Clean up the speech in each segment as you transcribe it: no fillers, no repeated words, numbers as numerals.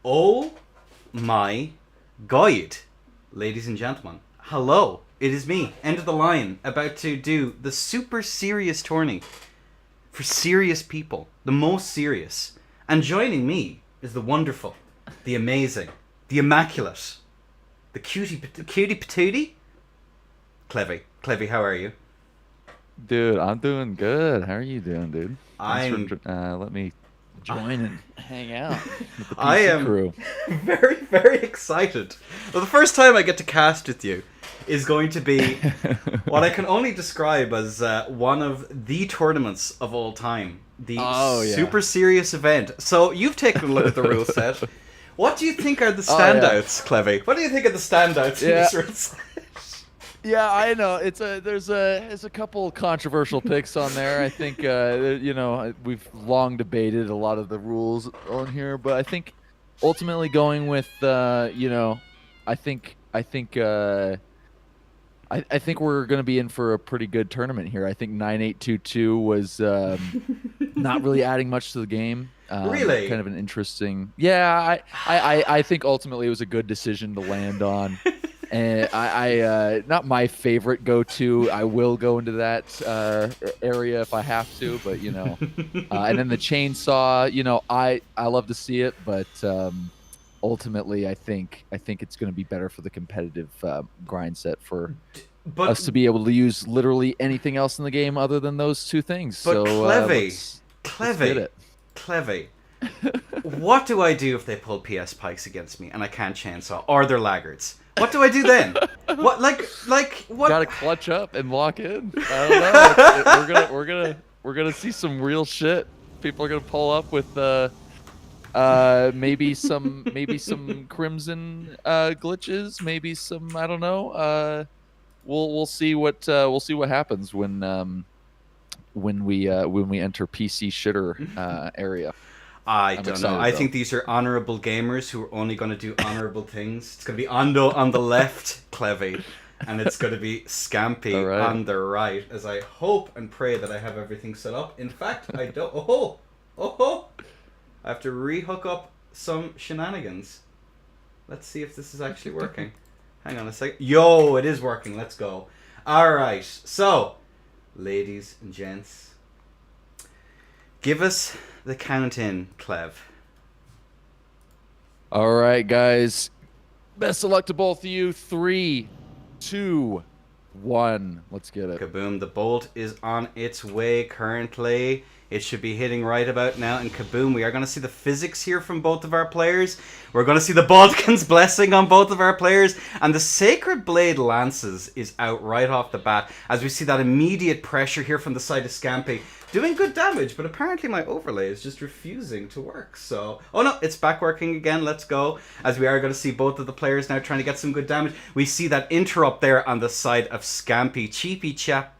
Oh my God, ladies and gentlemen. Hello, it is me, end of the line, about to do the super serious tourney for serious people, the most serious. And joining me is the wonderful, the amazing, the immaculate, the cutie patootie, Clevy. Clevy, how are you? Dude, I'm doing good. How are you doing, dude? Thanks for I'm. let me join and hang out with the I PC am crew. very, very excited. Well, the first time I get to cast with you is going to be what I can only describe as one of the tournaments of all time. The Oh yeah. super serious event. So you've taken a look at the rule set. What do you think are the Oh yeah. standouts, Clevy? What do you think are the standouts in Yeah. this rule set? Yeah, I know. There's a couple controversial picks on there. I think we've long debated a lot of the rules on here, but I think ultimately going with I think I think we're going to be in for a pretty good tournament here. I think 9822 was not really adding much to the game. Kind Really? of an interesting. Yeah, I think ultimately it was a good decision to land on. And not my favorite go-to. I will go into that area if I have to, but and then the chainsaw. I love to see it, but ultimately, I think it's going to be better for the competitive grind set for But us to be able to use literally anything else in the game other than those two things. but So Clevy, let's get Clevy, it. Clevy. What do I do if they pull PS pikes against me and I can't chainsaw, or they're laggards? What do I do then? What Got what? to clutch up and lock in. I don't know. We're gonna see some real shit. People are gonna pull up with maybe some crimson glitches, maybe some I don't know. We'll see what happens when we enter PC shitter area. I I'm don't know. excited I though. think these are honorable gamers who are only going to do honorable things. It's going to be Ando on the left, Clevy, and it's going to be All Scampy right. on the right. As I hope and pray that I have everything set up. In fact, I don't. Oh, oh, I have to rehook up some shenanigans. Let's see if this is actually working. Hang on a second. Yo, it is working. Let's go. All right. So, ladies and gents, give us the count in, Clev. All right, guys. Best of luck to both of you. Three, two, one. Let's get it. Kaboom, the bolt is on its way currently. It should be hitting right about now, and kaboom, we are going to see the physics here from both of our players. We're going to see the Baldkin's blessing on both of our players, and the Sacred Blade Lances is out right off the bat, as we see that immediate pressure here from the side of Scampy. Doing good damage, but apparently my overlay is just refusing to work. So, oh no, it's back working again. Let's go. As we are going to see both of the players now trying to get some good damage. We see that interrupt there on the side of Scampy. Cheapy Chappa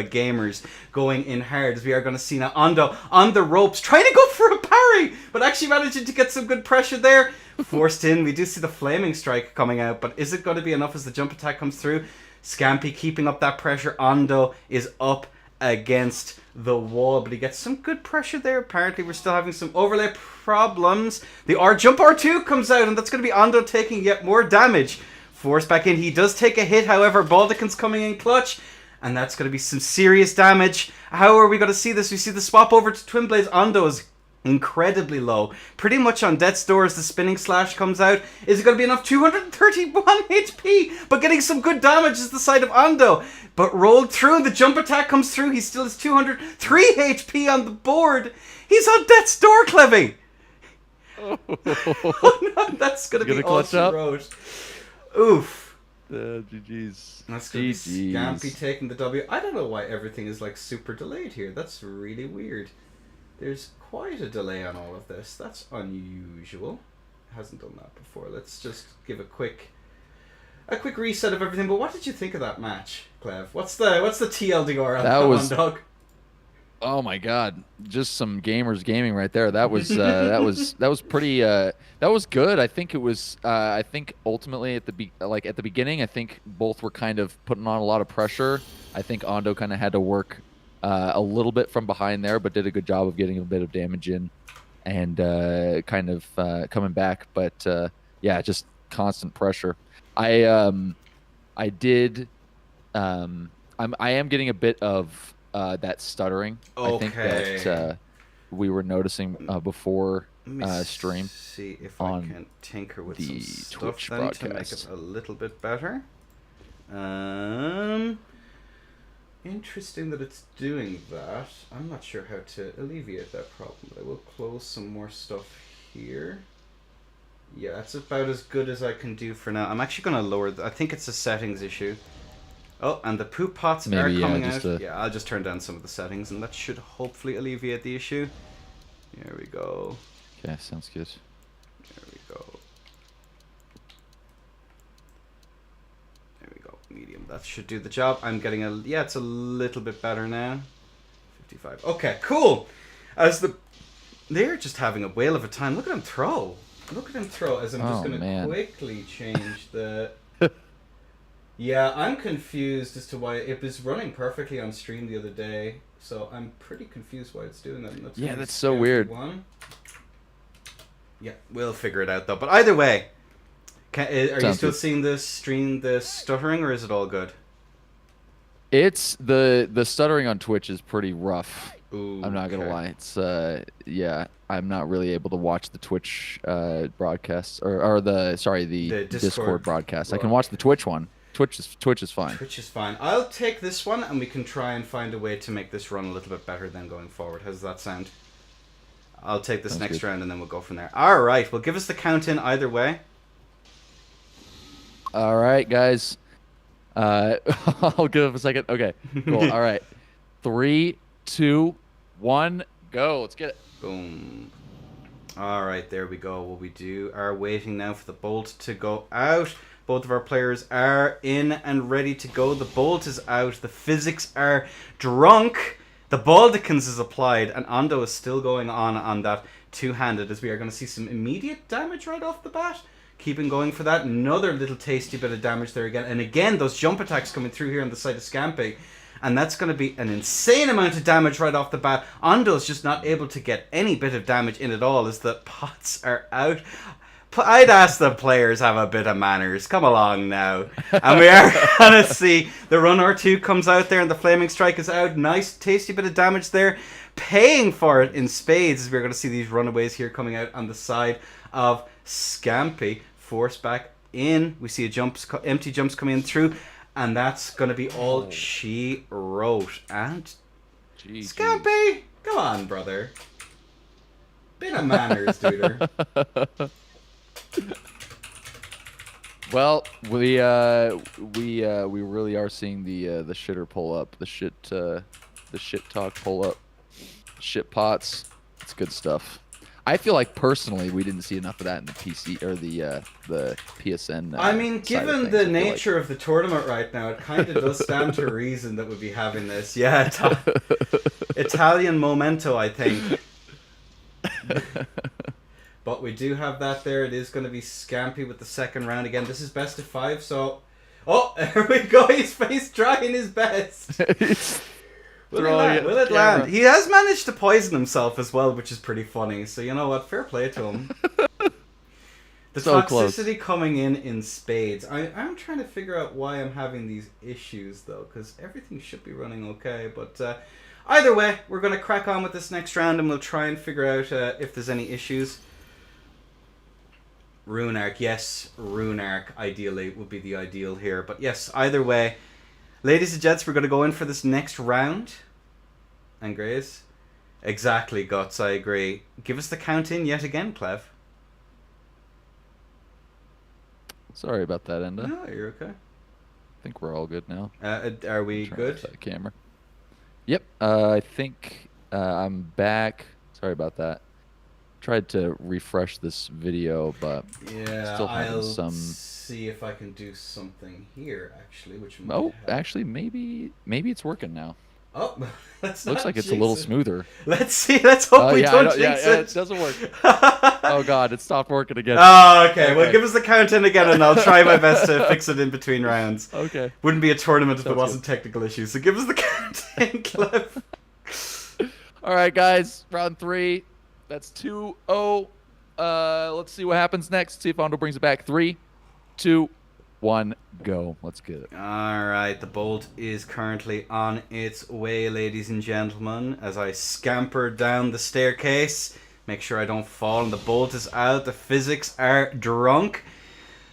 gamers going in hard, as we are going to see now Ando on the ropes trying to go for a parry, but actually managing to get some good pressure there. Forced in. We do see the flaming strike coming out, but is it going to be enough as the jump attack comes through? Scampy keeping up that pressure. Ando is up against the wall, but he gets some good pressure there. Apparently we're still having some overlay problems. The R jump R2 comes out, and that's going to be Ando taking yet more damage. Forced back in. He does take a hit, however. Baldican's coming in clutch, and that's going to be some serious damage. How are we going to see this? We see the swap over to Twin Blades. Ando is incredibly low, pretty much on death's door as the spinning slash comes out. Is it going to be enough? 231 HP, but getting some good damage is the side of Ando, but rolled through, and the jump attack comes through. He still has 203 HP on the board. He's on death's door, Clevy. Oh no, that's going You to be gonna all clutch she up? wrote. Oof. GG's. That's going to be Scampy GG's. taking the W. I don't know why everything is like super delayed here. That's really weird. There's quite a delay on all of this. That's unusual. Hasn't done that before. Let's just give a quick reset of everything. But what did you think of that match, Clev? What's the TLDR on That that one, was dog? Oh my God, just some gamers gaming right there. That was pretty that was good. I think it was I think ultimately at the beginning, I think both were kind of putting on a lot of pressure. I think Ando kind of had to work a little bit from behind there, but did a good job of getting a bit of damage in. and kind of coming back. But yeah, just constant pressure. I did. I am getting a bit of that stuttering. I think Okay. that we were noticing before Let me stream see if I on can tinker with some the stuff Twitch then to make it broadcast. a little bit better. Interesting that it's doing that. I'm not sure how to alleviate that problem, but I will close some more stuff here. Yeah, that's about as good as I can do for now. I'm actually going to lower... I think it's a settings issue. Oh, and the poop pots are coming out. Yeah, I'll just turn down some of the settings, and that should hopefully alleviate the issue. There we go. Okay, sounds good. There we go. There we go. Medium. That should do the job. I'm getting a... Yeah, it's a little bit better now. 55. Okay, cool. They're just having a whale of a time. Look at him throw. Look at him throw as I'm just going to quickly change the... Yeah, I'm confused as to why it was running perfectly on stream the other day, so I'm pretty confused why it's doing that. Yeah, that's so weird. Yeah, we'll figure it out though. But either way, are you still seeing this stream, the stuttering, or is it all good? It's the stuttering on Twitch is pretty rough. Ooh, I'm not gonna lie. It's yeah, I'm not really able to watch the Twitch broadcasts or the Discord broadcast. I can watch the Twitch one. Twitch is fine. Twitch is fine. I'll take this one, and we can try and find a way to make this run a little bit better than going forward. How does that sound? I'll take this next round, and then we'll go from there. All right. Well, give us the count in either way. All right, guys. I'll give a second. Okay. Cool. All right. 3, 2, 1, go. Let's get it. Boom. All right. There we go. Well, we are waiting now for the bolt to go out. Both of our players are in and ready to go. The bolt is out. The physics are drunk. The Baldicans is applied. And Ondo is still going on that two-handed, as we are going to see some immediate damage right off the bat. Keeping going for that. Another little tasty bit of damage there again. And again, those jump attacks coming through here on the side of Scampi. And that's going to be an insane amount of damage right off the bat. Ondo's just not able to get any bit of damage in at all as the pots are out. I'd ask the players have a bit of manners. Come along now. And we are going to see the run R2 comes out there and the Flaming Strike is out. Nice, tasty bit of damage there. Paying for it in spades as we're going to see these runaways here coming out on the side of Scampi. Forced back in. We see empty jumps coming in through. And that's going to be all she wrote. And Scampi, come on, brother. Bit of manners, dude. Well, we really are seeing the shitter pull up, the shit talk pull up, shit pots. It's good stuff. I feel like personally we didn't see enough of that in the PC or the PSN. I mean, given the nature of the tournament right now, it kind of does stand to reason that we'd be having this. Yeah, Italian momento, I think. But we do have that there. It is going to be Scampi with the second round again. This is best of 5, so... Oh, there we go. He's face trying his best. Will it land? He has managed to poison himself as well, which is pretty funny. So you know what? Fair play to him. The so toxicity coming in spades. I'm trying to figure out why I'm having these issues, though, because everything should be running okay. But either way, we're going to crack on with this next round, and we'll try and figure out if there's any issues. Rune Arc, yes, Rune Arc ideally would be the ideal here. But yes, either way, ladies and gents, we're going to go in for this next round. And Grace? Exactly, Guts, I agree. Give us the count in yet again, Clev. Sorry about that, Enda. No, you're okay. I think we're all good now. Are we good? That camera. Yep, I think I'm back. Sorry about that. Tried to refresh this video, but yeah, still having I'll see if I can do something here actually. Which actually, maybe it's working now. Oh, looks like it's a little smoother. Let's see. Let's hope we don't jinx it. It doesn't work. Oh God, it stopped working again. Oh, okay. Well, give us the count in again, and I'll try my best to fix it in between rounds. Okay. Wouldn't be a tournament if there wasn't technical issues. So give us the count in, Cliff. All right, guys. Round 3. That's 2-0. Let's see what happens next. See if Ando brings it back. 3, 2, 1, go. Let's get it. All right, the bolt is currently on its way, ladies and gentlemen, as I scamper down the staircase. Make sure I don't fall, and the bolt is out. The physics are drunk.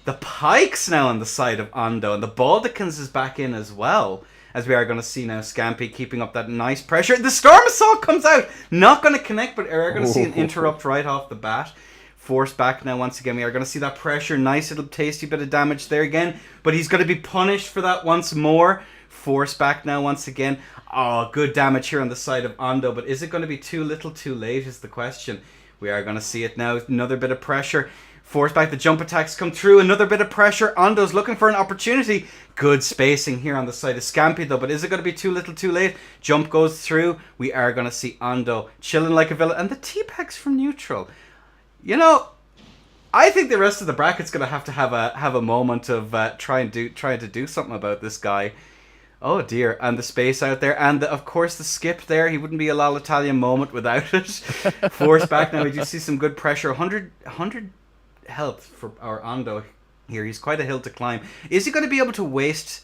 The Pike's now on the side of Ando, and the Baldicans is back in as well. As we are going to see now, Scampi keeping up that nice pressure. The Storm Assault comes out. Not going to connect, but we are going to see an interrupt right off the bat. Force back now once again. We are going to see that pressure. Nice little tasty bit of damage there again. But he's going to be punished for that once more. Force back now once again. Oh, good damage here on the side of Ando. But is it going to be too little too late is the question. We are going to see it now. Another bit of pressure. Force back, the jump attacks come through. Another bit of pressure. Ando's looking for an opportunity. Good spacing here on the side of Scampi though. But is it going to be too little too late? Jump goes through. We are going to see Ando chilling like a villain. And the T-Pex from neutral. You know, I think the rest of the bracket's going to have a moment of trying to do something about this guy. Oh dear, and the space out there, and of course the skip there. He wouldn't be a L'Italia moment without it. Force back now. We do see some good pressure. 100 health for our Ando here. He's quite a hill to climb. Is he going to be able to waste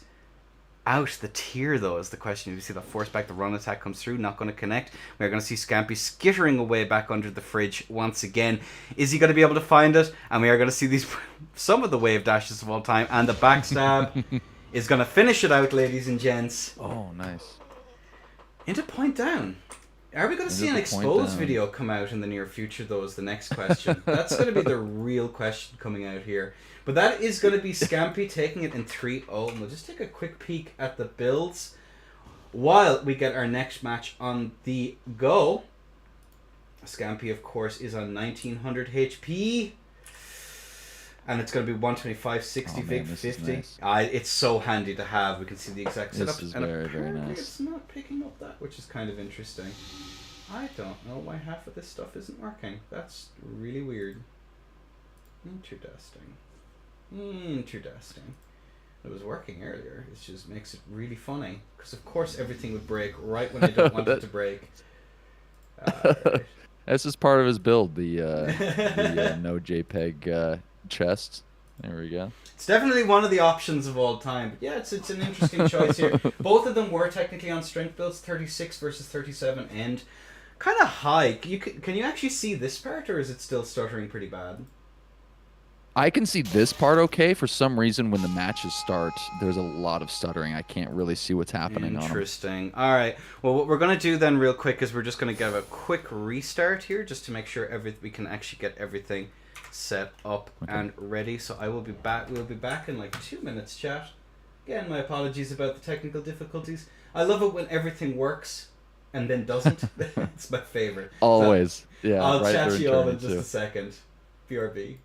out the tier though is the question. You see the force back, the run attack comes through, not going to connect. We're going to see Scampi skittering away back under the fridge once again. Is he going to be able to find it? And we are going to see these some of the wave dashes of all time, and the backstab is going to finish it out, ladies and gents. Oh, nice. Into point down. Are we going to see an exposed video come out in the near future, though, is the next question. That's going to be the real question coming out here. But that is going to be Scampi taking it in 3-0. And we'll just take a quick peek at the builds while we get our next match on the go. Scampi, of course, is on 1900 HP. And it's going to be 125, 60, Vig 50. Nice. It's so handy to have. We can see the exact setup. This is very, very nice. It's not picking up that, which is kind of interesting. I don't know why half of this stuff isn't working. That's really weird. Interesting. It was working earlier. It just makes it really funny. Because, of course, everything would break right when I don't want it to break. Right. This is part of his build, the no JPEG chest. There we go. It's definitely one of the options of all time. But yeah, it's an interesting choice here. Both of them were technically on strength builds, 36 versus 37, and kind of high. Can you actually see this part, or is it still stuttering pretty bad? I can see this part okay. For some reason, when the matches start, there's a lot of stuttering. I can't really see what's happening. Interesting. All right. Well, what we're going to do then real quick is we're just going to give a quick restart here just to make sure we can actually get everything set up and ready. So I will be back. We'll be back in like 2 minutes, chat. Again, my apologies about the technical difficulties. I love it when everything works and then doesn't. It's my favorite. Always. So yeah. I'll chat to you all in just a second. BRB.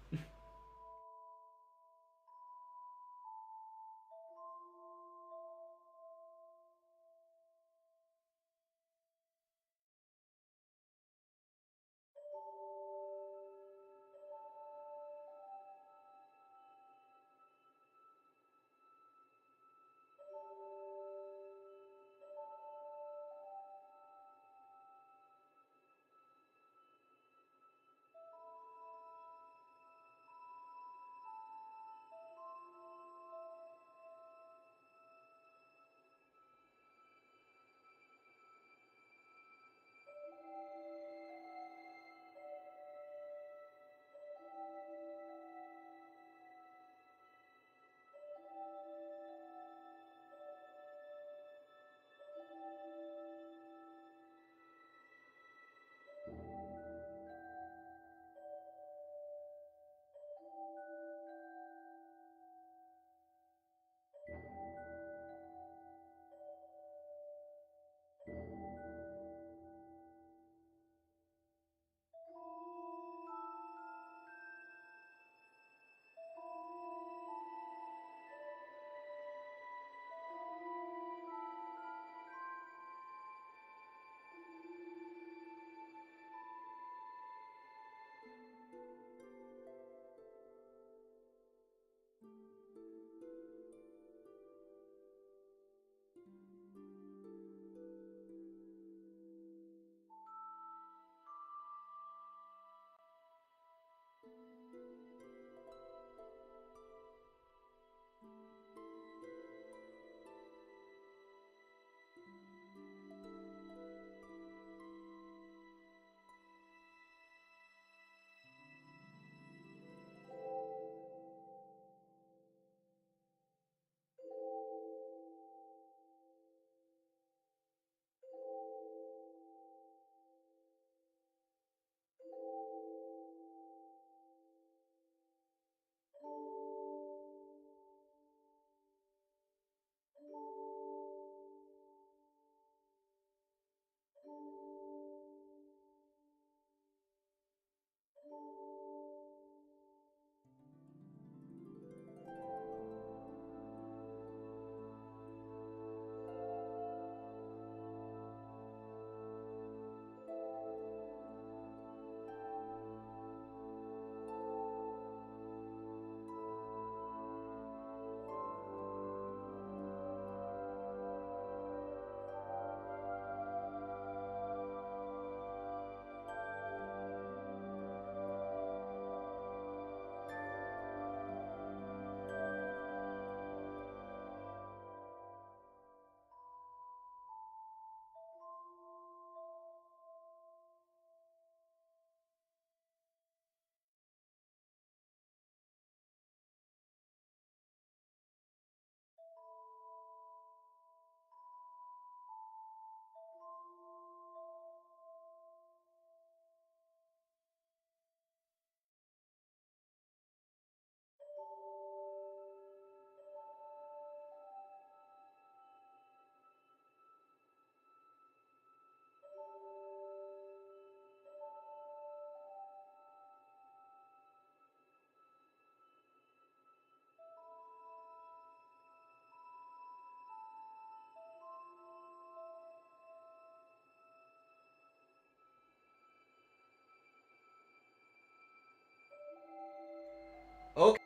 Okay.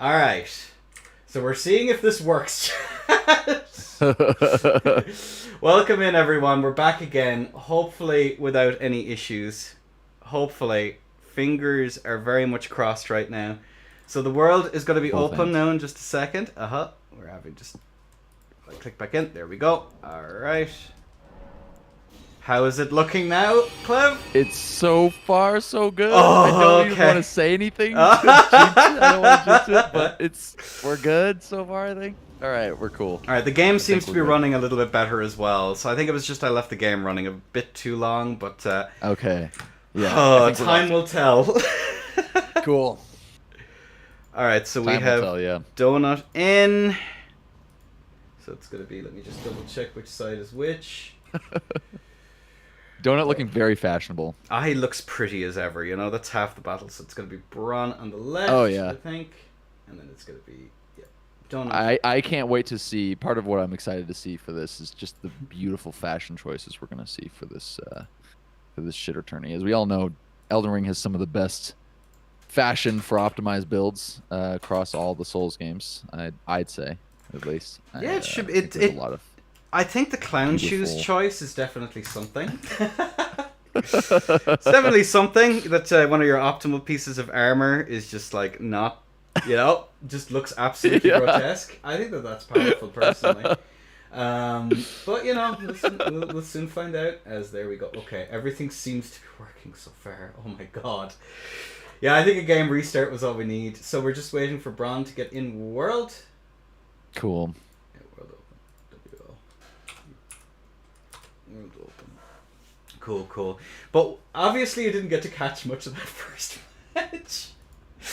All right. So we're seeing if this works. Welcome in, everyone. We're back again. Hopefully without any issues. Hopefully. Fingers are very much crossed right now. So the world is going to be Both open ends. now in just a second. We're having just... click back in. There we go. All right. How is it looking now, Clem? It's so far so good. Oh, I don't even okay. want to say anything. I don't want to jinx it, but we're good so far, I think. All right, we're cool. All right, the game seems to be we're good. running a little bit better as well. So I think it was just I left the game running a bit too long, but Okay. Yeah. time will tell. Cool. All right, so we Time will have tell, yeah. donut in. So it's gonna be. Let me just double check which side is which. Donut looking very fashionable. He looks pretty as ever. You know, that's half the battle. So it's gonna be Braun on the left. Oh, yeah. I think, and then it's gonna be donut. I can't wait to see. Part of what I'm excited to see for this is just the beautiful fashion choices we're gonna see for this shitter tourney. As we all know, Elden Ring has some of the best fashion for optimized builds across all the Souls games. I'd say, at least. Yeah, it should. There's a lot of. I think the clown Beautiful. shoes choice is definitely something. It's definitely something that one of your optimal pieces of armor is just like not, just looks absolutely grotesque. I think that's powerful personally. But we'll soon find out as there we go. Okay, everything seems to be working so far. Oh my god. Yeah, I think a game restart was all we need. So we're just waiting for Braun to get in world. Cool. Yeah, world open. World open. Cool. But obviously you didn't get to catch much of that first match.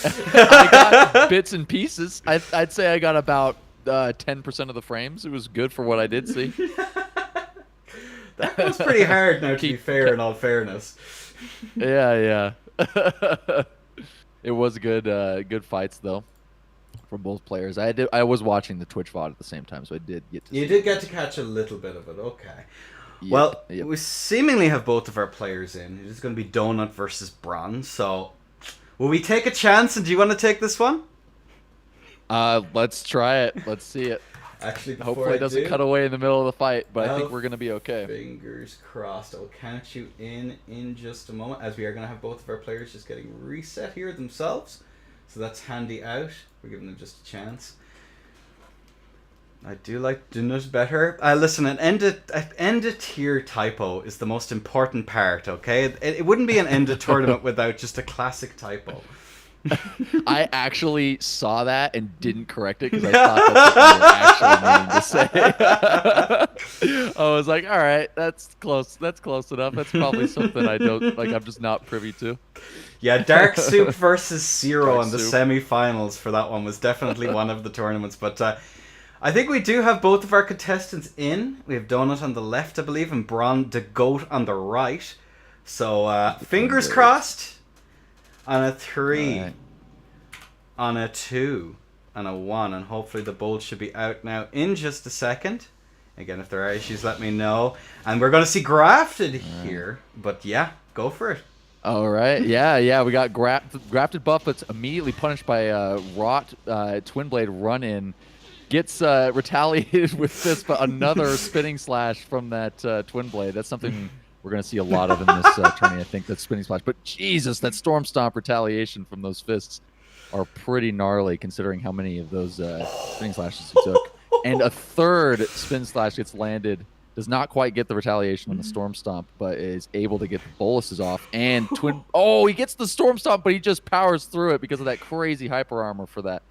I got bits and pieces. I'd say I got about 10% of the frames. It was good for what I did see. That was pretty hard now, to be fair, in all fairness. Yeah. It was good fights though, from both players. I was watching the Twitch VOD at the same time, so I did get to. You did get to catch a little bit of it. Okay. Well, we seemingly have both of our players in. It is going to be Donut versus Braun. So, will we take a chance? And do you want to take this one? Let's try it. Let's see it. Actually, hopefully it doesn't cut away in the middle of the fight, but I think we're gonna be okay. Fingers crossed. I'll count you in just a moment, as we are gonna have both of our players just getting reset here themselves. So that's handy out. We're giving them just a chance. I do like Donut better. Listen, an end of tier typo is the most important part. Okay, it wouldn't be an end of tournament without just a classic typo. I actually saw that and didn't correct it because I thought that's what you were actually meaning to say. I was like, all right, that's close enough. That's probably something I don't like. I'm just not privy to. Yeah, Dark Soup versus Zero Dark in the Soup. semi-finals for that one was definitely one of the tournaments. But I think we do have both of our contestants in. We have Donut on the left, I believe, and Braun the Goat on the right. So fingers crossed. On a 3, right. On a 2, and a 1, and hopefully the bolt should be out now in just a second. Again, if there are issues, let me know. And we're going to see Grafted here, but yeah, go for it. All right, yeah, we got Grafted buff, but immediately punished by Rot Twin Blade run in. Gets retaliated with this, but another spinning slash from that Twin Blade. That's something we're going to see a lot of in this tourney, I think, that spinning splash. But Jesus, that Storm Stomp retaliation from those fists are pretty gnarly, considering how many of those spinning slashes he took. And a third spin slash gets landed. Does not quite get the retaliation on the Storm Stomp, but is able to get the boluses off. And he gets the Storm Stomp, but he just powers through it because of that crazy hyper armor for that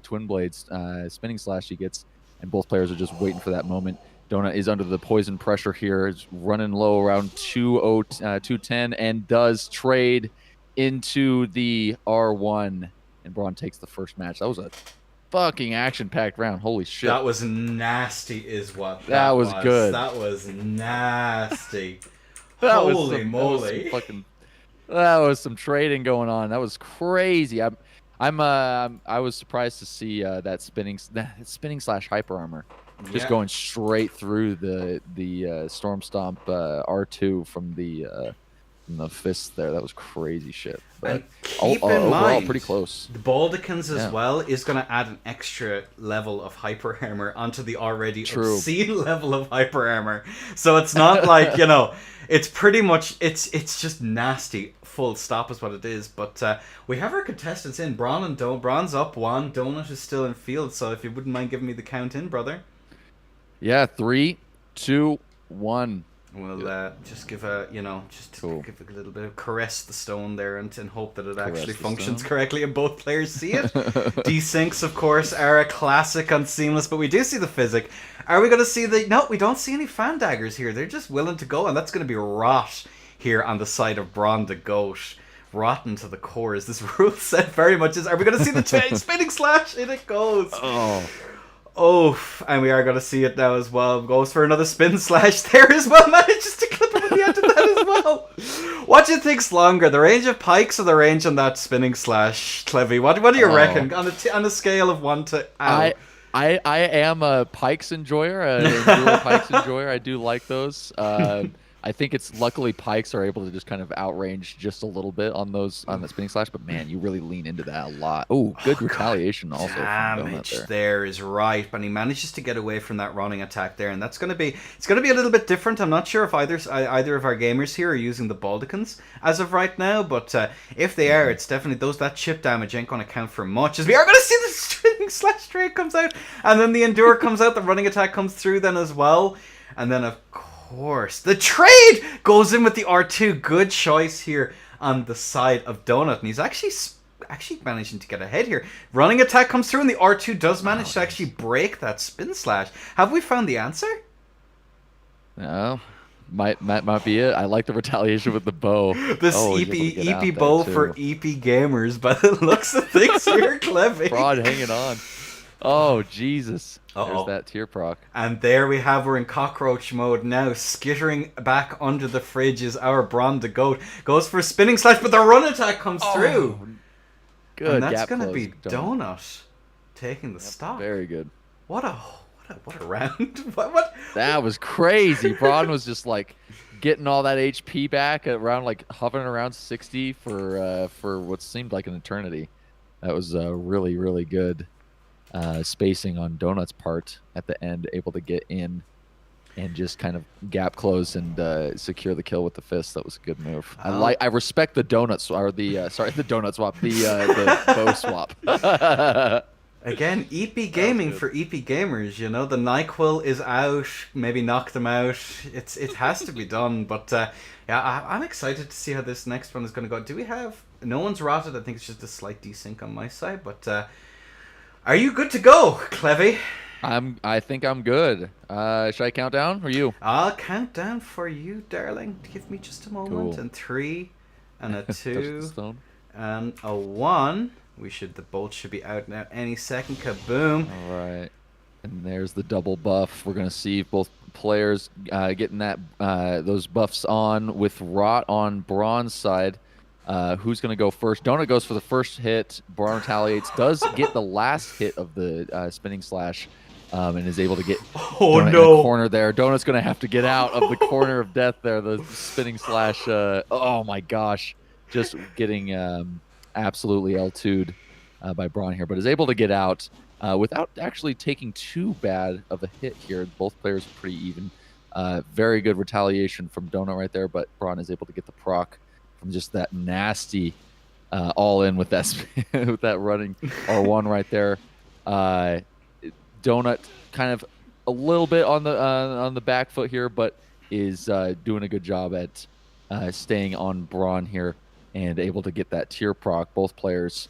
Twin Blades spinning slash he gets. And both players are just waiting for that moment. Donut is under the poison pressure here. Is running low around 210 and does trade into the R1. And Braun takes the first match. That was a fucking action-packed round. Holy shit. That was nasty is what that was good. That was nasty. Holy moly. That was some trading going on. That was crazy. I was surprised to see that spinning slash hyper armor. Just going straight through the Storm Stomp R2 from the in the fist there. That was crazy shit. And But keep in overall, mind, pretty close. the Baldicans as Yeah. well is going to add an extra level of hyper armor onto the already True. obscene level of hyper armor. So it's not like, you know, it's pretty much, it's just nasty. Full stop is what it is. But we have our contestants in. Braun's up 1. Donut is still in field. So if you wouldn't mind giving me the count in, brother. Yeah, 3, 2, 1. We'll just give a, you know, just Cool. give a little bit of caress the stone there and hope that it actually the functions stone. correctly and both players see it. Desyncs, of course, are a classic on Seamless, but we do see the physic. Are we going to see the... No, we don't see any fan daggers here. They're just willing to go, and that's going to be rot here on the side of Braun the Goat. Rotten to the core, as this rule set very much is. Are we going to see the spinning slash? In it goes. Oh, and we are going to see it now as well. Goes for another spin slash there as well. Manages to clip him at the end of that as well. What do you think's longer, the range of pikes or the range on that spinning slash, Clevy? What do you reckon on a scale of 1 to... I am a pikes enjoyer, an enduro pikes enjoyer. I do like those. I think it's luckily pikes are able to just kind of outrange just a little bit on those on the spinning slash, but man, you really lean into that a lot. Oh, good retaliation also. Damage there is right, but he manages to get away from that running attack there, and it's going to be a little bit different. I'm not sure if either of our gamers here are using the Baldicans as of right now, but if they are, it's definitely that chip damage ain't going to count for much, as we are going to see the spinning slash trade comes out, and then the endure comes out, the running attack comes through then as well, and then of course the trade goes in with the R2. Good choice here on the side of Donut, and he's actually managing to get ahead here. Running attack comes through, and the R2 does manage to actually break that spin slash. Have we found the answer? No. Might be it. I like the retaliation with the bow. This EP bow for EP gamers, but it looks of things here, Clevy. Fraud hanging on. Oh, Jesus. There's that tier proc. And there we're in cockroach mode now. Skittering back under the fridge is our Braun the Goat. Goes for a spinning slash, but the run attack comes through. Good. And that's going to be Donut taking the stop. Very good. What a round. What? That was crazy. Braun was just like getting all that HP back at around like hovering around 60 for what seemed like an eternity. That was really, really good. Spacing on Donut's part at the end, able to get in and just kind of gap close and secure the kill with the fist. That was a good move. I respect the donuts or the donut swap, the bow swap. Again, EP gaming for EP gamers. You know, the NyQuil is out. Maybe knock them out. It has to be done. But yeah, I'm excited to see how this next one is going to go. Do we have? No one's rotted. I think it's just a slight desync on my side, but. Are you good to go, Clevy? I think I'm good. Should I count down or you? I'll count down for you, darling. Give me just a moment. Cool. And 3, and a 2, and a 1. The bolt should be out now any second. Kaboom! All right, and there's the double buff. We're gonna see both players getting those buffs on with rot on Braun's side. Who's going to go first? Donut goes for the first hit. Braun retaliates. Does get the last hit of the spinning slash and is able to get Donut in the corner there. Donut's going to have to get out of the corner of death there. The spinning slash. Oh, my gosh. Just getting absolutely L2'd by Braun here. But is able to get out without actually taking too bad of a hit here. Both players are pretty even. Very good retaliation from Donut right there. But Braun is able to get the proc from just that nasty all in with that with that running R1 right there. Donut kind of a little bit on the back foot here, but is doing a good job at staying on Braun here and able to get that tier proc. Both players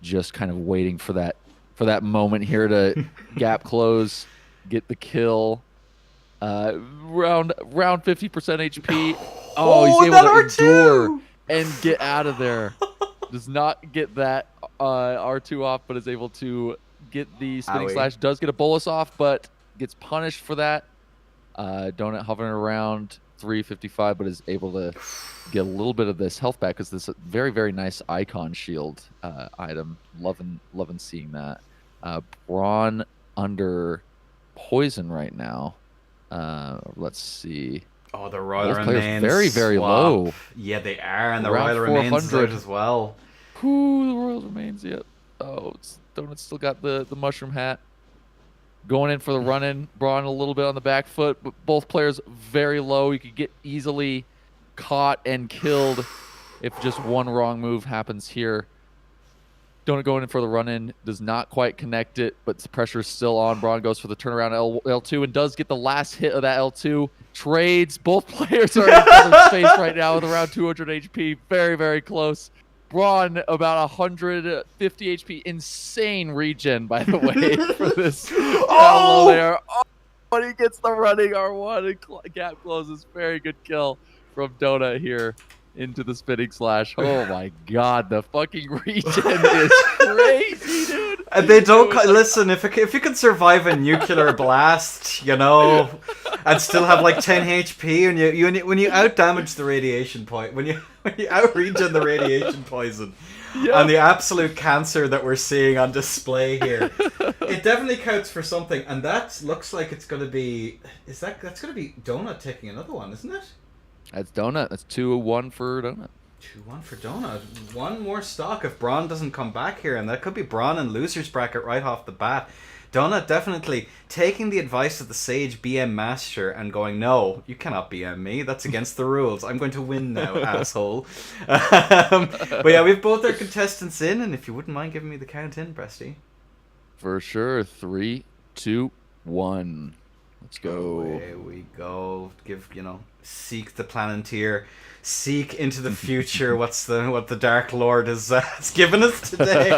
just kind of waiting for that moment here to gap close, get the kill. Round 50% HP. Oh, he's able to endure and get out of there. Does not get that R2 off, but is able to get the spinning slash. Does get a bolus off, but gets punished for that. Donut hovering around 355, but is able to get a little bit of this health back because this is a very, very nice icon shield item. Loving seeing that. Braun under poison right now. Let's see. Oh, the Royal Both players Remains very, very swap. low. Yeah, they are, and the Around Royal Remains is out 400. as well. Whoo, the Royal Remains, yep. Oh, Donut's still got the mushroom hat. Going in for the run-in. Braun a little bit on the back foot, but both players very low. You could get easily caught and killed if just one wrong move happens here. Donut going in for the run-in. Does not quite connect it, but the pressure's still on. Braun goes for the turnaround L2 and does get the last hit of that L2. Trades. Both players are in each other's face right now with around 200 HP. Very, very close. Braun about 150 HP. Insane regen, by the way, for this. Oh! There. Oh, but he gets the running R1 and gap closes. Very good kill from Donut here into the spinning slash. Oh my god, the fucking regen is crazy, dude. And they don't listen. If you can survive a nuclear blast, you know, and still have like 10 HP, and when you out damage the radiation point, when you out regen the radiation poison, and the absolute cancer that we're seeing on display here, it definitely counts for something. And that looks like it's going to be that's going to be Donut taking another one, isn't it? That's Donut. That's 2-1 for Donut. 2-1 for Donut. One more stock if Braun doesn't come back here, and that could be Braun in loser's bracket right off the bat. Donut definitely taking the advice of the sage BM master and going, no, you cannot BM me. That's against the rules. I'm going to win now, asshole. But yeah, we've both our contestants in, and if you wouldn't mind giving me the count in, Presty. For sure. 3, 2, 1. Let's go. Away we go. Seek the Planeteer. Seek into the future. What the Dark Lord has given us today.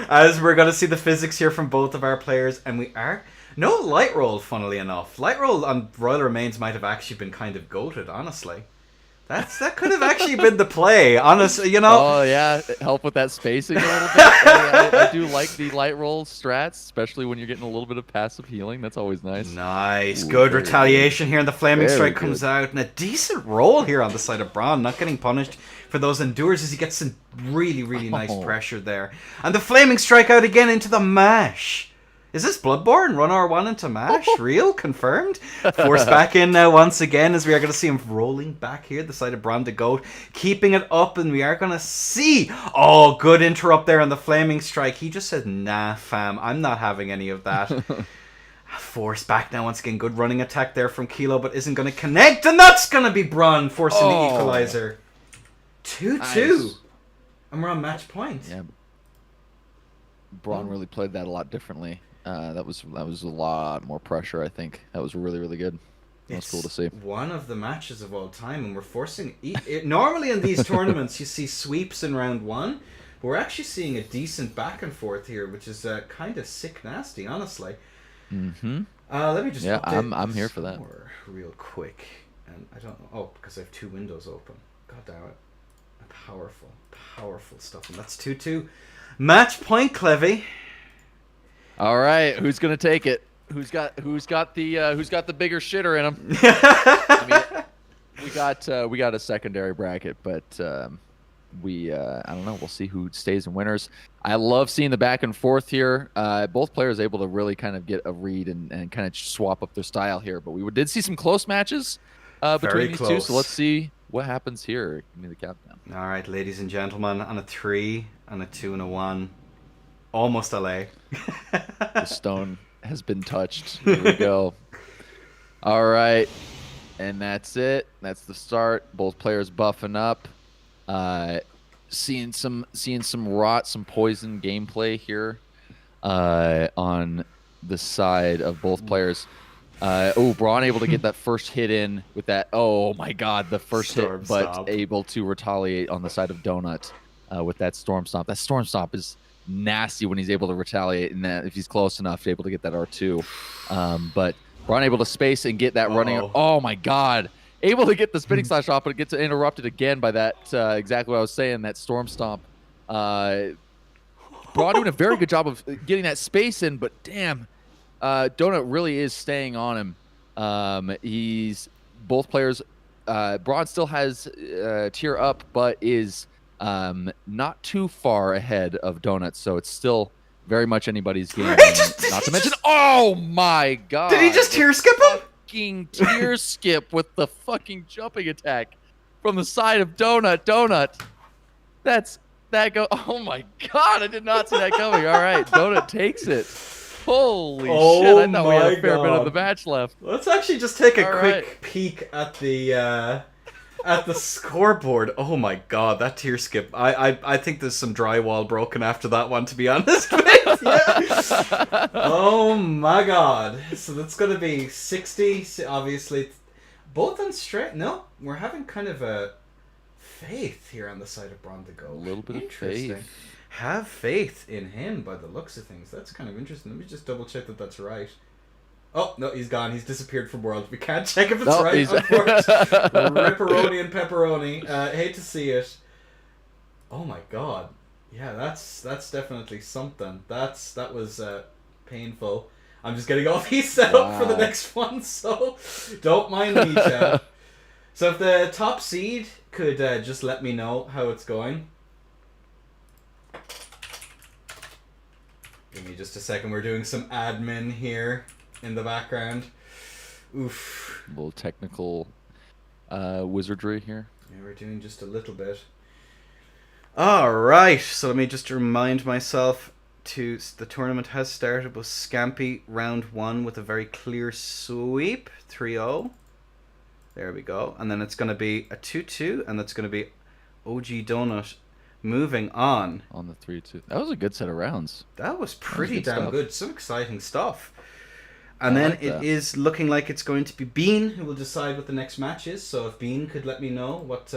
As we're going to see the physics here from both of our players. And we are... No light roll, funnily enough. Light roll on Royal Remains might have actually been kind of goated, honestly. That could have actually been the play, honestly, you know. Oh, yeah. Help with that spacing a little bit. I do like the light roll strats, especially when you're getting a little bit of passive healing. That's always nice. Nice. Good retaliation here, and the Flaming Strike comes out. And a decent roll here on the side of Braun, not getting punished for those endures as he gets some really, really nice pressure there. And the Flaming Strike out again into the mash. Is this Bloodborne? Run R1 into mash? Real? Confirmed? Force back in now once again as we are going to see him rolling back here, the side of Braun the Goat. Keeping it up, and we are going to see... Oh, good interrupt there on the Flaming Strike. He just said, nah, fam, I'm not having any of that. Force back now once again. Good running attack there from Kilo, but isn't going to connect. And that's going to be Braun forcing the equalizer. 2-2. Nice. And we're on match point. Yeah. Braun really played that a lot differently. That was a lot more pressure, I think. That was really, really good. That's cool to see. One of the matches of all time, and we're forcing... Normally in these tournaments, you see sweeps in round one, but we're actually seeing a decent back and forth here, which is kind of sick nasty, honestly. Mm-hmm. Let me just update I'm here for that. Real quick. And I don't know... Oh, because I have two windows open. God damn it. Powerful, powerful stuff. And that's 2-2. Match point, Clevy. All right, who's gonna take it? Who's got the bigger shitter in him? I mean, we got a secondary bracket, but I don't know. We'll see who stays in winners. I love seeing the back and forth here. Both players able to really kind of get a read and kind of swap up their style here. But we did see some close matches between these two. So let's see what happens here. Give me the countdown. All right, ladies and gentlemen, on a 3, on a 2, and a 1. Almost LA. The stone has been touched. Here we go. All right. And that's it. That's the start. Both players buffing up. Seeing some rot, some poison gameplay here on the side of both players. Braun able to get that first hit in with that. Oh my God, the first hit, but able to retaliate on the side of Donut with that Storm Stomp. That Storm Stomp is nasty when he's able to retaliate, and that if he's close enough, able to get that R2. But Braun able to space and get that running. Oh my God. Able to get the spinning slash off, but it gets interrupted again by that, exactly what I was saying, that Storm Stomp. Braun doing a very good job of getting that space in, but damn, Donut really is staying on him. Both players, Braun still has tier up, but is not too far ahead of Donut, so it's still very much anybody's game. Not to mention, oh my God! Did he just tier skip him? fucking tier skip with the fucking jumping attack from the side of Donut. Oh my god, I did not see that coming. All right, Donut takes it. Holy shit, I thought we had a fair bit of the match left. Let's actually just take a All quick right. peek at the scoreboard. Oh my god, that tier skip. I think there's some drywall broken after that one, to be honest. Yeah. Oh my god. So that's going to be 60, obviously. Both on straight. No, we're having kind of a faith here on the side of Brondigo. A little bit of Interesting. faith. Have faith in him by the looks of things. That's kind of interesting. Let me just double check that that's right. Oh, no, he's gone. He's disappeared from World. We can't check if it's right, unfortunately. Ripperoni and pepperoni. Hate to see it. Oh my god. Yeah, that's definitely something. That was painful. I'm just getting all these set up for the next one, so don't mind me, Chad. So if the top seed could just let me know how it's going. Give me just a second. We're doing some admin here in the background. Oof. A little technical wizardry here. Yeah, we're doing just a little bit. Alright, so let me just remind myself the tournament has started with Scampy round 1 with a very clear sweep. 3-0. There we go. And then it's going to be a 2-2, and that's going to be OG Donut moving on. On the 3-2. That was a good set of rounds. That was pretty damn good. Some exciting stuff. I And then like that. it is looking like it's going to be Bean who will decide what the next match is. So if Bean could let me know what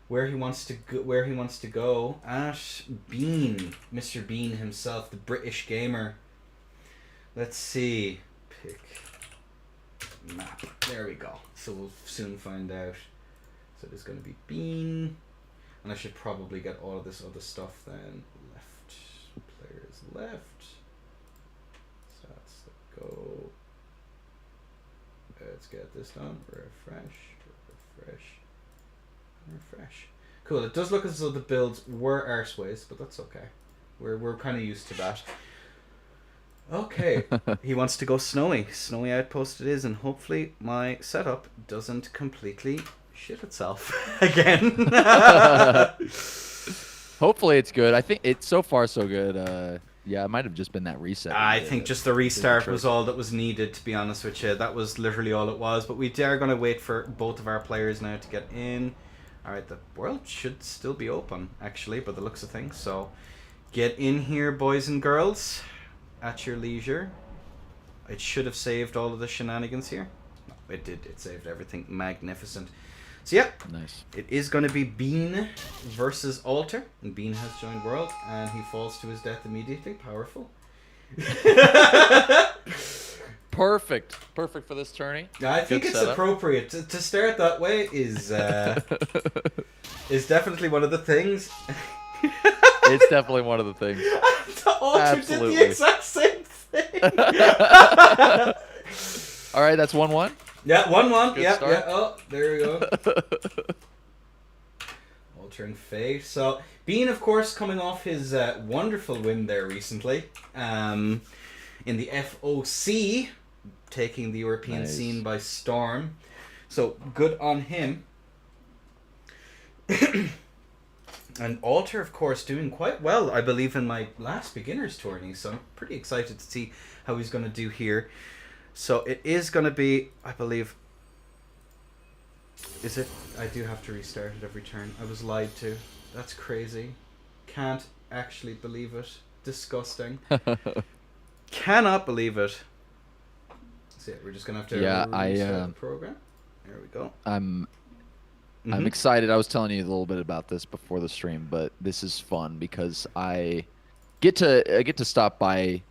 where he wants to go at Bean, Mr. Bean himself, the British gamer. Let's see. Pick map. There we go. So we'll soon find out. So there's going to be Bean. And I should probably get all of this other stuff then. Left. Players left. So let's go. Let's get this done. Refresh. Cool. It does look as though the builds were arseways, but that's okay. We're kind of used to that. Okay. He wants to go snowy. Snowy outpost it is, and hopefully my setup doesn't completely shit itself again. Hopefully it's good. I think it's so far so good. Yeah, it might have just been that reset. I think just the restart was all that was needed, to be honest with you. That was literally all it was. But we are going to wait for both of our players now to get in. Alright, the world should still be open, actually, by the looks of things. So get in here, boys and girls, at your leisure. It should have saved all of the shenanigans here. No, it did. It saved everything. Magnificent. So yeah, nice. It is going to be Bean versus Alter, and Bean has joined World, and he falls to his death immediately. Powerful. Perfect for this tourney. I think it's appropriate to start that way. Is definitely one of the things. It's definitely one of the things. Alter did the exact same thing. All right, that's 1-1. Yeah, 1-1. Good Yeah. start. Oh, there we go. Altering fate. So, Bean, of course, coming off his wonderful win there recently, in the FOC, taking the European scene by storm. So, good on him. And Alter, of course, doing quite well, I believe, in my last beginners tourney. So, I'm pretty excited to see how he's going to do here. So it is going to be, I believe, is it? I do have to restart it every turn. I was lied to. That's crazy. Can't actually believe it. Disgusting. Cannot believe it. So yeah, we're just going to have to restart the program. There we go. I'm excited. I was telling you a little bit about this before the stream, but this is fun because I get to stop by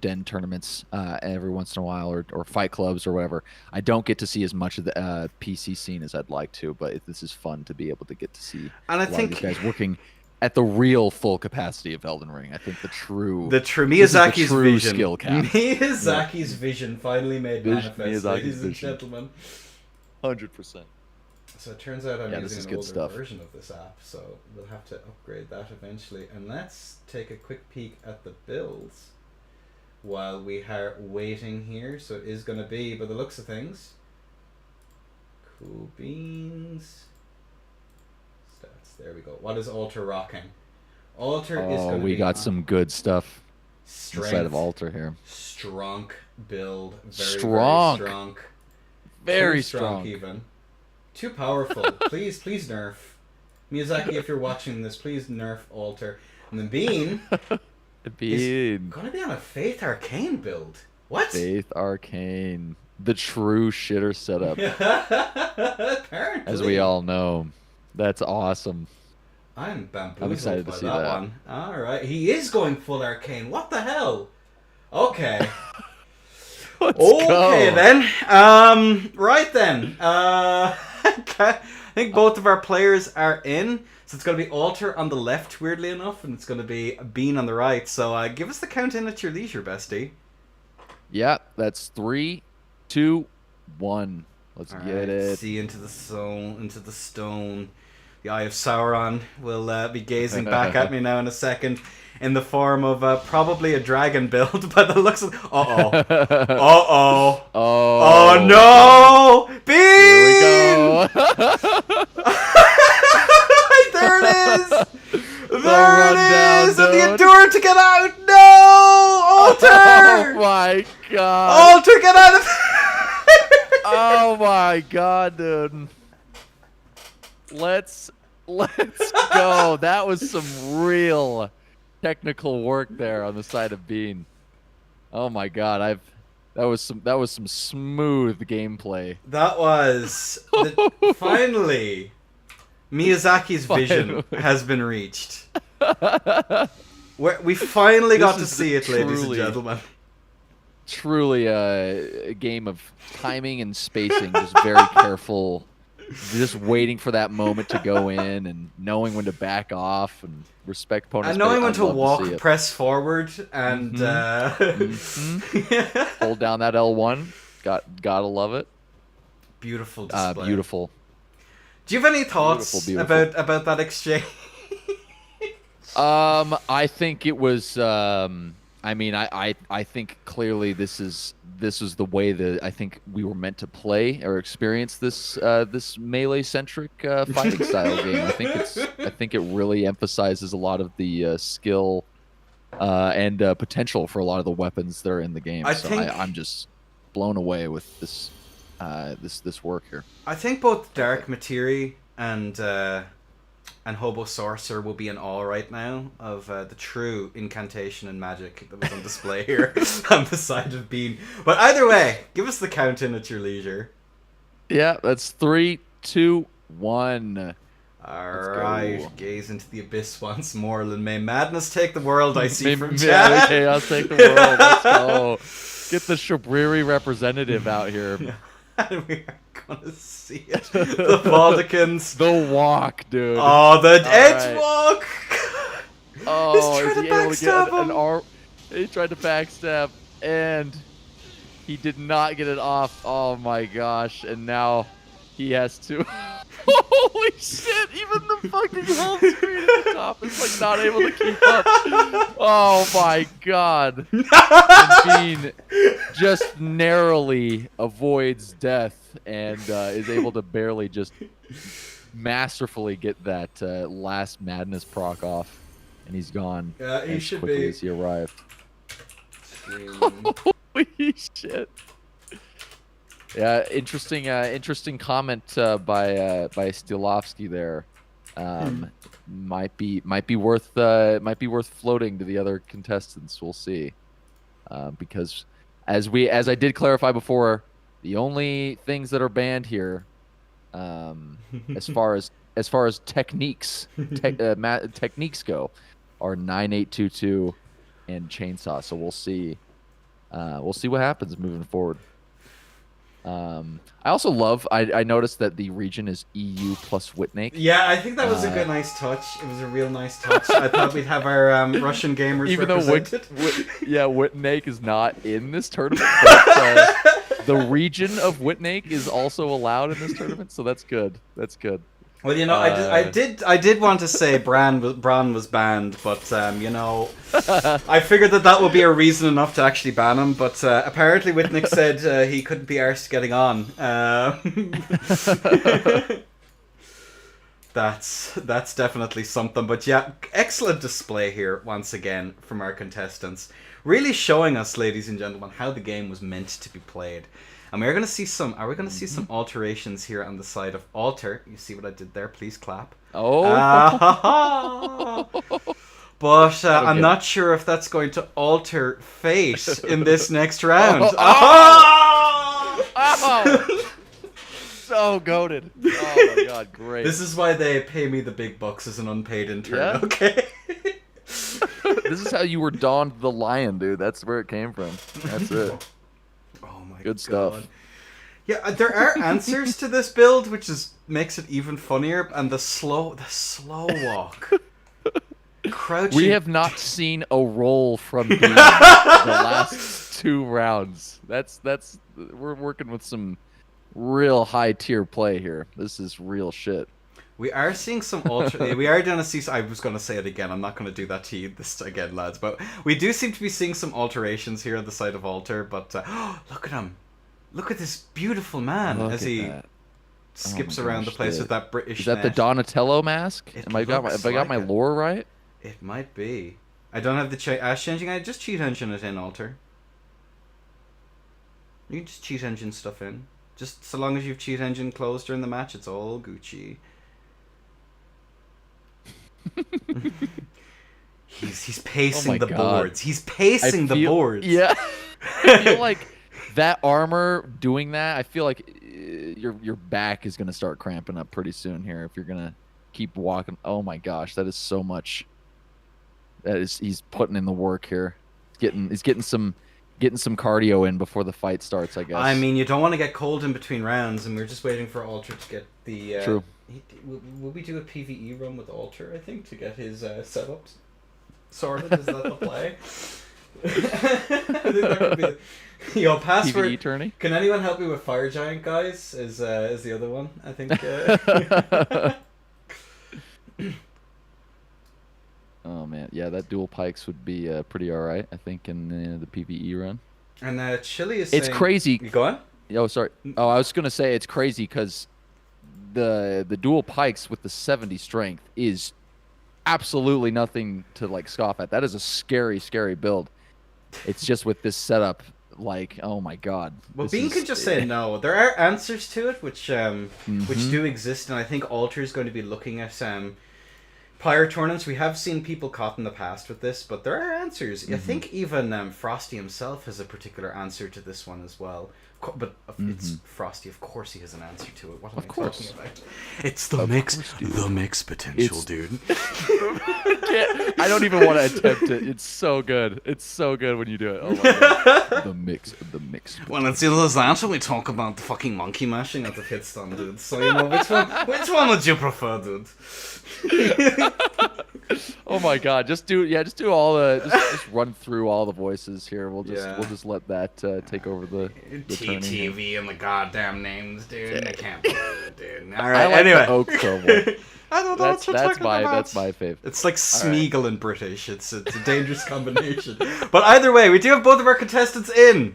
den tournaments every once in a while, or fight clubs or whatever. I don't get to see as much of the PC scene as I'd like to, but this is fun to be able to get to see and I think these guys working at the real full capacity of Elden Ring. I think the true Miyazaki's vision. Skill cap. Miyazaki's vision finally made manifest, ladies and gentlemen. 100%. So it turns out I'm using an older version of this app, so we'll have to upgrade that eventually. And let's take a quick peek at the builds. while we are waiting here. So it is going to be, by the looks of things, cool beans. Stats. There we go. What is Alter rocking? Alter is going to be... we got some good stuff strength, inside of Alter here. Strong build. Strong. Very strong. Very Too strong. Even. Too powerful. Please nerf. Miyazaki, if you're watching this, please nerf Alter. And then Bean is going to be on a Faith Arcane build. What? Faith Arcane. The true shitter setup. Apparently. As we all know. That's awesome. I'm bamboozled I'm excited to by see that that one. Alright. He is going full Arcane. What the hell? Okay. Let's okay go. Then. Right then. I think both of our players are in. So it's going to be Alter on the left, weirdly enough, and it's going to be Bean on the right. So give us the count in at your leisure, bestie. Yeah, that's 3, 2, 1. Let's All get right, it. See into the soul, into the stone. The Eye of Sauron will be gazing back at me now in a second, in the form of probably a dragon build. By the looks of, oh no, Bean! Here we go. There it is! There rundown, it is! And the dude. Endure to get out! No! Alter! Oh my god. Alter, get out of Oh my god, dude. Let's go. That was some real technical work there on the side of Bean. Oh my god, that was some smooth gameplay. That was finally Miyazaki's vision has been reached. We finally got to see it, ladies and gentlemen. Truly a game of timing and spacing, just very careful, just waiting for that moment to go in and knowing when to back off and respect opponents. And knowing when to walk, press forward, and hold down that L1. Gotta love it. Beautiful display. Beautiful. Do you have any thoughts Beautiful. about that exchange? I think it was. I mean, I think clearly this is the way that I think we were meant to play or experience this this melee centric fighting style game. I think it really emphasizes a lot of the skill and potential for a lot of the weapons that are in the game. I'm just blown away with this this work here. I think both Dark Materia and Hobo Sorcerer will be in awe right now of the true incantation and magic that was on display here on the side of Bean. But either way, give us the count in at your leisure. Yeah, that's 3, 2, 1. Alright, gaze into the abyss once more. May madness take the world, I see from chat. Yeah, chaos take the world. Let's go. Get the Shabriri representative out here. And we are gonna see it. The Valdicans. The walk, dude. Oh, the edge walk! Oh, He's is trying he to able to get backstab an him. R? He tried to backstab, and he did not get it off. Oh my gosh! And now he has to. Holy shit! Even the fucking home screen at the top is like not able to keep up. Oh my god! And Bean just narrowly avoids death and is able to barely just masterfully get that last madness proc off, and he's gone as quickly as he arrived. Holy shit! Yeah, interesting comment by Stilovsky there. Might be worth floating to the other contestants. We'll see, because as I did clarify before, the only things that are banned here, as far as techniques techniques go, are 9822 and chainsaw. So we'll see what happens moving forward. I also love. I noticed that the region is EU plus Whitnake. Yeah, I think that was a good, nice touch. It was a real nice touch. I thought we'd have our Russian gamers even represented. Though Whitnake is not in this tournament, but, the region of Whitnake is also allowed in this tournament, so that's good. That's good. Well, you know, I did want to say Bran was banned, but I figured that would be a reason enough to actually ban him. But apparently, Whitnick said he couldn't be arsed getting on. That's definitely something. But yeah, excellent display here once again from our contestants, really showing us, ladies and gentlemen, how the game was meant to be played. And we're going to see some. Are we going to see some alterations here on the side of Alter? You see what I did there? Please clap. Oh. But I'm not sure if that's going to alter fate in this next round. So goated. Oh my god, great. This is why they pay me the big bucks as an unpaid intern. Yeah? Okay. This is how you were donned the lion, dude. That's where it came from. That's it. Good stuff. Yeah, there are answers to this build, which makes it even funnier. And the slow walk, crouching. We have not seen a roll from Dean the last 2 rounds. We're working with some real high tier play here. This is real shit. We are seeing some we are going to see. I was going to say it again. I'm not going to do that to you this again, lads. But we do seem to be seeing some alterations here on the side of Alter. But look at him! Look at this beautiful man as he skips around the place with that British. Is that the Donatello mask? Have I got my lore right? It might be. I don't have the Ash changing. I just cheat engine it in Alter. You can just cheat engine stuff in. Just so long as you've cheat engine closed during the match, it's all Gucci. he's pacing the boards. He's pacing the boards. Yeah. I feel like that armor doing that. I feel like your back is gonna start cramping up pretty soon here if you're gonna keep walking. Oh my gosh, that is so much. He's putting in the work here. He's getting some cardio in before the fight starts, I guess. I mean, you don't want to get cold in between rounds, and we're just waiting for Alter to get the. True. Will we do a PvE run with Alter, I think, to get his setups sorted? Is that the play? I think that could be Yo, password. PvE tourney? Can anyone help me with Fire Giant, guys? Is the other one, I think. Oh, man. Yeah, that dual pikes would be pretty alright, I think, in the PvE run. And Chili is saying... It's crazy. You go on? Oh, sorry. Oh, I was going to say it's crazy because the dual pikes with the 70 strength is absolutely nothing to like scoff at. That is a scary, scary build. It's just with this setup, like, oh my god. Well, Bean can just say no. There are answers to it, which do exist, and I think Alter is going to be looking at prior tournaments. We have seen people caught in the past with this, but there are answers. I think even Frosty himself has a particular answer to this one as well. But it's Frosty. Of course, he has an answer to it. What am I talking about? It's the mix potential, dude. I don't even want to attempt it. It's so good. It's so good when you do it. Oh my god. The mix. Well, it's either that or we talk about the fucking monkey mashing at the pit stop, dude. So you know which one would you prefer, dude? Oh my god! Just do all the just run through all the voices here. We'll just let that take over the TTV and the goddamn names, dude. Yeah. I can't believe it, dude. All right, I like anyway. the Oak one. I don't know that's my fave. It's like Smeagol in British. It's a dangerous combination. But either way, we do have both of our contestants in.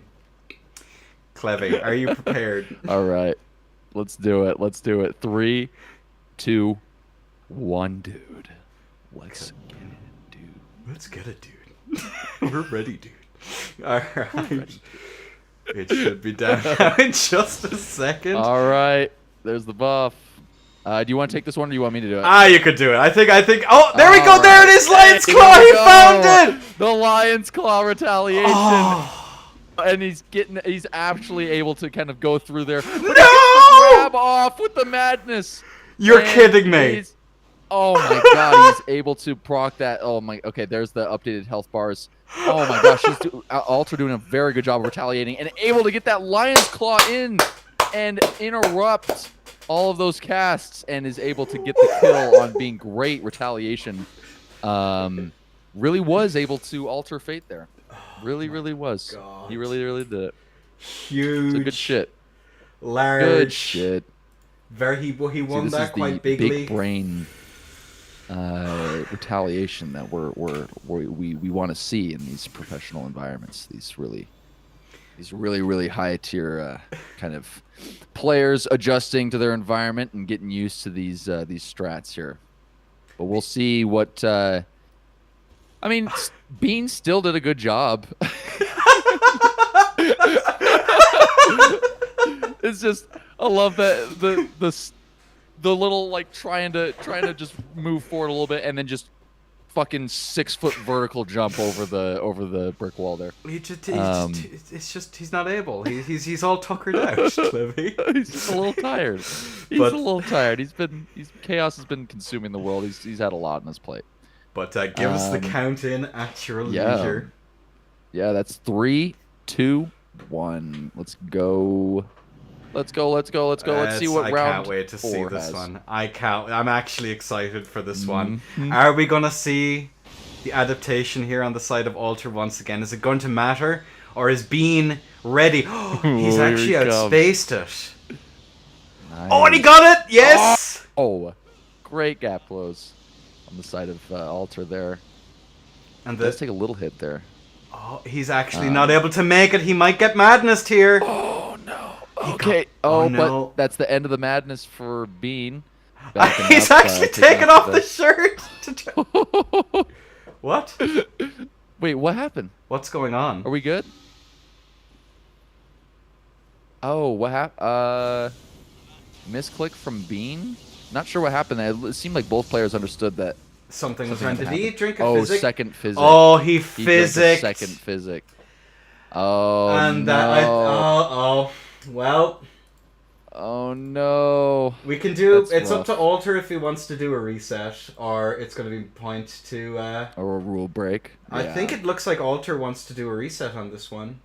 Clevy, are you prepared? All right, let's do it. 3, 2, 1, dude. Let's get it, dude. Let's get it, dude. We're ready, dude. All right. It should be down now in just a second. All right. There's the buff. Do you want to take this one, or do you want me to do it? You could do it. I think. Oh, there we go. There it is. Lion's Claw. He found it. The Lion's Claw retaliation. Oh. And he's actually able to kind of go through there. But No! grab off with the madness. You're kidding me. Oh my god, he's able to proc that. Oh my. Okay, there's the updated health bars. Oh my gosh, Alter doing a very good job of retaliating and able to get that Lion's Claw in and interrupt all of those casts and is able to get the kill on being great retaliation. Really was able to alter fate there. Really was. He really did it. Huge. So good shit. Large. Good shit. He won this is that the quite bigly. big brain retaliation that we want to see in these professional environments. These really high tier kind of players adjusting to their environment and getting used to these strats here. But we'll see what. I mean, Bean still did a good job. It's just I love that the little like trying to just move forward a little bit and then just fucking 6-foot vertical jump over the brick wall there. He's not able. He's all tuckered out, Cliffy. He's just a little tired. He's a little tired. Chaos has been consuming the world. He's had a lot on his plate. But give us the count in at your leisure. Yeah, that's 3, 2, 1. Let's go. Let's see what round. I can't wait to see this one. I'm actually excited for this one. Mm-hmm. Are we gonna see the adaptation here on the side of Alter once again? Is it going to matter, or is Bean ready? He's actually outspaced it. Nice. Oh, and he got it! Yes! Oh, great gap close on the side of Alter there. And Let's take a little hit there. Oh, he's actually not able to make it. He might get madness here. Oh no. Okay. Oh, no. But that's the end of the madness for Bean. He's actually taken off the shirt. What? Wait, what happened? What's going on? Are we good? Oh, what happened? Misclick from Bean? Not sure what happened there. It seemed like both players understood that something was meant to be. Drink a physic. physic. Second physic. Oh, he physicked. Second physic. Oh, and no. Well. Oh, no. We can do... That's it's rough. up to Alter if he wants to do a reset, or it's going to be point to... or a rule break. I think it looks like Alter wants to do a reset on this one.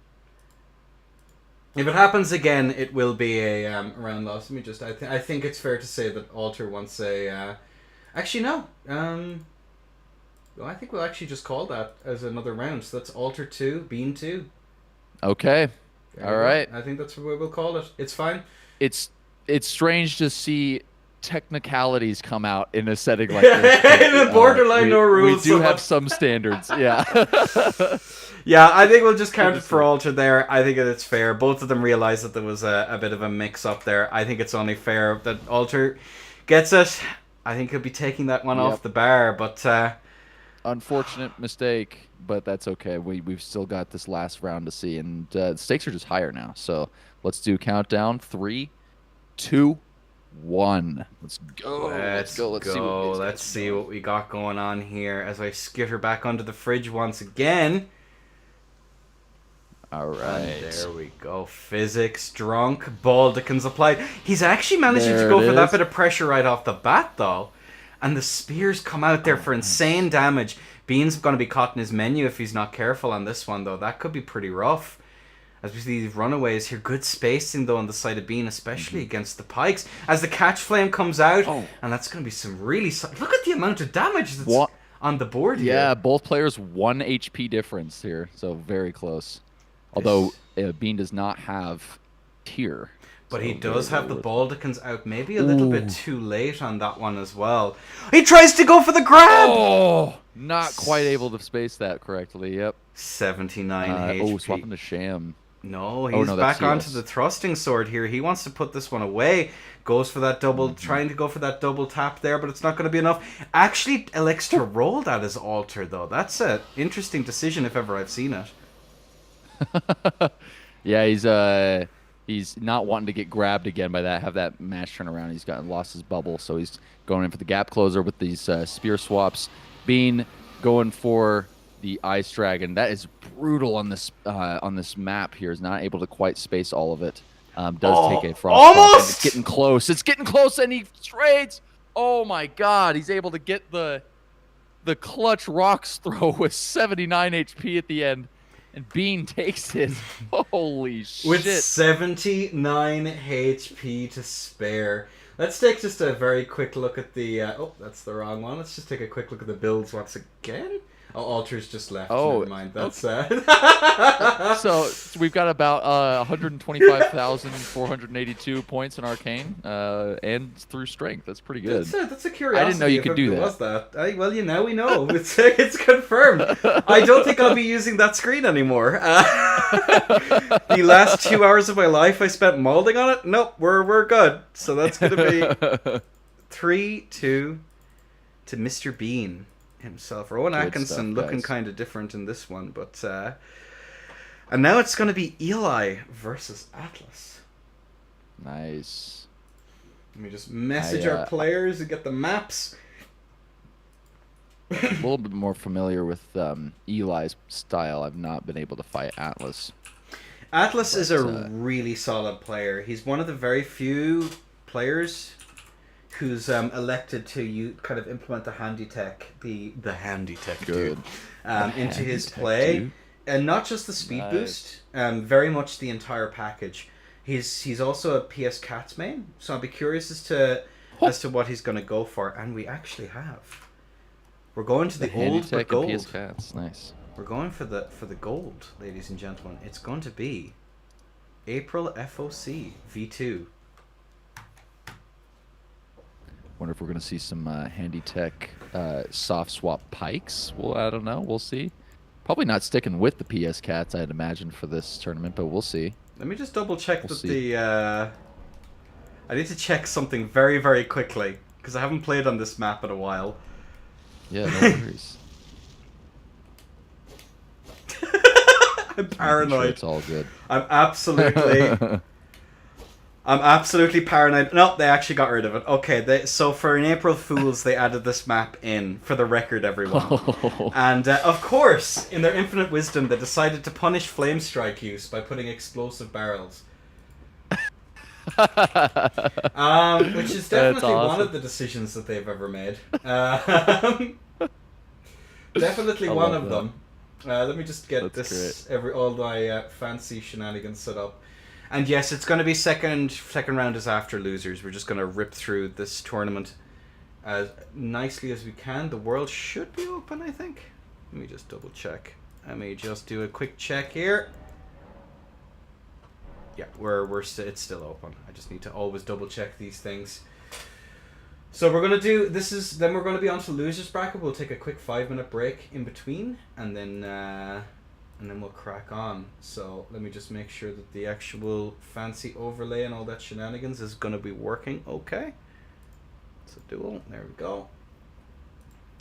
If it happens again, it will be a round loss. Let me just... I think it's fair to say that Alter wants a... Actually, no. Well, I think we'll actually just call that as another round. So that's Alter 2, Bean 2. Okay. All right. I think that's what we'll call it. It's fine. It's strange to see technicalities come out in a setting like this. In a borderline no rules. We do have some standards. Yeah. Yeah, I think we'll just count it for Alter there. I think it's fair. Both of them realized that there was a bit of a mix-up there. I think it's only fair that Alter gets it. I think he'll be taking that one off the bar, but... Unfortunate mistake, but that's okay. We've still got this last round to see, and the stakes are just higher now. So let's do countdown. 3, 2, 1. Let's go. Let's go. Let's see what we got going on here as I skitter back under the fridge once again. All right. And there we go. Physics, drunk, Baldicans applied. He's actually managing There to go it for that is. bit of pressure right off the bat, though. And the spears come out there for insane damage. Bean's going to be caught in his menu if he's not careful on this one, though. That could be pretty rough. As we see these runaways here. Good spacing, though, on the side of Bean, especially against the pikes. As the catch flame comes out. And that's going to be some really... Look at the amount of damage that's on the board here. Yeah, both players 1 HP difference here, so very close. Although Bean does not have tier. But he does have the Baldicans out maybe a little bit too late on that one as well. He tries to go for the grab! Oh! Not quite able to space that correctly, yep. 79 HP. Swapping to Sham. No, he's back onto the thrusting sword here. He wants to put this one away. Goes for that double, trying to go for that double tap there, but it's not going to be enough. Actually elects to roll that as Alter, though. That's an interesting decision if ever I've seen it. Yeah, he's not wanting to get grabbed again by that, have that match turn around. He's lost his bubble, so he's going in for the gap closer with these spear swaps. Bean going for the Ice Dragon. That is brutal on this map here. Is not able to quite space all of it. Does take a frost. Almost! It's getting close. It's getting close, and he trades. Oh my God! He's able to get the clutch rocks throw with 79 HP at the end. And Bean takes it. Holy shit. With 79 HP to spare. Let's take just a very quick look at the... oh, that's the wrong one. Let's just take a quick look at the builds once again. Oh, Alter's just left. Oh, Never mind. That's sad. So we've got about 125,482 points in Arcane, and through Strength. That's pretty good. That's a curiosity. I didn't know you could do it that. Was that? Well, now we know. It's confirmed. I don't think I'll be using that screen anymore. The last 2 hours of my life I spent molding on it. Nope, we're good. So that's gonna be 3-2 to Mr. Bean himself. Rowan Good Atkinson stuff, looking guys. kind of different in this one, but and now it's going to be Eli versus Atlas. Nice. Let me just message our players and get the maps. A little bit more familiar with Eli's style. I've not been able to fight Atlas. Atlas is a really solid player. He's one of the very few players who's elected to kind of implement the handy tech, the handy tech, Good. into his play, dude. And not just the speed boost, very much the entire package. He's also a PS Cats main, so I'll be curious as to what he's going to go for. And we actually have. We're going to the old but gold. PS Cats, nice. We're going for the gold, ladies and gentlemen. It's going to be April FOC V2. Wonder if we're gonna see some handy tech soft swap pikes. Well, I don't know. We'll see. Probably not sticking with the PS Cats, I'd imagine, for this tournament, but we'll see. Let me just double check We'll that see. I need to check something very, very quickly because I haven't played on this map in a while. Yeah, no worries. I'm paranoid. Sure it's all good. I'm absolutely paranoid. No, they actually got rid of it. Okay, so for an April Fool's, they added this map in, for the record, everyone. And, of course, in their infinite wisdom, they decided to punish flame strike use by putting explosive barrels. Which is definitely one of the decisions that they've ever made. Definitely one of them. Let me just get all my fancy shenanigans set up. And yes, it's going to be second round is after losers. We're just going to rip through this tournament as nicely as we can. The world should be open, I think. Let me just double check. Let me just do a quick check here. Yeah, it's still open. I just need to always double check these things. So we're gonna do then we're gonna be on to losers bracket. We'll take a quick 5-minute break in between, and then we'll crack on. So let me just make sure that the actual fancy overlay and all that shenanigans is gonna be working okay. It's a dual. There we go.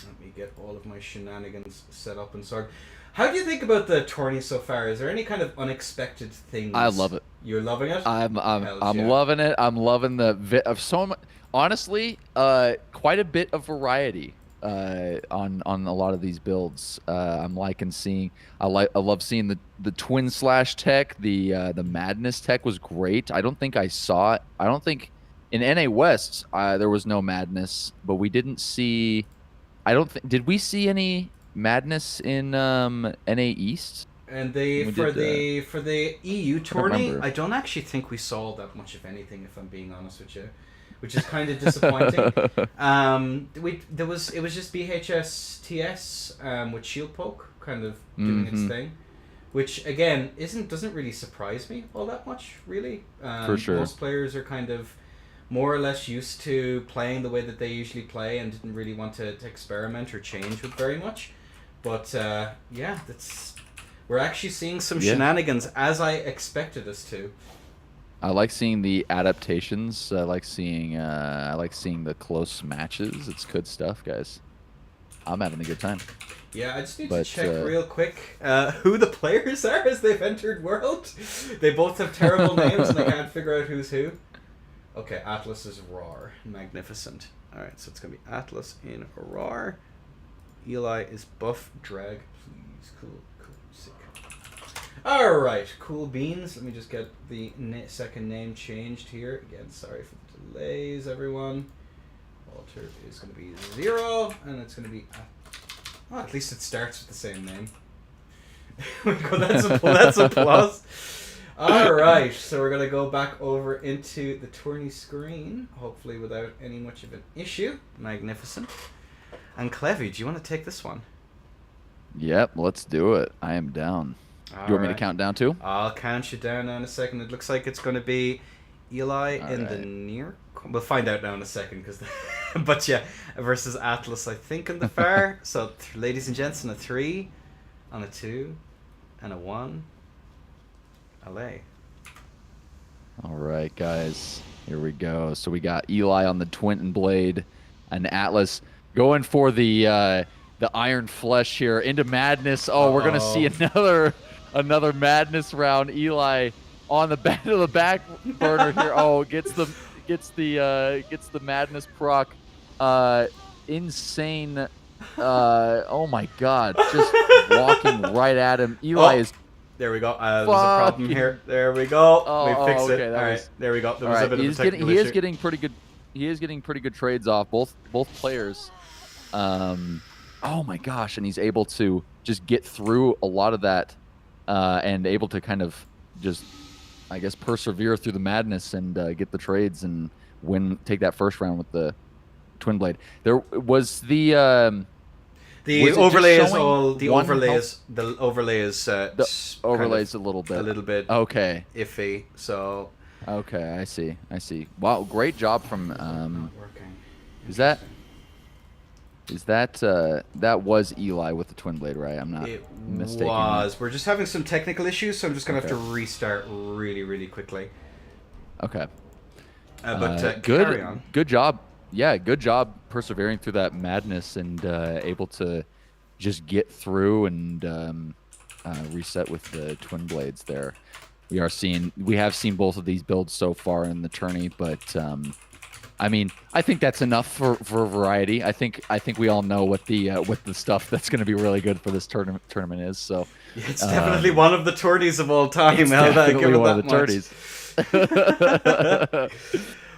Let me get all of my shenanigans set up and started. How do you think about the tourney so far? Is there any kind of unexpected things? I love it. You're loving it? I'm loving it. I'm loving honestly, quite a bit of variety on a lot of these builds. I'm liking seeing. I love seeing the twin slash tech. The madness tech was great. I don't think I saw it. I don't think in NA West there was no madness, but we didn't see. Did we see any madness in NA East? And for the EU tourney, I don't actually think we saw that much of anything, if I'm being honest with you, which is kind of disappointing. It was just BHSTS with Shield Poke kind of doing its thing, which again doesn't really surprise me all that much, really. For sure, most players are kind of more or less used to playing the way that they usually play and didn't really want to experiment or change with very much. But yeah, we're actually seeing some shenanigans as I expected us to. I like seeing the adaptations. I like seeing the close matches. It's good stuff, guys. I'm having a good time. Yeah, I just need to check real quick who the players are as they've entered World. They both have terrible names and I can't figure out who's who. Okay, Atlas is Roar. Magnificent. Alright, so it's going to be Atlas in Roar. Eli is Buff Drag, please. Cool, sick. Alright, cool beans. Let me just get the second name changed here. Again, sorry for the delays, everyone. Walter is going to be 0, and it's going to be... Oh, at least it starts with the same name. That's a plus. Alright, so we're going to go back over into the tourney screen, hopefully without any much of an issue. Magnificent. And Clevy, do you want to take this one? Yep, let's do it. I am down. All You want me to right. count down too? I'll count you down now in a second. It looks like it's going to be Eli All in the right. near. We'll find out now in a second, because. But yeah, versus Atlas, I think, in the far. So, ladies and gents, on a 3, on a 2, and a 1. LA. All right, guys. Here we go. So we got Eli on the Twin Blade, and Atlas going for the Iron Flesh here into Madness. Oh, we're gonna see another Madness round. Eli on the back of the back burner here. Oh, gets the Madness proc. Insane. Oh my God! Just walking right at him. Eli is. There we go. There's a problem here. There we go. We fixed okay, it. All right. There we go. There was right. a bit of a technical He issue. is getting pretty good. He is getting pretty good trades off both players. Oh my gosh, and he's able to just get through a lot of that, and able to kind of just, I guess, persevere through the madness and get the trades and take that first round with the Twin Blade. There was the. The overlay is all. The one overlay health? is the overlay is. The overlay's a little bit. a little bit Okay. iffy. So. Okay, I see. Wow, great job from. Not working. Is that that was Eli with the Twin Blade, right? I'm not It mistaken. was. We're just having some technical issues, so I'm just gonna have to Okay. restart really, really quickly. Okay. But good. carry on. Good job. Yeah, good job persevering through that madness and able to just get through and reset with the Twin Blades there. We have seen both of these builds so far in the tourney, but I mean, I think that's enough for variety. I think we all know what the stuff that's going to be really good for this tournament is. So It's definitely one of the tourneys of all time. it's I'll definitely give it one of that the much. tourneys.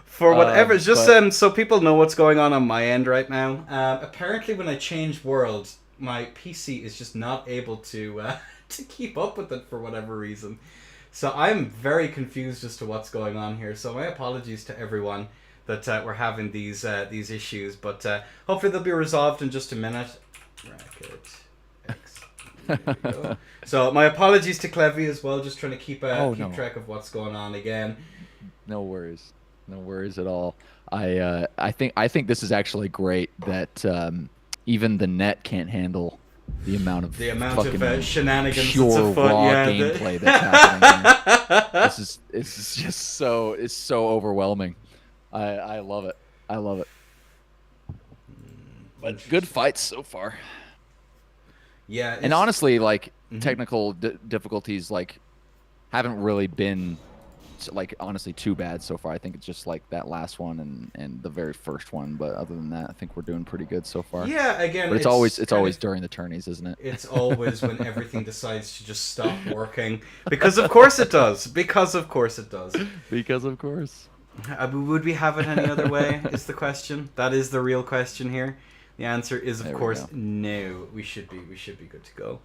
For whatever, just but- so people know what's going on my end right now. Apparently, when I change worlds, my PC is just not able to to keep up with it for whatever reason. So I'm very confused as to what's going on here. So my apologies to everyone that we're having these issues, but hopefully they'll be resolved in just a minute. Bracket X. There we go. So my apologies to Clevy as well, just trying to keep no. track of what's going on again. No worries at all. I think this is actually great that even the net can't handle the amount of fucking shenanigans pure that's afoot. raw Yeah, gameplay that's happening here. It's just so overwhelming. I love it. But good fights so far. Yeah, And honestly, like technical difficulties like haven't really been like honestly too bad so far. I think it's just like that last one and the very first one, but other than that, I think we're doing pretty good so far. yeah. Again, But it's always during the tourneys, isn't it? It's always when everything decides to just stop working, because of course it does. Because of course. Would we have it any other way? Is the question. That is the real question here. The answer is, of course, no. We should be good to go.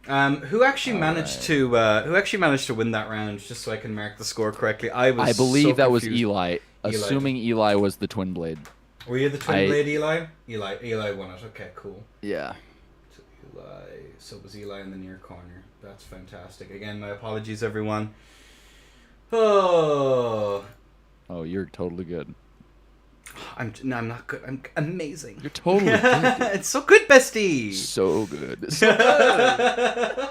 Who actually managed to win that round? Just so I can mark the score correctly. I believe so that confused. was Eli. Assuming Eli was the Twin Blade. Were you the Twin Blade, Eli? Eli won it. Okay, cool. Yeah. So it was Eli in the near corner. That's fantastic. Again, my apologies, everyone. Oh, you're totally good. I'm not good. I'm amazing. You're totally good. It's so good, bestie. So good. So good.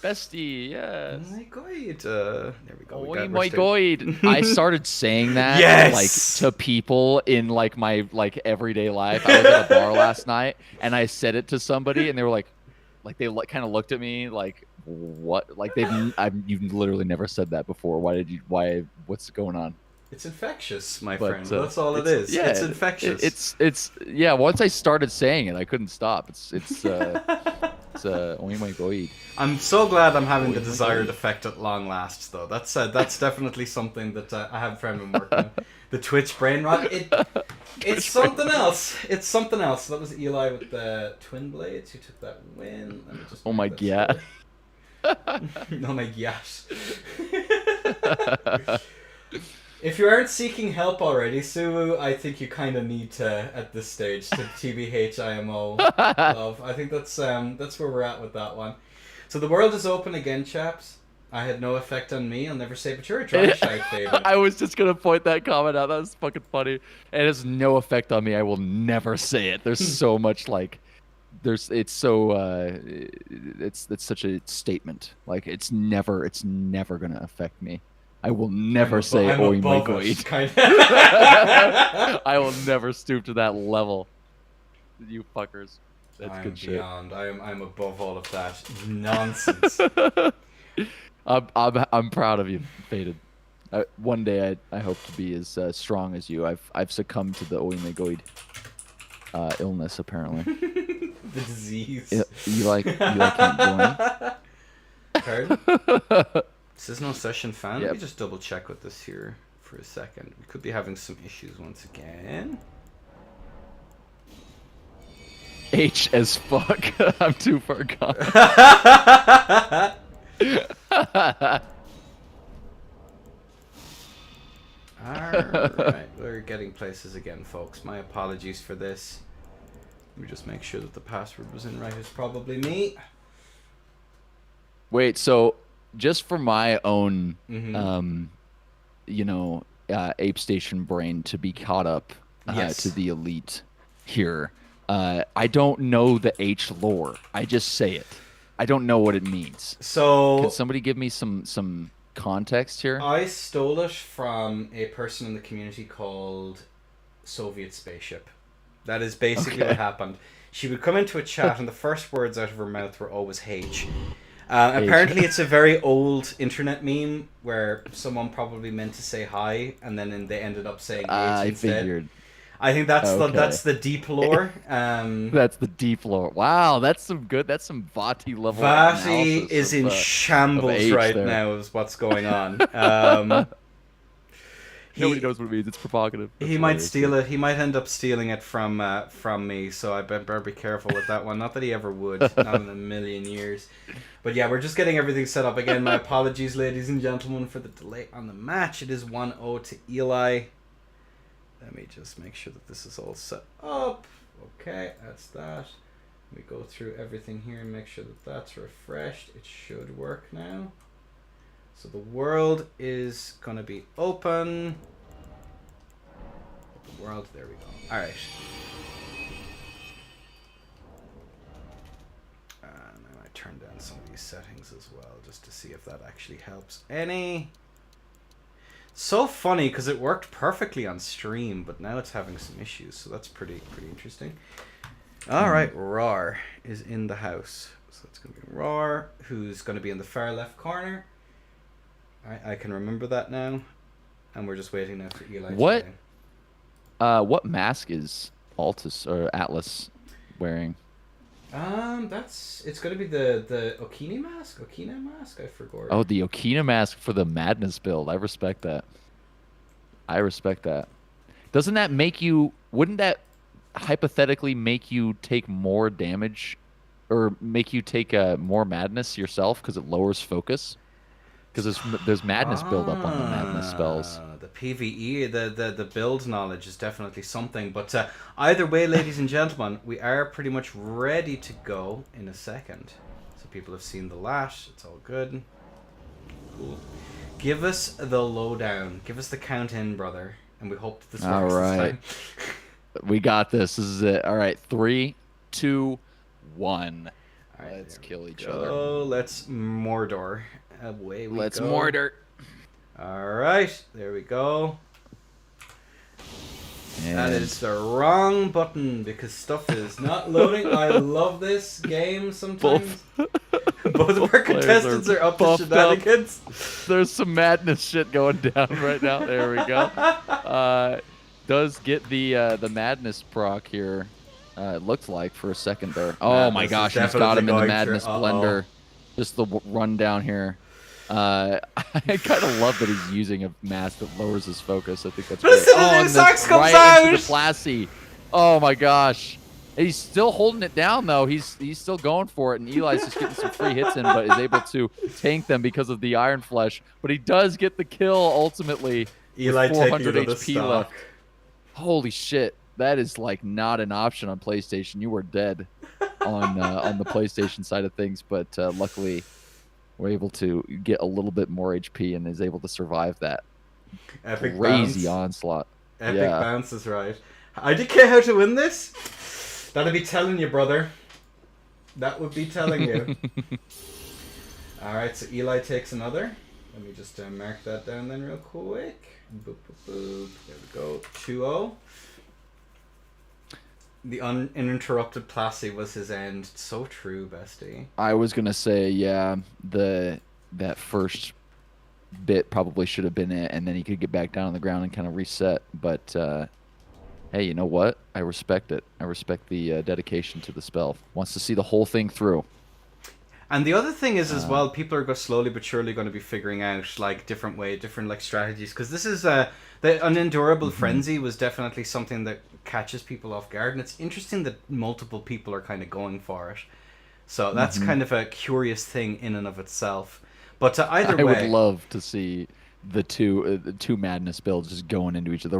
Bestie, yes. Oh my god. There we go. Oh my god. I started saying that like to people in like my like everyday life. I was at a bar last night and I said it to somebody and they were like they kind of looked at me like what? Like you've literally never said that before. What's going on? It's infectious, my friend. That's all it is. is. Yeah, it's infectious. It's once I started saying it, I couldn't stop. It's oh my god. I'm so glad I'm having the desired effect at long last, though. That's definitely something that I have found when working on. The Twitch brain rot. It's something else. It's something else. That was Eli with the Twin Blades who took that win. Let me just oh my god. Oh my gosh. If you aren't seeking help already, Suwu, I think you kind of need to at this stage to TBH IMO love. I think that's where we're at with that one. So the world is open again, chaps. I had no effect on me. I'll never say, but you're a dry shite, Fabian. I was just gonna point that comment out. That was fucking funny. It has no effect on me. I will never say it. There's so much like, it's such a statement. Like it's never gonna affect me. I will never say "Oi, my goid." I will never stoop to that level. You fuckers. That's good shit. I'm above all of that nonsense. I'm proud of you, Faded. One day I hope to be as strong as you. I've succumbed to the "Oi, my goid" illness apparently. The disease. You like can't join? Pardon? This is no session fan. Yep. Let me just double check with this here for a second. We could be having some issues once again. H as fuck. I'm too far gone. Alright, we're getting places again, folks. My apologies for this. Let me just make sure that the password was in right. It's probably me. Wait, so just for my own, Ape Station brain to be caught up to the elite here, I don't know the H lore. I just say it. I don't know what it means. So can somebody give me some context here? I stole it from a person in the community called Soviet Spaceship. That is basically what happened. She would come into a chat and the first words out of her mouth were always H. Apparently it's a very old internet meme where someone probably meant to say hi and then they ended up saying H instead. Figured. I think that's the deep lore. That's the deep lore. Wow, that's some Vati level. Vati is in shambles right now is what's going on. Nobody knows what it means. It's provocative. He might steal it. He might end up stealing it from me. So I better be careful with that one. Not that he ever would. Not in a million years. But yeah, we're just getting everything set up again. My apologies, ladies and gentlemen, for the delay on the match. It is 1-0 to Eli. Let me just make sure that this is all set up. Okay, that's that. We go through everything here and make sure that that's refreshed. It should work now. So the world is going to be open. The world, there we go. All right. And I turn down some of these settings as well just to see if that actually helps any. So funny because it worked perfectly on stream, but now it's having some issues. So that's pretty interesting. All right, Rar is in the house. So it's going to be Rar, who's going to be in the far left corner. I can remember that now, and we're just waiting now for Eli. What mask is Altus or Atlas wearing? It's gonna be the Okina mask. I forgot. Oh, the Okina mask for the Madness build. I respect that. Doesn't that make you? Wouldn't that hypothetically make you take more damage, or make you take more Madness yourself because it lowers focus? Because there's madness build up on the madness spells. The PvE, the build knowledge is definitely something. But either way, ladies and gentlemen, we are pretty much ready to go in a second. So people have seen the lash. It's all good. Cool. Give us the lowdown. Give us the count in, brother. And we hope that this works this time. We got this. This is it. All right. 3, 2, 1. All right, let's kill each other. Oh, let's Mordor. Away we go. Let's Mordor. All right, there we go. And that is the wrong button because stuff is not loading. I love this game sometimes. Both of our contestants are up to shenanigans. There's some madness shit going down right now. There we go. Does get the madness proc here. It looks like for a second there. Oh my gosh, he's got him in the madness blender. Just the rundown here. I kind of love that he's using a mask that lowers his focus. I think that's great. And the into the Flassy. Oh my gosh. He's still holding it down though. He's still going for it, and Eli's just getting some free hits in, but is able to tank them because of the Iron Flesh. But he does get the kill ultimately. Eli taking 400 another HP stock. left. Holy shit, that is like not an option on PlayStation. You were dead on the PlayStation side of things, but luckily we're able to get a little bit more HP and is able to survive that Epic crazy bounce. onslaught. Epic Yeah. bounce is right. IDK how to win this? That'd be telling you, brother. That would be telling you. Alright, so Eli takes another. Let me just mark that down then real quick. Boop, boop, boop. There we go. 2-0. The uninterrupted Plassey was his end. So true, bestie. I was gonna say, yeah, that first bit probably should have been it, and then he could get back down on the ground and kind of reset. But hey, you know what? I respect it. I respect the dedication to the spell. Wants to see the whole thing through. And the other thing is as well, people are slowly but surely going to be figuring out like different like strategies, because this is an unendurable frenzy was definitely something that catches people off guard, and it's interesting that multiple people are kind of going for it. So that's kind of a curious thing in and of itself. But either way, I would love to see the two madness builds just going into each other.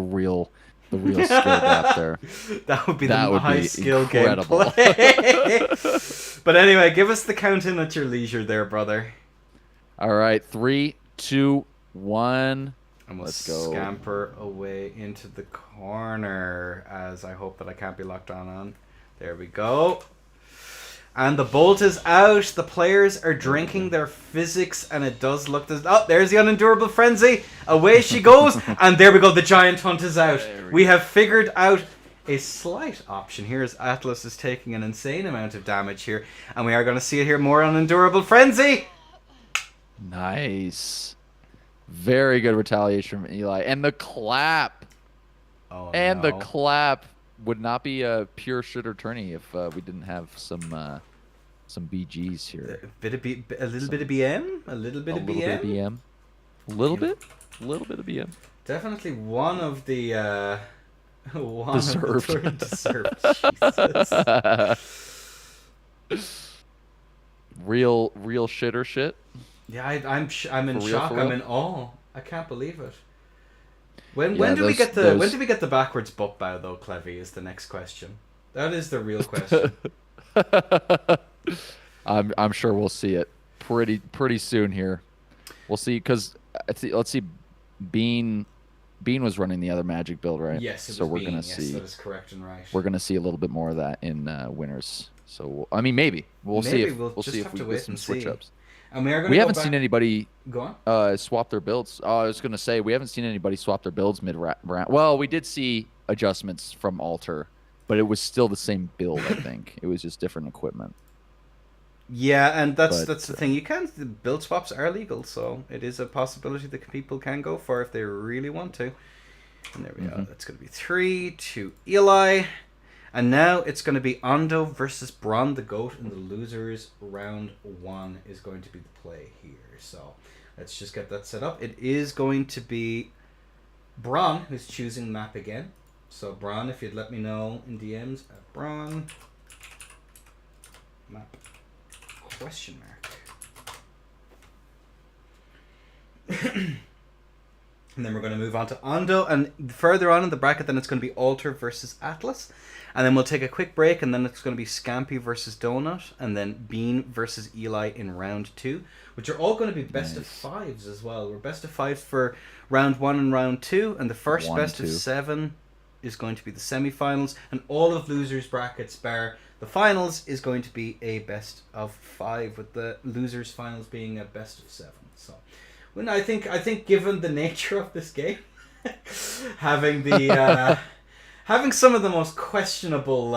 The real skill gap there. That would be That the would high be skill incredible. gameplay. But anyway, give us the count in at your leisure there, brother. All right, 3, 2, 1. And we'll Let's go. scamper away into the corner, as I hope that I can't be locked on. There we go. And the bolt is out. The players are drinking their physics, and it does look as... Oh, there's the unendurable frenzy. Away she goes. And there we go. The giant hunt is out. We have figured out a slight option here, as Atlas is taking an insane amount of damage here. And we are going to see it here more unendurable frenzy. Nice. Very good retaliation from Eli. And the clap. Oh, And no. the clap would not be a pure shitter tourney if we didn't have some BGs here. A little bit of BM? A little bit A of little bit of BM? BM. A little bit of BM. Definitely one of the Deserved. Of the deserved. Jesus. Real shitter shit. Yeah, I'm in For real, shock. for real? I'm in awe. I can't believe it. When Yeah, do we get the those- when do we get the backwards butt bow though, Clevy, is the next question. That is the real question. I'm sure we'll see it pretty soon here. We'll see, because let's see, Bean was running the other magic build, right? Yes, so we're gonna yes, see. that is correct and right. We're gonna see a little bit more of that in winners. So I mean, maybe we'll see if we'll we'll just see have if we to get wait some and switch see. ups. And we are going We to haven't seen anybody Go on. swap their builds. Oh, I was gonna say we haven't seen anybody swap their builds mid round. Well, we did see adjustments from Alter, but it was still the same build. I think it was just different equipment. Yeah, and that's But, the thing. You can't. The build swaps are legal, so it is a possibility that people can go for if they really want to. And there we go. That's going to be 3 to Eli. And now it's going to be Ondo versus Bron the Goat, and the losers round 1 is going to be the play here. So let's just get that set up. It is going to be Bron who's choosing map again. So Bron, if you'd let me know in DMs at Bron map question mark. And then we're going to move on to Ondo, and further on in the bracket then it's going to be Alter versus Atlas, and then we'll take a quick break, and then it's going to be Scampy versus Donut, and then Bean versus Eli in round 2, which are all going to be best of 5s as well. We're best of 5 for round 1 and round 2, and the first best of 7 is going to be the semi-finals, and all of losers brackets bar the finals is going to be a best of 5, with the losers finals being a best of 7. So when I think given the nature of this game, having the having some of the most questionable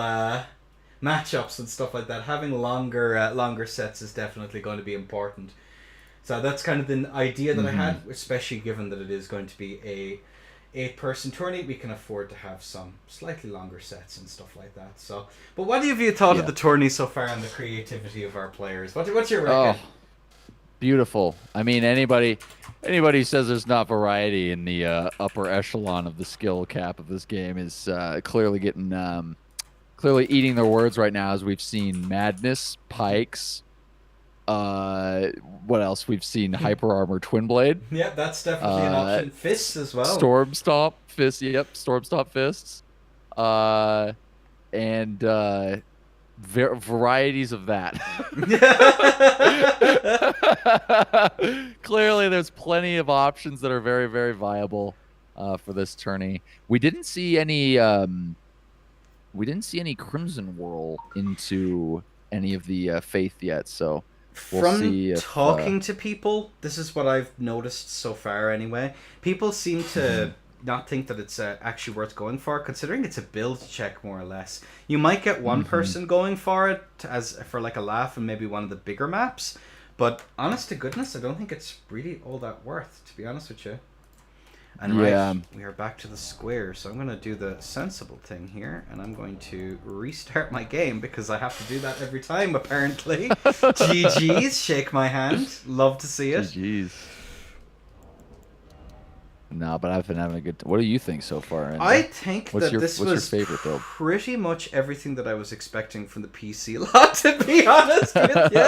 matchups and stuff like that, having longer sets is definitely going to be important. So that's kind of the idea that I had, especially given that it is going to be a 8-person tourney. We can afford to have some slightly longer sets and stuff like that. So, but what have you thought of the tourney so far and the creativity of our players? What's your reckon? Oh, beautiful. I mean, anybody who says there's not variety in the upper echelon of the skill cap of this game is clearly eating their words right now, as we've seen Madness, Pikes, What else? We've seen Hyper Armor Twin Blade. Yeah, that's definitely an option. Fists as well. Storm Stomp Fists. Yep, Storm Stomp Fists. Uh, and varieties of that. Clearly, there's plenty of options that are very, very viable for this tourney. We didn't see any. We didn't see any Crimson Whirl into any of the Faith yet, so we'll see if, talking to people, this is what I've noticed so far anyway. People seem to not think that it's actually worth going for, considering it's a build check more or less. You might get one person going for it as for like a laugh and maybe one of the bigger maps, but honest to goodness, I don't think it's really all that worth, to be honest with you. And right, we are back to the square, so I'm going to do the sensible thing here, and I'm going to restart my game, because I have to do that every time, apparently. GG's, shake my hand. Love to see it. GG's. No, but I've been having a good time. What do you think so far? I think that this was your favorite build? Pretty much everything that I was expecting from the PC lot, to be honest with you.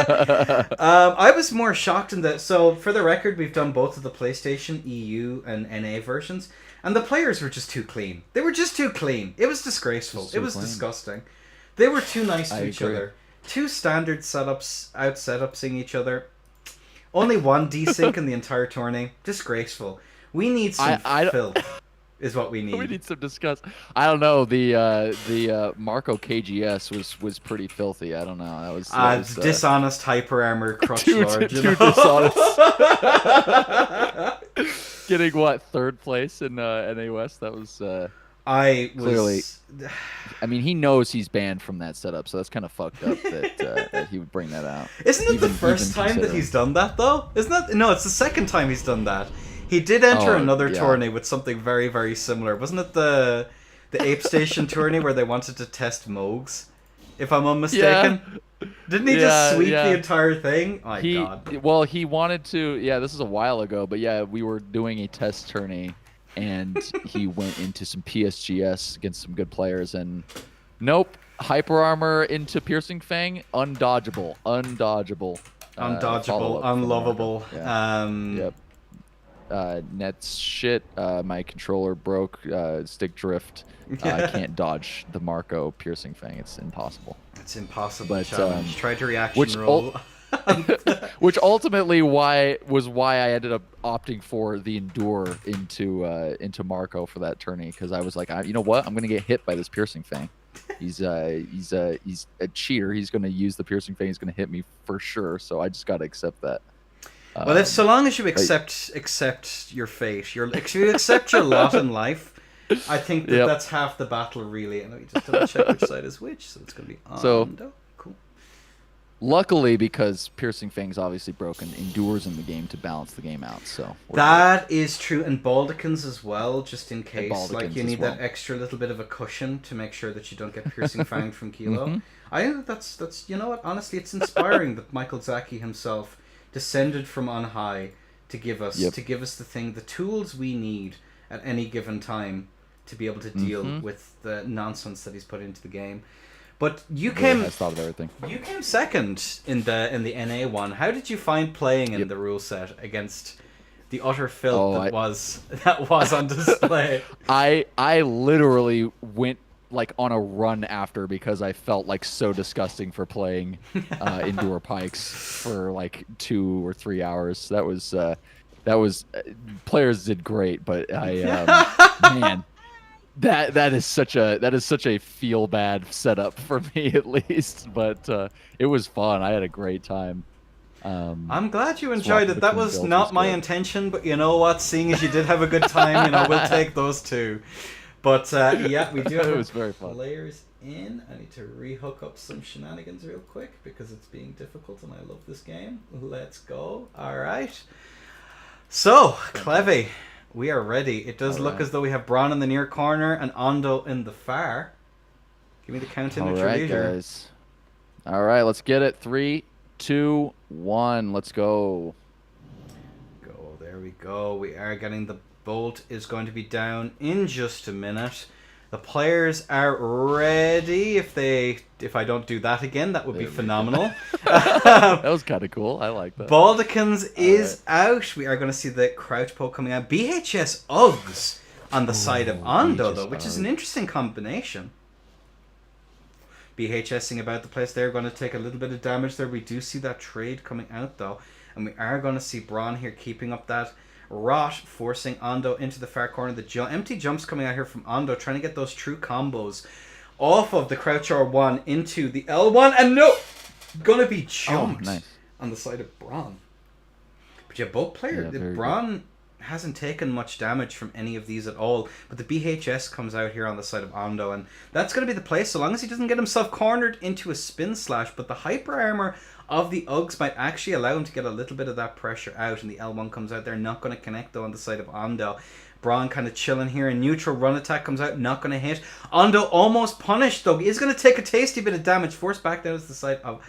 I was more shocked in that. So, for the record, we've done both of the PlayStation, EU, and NA versions, and the players were just too clean. They were just too clean. It was disgraceful. It was disgusting. They were too nice to each other. Two standard setups, out-setupsing each other. Only one desync in the entire tourney. Disgraceful. We need some filth, is what we need. We need some disgust. I don't know. The Marco KGS was pretty filthy. I don't know. That was dishonest Hyper Armor Crutch Lord. Too dishonest. Getting what, third place in NA West? That was clearly. I mean, he knows he's banned from that setup, so that's kind of fucked up that he would bring that out. Isn't it the first time that he's done that though? Isn't that no? It's the second time he's done that. He did enter another tourney with something very, very similar. Wasn't it the Ape Station tourney where they wanted to test Moogs? If I'm unmistaken. Yeah. Didn't he just sweep the entire thing? Oh my god. Well, he wanted to. Yeah, this is a while ago, but yeah, we were doing a test tourney, and he went into some PSGS against some good players, and nope, Hyper Armor into Piercing Fang, undodgeable, unlovable. Yeah. Yep. Net's shit. My controller broke. Stick drift. I can't dodge the Marco Piercing Fang. It's impossible. It's impossible. But try to reaction roll. Which ultimately why I ended up opting for the Endure into Marco for that tourney, because I was like, you know what? I'm gonna get hit by this Piercing Fang. He's a cheater. He's gonna use the Piercing Fang. He's gonna hit me for sure. So I just gotta accept that. Well, if so long as you accept your fate, if you accept your lot in life, I think that's half the battle, really. And let me just double check which side is which. So it's going to be on. So cool. Luckily, because Piercing Fang's obviously broken, Endures in the game to balance the game out. So that is true, and Baldicans as well, just in case. Like you need that extra little bit of a cushion to make sure that you don't get Piercing Fang from Kilo. I think that's you know what? Honestly, it's inspiring that Michael Zaki himself descended from on high to give us the tools we need at any given time to be able to deal with the nonsense that he's put into the game. But you came second in the NA one. How did you find playing in the rule set against the utter filth that was on display? I literally went like on a run after, because I felt like so disgusting for playing Endure Pikes for like 2 or 3 hours. That was players did great, but man, that is such a feel bad setup for me, at least. But it was fun. I had a great time. I'm glad you enjoyed it. That was not my intention, but you know what? Seeing as you did have a good time, we'll take those two. But we do have it was very fun. Players in. I need to rehook up some shenanigans real quick because it's being difficult and I love this game. Let's go. All right. So, Clevy, we are ready. It does look as though we have Braun in the near corner and Ondo in the far. Give me the count in at your leisure. Guys. All right, let's get it. 3, 2, 1. Let's go. There we go. We are getting the bolt is going to be down in just a minute. The players are ready. If I don't do that again, that would be phenomenal. That was kind of cool. I like that. Baldicans is out. We are going to see the crouch poke coming out. BHS Uggs on the side of Ondo, though, which is an interesting combination. BHSing about the place there, going to take a little bit of damage there. We do see that trade coming out, though. And we are going to see Braun here keeping up that rot, forcing Ondo into the far corner. The empty jumps coming out here from Ondo, trying to get those true combos off of the crouch R1 into the L1. And no! Gonna be jumped on the side of Braun. But yeah, both players, Braun hasn't taken much damage from any of these at all, but the BHS comes out here on the side of Ondo, and that's going to be the play so long as he doesn't get himself cornered into a spin slash. But the hyper armor of the Uggs might actually allow him to get a little bit of that pressure out, and the L1 comes out there, not going to connect though on the side of Ondo. Braun kind of chilling here, and neutral run attack comes out, not going to hit. Ondo almost punished though. He is going to take a tasty bit of damage, forced back down to the side of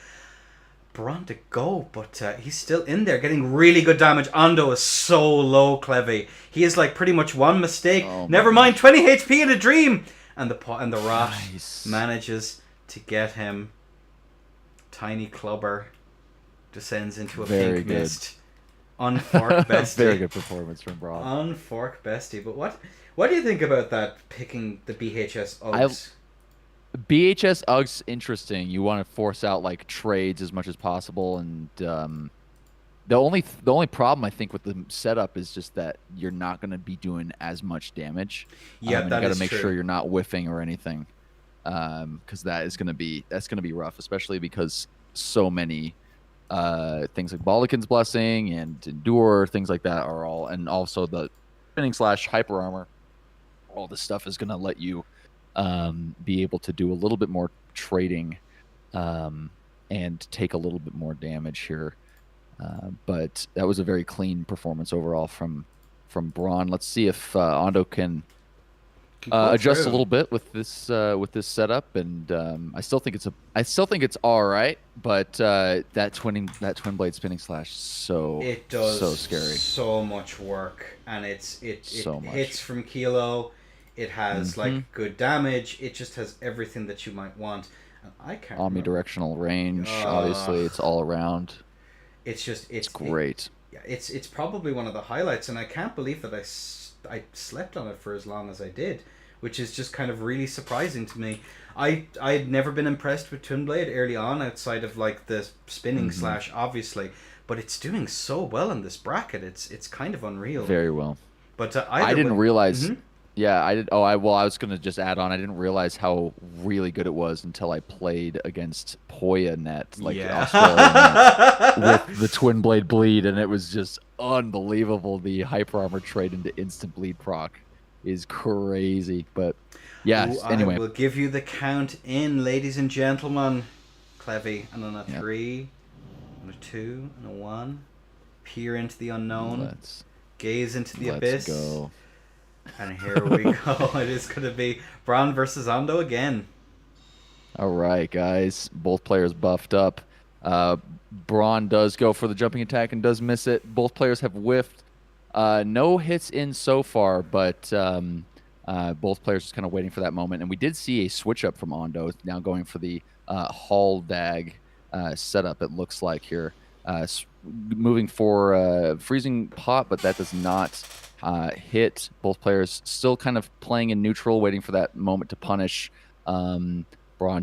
Braun to go, but he's still in there getting really good damage. Ondo is so low, Clevy. He is like pretty much one mistake. Never mind, 20 HP in a dream. And the Rot manages to get him. Tiny Clubber descends into a pink mist. Unfork Bestie. Very good performance from Braun. Unfork Bestie. But what do you think about that, picking the BHS Uggs? BHS Uggs, interesting. You want to force out like trades as much as possible, and the only problem I think with the setup is just that you're not going to be doing as much damage. Yeah, you got to make sure you're not whiffing or anything, because that's going to be rough, especially because so many things like Baldican's Blessing and Endure, things like that are all, and also the spinning slash hyper armor. All this stuff is going to let you be able to do a little bit more trading and take a little bit more damage here. But that was a very clean performance overall from Braun. Let's see if Ondo can adjust a little bit with this setup, and I still think it's all right. But that twin blade spinning slash so scary, so much work, and it so much. Hits from Kilo. It has like good damage. It just has everything that you might want. And I can't. Omnidirectional range. Obviously, it's all around. It's just it's great. It's probably one of the highlights, and I can't believe that I slept on it for as long as I did, which is just kind of really surprising to me. I had never been impressed with Twin Blade early on, outside of like the spinning slash, obviously, but it's doing so well in this bracket. It's kind of unreal. Very well. But I didn't realize. Yeah, I did. Oh, I was gonna just add on. I didn't realize how really good it was until I played against Poya Net, like Australian net, with the Twin Blade bleed, and it was just unbelievable. The hyper armor trade into instant bleed proc is crazy. But yeah, anyway, I will give you the count in, ladies and gentlemen. Clevy, and on a 3, and a 2, and a 1. Peer into the unknown. Gaze into the abyss. Let's go. And here we go. It is going to be Braun versus Ondo again. All right, guys. Both players buffed up. Braun does go for the jumping attack and does miss it. Both players have whiffed. No hits in so far, but both players just kind of waiting for that moment. And we did see a switch up from Ondo, now going for the Hall Dag setup, it looks like here. Moving for Freezing Pot, but that does not hit. Both players still kind of playing in neutral, waiting for that moment to punish. Braun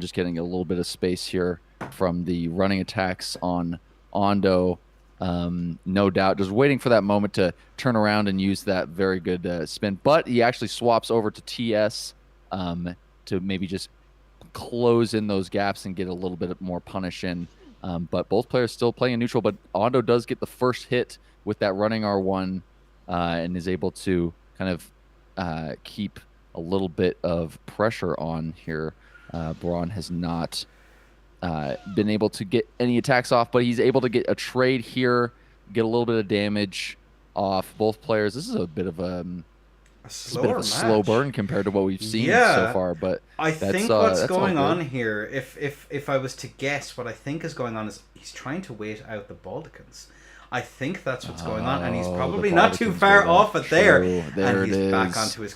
just getting a little bit of space here from the running attacks on Ondo. No doubt, just waiting for that moment to turn around and use that very good spin. But he actually swaps over to TS to maybe just close in those gaps and get a little bit more punish in. But both players still playing in neutral. But Ondo does get the first hit with that running R1 and is able to kind of keep a little bit of pressure on here. Braun has not been able to get any attacks off, but he's able to get a trade here, get a little bit of damage off both players. This is a bit of a slow burn compared to what we've seen so far. But I think what's going on here, if I was to guess, what I think is going on is he's trying to wait out the Baldicans. I think that's what's going on, and he's Oh, probably the not too Balkans far were off it there. true. There And it he's back is. onto his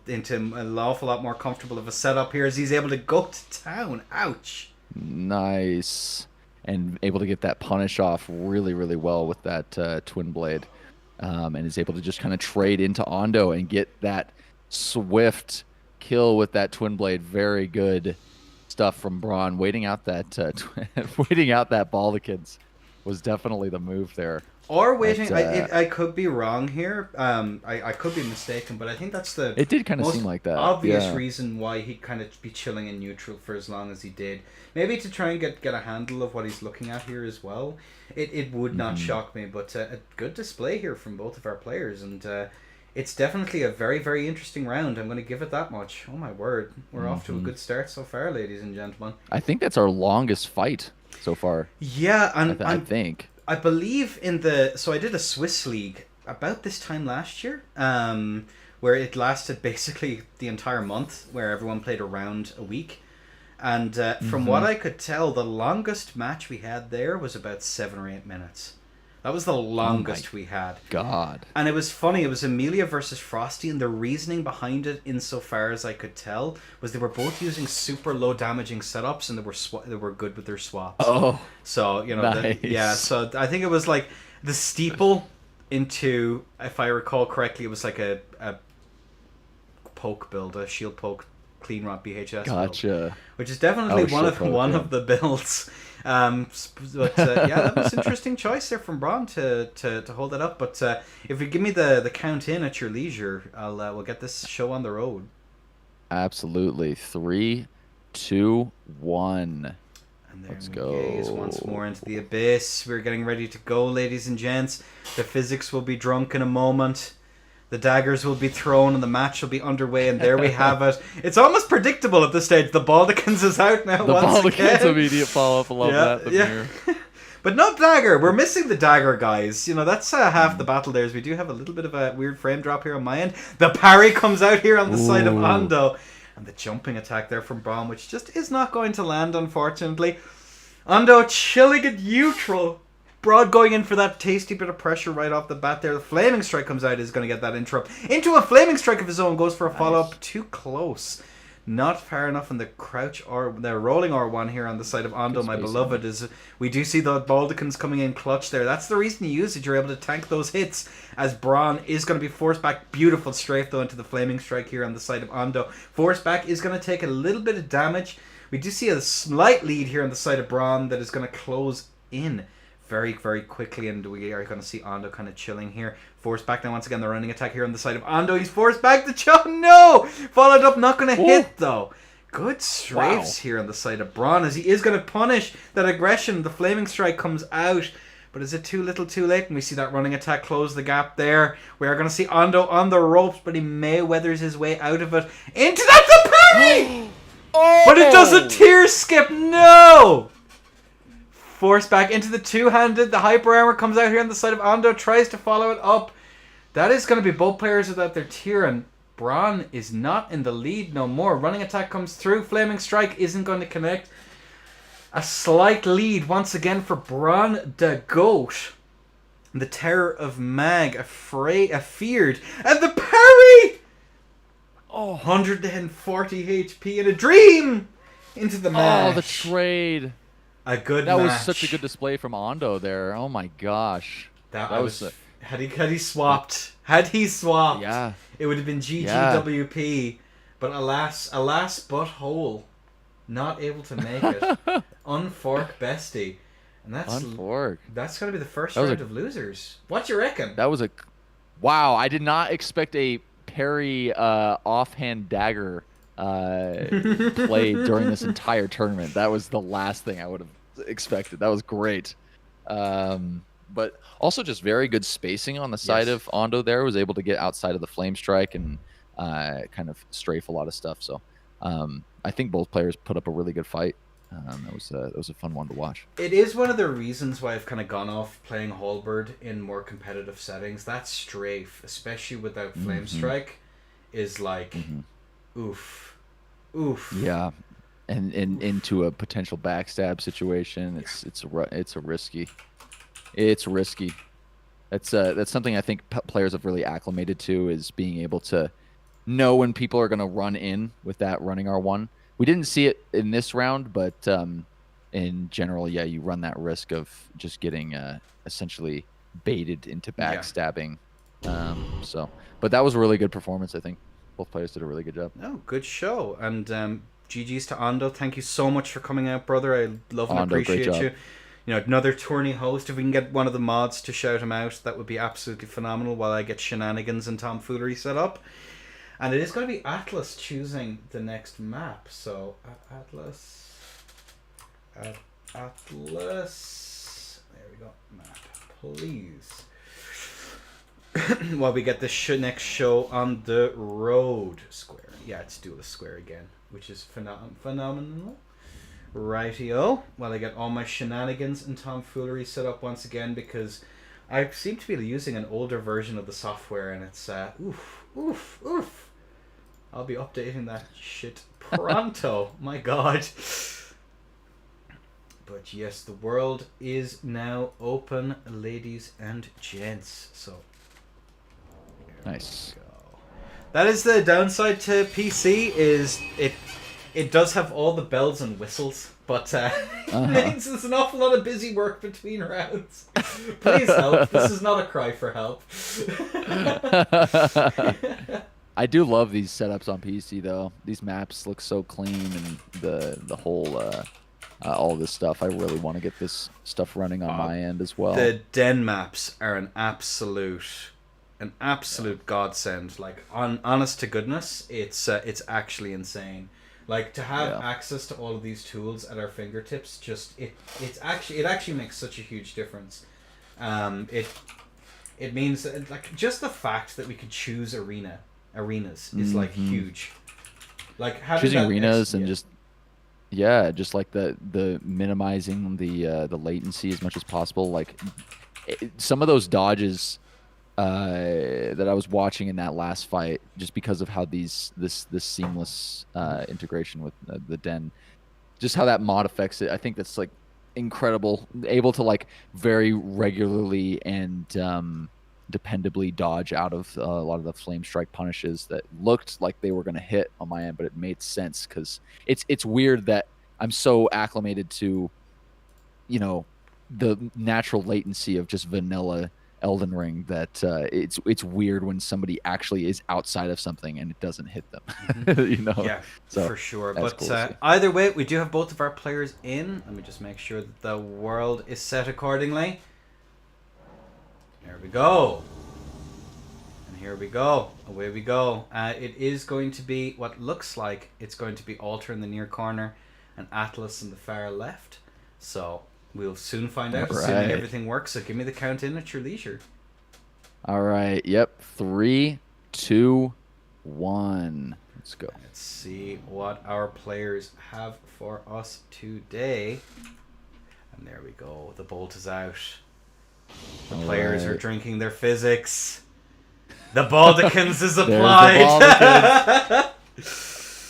into an awful lot more comfortable of a setup here as he's able to go to town. Ouch. Nice. And able to get that punish off really, really well with that twin blade. And is able to just kind of trade into Ondo and get that swift kill with that twin blade. Very good stuff from Braun. Waiting out that waiting out that Baldicans was definitely the move there. Or waiting, That, I could be wrong here. I could be mistaken, but I think that's the it did kind of most seem like that. obvious Yeah. reason why he'd kind of be chilling in neutral for as long as he did. Maybe to try and get a handle of what he's looking at here as well. It would not shock me, but a good display here from both of our players, and it's definitely a very, very interesting round. I'm going to give it that much. Oh my word, we're off to a good start so far, ladies and gentlemen. I think that's our longest fight so far. Yeah, and I think. I believe so I did a Swiss league about this time last year, where it lasted basically the entire month, where everyone played a round a week. And from what I could tell, the longest match we had there was about 7 or 8 minutes. That was the longest we had. God. And it was funny. It was Amelia versus Frosty, and the reasoning behind it, insofar as I could tell, was they were both using super low damaging setups, and they were good with their swaps. Oh, so nice. So I think it was like the steeple into, if I recall correctly, it was like a poke build, a shield poke clean rot BHS build, gotcha. which is definitely one yeah. of the builds. But yeah, that was an interesting choice there from Braun to hold it up. But if you give me the count in at your leisure, we'll get this show on the road. Absolutely. 3, 2, 1. And there Let's we go. gaze once more into the abyss. We're getting ready to go, ladies and gents. The physics will be drunk in a moment. The daggers will be thrown and the match will be underway, and there we have it. It's almost predictable at this stage. The Baldicans is out now. The once Baldicans again. immediate follow-up. I love that. The mirror. But no dagger. We're missing the dagger, guys. You know, that's half the battle there. Is we do have a little bit of a weird frame drop here on my end. The parry comes out here on the side of Ondo. And the jumping attack there from Braun, which just is not going to land, unfortunately. Ondo chilling at neutral. Broad going in for that tasty bit of pressure right off the bat there. The flaming strike comes out, is going to get that interrupt into a flaming strike of his own, goes for a follow-up. Too close. Not far enough in the crouch or the rolling R1 here on the side of Ondo, my beloved. Is we do see the Baldicans coming in clutch there. That's the reason you use it. You're able to tank those hits, as Braun is going to be forced back. Beautiful strafe though into the flaming strike here on the side of Ondo. Forced back is going to take a little bit of damage. We do see a slight lead here on the side of Braun that is going to close in very, very quickly, and we are going to see Ondo kind of chilling here. Forced back now once again, the running attack here on the side of Ondo. He's forced back to choke. No! Followed up, not going to hit though. Good strafes here on the side of Braun, as he is going to punish that aggression. The flaming strike comes out, but is it too little too late? And we see that running attack close the gap there. We are going to see Ondo on the ropes, but he Mayweathers his way out of it. Into that, the parry! But it does a tear skip. No! Forced back into the two-handed. The hyper armor comes out here on the side of Ondo. Tries to follow it up. That is going to be both players without their tier, and Braun is not in the lead no more. Running attack comes through. Flaming strike isn't going to connect. A slight lead once again for Braun the Goat. The terror of Mag. Feared. And the parry! Oh, 140 HP in a dream! Into the match. Oh, the trade. A good That match. was such a good display from Ondo there. Oh my gosh. That was had he swapped. Yeah. It would have been GGWP. But alas butthole. Not able to make it. Unfork bestie. And that's gonna be the first round of losers. What you reckon? That was wow, I did not expect a parry offhand dagger played during this entire tournament. That was the last thing I would have expected. That was great. But also just very good spacing on the side of Ondo there. Was able to get outside of the flame strike and kind of strafe a lot of stuff. So I think both players put up a really good fight. That was a fun one to watch. It is one of the reasons why I've kind of gone off playing Halberd in more competitive settings. That strafe, especially without flame strike, is like oof. Yeah, and into a potential backstab situation, it's a risky. It's risky. That's something I think players have really acclimated to, is being able to know when people are going to run in with that running R1. We didn't see it in this round, but in general, yeah, you run that risk of just getting essentially baited into Yeah. backstabbing. But that was a really good performance. I think both players did a really good job. Oh, good show. And GG's to Ando. Thank you so much for coming out, brother. I love and Ando, great appreciate job. you. You know, another tourney host. If we can get one of the mods to shout him out, that would be absolutely phenomenal while I get shenanigans and tomfoolery set up. And it is going to be Atlas choosing the next map. So, Atlas. Atlas. There we go. Map, please. While we get the next show on the road. Square. Yeah, let's do a square again, which is phenomenal. Rightio. While I get all my shenanigans and tomfoolery set up once again, because I seem to be using an older version of the software, and it's oof. I'll be updating that shit pronto. My God. But yes, the world is now open, ladies and gents. So Nice. that is the downside to PC, is it does have all the bells and whistles, but it's an awful lot of busy work between rounds. Please help. This is not a cry for help. I do love these setups on PC though. These maps look so clean, and the whole all this stuff. I really want to get this stuff running on my end as well. The den maps are an absolute godsend. Like, honest to goodness, it's actually insane. Like, to have access to all of these tools at our fingertips, just it actually makes such a huge difference. It means that, like, just the fact that we could choose arenas is like huge. Like, choosing arenas and just like the minimizing the latency as much as possible. Like some of those dodges that I was watching in that last fight, just because of how this seamless integration with the den, just how that mod affects it. I think that's like incredible. Able to like very regularly and dependably dodge out of a lot of the flame strike punishes that looked like they were going to hit on my end, but it made sense because it's weird that I'm so acclimated to, you know, the natural latency of just vanilla Elden Ring that it's weird when somebody actually is outside of something and it doesn't hit them. You know? Yeah, so for sure. But cool either way, we do have both of our players in. Let me just make sure that the world is set accordingly. There we go. And here we go. Away we go. It is going to be what looks like it's going to be Alter in the near corner and Atlas in the far left. So we'll soon find out, assuming everything works. So give me the count in at your leisure. All right. Yep. 3, 2, 1. Let's go. Let's see what our players have for us today. And there we go. The bolt is out. The players are drinking their physics. The Baldicans is applied.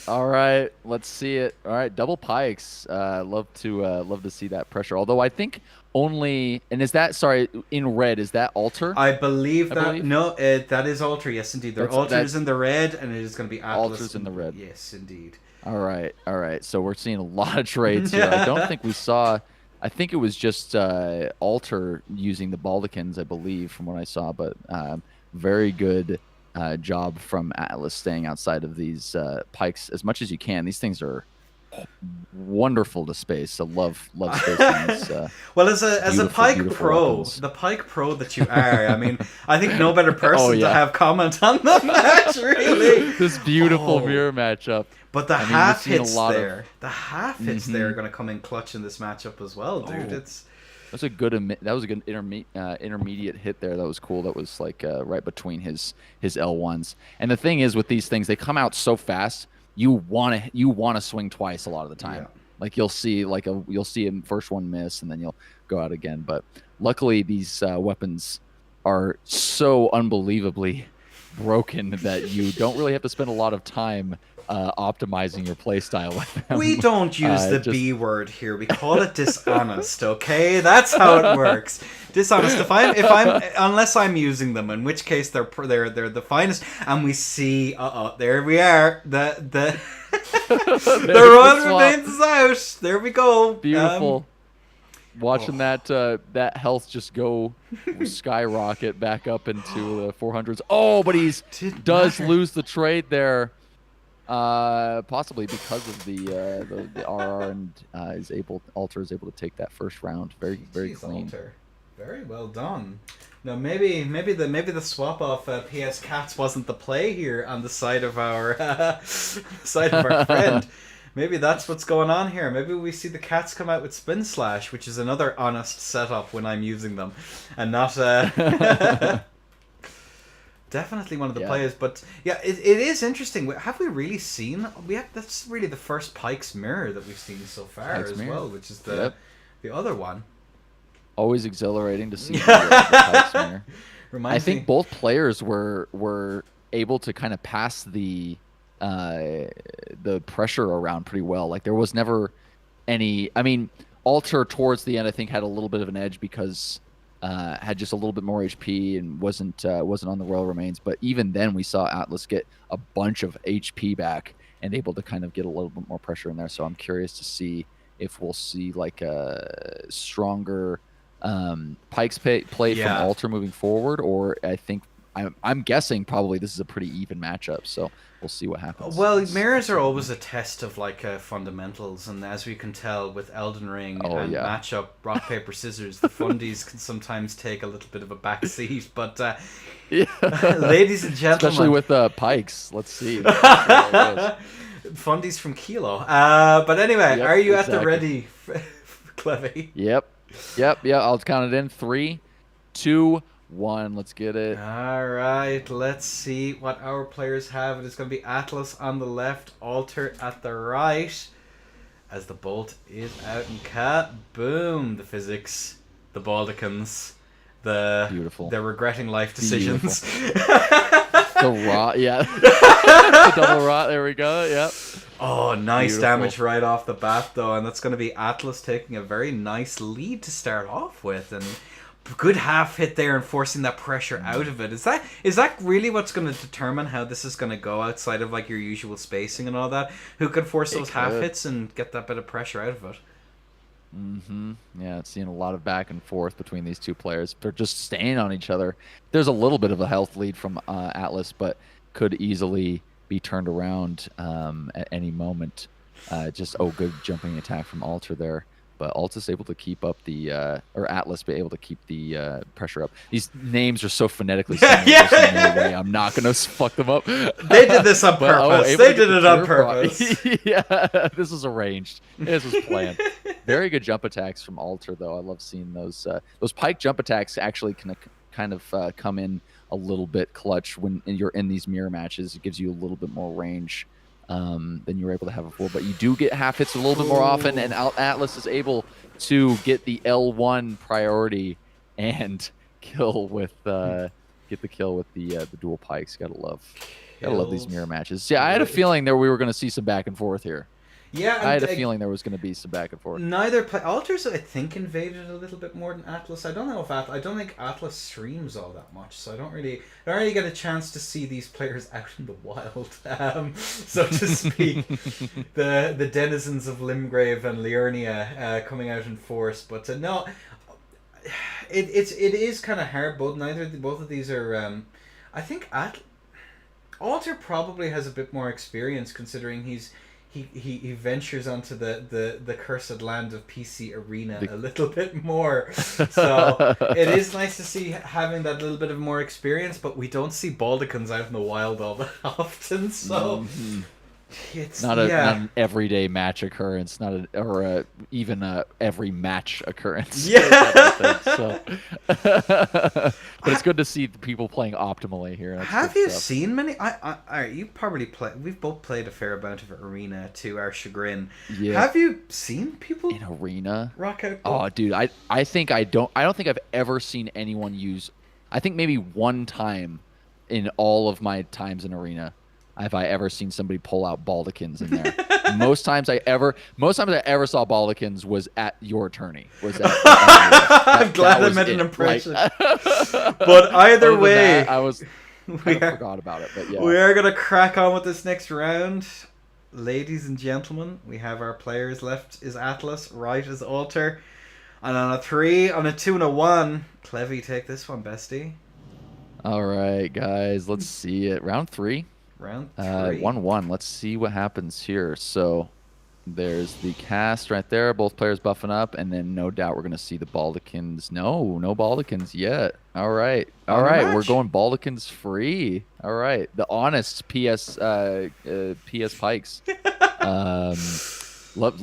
All right, let's see it. All right, double pikes. Love to see that pressure. Although I think only, and is that, sorry, in red, is that Alter? I believe that is Alter. Yes, indeed. Their Alter is in the red, and it is going to be Atlas. Alter's in the red. Yes, indeed. All right. So we're seeing a lot of trades here. I don't think we saw. I think it was just Alter using the Baldicans, I believe, from what I saw. But very good job from Atlas staying outside of these pikes as much as you can. These things are wonderful to space. So love spacing these. Well, as a Pike Pro, weapons. The Pike Pro that you are, I mean, I think no better person to have comment on the match, really. This beautiful mirror matchup. But the half hits there, are going to come in clutch in this matchup as well, dude. That was a good intermediate hit there. That was cool. That was like right between his L1s. And the thing is, with these things, they come out so fast. You want to swing twice a lot of the time. Yeah. Like you'll see him first one miss, and then you'll go out again. But luckily, these weapons are so unbelievably broken that you don't really have to spend a lot of time optimizing your play style with them. We don't use the just B word here. We call it dishonest, okay? That's how it works. Dishonest. If I'm unless I'm using them, in which case they're the finest. And we see, there we are. The the Royal Remains is out. There we go. beautiful. Watching that health just go skyrocket back up into the 400s. Oh, but does lose the trade there, possibly because of the RR, and Alter is able to take that first round very clean. Alter. Very well done. Now maybe the swap off PS Cats wasn't the play here on the side of our friend. Maybe that's what's going on here. Maybe we see the Cats come out with Spin Slash, which is another honest setup when I'm using them, and not definitely one of the players. But yeah, it is interesting. Have we really seen? That's really the first Pike's Mirror that we've seen so far well, which is the other one. Always exhilarating to see the Pike's Mirror. I think both players were able to kind of pass the pressure around pretty well. Like there was never any. I mean, Alter towards the end, I think, had a little bit of an edge because had just a little bit more HP and wasn't on the Royal Remains. But even then, we saw Atlas get a bunch of HP back and able to kind of get a little bit more pressure in there. So I'm curious to see if we'll see like a stronger Pikes play from Alter moving forward, or I think I'm guessing probably this is a pretty even matchup. So we'll see what happens. Well, mirrors are always a test of like fundamentals, and as we can tell with Elden Ring and matchup rock paper scissors, the fundies can sometimes take a little bit of a back seat. But ladies and gentlemen, especially with Pikes, let's see. Fundies from Kilo. But anyway, are you at the ready, Clevy? Yep. I'll count it in 3, 2, 1. Let's get it. All right. Let's see what our players have. It is going to be Atlas on the left, Alter at the right. As the bolt is out and boom, the physics, the Baldicans, they're regretting life decisions. The rot, the double rot. There we go. Yep. Oh, nice damage right off the bat, though, and that's going to be Atlas taking a very nice lead to start off with, and good half hit there and forcing that pressure out of it. Is that really what's going to determine how this is going to go outside of like your usual spacing and all that? Who can force those half hits and get that bit of pressure out of it? Yeah, it's seeing a lot of back and forth between these two players. They're just staying on each other. There's a little bit of a health lead from Atlas, but could easily be turned around at any moment. Good jumping attack from Alter there. But Altus able to keep up or Atlas be able to keep the pressure up. These names are so phonetically similar. There's no way I'm not going to fuck them up. They did this on purpose. They did it on purpose. This was arranged. This was planned. Very good jump attacks from Alter, though. I love seeing those Pike jump attacks actually can kind of come in a little bit clutch when you're in these mirror matches. It gives you a little bit more range than you were able to have before, but you do get half hits a little bit more often, and Atlas is able to get the L1 priority and kill with get the kill with the dual pikes. Gotta love these mirror matches. Yeah, I had a feeling that we were going to see some back and forth here. Yeah, I had a feeling there was going to be some back and forth. Alters, I think, invaded a little bit more than Atlas. I don't know if I don't think Atlas streams all that much, so I don't really get a chance to see these players out in the wild, so to speak. the denizens of Limgrave and Liurnia coming out in force, but no, it is kind of hard. Both of these are. I think Alter probably has a bit more experience, considering he ventures onto the cursed land of PC Arena a little bit more. So it is nice to see having that little bit of more experience, but we don't see Baldicans out in the wild all that often. So it's not an everyday match occurrence, even a every match occurrence. Yeah. So. But it's good to see people playing optimally here. Have you seen many? You probably we've both played a fair amount of Arena to our chagrin. Yeah. Have you seen people in Arena rock out? Oh, dude, I don't think I've ever seen anyone use. I think maybe one time in all of my times in Arena have I ever seen somebody pull out Baldikins in there. Most times I ever saw Baldikins was at your tourney. Was at I'm glad I made an impression. But either Other than way, that, I was kind of forgot about it. But yeah, we are gonna crack on with this next round. Ladies and gentlemen, we have our players. Left is Atlas, right is Alter. And on a 3, on a 2, and a 1, Clevy, take this one, bestie. all right, guys, let's see it. Round 3. Round 3. 1-1. Let's see what happens here. So there's the cast right there. Both players buffing up, and then no doubt we're gonna see the Baldikins. No Baldikins yet. All right, we're going Baldikins free. All right, the honest PS Pikes. Love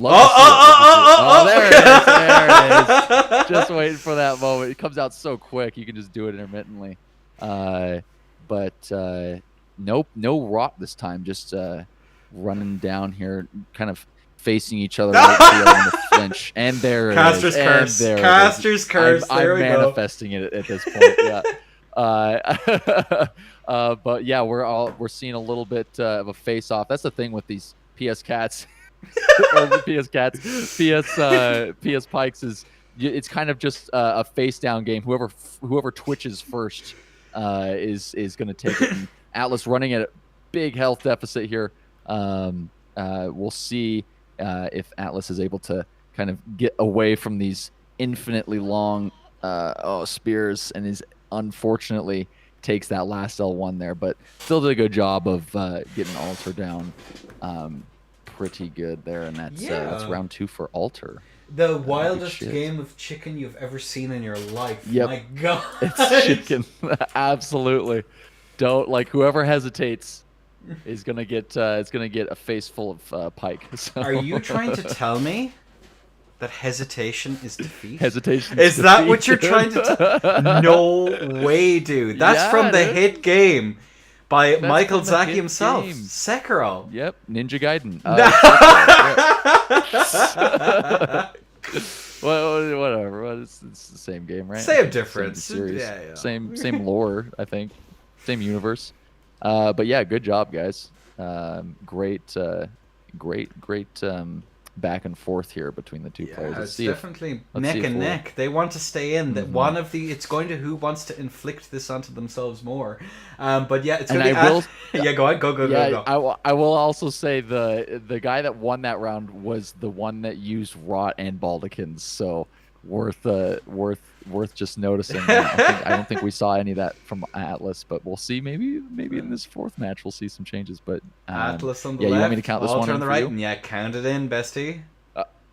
there it is. Just waiting for that moment. It comes out so quick. You can just do it intermittently. No rot this time. Just running down here, kind of facing each other right in the flinch. And there it Caster's is. curse. And there Caster's curse. I'm manifesting it at this point. Yeah. But yeah, we're seeing a little bit of a face off. That's the thing with these PS Cats. PS Pikes is it's kind of just a face down game. Whoever twitches first is going to take it. And Atlas running at a big health deficit here. We'll see if Atlas is able to kind of get away from these infinitely long spears, and is unfortunately takes that last L1 there, but still did a good job of getting Alter down. Pretty good there, and that's round 2 for Alter. The wildest game of chicken you've ever seen in your life. Yep. My God. It's chicken. Absolutely. Don't whoever hesitates is gonna get a face full of pike. So. Are you trying to tell me that hesitation is defeat? Hesitation is defeat. That what you're trying to No way, dude. That's from the hit game by Michael Zaki himself. Sekiro. Yep. Ninja Gaiden. Well, whatever. It's the same game, right? Same difference. Same series. Yeah. Same lore, I think. Same universe. But yeah, good job, guys. Great back and forth here between the two players. It's definitely neck and neck. They want to stay in. That one of the it's going to who wants to inflict this onto themselves more. But yeah, it's going to be. Yeah, go on, go. I will also say the guy that won that round was the one that used Rot and Baldikins, so worth just noticing. I don't think we saw any of that from Atlas, but we'll see. Maybe in this 4th match we'll see some changes. But Atlas on the left. You want me to count this one on the right? Yeah, count it in, bestie.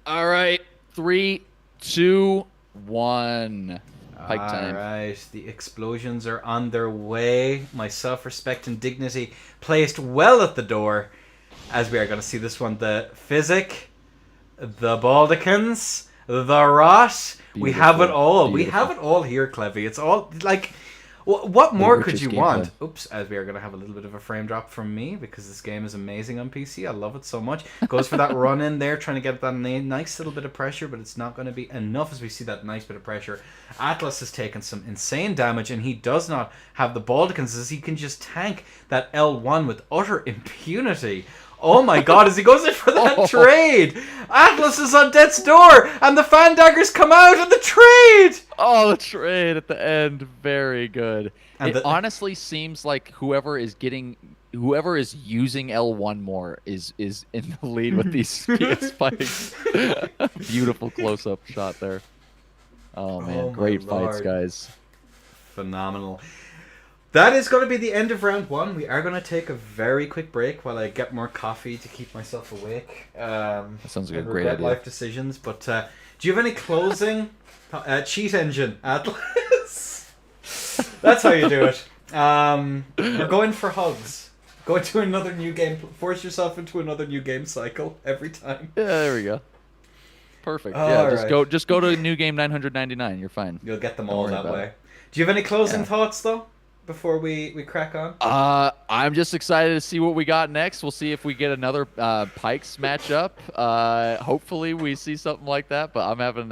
All right, 3, 2, 1. Pike time. All right, the explosions are on their way. My self-respect and dignity placed well at the door, as we are going to see this one. The Physic, the Baldikins, the Rot. We have it all. We have it all here, Clevy. It's all like, what more could you want? Oops, as we are going to have a little bit of a frame drop from me because this game is amazing on PC. I love it so much. Goes for that run in there, trying to get that nice little bit of pressure, but it's not going to be enough as we see that nice bit of pressure. Atlas has taken some insane damage, and he does not have the Baldikins as he can just tank that L1 with utter impunity. Oh my God, as he goes in for that trade! Atlas is on death's door, and the fan daggers come out in the trade! Oh, the trade at the end. Very good. And it honestly seems like whoever is using L1 more is in the lead with these PS Pikes. Beautiful close-up shot there. Oh, man. Great fights, guys. Phenomenal. That is going to be the end of round 1. We are going to take a very quick break while I get more coffee to keep myself awake. That sounds like a great idea. Life decisions. But do you have any closing? Cheat engine, Atlas. That's how you do it. We're going for hugs. Go into another new game. Force yourself into another new game cycle every time. Yeah, there we go. Perfect. Just go to new game 999. You're fine. You'll get them all that way. Do you have any closing thoughts though? Before we crack on? I'm just excited to see what we got next. We'll see if we get another Pikes matchup. Hopefully we see something like that. But I'm having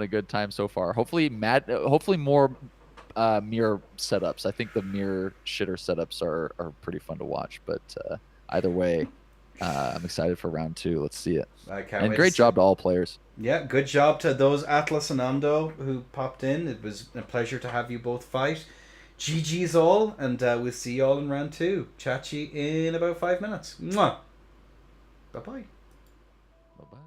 a good time so far. Hopefully more mirror setups. I think the mirror shitter setups are pretty fun to watch. But either way, I'm excited for round 2. Let's see it. I can't And wait to great see. job to all players. Yeah, good job to those Atlas and Ando who popped in. It was a pleasure to have you both fight. GG's all, and we'll see you all in round 2. Chat to you in about 5 minutes. Mwah. Bye bye. Bye bye.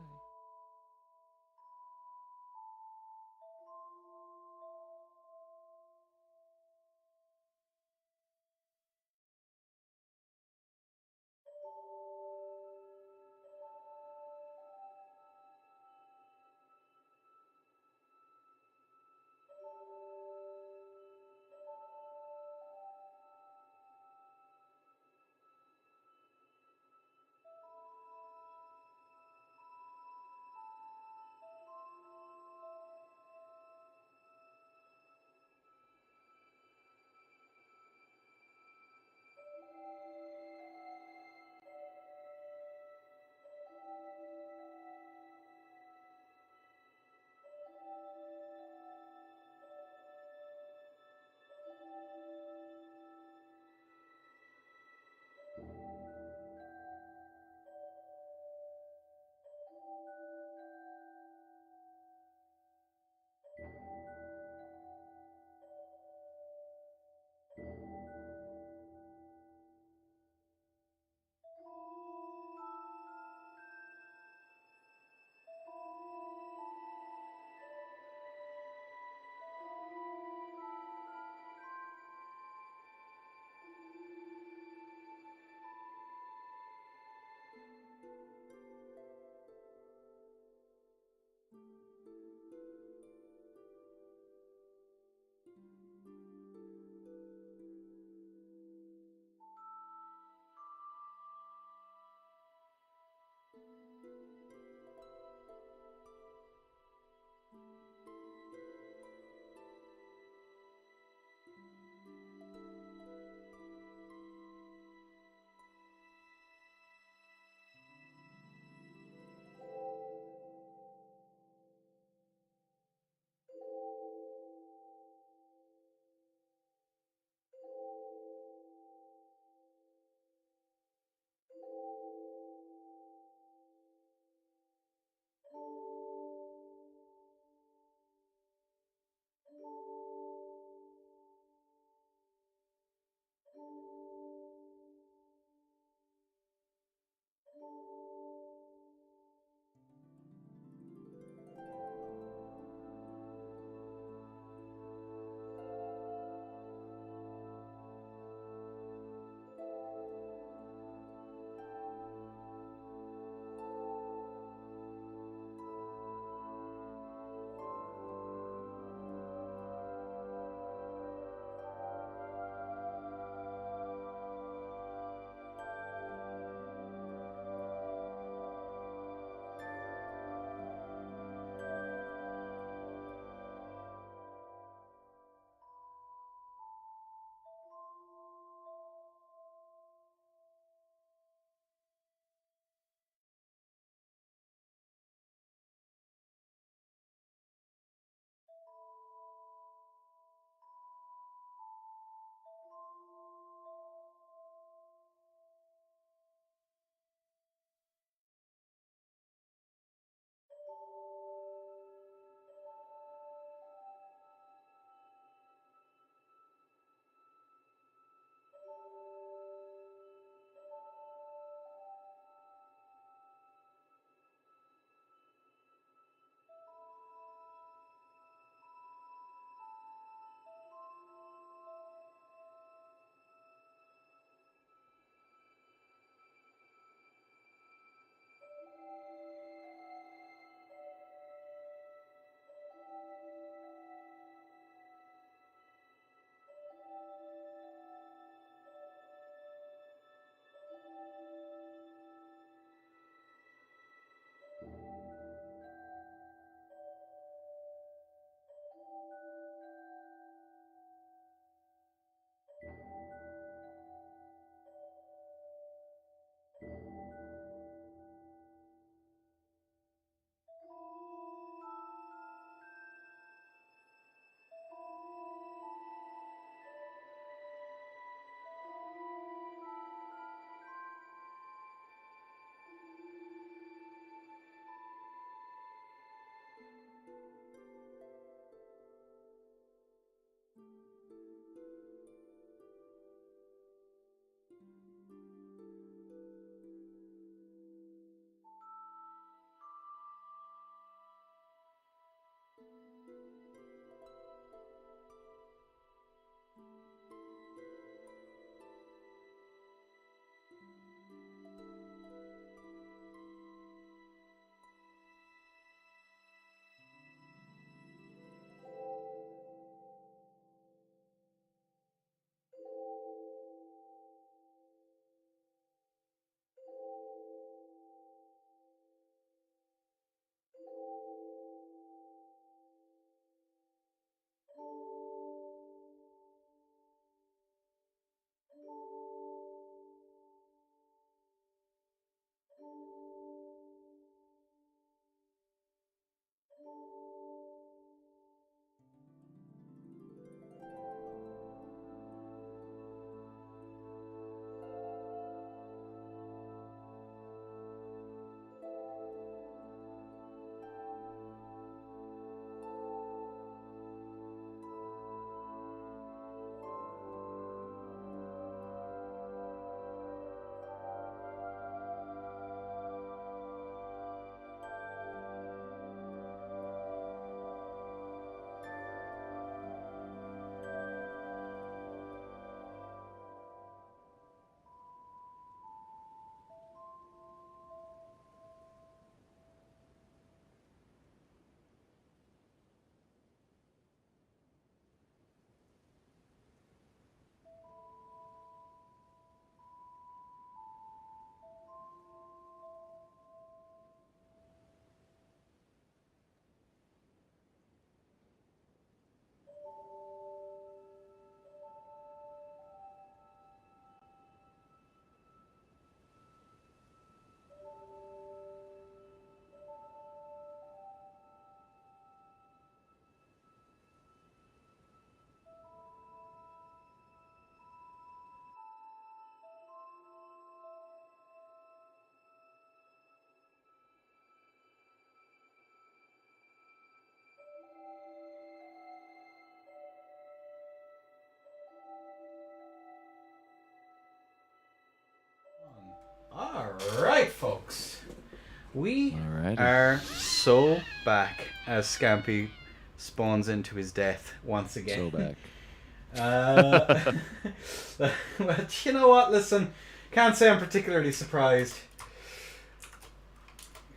folks. We Alrighty. are so back as Scampy spawns into his death once again. So back. But you know what? Listen, can't say I'm particularly surprised.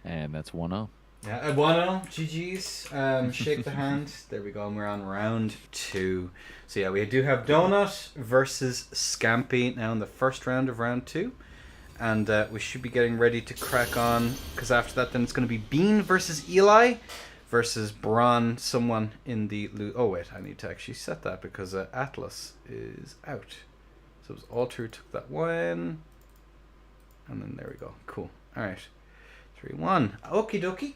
And that's 1-0. Yeah, 1-0, GG's. Shake the hand. There we go, and we're on round 2. So yeah, we do have Donut versus Scampy now in the first round of round 2. And we should be getting ready to crack on, because after that then it's going to be Bean versus Eli versus Bron, someone in the... Oh wait, I need to actually set that because Atlas is out. So it was Alter took that one. And then there we go. Cool. Alright. 3-1. Okie dokie.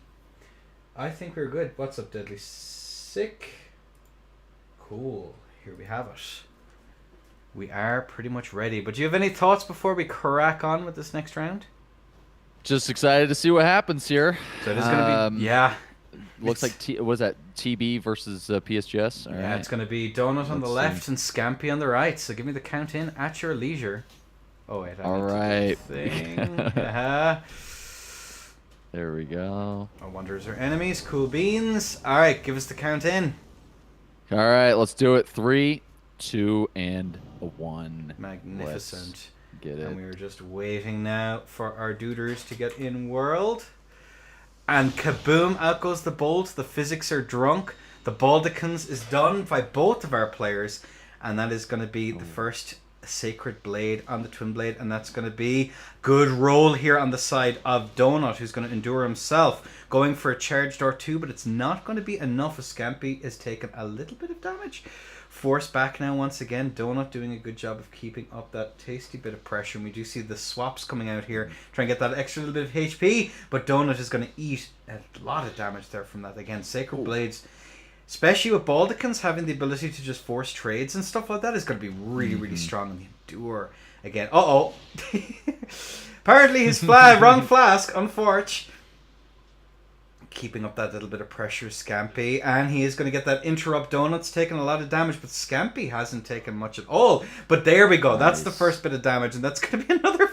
I think we're good. What's up, Deadly Sick? Cool. Here we have it. We are pretty much ready. But do you have any thoughts before we crack on with this next round? Just excited to see what happens here. So it is going to be... Yeah. Looks like... Was that TB versus PSGS? All yeah, right. it's going to be Donut on the left and Scampy on the right. So give me the count in at your leisure. Oh, wait. All right. There we go. I wonder, is there enemies? Cool beans. All right, give us the count in. All right, let's do it. 3, 2, and 1. Magnificent. Let's get it. And we are just waiting now for our duders to get in world. And kaboom, out goes the bolt. The physics are drunk. The Baldicans is done by both of our players. And that is going to be the first Sacred Blade on the Twin Blade, and that's going to be good roll here on the side of Donut, who's going to endure himself, going for a charged R2, but it's not going to be enough as Scampy is taking a little bit of damage. Force back now once again. Donut doing a good job of keeping up that tasty bit of pressure, and we do see the swaps coming out here, trying to get that extra little bit of HP, but Donut is going to eat a lot of damage there from that. Again, Sacred Blades, especially with Baldicans having the ability to just force trades and stuff like that, is going to be really, really strong in the Endure. Again, apparently his wrong flask, unfortunate. Keeping up that little bit of pressure, Scampy, and he is going to get that interrupt. Donut's taking a lot of damage, but Scampy hasn't taken much at all. But there we go. Nice. That's the first bit of damage, and that's going to be another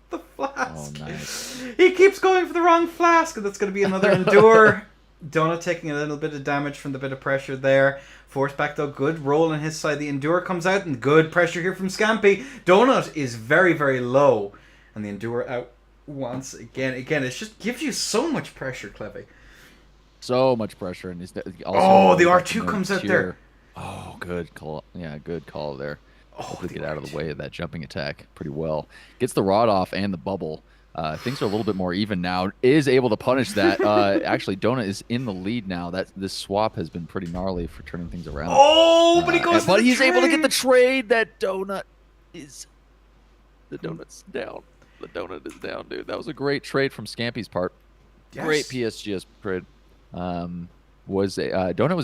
the flask. Oh, nice. He keeps going for the wrong flask, and that's going to be another Endure. Donut taking a little bit of damage from the bit of pressure there. Force back though, good roll on his side. The Endure comes out, and good pressure here from Scampy. Donut is very, very low, and the Endure out once again. Again, it just gives you so much pressure, Clevy. So much pressure, and he's also the R2 comes out there. Oh, good call. Yeah, good call there. Oh, get out of the way of that jumping attack pretty well. Gets the rod off and the bubble. Things are a little bit more even now. Is able to punish that. Actually, Donut is in the lead now. This swap has been pretty gnarly for turning things around. Oh, but he goes. But he's able to get the trade. That Donut is. The Donut's down. The Donut is down, dude. That was a great trade from Scampy's part. Yes. Great PSGS trade. Donut was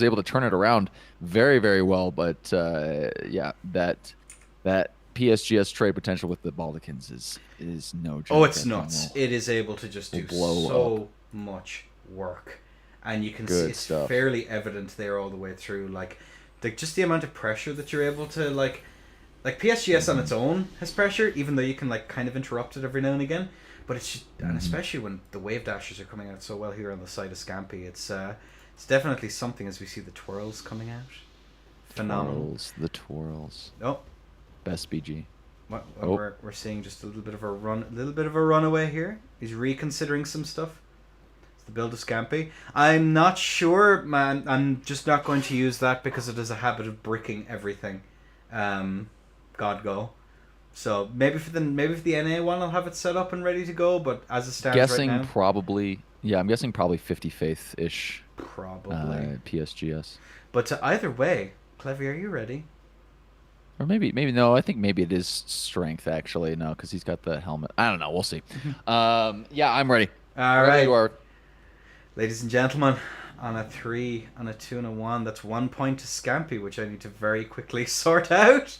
able to turn it around very, very well. But yeah, that PSGS trade potential with the Baldicans is no joke. Oh, it's nuts. It is able to just do so much work. And you can see it's fairly evident there all the way through. Like just the amount of pressure that you're able to like PSGS on its own has pressure, even though you can like kind of interrupt it every now and again. But it's just, and especially when the wave dashers are coming out so well here on the side of Scampy, it's definitely something as we see the twirls coming out. Phenomenal. The twirls. Oh. Best BG. We're seeing just a little bit of a runaway here. He's reconsidering some stuff. It's the build of Scampy. I'm not sure, man. I'm just not going to use that because it has a habit of bricking everything. God go. So maybe for the NA one, I'll have it set up and ready to go. But as it stands right now, I'm guessing probably 50 faith ish. Probably PSGS. But either way, Clevy, are you ready? Or maybe no. I think maybe it is strength actually. No, because he's got the helmet. I don't know. We'll see. Yeah, I'm ready. All right, you are. Ladies and gentlemen, on a 3, on a 2, and a 1, that's 1 point to Scampy, which I need to very quickly sort out.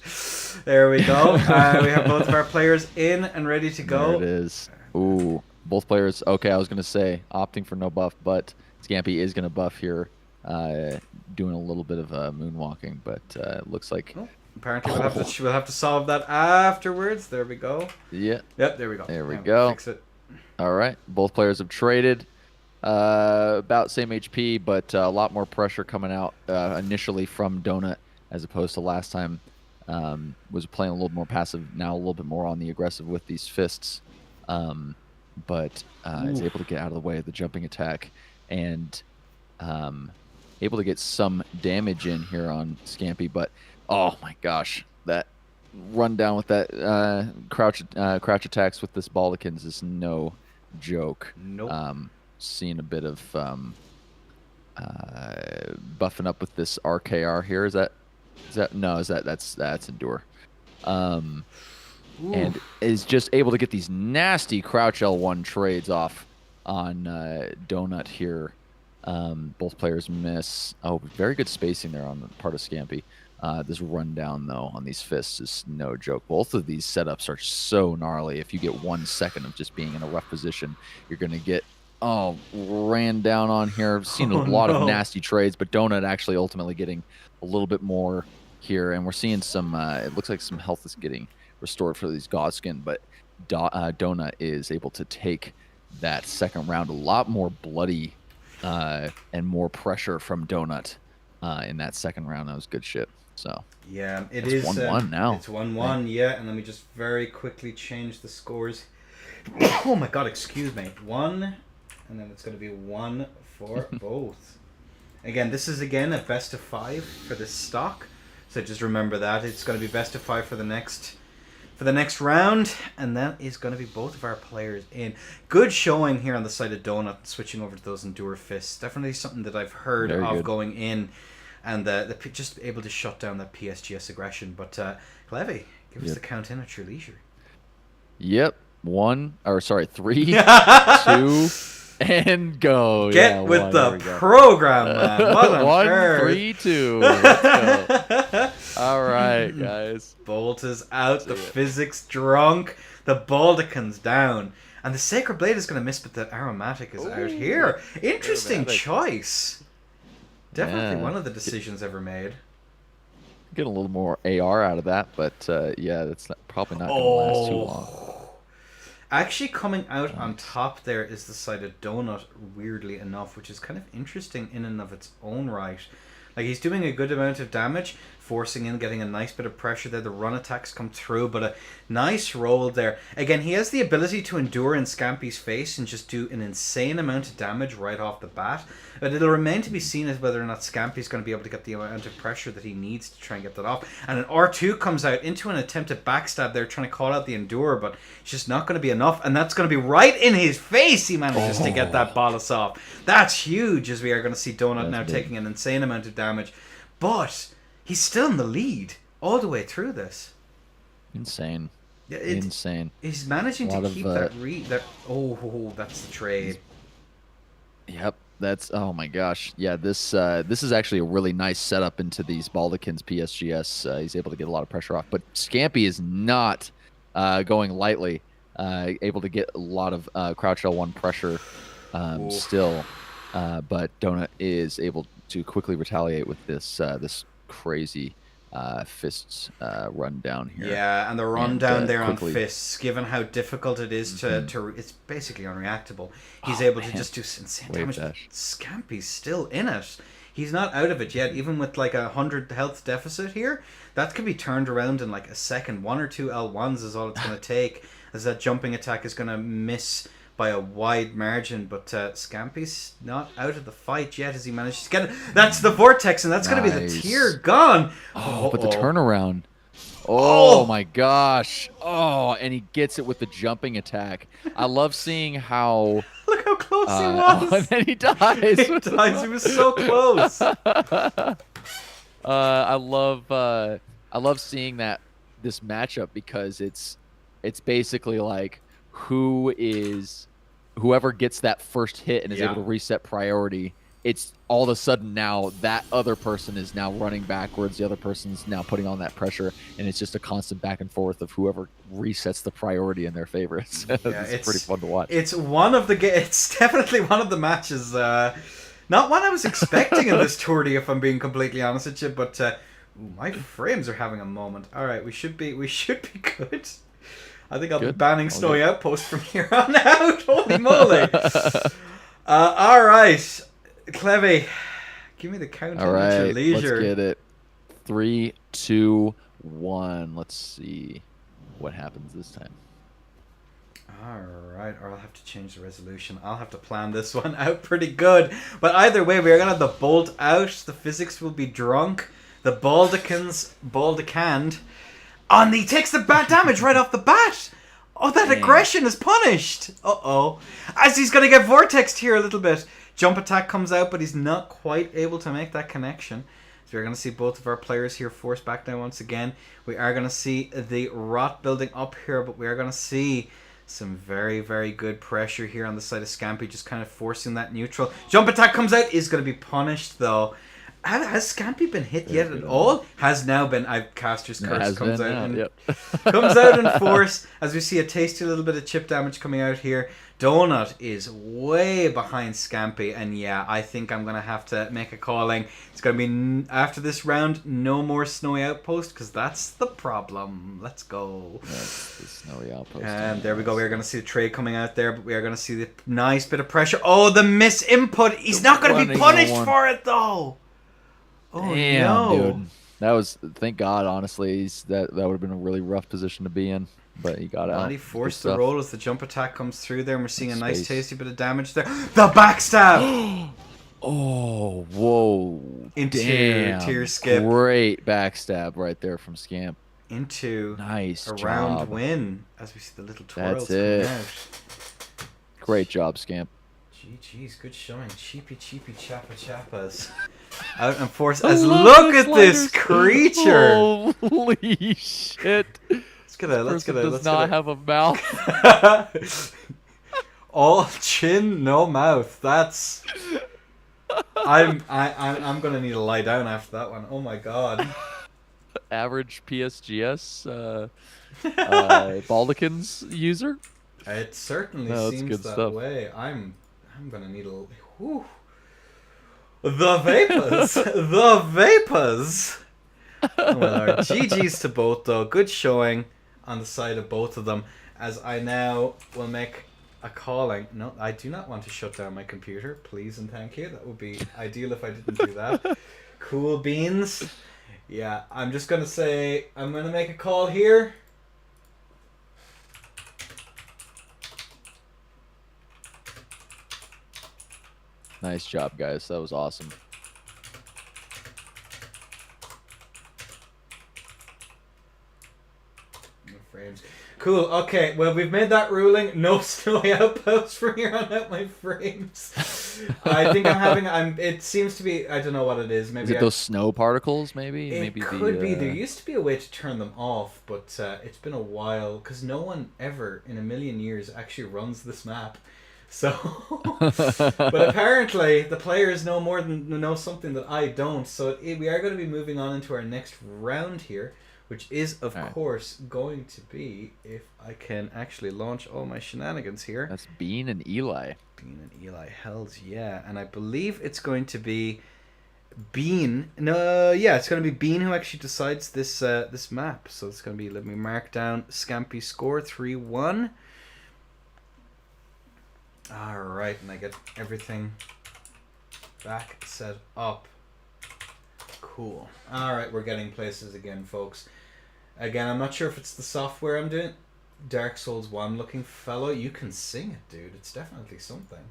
There we go. We have both of our players in and ready to go. There it is. Ooh, both players. Okay, I was gonna say opting for no buff, but Scampy is gonna buff here, doing a little bit of moonwalking, but it looks like. Oh. Apparently we'll have to solve that afterwards. There we go. Yeah. Yep, there we go. There we go. Fix it. All right. Both players have traded. About same HP, but a lot more pressure coming out initially from Donut as opposed to last time. Was playing a little more passive, now a little bit more on the aggressive with these fists. But is able to get out of the way of the jumping attack and able to get some damage in here on Scampy. But oh my gosh, that rundown with that crouch attacks with this Baldikins is no joke. Nope. Seeing a bit of buffing up with this RKR here. Is that no? That's Endure. And is just able to get these nasty crouch L1 trades off on Donut here. Both players miss. Oh, very good spacing there on the part of Scampy. This rundown, though, on these fists is no joke. Both of these setups are so gnarly. If you get 1 second of just being in a rough position, you're going to get, ran down on here. I've seen a lot of nasty trades, but Donut actually ultimately getting a little bit more here. And we're seeing some, it looks like some health is getting restored for these Godskin, but Donut is able to take that second round a lot more bloody and more pressure from Donut in that second round. That was good shit. So yeah, it's 1-1 now. It's 1-1, yeah. And let me just very quickly change the scores. Oh my god, excuse me. 1, and then it's going to be 1 for both. Again, this is again a best of 5 for this stock. So just remember that it's going to be best of 5 for the next round, and that is going to be both of our players in. Good showing here on the side of Donut, switching over to those Endure Fists. Definitely something that I've heard Very of good. going in, and just able to shut down that PSGS aggression. But Clevy, give us the count in at your leisure. Yep. 3, 2, and go. Get with the program, man. What on 1, earth? 3, 2. Let's go. All right, guys. Bolt is out. The physics drunk. The Baldican's down. And the Sacred Blade is going to miss, but the Aromatic is out here. Interesting choice. Definitely one of the decisions ever made. Get a little more AR out of that, but yeah, that's probably not going to last too long. Actually, coming out on top there is the side of Donut, weirdly enough, which is kind of interesting in and of its own right. Like, he's doing a good amount of damage, forcing in, getting a nice bit of pressure there. The run attacks come through, but a nice roll there. Again, he has the ability to endure in Scampy's face and just do an insane amount of damage right off the bat. But it'll remain to be seen as whether or not Scampy's going to be able to get the amount of pressure that he needs to try and get that off. And an R2 comes out into an attempt at backstab there, trying to call out the endure, but it's just not going to be enough. And that's going to be right in his face. He manages to get that bolus off. That's huge, as we are going to see Donut now taking an insane amount of damage. But he's still in the lead all the way through this. Insane. Yeah, insane. He's managing to keep that. Oh, that's the trade. Yep. That's, oh my gosh. Yeah, this is actually a really nice setup into these Baldikins PSGS. He's able to get a lot of pressure off. But Scampy is not going lightly. Able to get a lot of crouch L1 pressure still. But Donut is able to quickly retaliate with this crazy fists rundown here. Yeah, and the rundown there on fists, given how difficult it is to it's basically unreactable. He's able to just do insane damage. Scampy's still in it. He's not out of it yet, even with like 100 health deficit here. That could be turned around in like a second. 1 or 2 L1s is all it's going to take, as that jumping attack is going to miss by a wide margin, but Scampy's not out of the fight yet as he manages to get it. That's the Vortex, and that's going to be the tier gone. But the turnaround. Oh my gosh. Oh, and he gets it with the jumping attack. I love seeing how... Look how close he was. And then he dies. He dies. He was so close. I love seeing this matchup, because it's basically like whoever gets that first hit and is able to reset priority, it's all of a sudden now that other person is now running backwards, the other person's now putting on that pressure, and it's just a constant back and forth of whoever resets the priority in their favor. It's pretty fun to watch. It's definitely one of the matches, not one I was expecting in this tourney, if I'm being completely honest with you, but my frames are having a moment. All right, we should be good. I think I'll be Good. banning All Snowy good. Outpost from here on out. Holy moly! All right, Clevy, give me the All countdown at your right, let's leisure. get it. 3, 2, 1. Let's see what happens this time. Alright, or I'll have to change the resolution. I'll have to plan this one out pretty good. But either way, we are going to have the bolt out. The physics will be drunk. The Baldicand. And he takes the bad damage right off the bat. Oh, that Dang. aggression is punished. Uh-oh. As he's going to get vortexed here a little bit. Jump attack comes out, but he's not quite able to make that connection. So we're going to see both of our players here forced back down once again. We are going to see the rot building up here, but we are going to see some very, very good pressure here on the side of Scampy, just kind of forcing that neutral. Jump attack comes out, is going to be punished though. Has Scampy been hit yet at all? Has now been. Caster's Curse comes out and comes out in force as we see a tasty little bit of chip damage coming out here. Donut is way behind Scampy, and yeah, I think I'm gonna have to make a calling. It's gonna be after this round, no more Snowy Outpost, because that's the problem. Let's go. That's the Snowy Outpost. And there we go. We're gonna see the trade coming out there, but we are gonna see the nice bit of pressure. Oh, the miss input. He's not gonna be punished for it though. Oh, damn, no. dude. That was, thank God, honestly. That would have been a really rough position to be in, but he got out. He forced Good the stuff. roll as the jump attack comes through there. And we're seeing a nice, Space. tasty bit of damage there. The backstab! Oh, whoa. Into damn. tier skip. Great backstab right there from Scamp. Into Nice a job. round win as we see the little twirls That's it. coming out. Great job, Scamp. GG's, good showing. Cheapy chappas. Out in force as look at this creature. Holy shit. Let's get a does not have a mouth. all chin, no mouth. That's I'm gonna need to lie down after that one. Oh my god. Average PSGS Baldicans user. It certainly No, that's seems good that stuff. way. I'm gonna need a. Whew. The vapors, the vapors. Well, our GG's to both though. Good showing on the side of both of them. As I now will make a calling. No, I do not want to shut down my computer. Please and thank you. That would be ideal if I didn't do that. Cool beans. Yeah, I'm just gonna say I'm gonna make a call here. Nice job, guys. That was awesome. Frames. Cool. Okay. Well, we've made that ruling. No Snowy Outposts from here on out. My frames. I think I'm having. It seems to be. I don't know what it is. Maybe Is it those snow particles? Maybe. It maybe could be. There used to be a way to turn them off, but it's been a while because no one ever in a million years actually runs this map. So, but apparently the players know something that I don't. So we are going to be moving on into our next round here, which is of course going to be if I can actually launch all my shenanigans here. That's Bean and Eli. Bean and Eli, hells yeah, and I believe it's going to be Bean. No, yeah, it's going to be Bean who actually decides this this map. So it's going to be. Let me mark down Scampy score 3-1. Alright, and I get everything back set up. Cool. Alright, we're getting places again, folks. Again, I'm not sure if it's the software I'm doing. Dark Souls 1 looking fellow. You can sing it, dude. It's definitely something.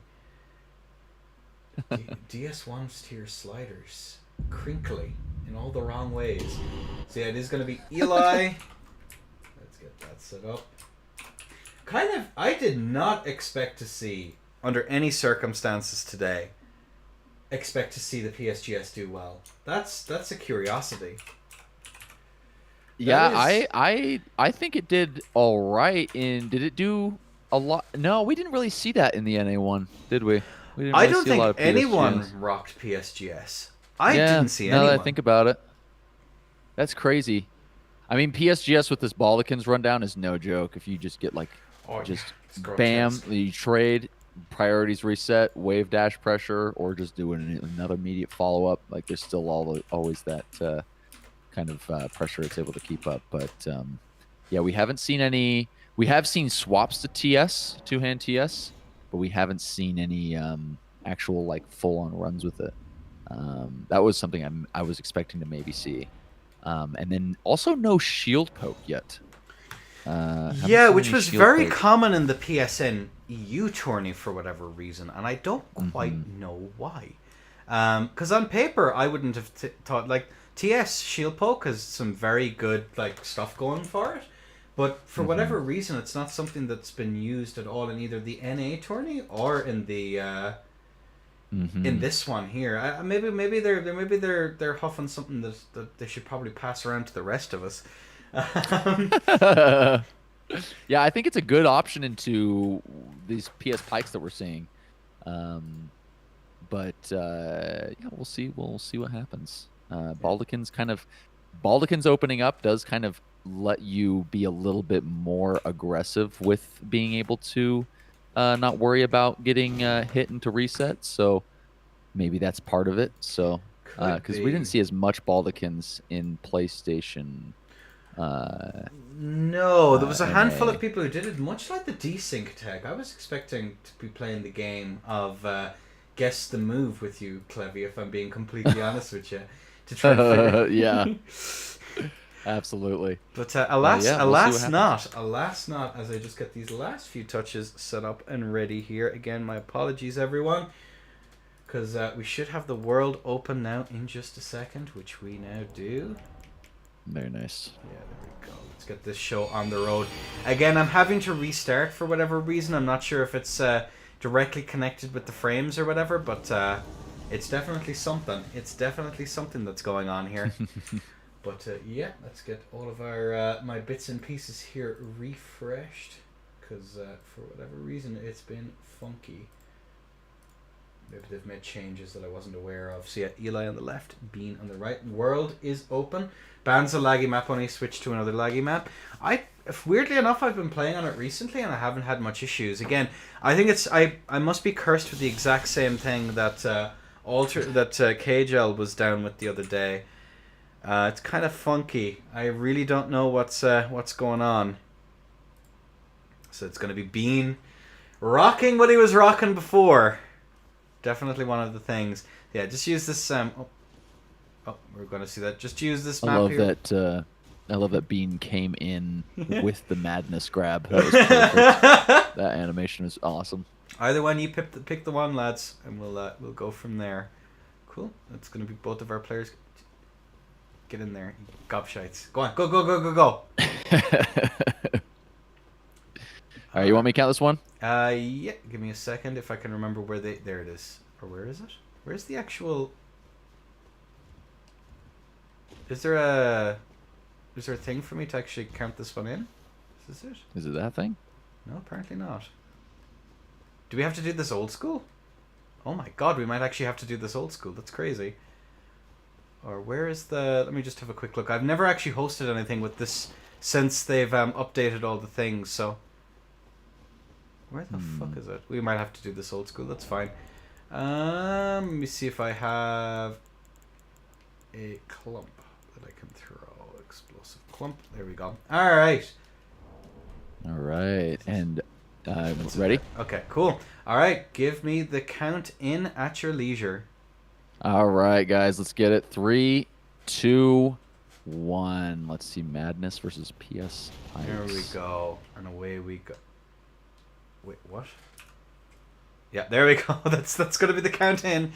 DS1's tier sliders. Crinkly. In all the wrong ways. So yeah, it is going to be Eli. Let's get that set up. I did not expect to see, under any circumstances today, expect to see the PSGS do well. That's a curiosity. Yeah, I think it did all right. Did it do a lot? No, we didn't really see that in the NA one, did we? We didn't I really don't see a lot think of anyone PSGS. rocked PSGS. I didn't see now anyone. that I think about it, that's crazy. I mean, PSGS with this Baldicans rundown is no joke. If you just get like, it's bam, grotesque. you trade, priorities reset, wave dash pressure, or just doing another immediate follow up. Like there's still always that kind of pressure it's able to keep up. But yeah, we haven't seen any We have seen swaps to TS, two-hand TS, but we haven't seen any actual like full-on runs with it. That was something I was expecting to maybe see. And then also no shield poke yet. Yeah, which was very common in the PSN EU tourney for whatever reason, and I don't quite know why. Because on paper, I wouldn't have thought like TS shield poke has some very good like stuff going for it, but for whatever reason, it's not something that's been used at all in either the NA tourney or in the in this one here. Maybe they're huffing something that they should probably pass around to the rest of us. Yeah, I think it's a good option into these PS pikes that we're seeing. But yeah, we'll see. We'll see what happens. Baldachin's opening up does kind of let you be a little bit more aggressive with being able to not worry about getting hit into reset. So maybe that's part of it. So because we didn't see as much Baldachins in PlayStation. No, there was a handful of people who did it, much like the desync tag. I was expecting to be playing the game of guess the move with you, Clevy, if I'm being completely honest with you, to try and figure. Yeah, absolutely. But alas not, as I just get these last few touches set up and ready here. Again, my apologies, everyone, because we should have the world open now in just a second, which we now do. Very nice. Yeah, there we go. Let's get this show on the road. Again, I'm having to restart for whatever reason. I'm not sure if it's directly connected with the frames or whatever, but it's definitely something. It's definitely something that's going on here. But yeah, let's get all of our my bits and pieces here refreshed, because for whatever reason it's been funky. Maybe they've made changes that I wasn't aware of. So yeah, Eli on the left, Bean on the right. World is open. Ban's a laggy map, only switched to another laggy map. Weirdly enough, I've been playing on it recently and I haven't had much issues. Again, I think it's I must be cursed with the exact same thing that KGL was down with the other day. It's kind of funky. I really don't know what's going on. So it's going to be Bean rocking what he was rocking before. Definitely one of the things. Yeah, just use this. We're going to see that. Just use this map here. I love that Bean came in with the madness grab. That was perfect. That animation is awesome. Either one, you pick the one, lads, and we'll go from there. Cool. That's going to be both of our players. Get in there, gobshites. Go on, go. All right, you want me to count this one? Yeah. Give me a second if I can remember where they. There it is. Or where is it? Where's the actual? Is there a thing for me to actually count this one in? Is this it? Is it that thing? No, apparently not. Do we have to do this old school? Oh my god, we might actually have to do this old school. That's crazy. Or where is the... Let me just have a quick look. I've never actually hosted anything with this since they've updated all the things, so... Where the fuck is it? We might have to do this old school. That's fine. Let me see if I have a clump that I can throw. Explosive clump. There we go. All right. All right. And ready? Okay, cool. All right. Give me the count in at your leisure. All right, guys. Let's get it. 3, 2, 1. Let's see. Madness versus PS Pikes. There we go. And away we go. Wait, what? Yeah, there we go. That's going to be the count in.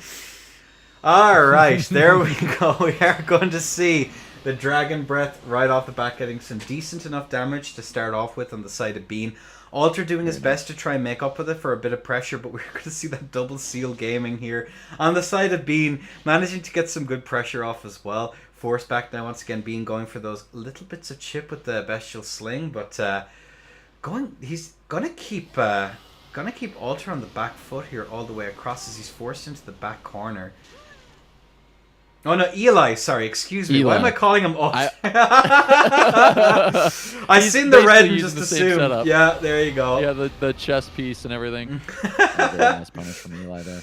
All right, there we go. We are going to see the Dragon Breath right off the bat getting some decent enough damage to start off with on the side of Bean. Alter doing his best to try and make up with it for a bit of pressure, but we're going to see that double seal gaming here on the side of Bean, managing to get some good pressure off as well. Force back now once again, Bean going for those little bits of chip with the Bestial Sling, but he's gonna keep Alter on the back foot here all the way across as he's forced into the back corner. Oh no, Eli, sorry, excuse me. Eli. Why am I calling him Alter? I seen the red and just assumed. Yeah, there you go. Yeah, the chest piece and everything. Very nice punish from Eli there.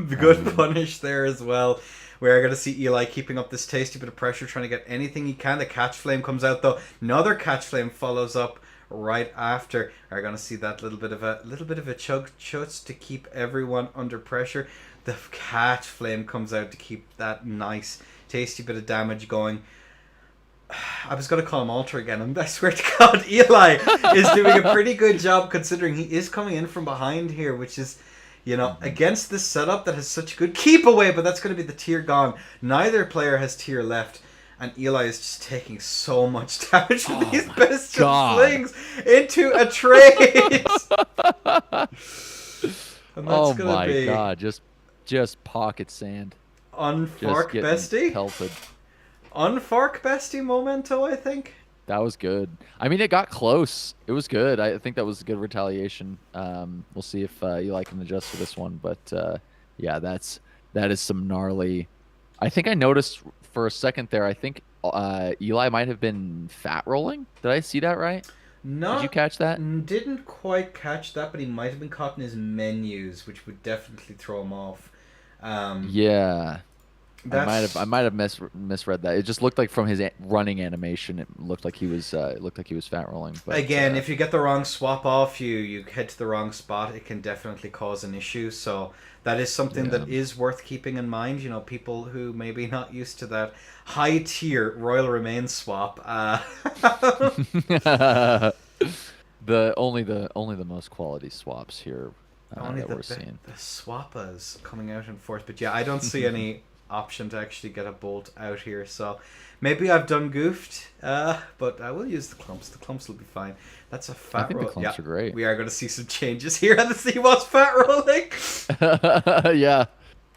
Good punish there as well. We're going to see Eli keeping up this tasty bit of pressure, trying to get anything he can. The catch flame comes out though. Another catch flame follows up right after. Are going to see that little bit of a chug chuts to keep everyone under pressure. The cat flame comes out to keep that nice tasty bit of damage going. I was going to call him Alter again, and I swear to God, Eli is doing a pretty good job considering he is coming in from behind here, which is, against this setup that has such good keep away, but that's going to be the tier gone. Neither player has tier left, and Eli is just taking so much damage from these Bastion flings into a trade. And that's my God, just pocket sand. Unfork bestie? Pelted. Unfork bestie momento, I think. That was good. I mean, it got close. It was good. I think that was good retaliation. We'll see if Eli can adjust for this one. But yeah, that is some gnarly. I think I noticed for a second there. I think Eli might have been fat rolling. Did I see that right? No. Did you catch that? Didn't quite catch that, but he might have been caught in his menus, which would definitely throw him off. Yeah. I might have misread that. It just looked like from his running animation, it looked like he was fat rolling. But again, if you get the wrong swap off, you head to the wrong spot, it can definitely cause an issue. So that is something that is worth keeping in mind. People who may be not used to that high tier Royal Remains swap. Only the most quality swaps here that we're seeing. The swappas coming out in force, but yeah, I don't see any option to actually get a bolt out here, so maybe I've done goofed, but I will use the clumps. The clumps will be fine. That's a fat roll. I think the clumps are great. We are going to see some changes here and the CMOS fat rolling. Yeah,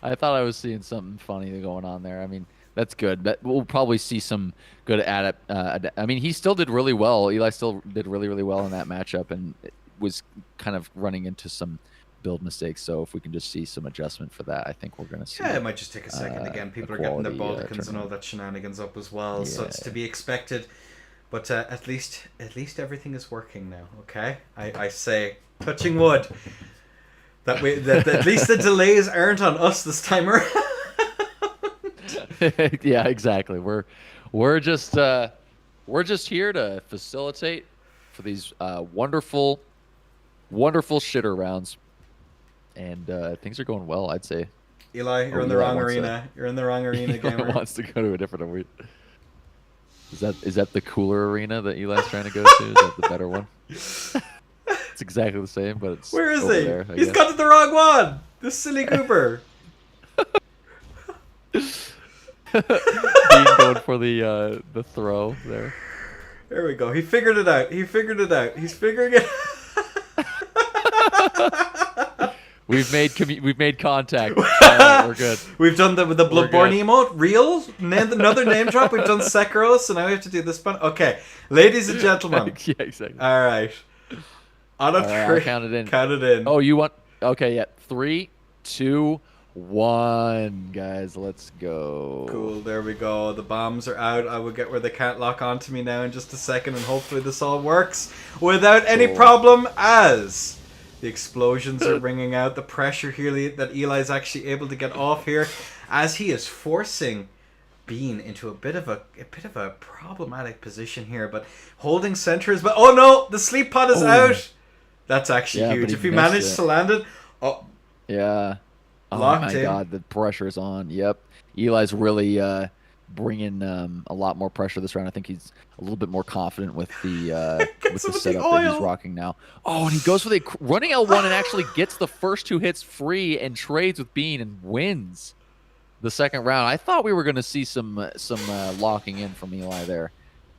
I thought I was seeing something funny going on there. I mean, that's good. But we'll probably see some good I mean, he still did really well. Eli still did really, really well in that matchup, and was kind of running into some build mistakes. So if we can just see some adjustment for that, I think we're going to see. Yeah, it might just take a second. Again, people are getting their Balkans and all that shenanigans up as well, yeah. So it's to be expected. But at least everything is working now. Okay, I say, touching wood, that at least the delays aren't on us this time around. Yeah, exactly. We're just here to facilitate for these wonderful shitter rounds. And things are going well, I'd say. Eli, you're in the wrong arena. You're in the wrong arena, gamer. Eli wants to go to a different arena. Is that the cooler arena that Eli's trying to go to? Is that the better one? It's exactly the same, but it's where is over he? There, He's got to the wrong one. This silly goober. Dean going for the throw there. There we go. He figured it out. He's figuring it. We've made contact. We're good. We've done the Bloodborne emote. Real. Another name drop. We've done Sekiro, so now we have to do this one. Okay, ladies and gentlemen. Yeah, exactly. All right. On a three. Count it in. Count it in. Oh, you want? Okay, yeah. 3, 2, 1, guys. Let's go. Cool. There we go. The bombs are out. I will get where they can't lock onto me now in just a second, and hopefully this all works without any problem. As the explosions are ringing out, the pressure here that Eli's actually able to get off here, as he is forcing Bean into a bit of a problematic position here, but holding centers. But oh no, the sleep pod is out. That's actually huge. If he managed to land it, yeah. Oh locked my God, the pressure is on. Yep, Eli's really bringing a lot more pressure this round. I think he's a little bit more confident with the setup that he's rocking now. Oh, and he goes for the running L1 and actually gets the first 2 hits free and trades with Bean and wins the second round. I thought we were going to see some locking in from Eli there.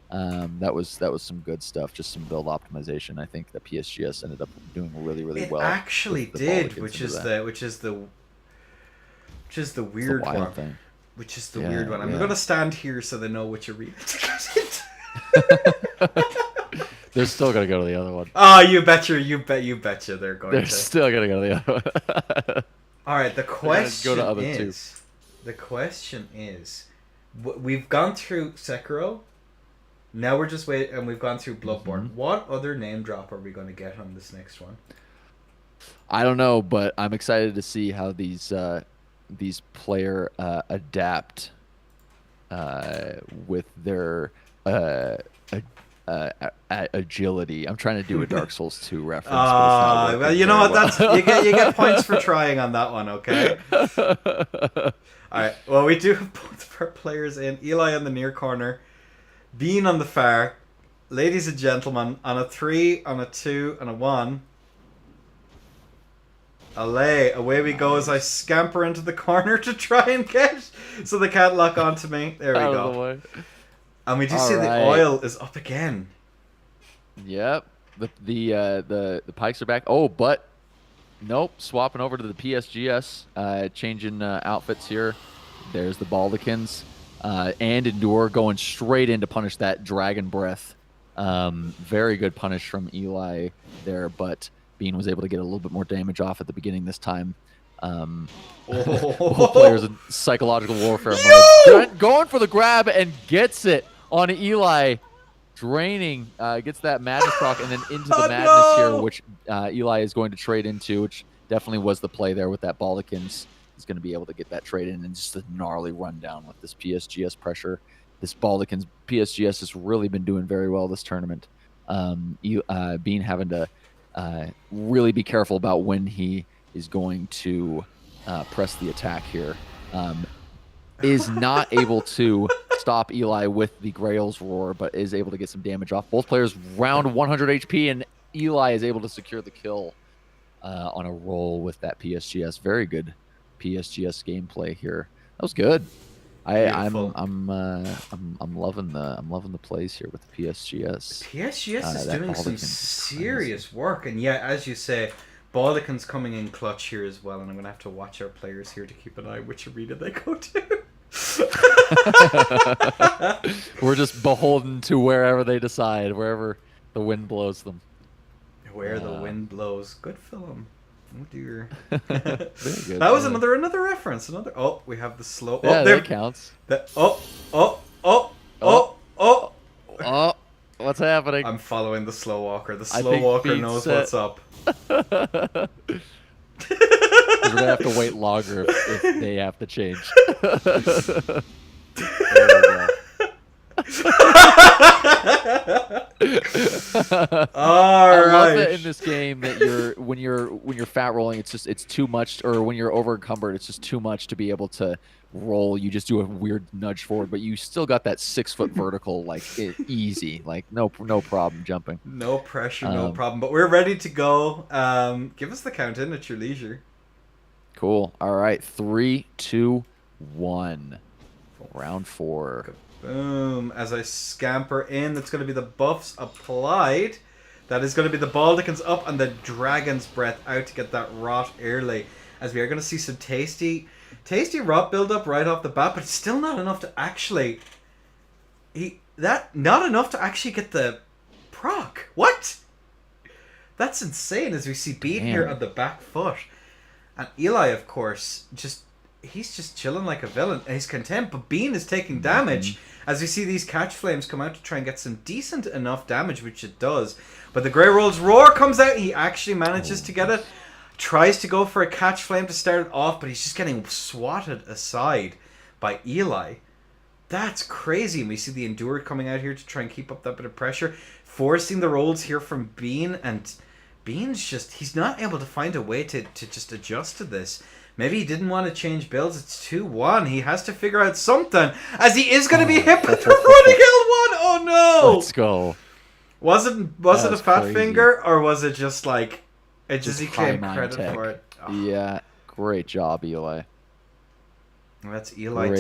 That was some good stuff. Just some build optimization. I think the PSGS ended up doing really well. It actually did, which is the weird one. Thing. Which is the weird one. I'm going to stand here so they know which arena to get it. They're still going to go to the other one. Oh, you betcha they're going to. They're still going to go to the other one. All right, the question go to is... The question is... We've gone through Sekiro. Now we're just waiting, and we've gone through Bloodborne. Mm-hmm. What other name drop are we going to get on this next one? I don't know, but I'm excited to see how these player adapt with their agility. I'm trying to do a Dark Souls 2 reference, but it's not Well, working you know very what? That's well. you get points for trying on that one. Okay. All right. Well, we do have both of our players in. Eli in the near corner, Bean on the far. Ladies and gentlemen, on a 3, on a 2, and a 1. Away we go as I scamper into the corner to try and get so they can't lock onto me. There we Out go. of the way. And we do All see right. the oil is up again. Yep. The pikes are back. Oh, but nope. Swapping over to the PSGS, changing outfits here. There's the Baldicans and Endure going straight in to punish that Dragon Breath. Very good punish from Eli there, but Bean was able to get a little bit more damage off at the beginning this time. Both players in psychological warfare mode. Going for the grab and gets it on Eli. Draining, gets that madness proc and then into the madness here, which Eli is going to trade into, which definitely was the play there with that Baldicans. He's going to be able to get that trade in and just a gnarly rundown with this PSGS pressure. This Baldicans PSGS has really been doing very well this tournament. Bean having to really be careful about when he is going to press the attack here. Is not able to stop Eli with the Grail's Roar, but is able to get some damage off. Both players round 100 HP, and Eli is able to secure the kill on a roll with that PSGS. Very good PSGS gameplay here. That was good. I'm loving the plays here with the PSGS. PSGS is doing some serious work, and yeah, as you say, Baldican's coming in clutch here as well, and I'm gonna have to watch our players here to keep an eye which arena they go to. We're just beholden to wherever they decide, wherever the wind blows them. Where the wind blows. Good film. Oh dear. Very good. That was another reference. Oh, we have the slow. Yeah, that counts. Oh. What's happening? I'm following the slow walker. The slow walker knows what's up. We're gonna have to wait longer if they have to change. I love that in this game that when you're fat rolling, it's too much, or when you're over encumbered, it's just too much to be able to roll. You just do a weird nudge forward, but you still got that 6-foot vertical, like easy, like no problem jumping. No pressure, no problem. But we're ready to go. Give us the count in at your leisure. Cool. All right, 3, 2, 1. Round 4. Boom. As I scamper in, that's going to be the buffs applied. That is going to be the Baldicans up and the Dragon's Breath out to get that rot early. As we are going to see some tasty rot build up right off the bat, but it's still not enough to actually... Not enough to actually get the proc. What? That's insane as we see Bean here on the back foot. And Eli, of course, he's just chilling like a villain. He's content, but Bean is taking damage as we see these catch flames come out to try and get some decent enough damage, which it does. But the Grey Roll's Roar comes out. He actually manages to get it. Tries to go for a catch flame to start it off, but he's just getting swatted aside by Eli. That's crazy. And we see the Endure coming out here to try and keep up that bit of pressure, forcing the rolls here from Bean, and Bean's he's not able to find a way to just adjust to this. Maybe he didn't want to change builds. It's 2-1. He has to figure out something, as he is going to be hit with the running L1. Oh no! Let's go. Was it a fat crazy finger, or was it just like it just he claimed credit tech for it? Oh. Yeah, great job, Eli. That's Eli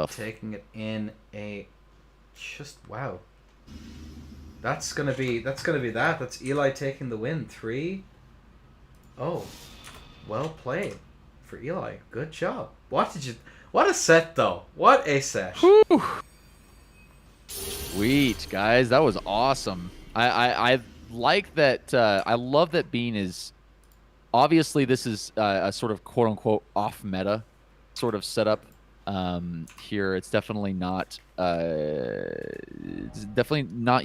taking it in a wow. That's gonna be that. That's Eli taking the win. 3. Oh, well played for Eli. Good job. What a set though. What a set. Whew. Sweet, guys. That was awesome. I like that. I love that Bean is obviously this is a sort of quote unquote off meta sort of setup. Here it's definitely not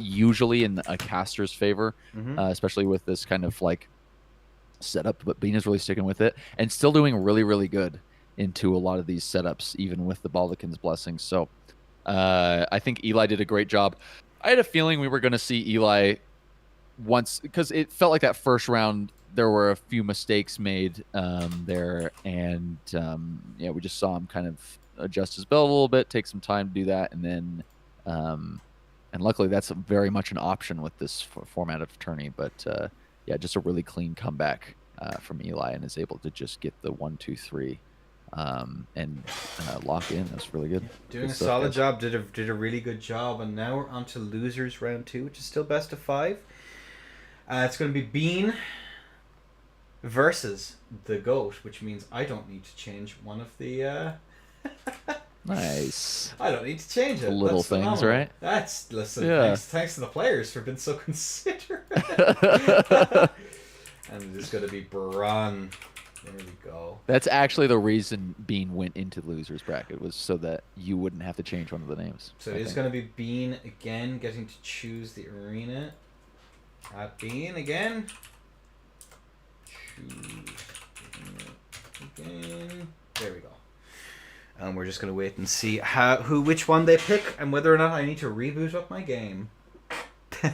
usually in a caster's favor, especially with this kind of like setup, but Bean is really sticking with it and still doing really good into a lot of these setups, even with the Baldicans blessings. So I think Eli did a great job. I had a feeling we were going to see Eli once, because it felt like that first round there were a few mistakes made there, and yeah, we just saw him kind of adjust his belt a little bit, take some time to do that, and then and luckily that's very much an option with this format of tourney. But yeah, just a really clean comeback from Eli, and is able to just get the 1-2-3 and lock in. That's really good. Doing Good a stuff, solid guys. job. Did a really good job. And now we're on to losers round 2, which is still best of 5. It's going to be Bean versus the GOAT, which means I don't need to change one of the. Nice. I don't need to change it. The little That's things, phenomenal. right? That's listen. Yeah. Thanks to the players for being so considerate. And it is going to be Bron. There we go. That's actually the reason Bean went into the losers bracket, was so that you wouldn't have to change one of the names. So it is going to be Bean again, getting to choose the arena. At Bean again. Choose again. There we go. And we're just gonna wait and see which one they pick, and whether or not I need to reboot up my game.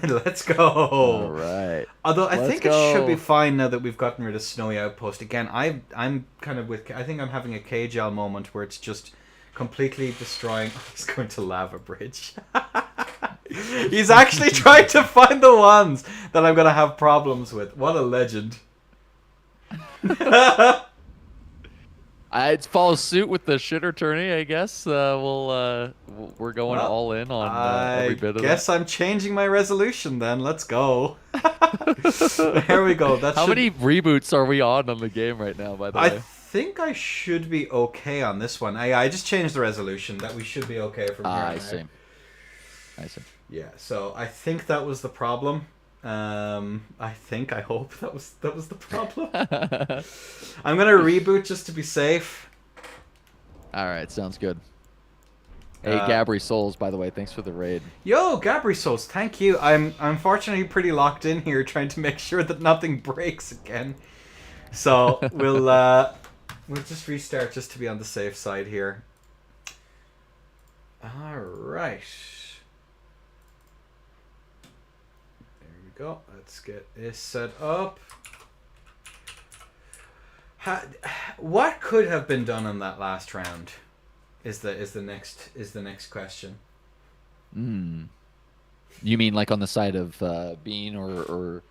Let's go. All right. Although I Let's think go. it should be fine now that we've gotten rid of Snowy Outpost. Again, I'm kind of with. I think I'm having a KJL moment where it's just completely destroying. He's going to Lava Bridge. He's actually trying to find the ones that I'm gonna have problems with. What a legend. I'd follow suit with the shitter tourney, I guess. We're going all in on every bit of I guess I'm changing my resolution then. Let's go. Here we go. How many reboots are we on the game right now, by the I way? think I should be okay on this one. I just changed the resolution that we should be okay from here on I out. see. I see. Yeah, so I think that was the problem. I hope that was the problem. I'm gonna reboot just to be safe. All right, sounds good. Hey, Gabri Souls, by the way, thanks for the raid. Yo, Gabri Souls, thank you. I'm unfortunately pretty locked in here, trying to make sure that nothing breaks again. So we'll just restart just to be on the safe side here. All right. Go. Let's get this set up. What could have been done on that last round? Is the next question. You mean like on the side of Bean or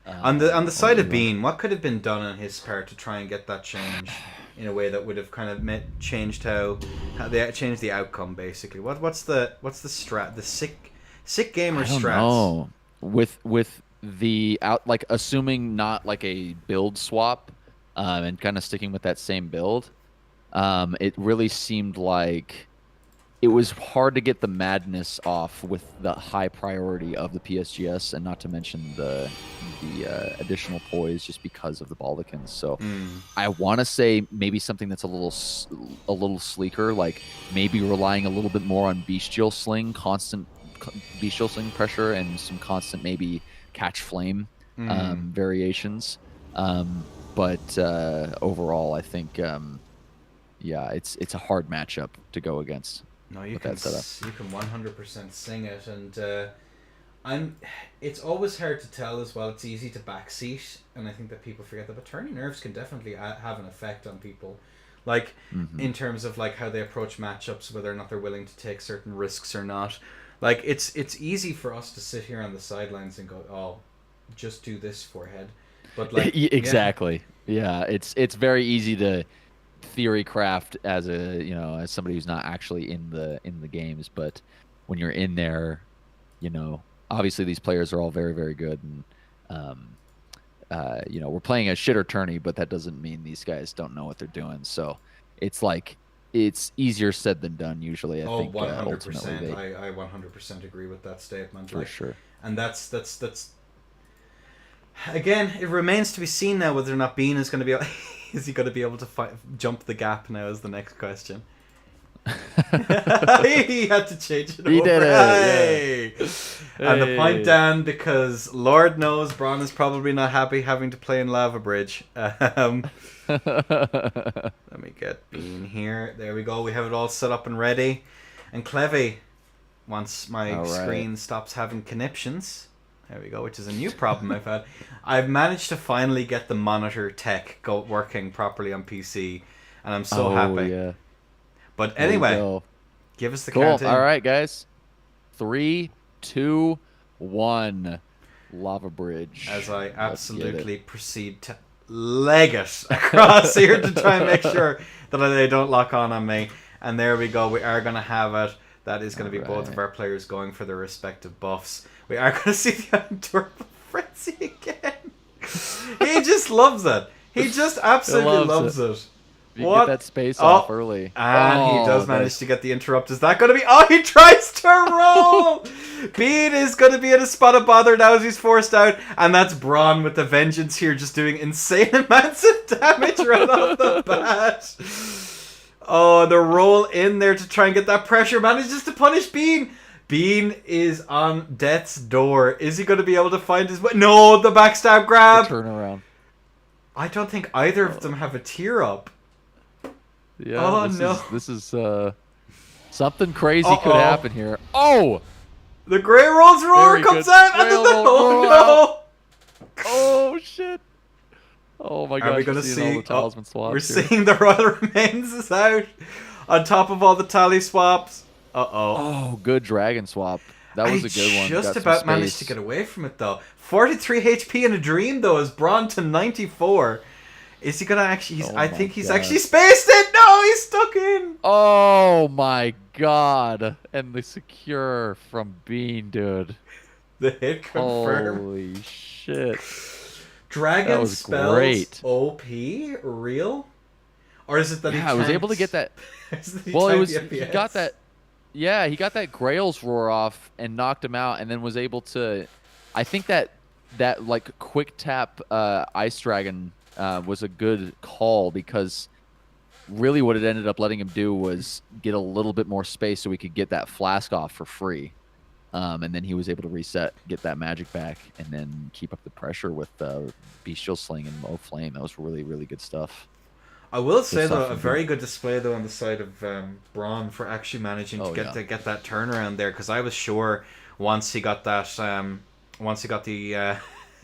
on the side of Bean? What could have been done on his part to try and get that change in a way that would have kind of changed how they changed the outcome? Basically, what's the strat? The sick gamer strats. No. With the like assuming not like a build swap, and kind of sticking with that same build, it really seemed like it was hard to get the madness off with the high priority of the PSGS, and not to mention the additional poise just because of the Baldicans. So I want to say maybe something that's a little sleeker, like maybe relying a little bit more on bestial sling, constant bestial sling pressure, and some constant maybe catch flame variations. But overall, I think yeah, it's a hard matchup to go against. No, you can 100% sing it, and it's always hard to tell as well. It's easy to backseat, and I think that people forget that. But Tourney nerves can definitely have an effect on people, like in terms of like how they approach matchups, whether or not they're willing to take certain risks or not. Like it's easy for us to sit here on the sidelines and go, "Oh, just do this forehead," but like exactly, yeah, it's very easy to theory craft as as somebody who's not actually in the games, but when you're in there, obviously these players are all very, very good, and we're playing a shitter tourney, but that doesn't mean these guys don't know what they're doing. So it's like it's easier said than done usually. I think 100%. I 100% agree with that statement. For sure. And that's again, it remains to be seen now whether or not Bean is going to be is he going to be able to jump the gap now is the next question. He had to change it. He over. did it. Yeah. And the point down because Lord knows Bron is probably not happy having to play in Lava Bridge. Let me get Bean here. There we go. We have it all set up and ready. And Clevy, once my All right. screen stops having conniptions. There we go, which is a new problem I've had. I've managed to finally get the monitor tech working properly on PC, and I'm so happy. Yeah. But There you anyway, go. give us the Cool. count in. All right, guys. 3, 2, 1. Lava bridge. As I Let's get absolutely proceed to leg it across here to try and make sure that they don't lock on me. And there we go. We are going to have it. That is going to be both of our players going for their respective buffs. We are going to see the Unendurable Frenzy again. He just loves it. He just absolutely loves it. You get that space off early. And he does manage to get the interrupt. Is that going to be... Oh, he tries to roll! Bean is going to be in a spot of bother now as he's forced out. And that's Braun with the vengeance here, just doing insane amounts of damage right off the bat. Oh, the roll in there to try and get that pressure manages to punish Bean. Bean is on death's door. Is he going to be able to find his way? No, the backstab grab. The turnaround. I don't think either of them have a tear up. Yeah. Oh, this is something crazy could happen here. Oh! The Grey Rolls roar comes out, and then no! Oh shit! Oh my gosh! Are we gonna see all the talisman swaps? We're seeing the Royal Remains is out on top of all the tally swaps. Oh, good dragon swap. That was a good one. Just about managed to get away from it though. 43 HP in a dream though is Braun to 94. Is he gonna actually? I think he's actually spaced it. No, he's stuck in. Oh my god! And the secure from Bean, dude. The hit confirmed. Holy shit! Dragon spells great. OP real, or is it that he? I was able to get that. Well, it was he got that. Yeah, he got that Grail's roar off and knocked him out, and then was able to. I think that like quick tap Ice Dragon was a good call, because really what it ended up letting him do was get a little bit more space so he could get that flask off for free. And then he was able to reset, get that magic back, and then keep up the pressure with Bestial Sling and Low Flame. That was really, really good stuff. I will say though, a very good display though on the side of Braun for actually managing to get that turnaround there, because I was sure once he got that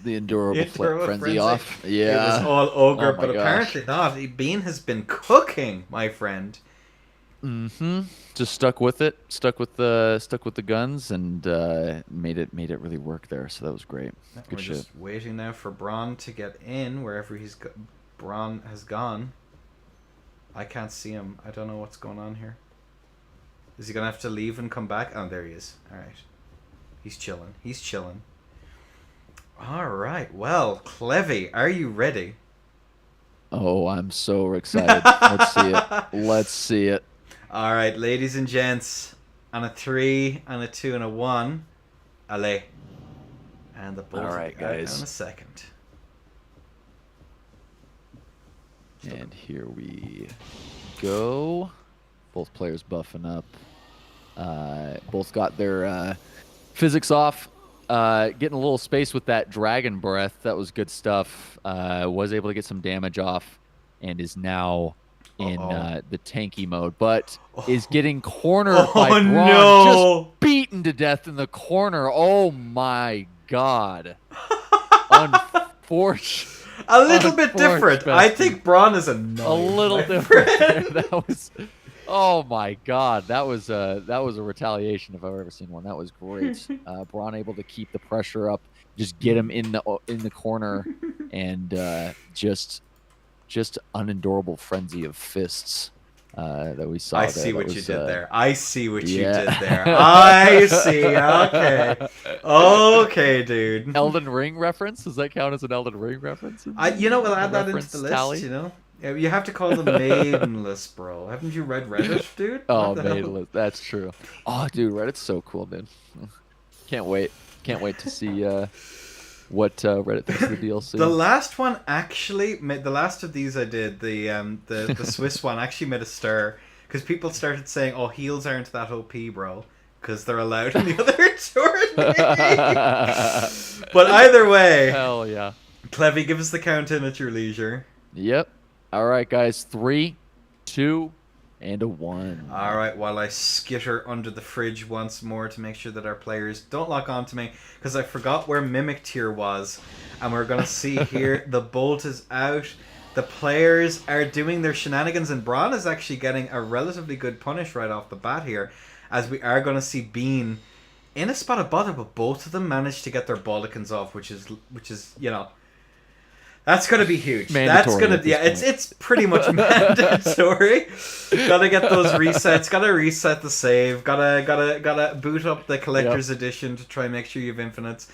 the endurable frenzy off. Yeah. It was all ogre, but gosh. apparently not. Bean has been cooking, my friend. Mm-hmm. Just stuck with it, stuck with the guns, and made it really work there. So that was great. Good shit. Just waiting now for Braun to get in wherever Braun has gone. I can't see him. I don't know what's going on here. Is he gonna have to leave and come back? Oh, there he is. All right. He's chilling. He's chilling. All right. Well, Clevy, are you ready? Oh, I'm so excited. Let's see it. Let's see it. All right, ladies and gents. On a 3, and a 2, and a 1. Allez. And the balls all right, guys. In a second. And here we go. Both players buffing up. Both got their physics off. Getting a little space with that dragon breath. That was good stuff. Was able to get some damage off, and is now in the tanky mode, but is getting cornered by Braun. No. Just beaten to death in the corner. Oh my god. Unfortunate. A little bit different. I think Braun is annoying. A little different. That was. Oh my god, that was a retaliation if I've ever seen one. That was great. Braun able to keep the pressure up, just get him in the corner, and just unendurable frenzy of fists that we saw. I see what you did there. I see what you yeah. did there. I see. Okay. Okay, dude. Elden Ring reference? Does that count as an Elden Ring reference? We'll add that into the list, tally? you know? You have to call them maidenless, bro. Haven't you read Reddit, dude? Oh, maidenless. That's true. Oh, dude, Reddit's so cool, dude. Can't wait. Can't wait to see what Reddit thinks of the DLC. The last one actually the last of these I did, the Swiss one actually made a stir, because people started saying, "Oh, heals aren't that OP, bro," because they're allowed in the other tournament. But either way, hell yeah. Clevy, give us the count in at your leisure. Yep. All right, guys. 3, 2, And a 1. All right, while I skitter under the fridge once more to make sure that our players don't lock onto me, because I forgot where Mimic Tier was. And we're going to see here, the bolt is out. The players are doing their shenanigans, and Braun is actually getting a relatively good punish right off the bat here, as we are going to see Bean in a spot of bother, but both of them managed to get their Baldicans off, which is you know, that's gonna be huge. Mandatory. That's gonna, yeah, it's pretty much mandatory. Gotta get those resets. Gotta reset the save. Gotta boot up the collector's edition to try and make sure you have infinites.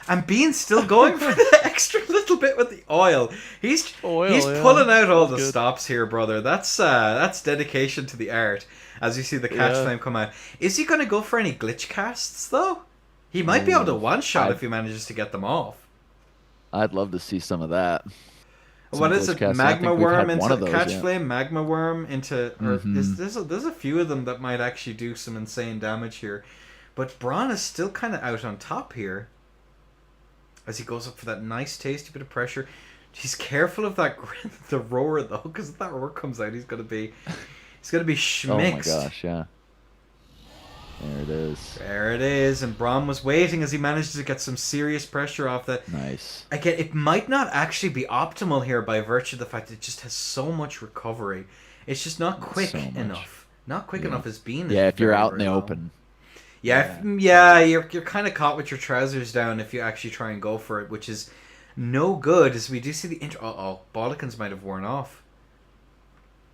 And Bean's still going for the extra little bit with the oil. He's pulling out all the stops here, brother. That's dedication to the art. As you see the catch flame come out. Is he going to go for any glitch casts, though? He might be able to one-shot if he manages to get them off. I'd love to see some of that. What is it? Magma Worm into catch flame? Magma Worm into... There's a few of them that might actually do some insane damage here. But Braun is still kind of out on top here. As he goes up for that nice, tasty bit of pressure. He's careful of that the roar, though, because if that roar comes out, he's going to be schmixed. Oh my gosh, yeah. There it is. There it is, and Braun was waiting as he managed to get some serious pressure off that. Nice. Again, it might not actually be optimal here by virtue of the fact that it just has so much recovery. It's just not quick enough. Not quick enough as Bean. Yeah, if you're out in the open. Yeah, you're kind of caught with your trousers down if you actually try and go for it, which is no good. As we do see the Baldicans might have worn off.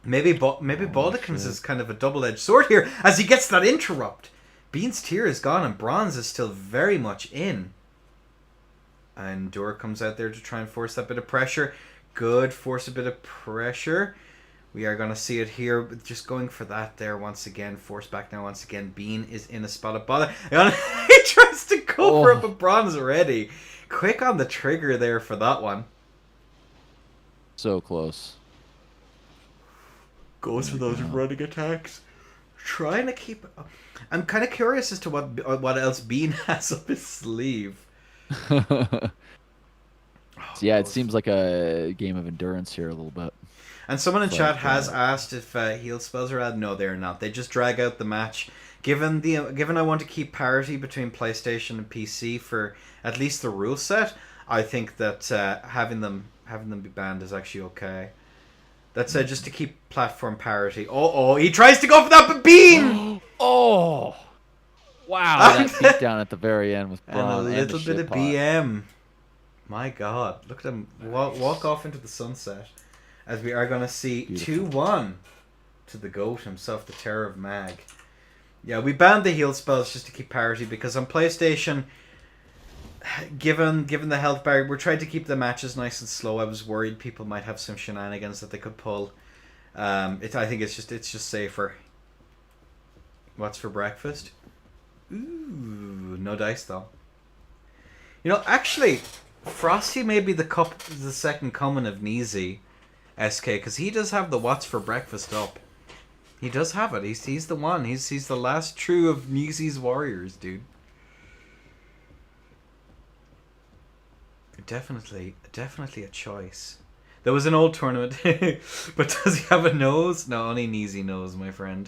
Maybe Baldicans is kind of a double-edged sword here as he gets that interrupt. Bean's tier is gone and Bronze is still very much in. And Dora comes out there to try and force that bit of pressure. Good, force a bit of pressure. We are going to see it here, just going for that there once again. Force back now once again. Bean is in a spot of bother. He tries to go for it, but Bronze already. Quick on the trigger there for that one. So close. Goes for those running attacks. Trying to keep... I'm kind of curious as to what else Bean has up his sleeve. Yeah, it seems like a game of endurance here a little bit. And someone in chat has asked if heal spells are added. No, they're not. They just drag out the match. Given I want to keep parity between PlayStation and PC for at least the rule set, I think that having them be banned is actually okay. That's just to keep platform parity. Oh, he tries to go for that, but Bean! Oh! Wow, that beat down at the very end with Braun. And a little bit of BM. My God. Look at him walk off into the sunset. As we are going to see 2-1 to the GOAT himself, the Terror of Mag. Yeah, we banned the heal spells just to keep parity because on PlayStation... Given the health barrier, we're trying to keep the matches nice and slow. I was worried people might have some shenanigans that they could pull. I think it's just safer. What's for breakfast? Ooh, no dice though. You know, actually, Frosty may be the second coming of Neezy SK because he does have the what's for breakfast up. He does have it. He's the one. He's the last true of Neezy's warriors, dude. Definitely a choice. There was an old tournament, but does he have a nose? No, only Neezy knows, my friend.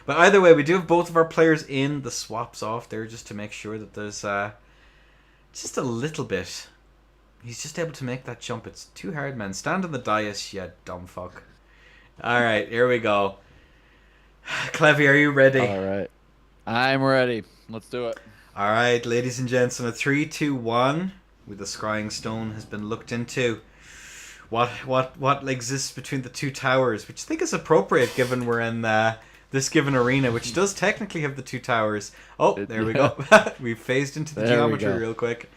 But either way, we do have both of our players in. The swaps off there just to make sure that there's just a little bit. He's just able to make that jump. It's too hard, man. Stand on the dais, you dumb fuck. All right, here we go. Clevy, are you ready? All right, I'm ready. Let's do it. All right, ladies and gents, on a 3, 2, 1. With the scrying stone has been looked into. What exists between the two towers, which I think is appropriate given we're in this given arena, which does technically have the two towers. Oh, there we go. We phased into the geometry real quick.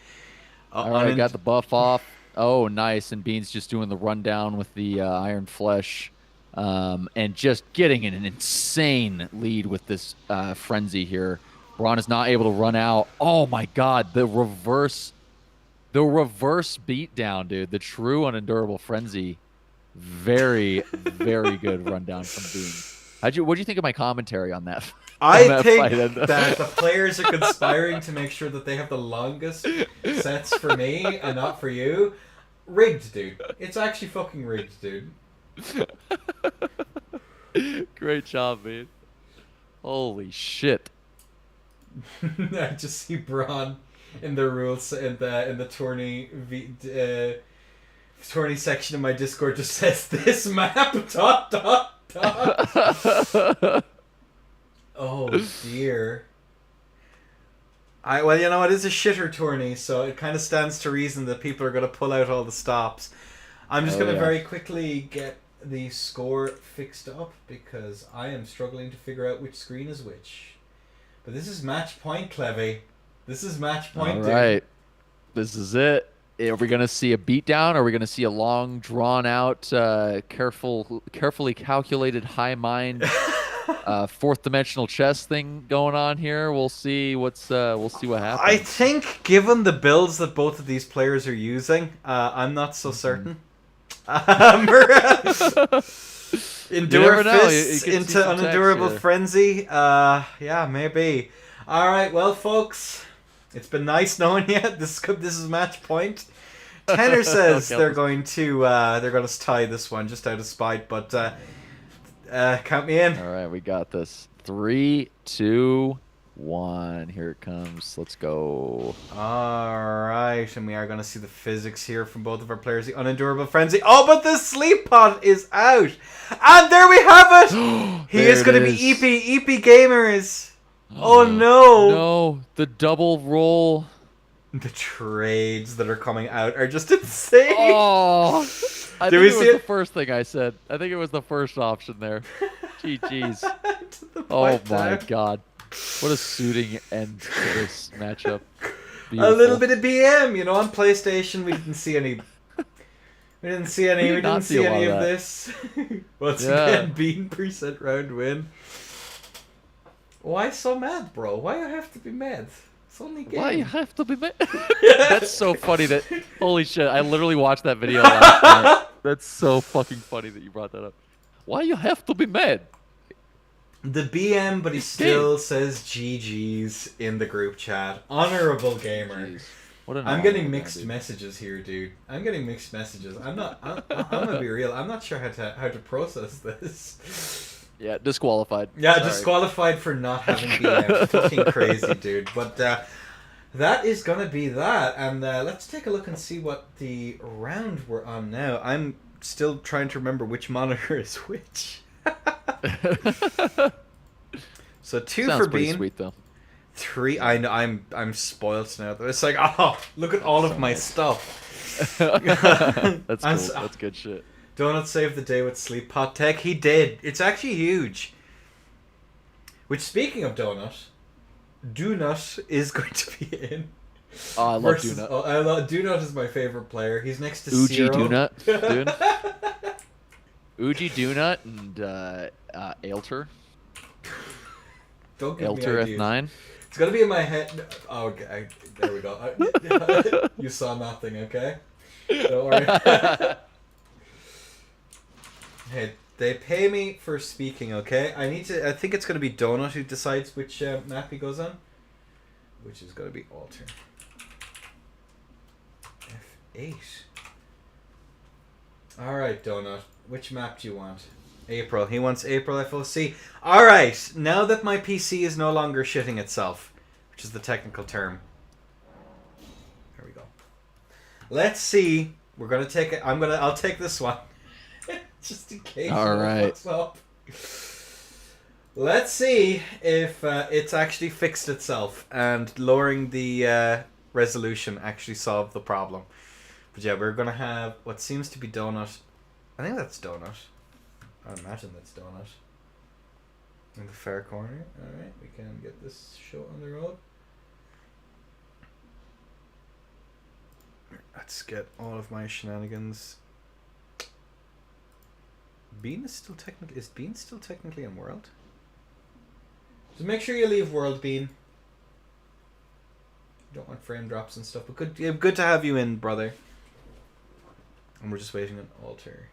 All right, got the buff off. Oh, nice. And Bean's just doing the rundown with the Iron Flesh, and just getting an insane lead with this frenzy here. Braun is not able to run out. Oh my God, the reverse beatdown, dude. The true unendurable frenzy. Very, very good rundown from Bean. What do you think of my commentary on that? I think that the players are conspiring to make sure that they have the longest sets for me and not for you. Rigged, dude. It's actually fucking rigged, dude. Great job, man. Holy shit. I just see Braun in the rules in the tourney tourney section of my Discord just says this map dot dot dot. Oh dear. Well, you know, it is a shitter tourney, so it kind of stands to reason that people are going to pull out all the stops. I'm just going to very quickly get the score fixed up because I am struggling to figure out which screen is which. But this is match point, Clevy. This is match point. All right. This is it. Are we going to see a beatdown? Or are we going to see a long, drawn-out, carefully calculated high mind, fourth-dimensional chess thing going on here? We'll see. We'll see what happens. I think, given the builds that both of these players are using, I'm not so certain. Endure fists into unendurable frenzy. Yeah, maybe. All right, well, folks, it's been nice knowing you. This is match point. Tanner says they're going to tie this one just out of spite, but count me in. All right, we got this. 3, 2, 1. Here it comes. Let's go. All right, and we are going to see the physics here from both of our players. The unendurable frenzy. Oh, but the sleep pot is out, and there we have it. He is going to be EP gamers. Oh no! No, the double roll. The trades that are coming out are just insane. Oh, I think it was the first thing I said. I think it was the first option there. GG's. Oh my god. What a suiting end to this matchup. Beautiful. A little bit of BM, you know, on PlayStation we didn't see any. We didn't see any of this. Once again, Bean percent round win. Why so mad, bro? Why you have to be mad? It's only game. Why you have to be mad? That's so funny that... Holy shit, I literally watched that video last night. That's so fucking funny that you brought that up. Why you have to be mad? The BM, but he still says GG's in the group chat. Honorable gamer. Jeez. What an I'm getting mixed messages here, dude. I'm getting mixed messages. I'm gonna be real. I'm not sure how to process this. Yeah, disqualified. Yeah, sorry. Disqualified for not having BM. Fucking crazy, dude. But that is gonna be that. And let's take a look and see what the round we're on now. I'm still trying to remember which monitor is which. So 2 Sounds for pretty Bean. Sweet though. 3. I know. I'm spoiled now. It's like, oh, look at all of my stuff. That's cool. That's good shit. Donut saved the day with Sleep Pot Tech. He did. It's actually huge. Which, speaking of Donut is going to be in. Oh, I love Donut. Oh, Donut is my favorite player. He's next to Uji Zero. Donut, dude. Uji Donut and Ailter. Don't give Ailter me ideas. F9. It's gonna be in my head. Oh, okay. There we go. You saw nothing, okay? Don't worry. Hey, they pay me for speaking, okay? I think it's gonna be Donut who decides which map he goes on. Which is gonna be Alter. F8. Alright, Donut. Which map do you want? April. He wants April FOC. Alright, now that my PC is no longer shitting itself, which is the technical term. There we go. Let's see. We're gonna take it. I'll take this one. Just in case. All right. Up. Let's see if it's actually fixed itself and lowering the resolution actually solved the problem. But yeah, we're gonna have what seems to be Donut. I think that's Donut. I imagine that's Donut. In the far corner. Alright, we can get this show on the road. Let's get all of my shenanigans. Bean is Bean still technically in World? Just make sure you leave World, Bean. Don't want frame drops and stuff, but good to have you in, brother. And we're just waiting on Alter.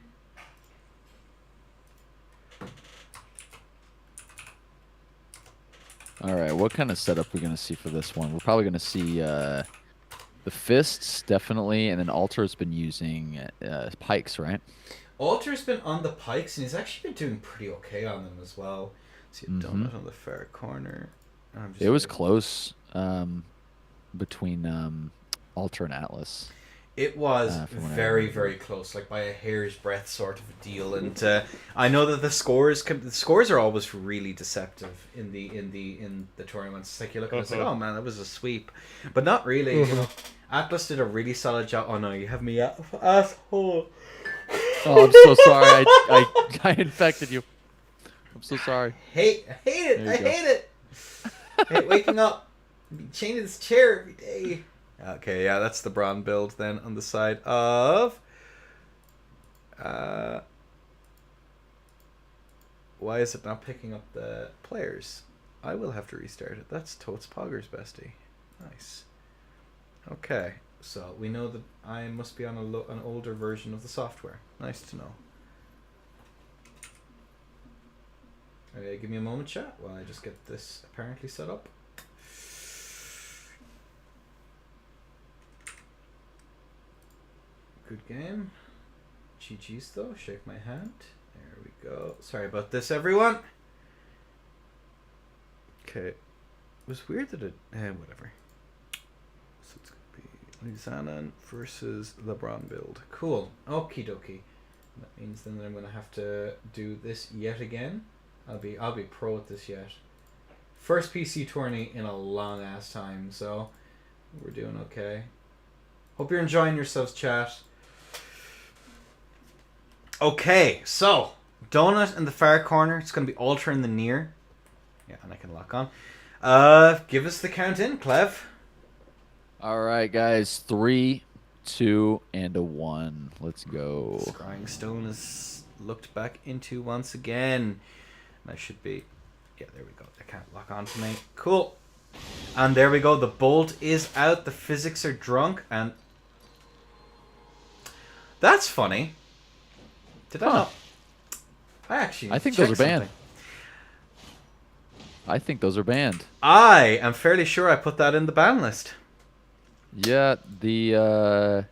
All right, what kind of setup are we gonna see for this one? We're probably gonna see the fists definitely, and then Alter has been using pikes, right? Alter's been on the pikes, and he's actually been doing pretty okay on them as well. See a donut on the far corner. It was close between Ultra and Atlas. It was very, very close, like by a hair's breadth sort of a deal. And I know that the scores are always really deceptive in the tournaments. It's like you look at it, it's like, oh man, that was a sweep, but not really. You know, Atlas did a really solid job. Oh no, you have me asshole. Oh, I'm so sorry. I infected you. I'm so sorry. I hate it. I hate it. I hate waking up, changing this chair every day. Okay, yeah, that's the Braun build then on the side of... why is it not picking up the players? I will have to restart it. That's Totes Pogger's bestie. Nice. Okay, so we know that I must be on an older version of the software. Nice to know. Okay, give me a moment, chat, while I just get this apparently set up. Good game. GG's though. Shake my hand. There we go. Sorry about this, everyone. Okay. It was weird that it... whatever. So it's going to be Lizanan versus LeBron build. Cool. Okie dokie. That means then that I'm going to have to do this yet again. I'll be pro at this yet. First PC tourney in a long ass time, so we're doing okay. Hope you're enjoying yourselves, chat. Okay, so donut in the far corner. It's going to be Ultra in the near. Yeah, and I can lock on. Give us the count in, Clev. All right, guys. 3, 2, and a 1. Let's go. Scrying Stone is looked back into once again. And I should be... yeah, there we go. I can't lock on to me. Cool. And there we go. The bolt is out. The physics are drunk. And... that's funny. Did I not? I think those are banned. I think those are banned. I am fairly sure I put that in the ban list. Yeah, the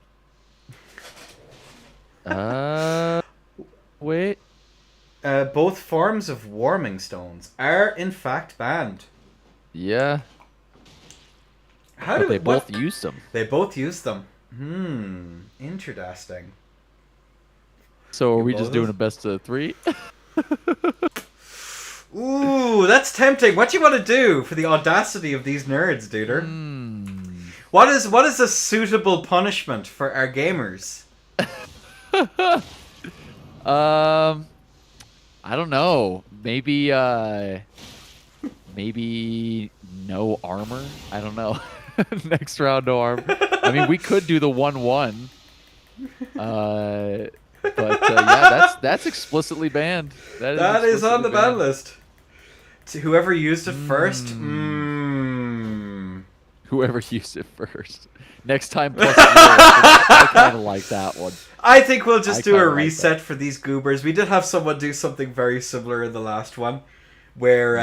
wait. Both forms of warming stones are in fact banned. Yeah. How but do they both used them? They both used them. Interesting. So are we just doing a best of 3? Ooh, that's tempting. What do you want to do for the audacity of these nerds, duder? What is a suitable punishment for our gamers? I don't know. Maybe no armor. I don't know. Next round, no armor. I mean, we could do the 1-1. But yeah, that's explicitly banned. That is on the ban list. To whoever used it first. Whoever used it first. Next time plus 0. I kind of like that one. I think we'll just do a reset for these goobers. We did have someone do something very similar in the last one, where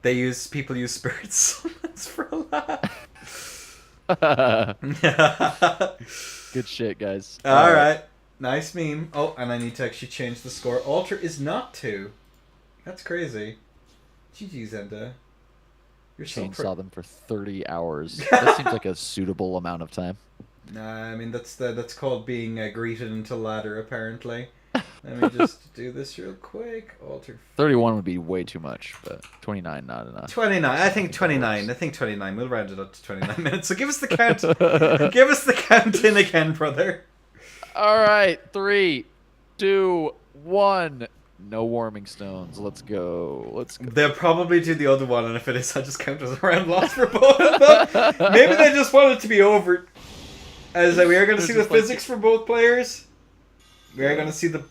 people use spirit summons for a laugh. Good shit, guys. All right. Nice meme. Oh, and I need to actually change the score. Ultra is not 2. That's crazy. GG's, Enda. You're so chainsaw them for 30 hours. That seems like a suitable amount of time. Nah, I mean that's called being greeted until ladder, apparently. Let me just do this real quick. Ultra. 31 would be way too much, but 29 not enough. 29. I think 29. I think 29. We'll round it up to 29 minutes. So give us the count. Give us the count in again, brother. All right, 3, 2, 1. No warming stones. Let's go. Let's go. They'll probably do the other one, and if it is, I'll just count as a round loss for both of them. Maybe they just want it to be over. As we are going to see the physics for both players. We are going to see the...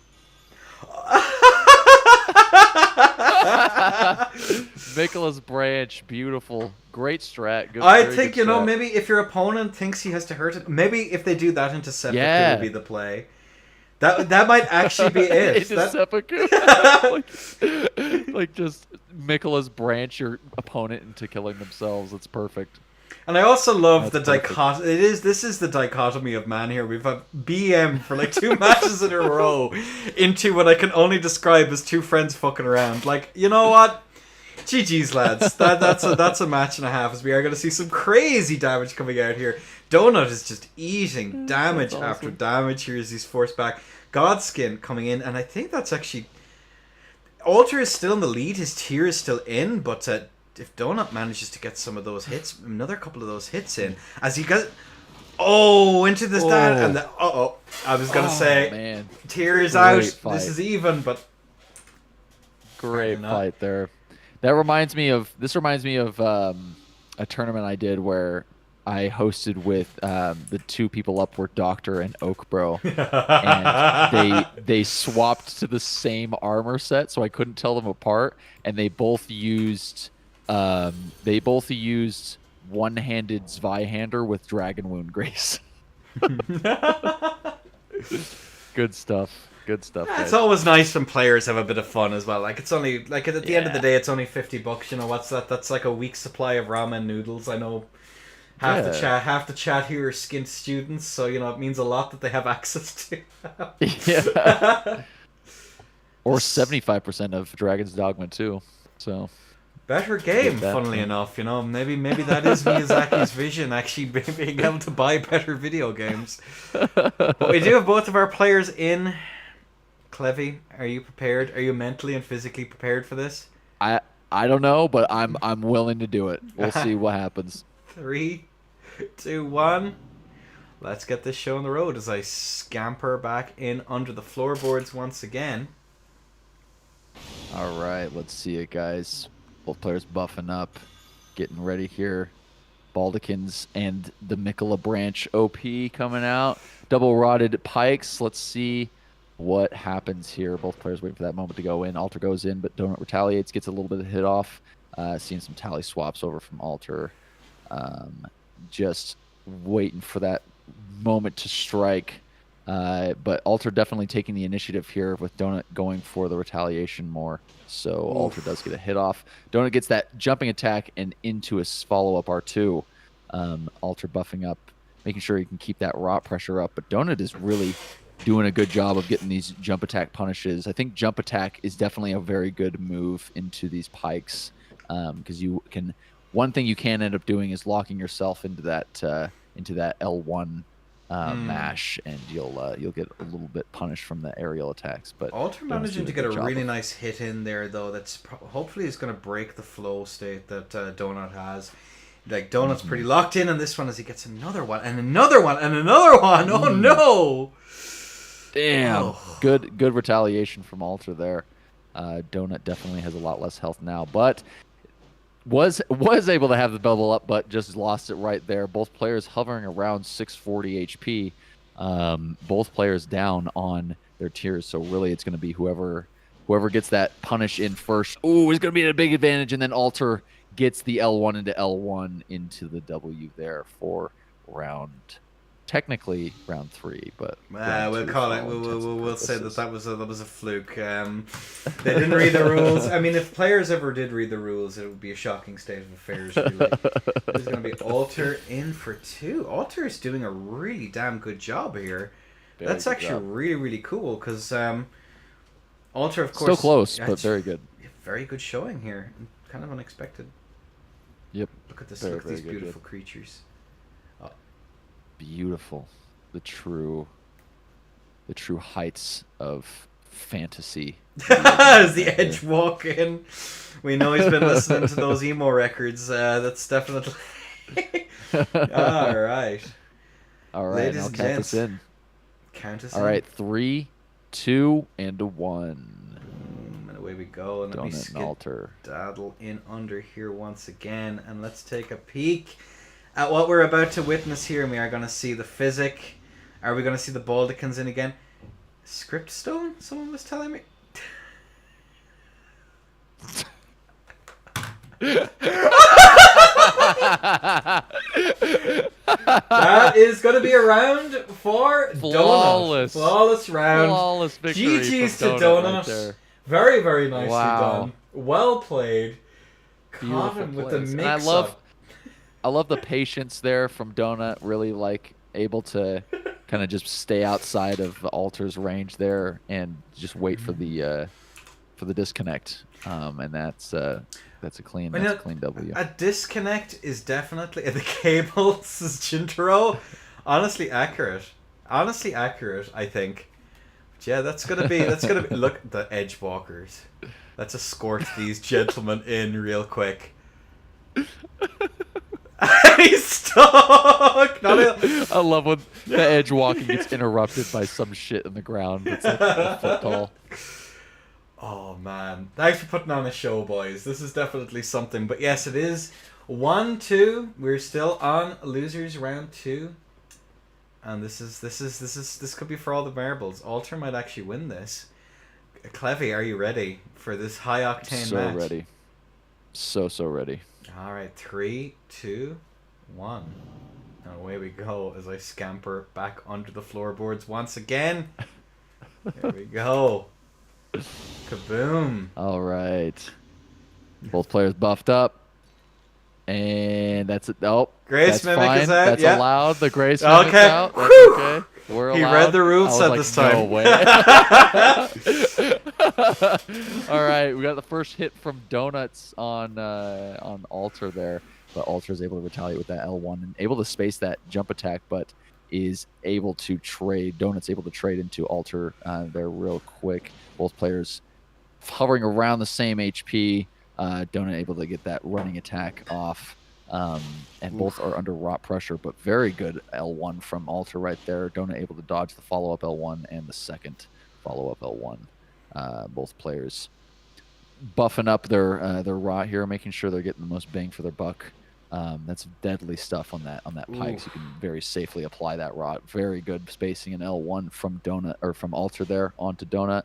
Nicholas Branch, beautiful. Great strat. Good, I think, you know, maybe if your opponent thinks he has to hurt it, maybe if they do that into seppuku would be the play. That might actually be it. Into seppuku? like just Nicholas Branch your opponent into killing themselves. That's perfect. And I also love That's the perfect. dichotomy. This is the dichotomy of man here. We've had BM for like 2 matches in a row into what I can only describe as 2 friends fucking around. Like, you know what? GG's lads. That's a match and a half, as we are going to see some crazy damage coming out here. Donut is just eating damage after damage here as he's forced back. Godskin coming in, and I think that's actually... Alter is still in the lead. His tier is still in, but if Donut manages to get some of those hits, another couple of those hits in, as he gets... Oh, into this down, and I was going to say, man. tier is Great out. fight. This is even, but... Great fight there. This reminds me of a tournament I did where I hosted with the 2 people up were Doctor and Oak Bro, and they swapped to the same armor set, so I couldn't tell them apart, and they both used one-handed Zweihander with Dragon Wound Grace. Good stuff. Good stuff. Yeah, it's guys. always nice when players have a bit of fun as well. Like, it's only like at the end of the day, it's only $50. You know what's that? That's like a week's supply of ramen noodles. I know half the chat here are skint students, so you know it means a lot that they have access to. Yeah. Or 75% of Dragon's Dogma too. So better game, funnily enough. You know, maybe that is Miyazaki's vision, actually being able to buy better video games. But we do have both of our players in. Clevy, are you prepared? Are you mentally and physically prepared for this? I don't know, but I'm willing to do it. We'll see what happens. 3, 2, 1. Let's get this show on the road as I scamper back in under the floorboards once again. All right, let's see it, guys. Both players buffing up, getting ready here. Baldikins and the Mikola Branch OP coming out. Double rotted pikes. Let's see what happens here. Both players waiting for that moment to go in. Alter goes in, but Donut retaliates, gets a little bit of hit off. Seeing some tally swaps over from Alter. Just waiting for that moment to strike. But Alter definitely taking the initiative here with Donut going for the retaliation more. So Alter does get a hit off. Donut gets that jumping attack and into a follow-up R2. Alter buffing up, making sure he can keep that rot pressure up. But Donut is really doing a good job of getting these jump attack punishes. I think jump attack is definitely a very good move into these pikes, because you can. One thing you can end up doing is locking yourself into that L1 mash, and you'll get a little bit punished from the aerial attacks. But Alter managing to get a really nice hit in there, though. That's hopefully is going to break the flow state that Donut has. Like, Donut's pretty locked in on this one as he gets another one and another one and another one. Oh no! Damn. Oh. Good retaliation from Alter there. Donut definitely has a lot less health now, but was able to have the bubble up, but just lost it right there. Both players hovering around 640 HP. Both players down on their tiers, so really it's going to be whoever gets that punish in first. Ooh, it's going to be a big advantage, and then Alter gets the L1 into L1 into the W there for technically round 3, but we'll call it. We'll say that was a fluke. They didn't read the rules. I mean, if players ever did read the rules, it would be a shocking state of affairs. Really, there's going to be Alter in for 2. Alter is doing a really damn good job here. That's actually really, really cool because Alter, of course, still close, but very good. Very good showing here. Kind of unexpected. Yep. Look at this. Look at these beautiful creatures. Beautiful, the true heights of fantasy. As the Edge walk in, we know he's been listening to those emo records. That's definitely all right. Ladies and count us in. Count us all in. Right, 3, 2, and 1. And away we go. And let me daddle in under here once again, and let's take a peek at what we're about to witness here. And we are going to see the physic. Are we going to see the Baldikins in again? Script stone? Someone was telling me. That is going to be a round for Flawless. Donut. Flawless round. Flawless victory. GG's to Donut. Right, very, very nicely done. Well played. Caught him with the mix-up. I love the patience there from Donut. Really like able to kind of just stay outside of the Alter's range there and just wait for the disconnect. And that's a clean Well, W. a disconnect is definitely the cables Jintaro. Honestly accurate. Honestly accurate, I think. But yeah, that's gonna be look the edge walkers. Let's escort these gentlemen in real quick. He's stuck. I love when the edge walking gets interrupted by some shit in the ground that's like a foot tall. Oh man, thanks for putting on a show, boys. This is definitely something. But yes, it is 1-2. We're still on losers round 2, and this could be for all the marbles. Alter might actually win this. Clevy, are you ready for this high octane match? So ready. So ready. All right, 3, 2, 1. And away we go as I scamper back under the floorboards once again. Here we go. Kaboom. All right. Both players buffed up. And that's it. Oh, Grace that's Mimic fine. is out. That's yeah. allowed. The Grace Mimic's Okay. out. That's Whew. okay. We're allowed. He read the rule set like, this time. No way. All right, we got the first hit from Donuts on Alter there, but Alter is able to retaliate with that L1 and able to space that jump attack, but is able to trade. Donuts able to trade into Alter there real quick. Both players hovering around the same HP. Donut able to get that running attack off. And both are under rot pressure, but very good L1 from Alter right there. Donut able to dodge the follow-up L1 and the second follow-up L1. Both players buffing up their rot here, making sure they're getting the most bang for their buck. That's deadly stuff on that pike. So you can very safely apply that rot. Very good spacing in L1 from Donut or from Alter there onto Donut.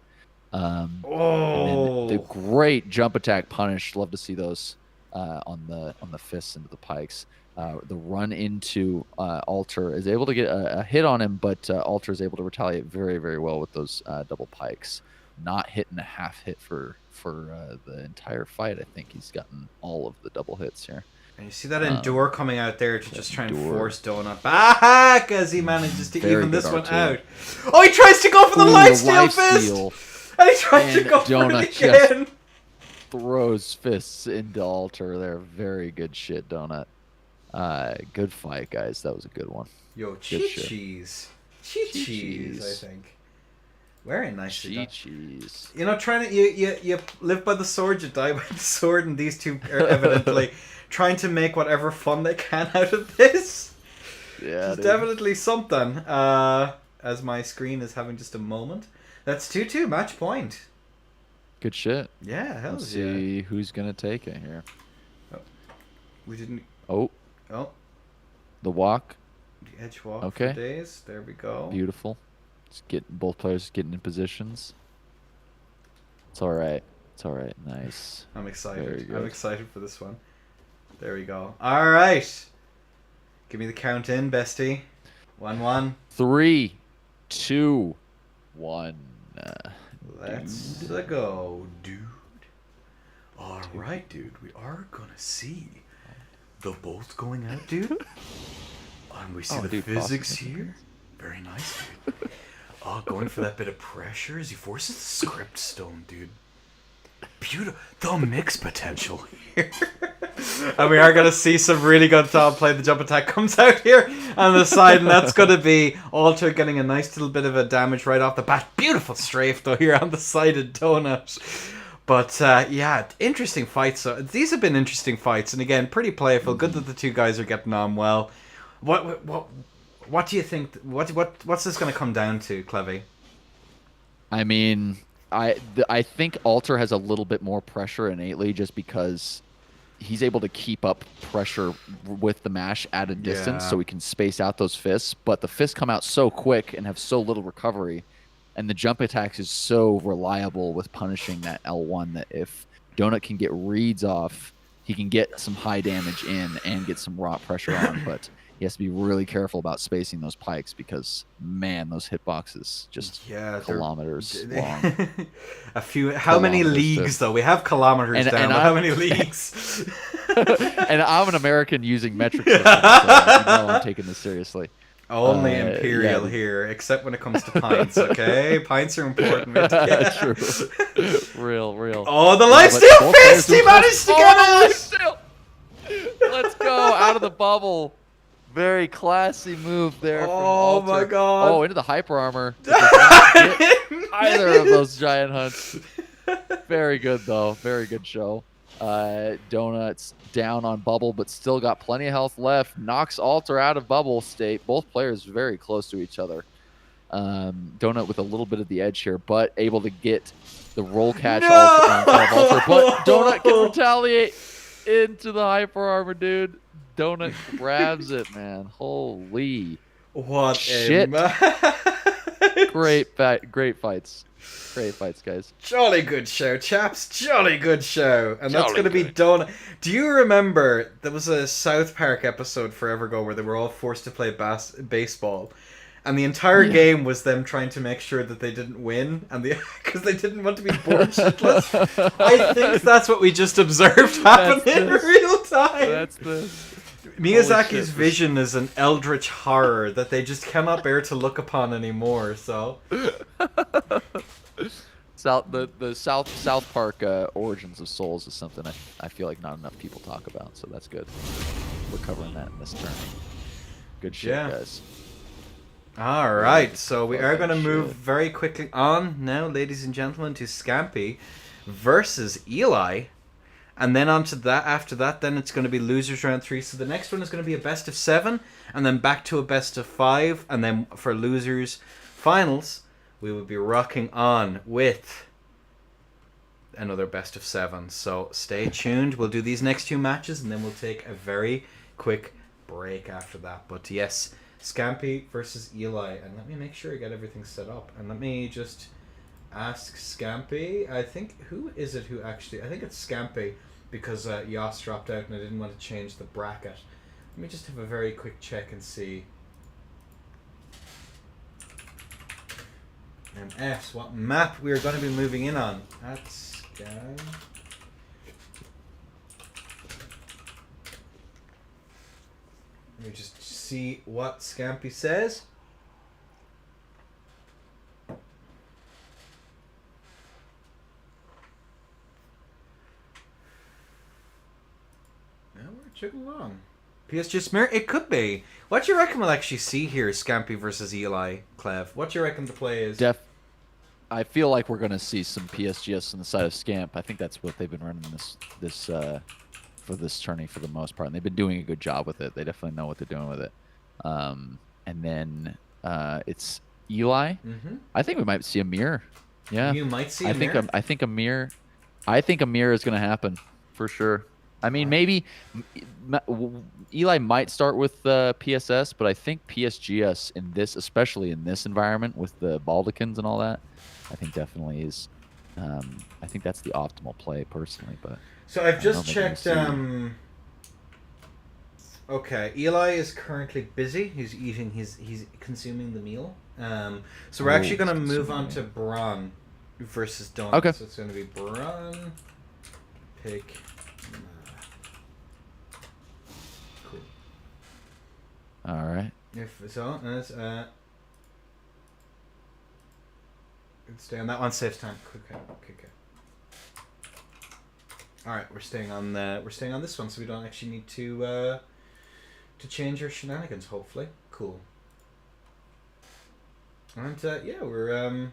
And then the great jump attack punish. Love to see those on the fists into the pikes. The run into Alter is able to get a hit on him, but Alter is able to retaliate very, very well with those double pikes. Not hitting a half hit for the entire fight. I think he's gotten all of the double hits here. And you see that Endure coming out there to just try and force Donut back as he manages to even this one out. Oh, he tries to go for the lifesteal fist! And he tries to go for it again! Just throws fists into Alter there. Very good shit, Donut. Good fight, guys. That was a good one. Yo, cheese. Cheese, I think. Very nicely done. Cheese. You know, trying to you live by the sword, you die by the sword, and these two are evidently trying to make whatever fun they can out of this. Yeah, it's definitely something. As my screen is having just a moment. That's 2-2, match point. Good shit. Yeah, hell Let's see who's gonna take it here. Oh, we didn't. Oh. The walk. The edge walk. Okay. For days. There we go. Beautiful. It's getting both players getting in positions. It's all right. It's all right. Nice. I'm excited. I'm excited for this one. There we go. All right. Give me the count in, bestie. 1-1. 3, 2, 1. Let's go, dude. All right, dude. We are gonna see the bolt going out, dude. And we see the physics here. Very nice, dude. Going for that bit of pressure as he forces the script stone, dude. Beautiful. The mix potential here. And we are going to see some really good top play. The jump attack comes out here on the side, and that's going to be Alter getting a nice little bit of a damage right off the bat. Beautiful strafe, though, here on the side of Donut. But, yeah, interesting fights. So these have been interesting fights, and again, pretty playful. Good that the two guys are getting on well. What do you think? What's this going to come down to, Clevy? I mean, I think Alter has a little bit more pressure innately just because he's able to keep up pressure with the mash at a distance, so he can space out those fists. But the fists come out so quick and have so little recovery, and the jump attacks is so reliable with punishing that L1 that if Donut can get reads off, he can get some high damage in and get some raw pressure on, but he has to be really careful about spacing those pikes because, man, those hitboxes just kilometers long. A few. How many leagues though? We have kilometers down, but how many leagues? And I'm an American using metric systems, so I'm taking this seriously. Only imperial here, except when it comes to pints. Okay, pints are important. True. Real. Oh, the lifesteal fist! He managed to get it. Let's go out of the bubble. Very classy move there. Oh my god! Oh, into the hyper armor. Either of those giant hunts. Very good though. Very good show. Donuts down on bubble, but still got plenty of health left. Knocks Alter out of bubble state. Both players very close to each other. Donut with a little bit of the edge here, but able to get the roll catch off Alter. But Donut can retaliate into the hyper armor, dude. Donut grabs it, man. Holy what shit! Great fights. Great fights, guys. Jolly good show, chaps. Jolly good show. And that's going to be Donut. Do you remember there was a South Park episode forever ago where they were all forced to play baseball? And the entire game was them trying to make sure that they didn't win, and because they didn't want to be bored shitless. I think that's what we just observed happen in real time. That's the Miyazaki's vision is an eldritch horror that they just cannot bear to look upon anymore. So, the South Park origins of Souls is something I feel like not enough people talk about. So that's good. We're covering that in this turn. Good shit, guys. All right, so we are going to move very quickly on now, ladies and gentlemen, to Scampy versus Eli. And then on to that, after that, then it's going to be losers round 3. So the next one is going to be a best of 7, and then back to a best of 5. And then for losers finals, we will be rocking on with another best of 7. So stay tuned. We'll do these next 2 matches, and then we'll take a very quick break after that. But yes, Scampy versus Eli. And let me make sure I get everything set up. And let me just ask Scampy. I think, who is it who actually... I think it's Scampy, because Yoss dropped out and I didn't want to change the bracket. Let me just have a very quick check and see. And S, what map we are going to be moving in on. That's Scam. Let me just see what Scampy says. Chug along. PSG Smear? It could be. What do you reckon we'll actually see here, Scampy versus Eli, Clev? What do you reckon the play is? I feel like we're going to see some PSGS on the side of Scamp. I think that's what they've been running for this tourney for the most part. And they've been doing a good job with it. They definitely know what they're doing with it. And then it's Eli. Mm-hmm. I think we might see a mirror. Yeah. You might see a mirror? I think a mirror is going to happen for sure. I mean, maybe Eli might start with PSS, but I think PSGS in this, especially in this environment with the Baldicans and all that, I think definitely is. I think that's the optimal play personally. But so I've just checked. Okay, Eli is currently busy. He's eating. He's consuming the meal. So we're actually going to move on to Braun versus Donut. Okay. So it's going to be Braun. Pick. All right. If so, let's stay on that one. Saves time. Okay. All right, we're staying on this one, so we don't actually need to change our shenanigans. Hopefully, cool. And yeah, we're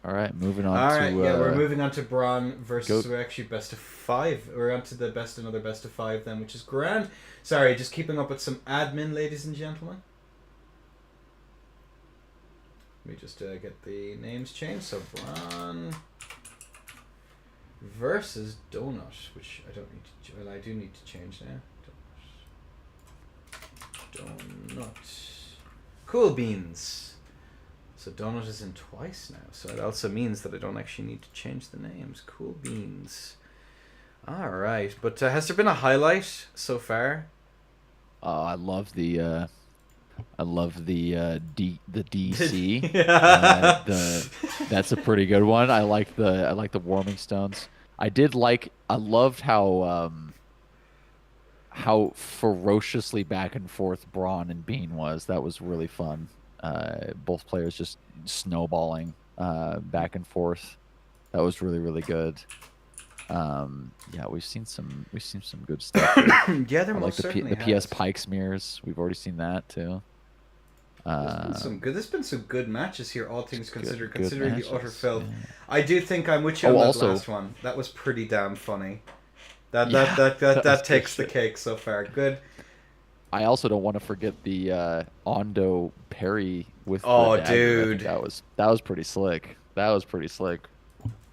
All right, moving on. All right, we're moving on to Braun versus. We're actually best of 5. We're on to another best of 5 then, which is grand. Sorry, just keeping up with some admin, ladies and gentlemen. Let me just get the names changed. So Braun versus Donut, which I don't need to. Well, I do need to change now. Donut. Cool beans. So Donut is in twice now. So it also means that I don't actually need to change the names. Cool beans. All right, but has there been a highlight so far? I love the DC. Yeah. That's a pretty good one. I like the warming stones. I loved how ferociously back and forth Braun and Bean was. That was really fun. Both players just snowballing back and forth. That was really, really good. Yeah, we've seen some good stuff. Yeah, there I like most certainly the PS has. Pike smears. We've already seen that too. There's been some good matches here, all things considered, good considering the utter matches, filth. yeah. I do think I'm with you on that last one. That was pretty damn funny. That was takes good the shit. cake so far. Good. I also don't want to forget the Ondo parry with Oh, the dagger. I think dude. that was pretty slick. That was pretty slick.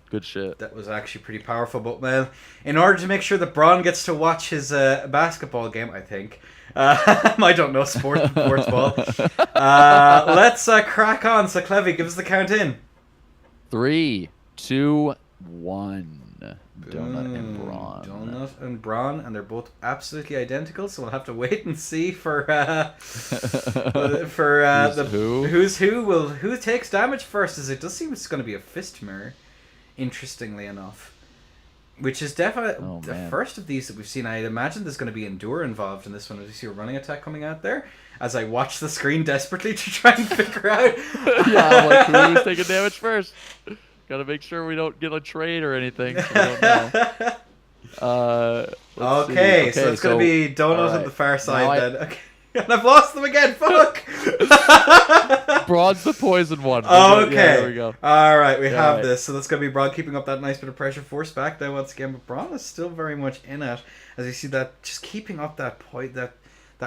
Good shit. That was actually pretty powerful. But, well, in order to make sure that Braun gets to watch his basketball game, I think. I don't know sports ball. Let's crack on. So, Clevy, give us the count in. 3, 2, 1. Donut and Braun. Donut and Braun, and they're both absolutely identical. So we'll have to wait and see for who's who takes damage first. As it does seem it's going to be a fist mirror, interestingly enough, which is definitely the first of these that we've seen. I'd imagine there's going to be Endure involved in this one. As you see a running attack coming out there, as I watch the screen desperately to try and figure out. Yeah, I'm like, who's taking damage first? Gotta make sure we don't get a trade or anything. So we don't know. Okay, so it's gonna be Donut on the far side then. Okay. And I've lost them again. Fuck. Braun's the poison one. Oh, okay. Yeah, there we go. All right, we have right. this. So that's gonna be Braun keeping up that nice bit of pressure. Force back down once again, but Braun is still very much in it. As you see that, just keeping up that point, that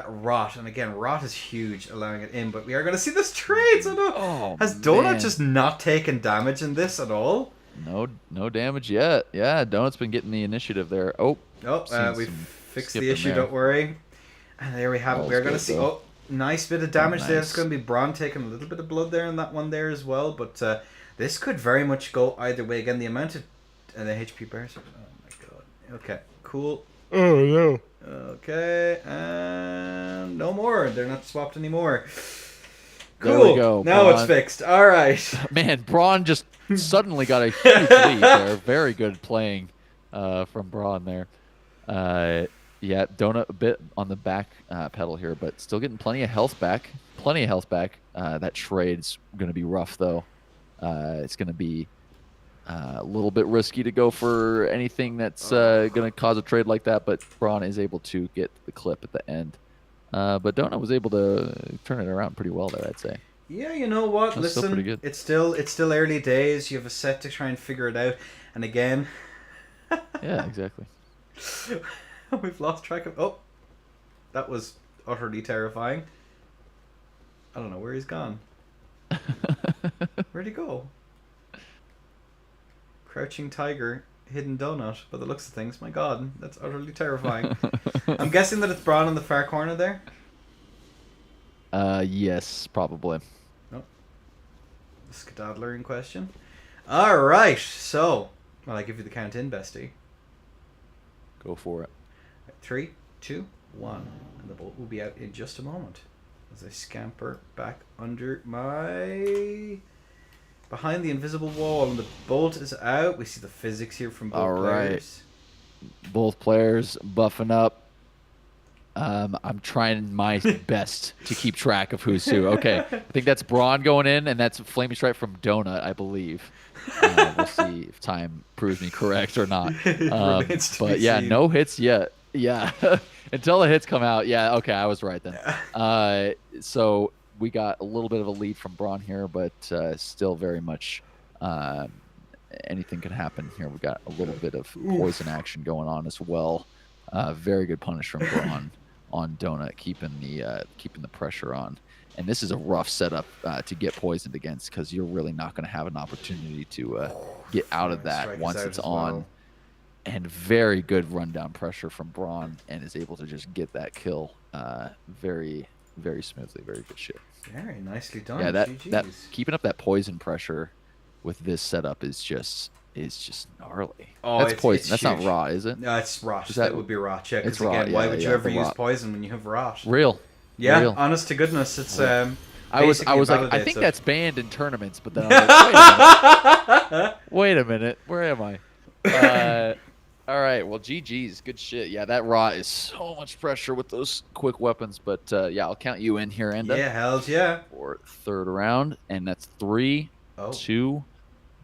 rot, and again, rot is huge, allowing it in. But we are going to see this trade. So has Donut just not taken damage in this at all? No damage yet. Yeah, Donut's been getting the initiative there. We fixed the issue. Don't worry. And there we have it. We're going to see. Though. Nice bit of damage there. Nice. It's going to be Braun taking a little bit of blood there, and that one there as well. But this could very much go either way. Again, the amount of the HP bears. Oh my god. Okay. Cool. Oh no. Okay, and no more. They're not swapped anymore. Cool. There we go. Now Braun. it's fixed. All right. Man, Braun just suddenly got a huge lead there. Very good playing from Braun there. Yeah, Donut a bit on the back pedal here, but still getting plenty of health back. That trade's going to be rough, though. It's going to be a little bit risky to go for anything that's going to cause a trade like that, but Braun is able to get the clip at the end. But Donut was able to turn it around pretty well there, I'd say. Yeah, you know what? That's still pretty good. It's still early days. You have a set to try and figure it out. And again, yeah, exactly. We've lost track of. Oh, that was utterly terrifying. I don't know where he's gone. Where'd he go? Crouching tiger, hidden donut. By the looks of things, my god, that's utterly terrifying. I'm guessing that it's Braun in the far corner there. Yes, probably. Oh, the skedaddler in question. All right, so well, I give you the count in, bestie. Go for it. 3, 2, 1, and the bolt will be out in just a moment as I scamper back under behind the invisible wall, and the bolt is out. We see the physics here from both players. Both players buffing up. I'm trying my best to keep track of who's who. Okay, I think that's Braun going in, and that's Flaming Strike from Donut, I believe. We'll see if time proves me correct or not. But yeah, no hits yet. Yeah, until the hits come out. Yeah, okay, I was right then. So we got a little bit of a lead from Braun here, but still very much anything can happen here. We got a little bit of poison action going on as well. Very good punish from Braun on Donut, keeping the pressure on. And this is a rough setup to get poisoned against, because you're really not going to have an opportunity to get out of that once it's on. and very good rundown pressure from Braun, and is able to just get that kill very, very smoothly. Very good shit. Very nicely done. Yeah, that GG's. keeping up that poison pressure with this setup is just gnarly. Oh, That's it's poison. That's huge. not raw, is it? No, it's rot. Is That would be rot. Yeah, it's because raw, again, why yeah, would you yeah, ever the use rot. poison when you have rot? Real. Yeah, Real. honest to goodness, it's I was like, I validates think it. that's banned in tournaments, but then I was like, wait a minute, where am I? All right, well, GG's, good shit. Yeah, that raw is so much pressure with those quick weapons, but yeah, I'll count you in here, Enda. Yeah, hells yeah. For third round, and that's 3, Oh. 2,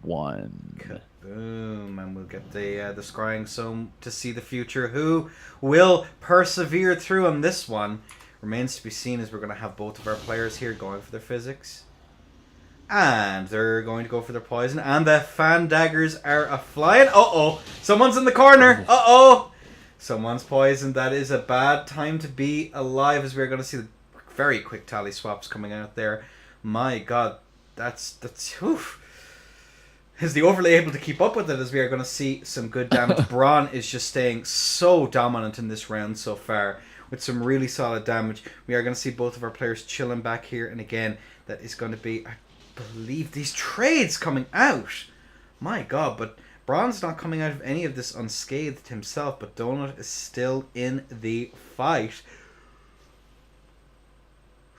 1. Boom, and we'll get the scrying sum to see the future. Who will persevere through on this one? Remains to be seen, as we're going to have both of our players here going for their physics. And they're going to go for their poison. And the fan daggers are a-flying. Uh-oh. Someone's in the corner. Uh-oh. Someone's poisoned. That is a bad time to be alive, as we're going to see the very quick tally swaps coming out there. My God. That's oof. Is the overlay able to keep up with it, as we are going to see some good damage? Braun is just staying so dominant in this round so far, with some really solid damage. We are going to see both of our players chilling back here. And again, that is going to be, I believe, these trades coming out. My God, but Braun's not coming out of any of this unscathed himself, but Donut is still in the fight.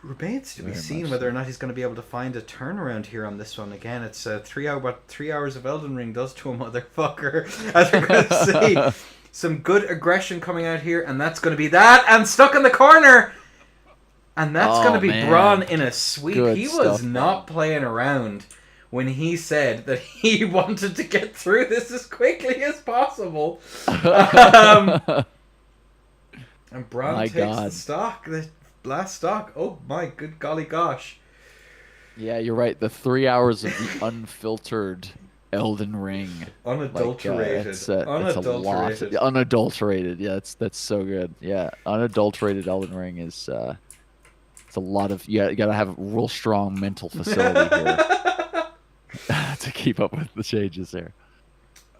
Remains to be seen whether or not he's going to be able to find a turnaround here on this one. Again, it's 3 hour, what 3 hours of Elden Ring does to a motherfucker. As we're going to see some good aggression coming out here, and that's going to be that, and stuck in the corner. And that's going to be Braun in a sweep. Good he was stuff, not playing around when he said that he wanted to get through this as quickly as possible. And Braun takes the stock, the last stock. Oh my good golly gosh. Yeah, you're right. The 3 hours of the unfiltered Elden Ring. Unadulterated. It's a lot. Unadulterated. Yeah, that's so good. Yeah, unadulterated Elden Ring is it's a lot of, you gotta have a real strong mental facility here to keep up with the changes there.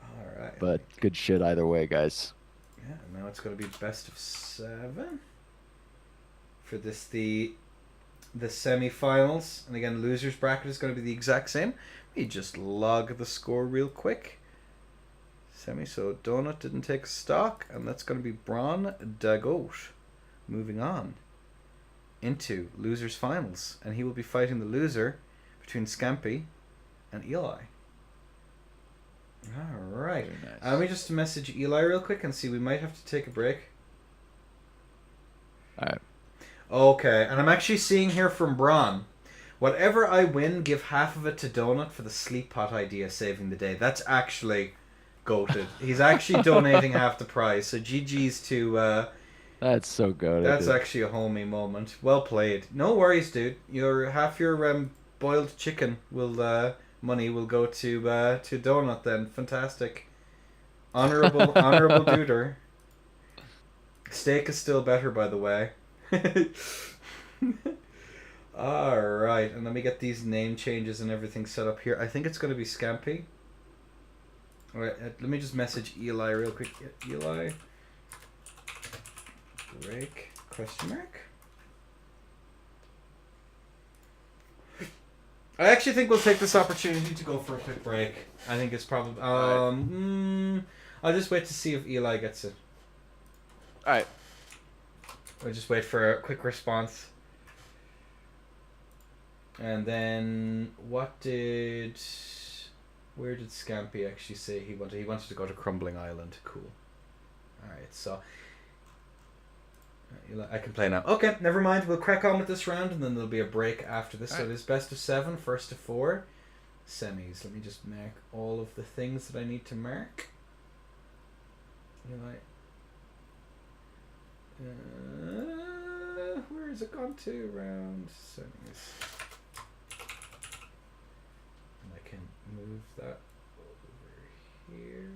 All right. But good shit either way, guys. Yeah, now it's going to be best of 7 for this, the semi-finals. And again, losers bracket is going to be the exact same. We just log the score real quick. So Donut didn't take stock, and that's going to be Braun Dagot moving on into losers finals, and he will be fighting the loser between Scampy and Eli. All right. Nice. Let me just message Eli real quick and see. We might have to take a break. All right. Okay, and I'm actually seeing here from Braun, whatever I win, give half of it to Donut for the sleep pot idea saving the day. That's actually goated. He's actually donating half the prize. So GG's to... that's so good. That's actually a homie moment. Well played. No worries, dude. Half your boiled chicken money will go to Donut then. Fantastic. Honorable duder. Steak is still better, by the way. Alright, and let me get these name changes and everything set up here. I think it's going to be Scampy. Alright, let me just message Eli real quick. Eli. Break? Question mark? I actually think we'll take this opportunity to go for a quick break. I think it's probably... I'll just wait to see if Eli gets it. Alright. We'll just wait for a quick response. And then, where did Scampy actually say he wanted? He wanted to go to Crumbling Island. Cool. Alright, so... I can play now. Okay, never mind. We'll crack on with this round, and then there'll be a break after this. So it is best of 7, first to 4. Semis. Let me just mark all of the things that I need to mark. Where has it gone to? Round semis. And I can move that over here.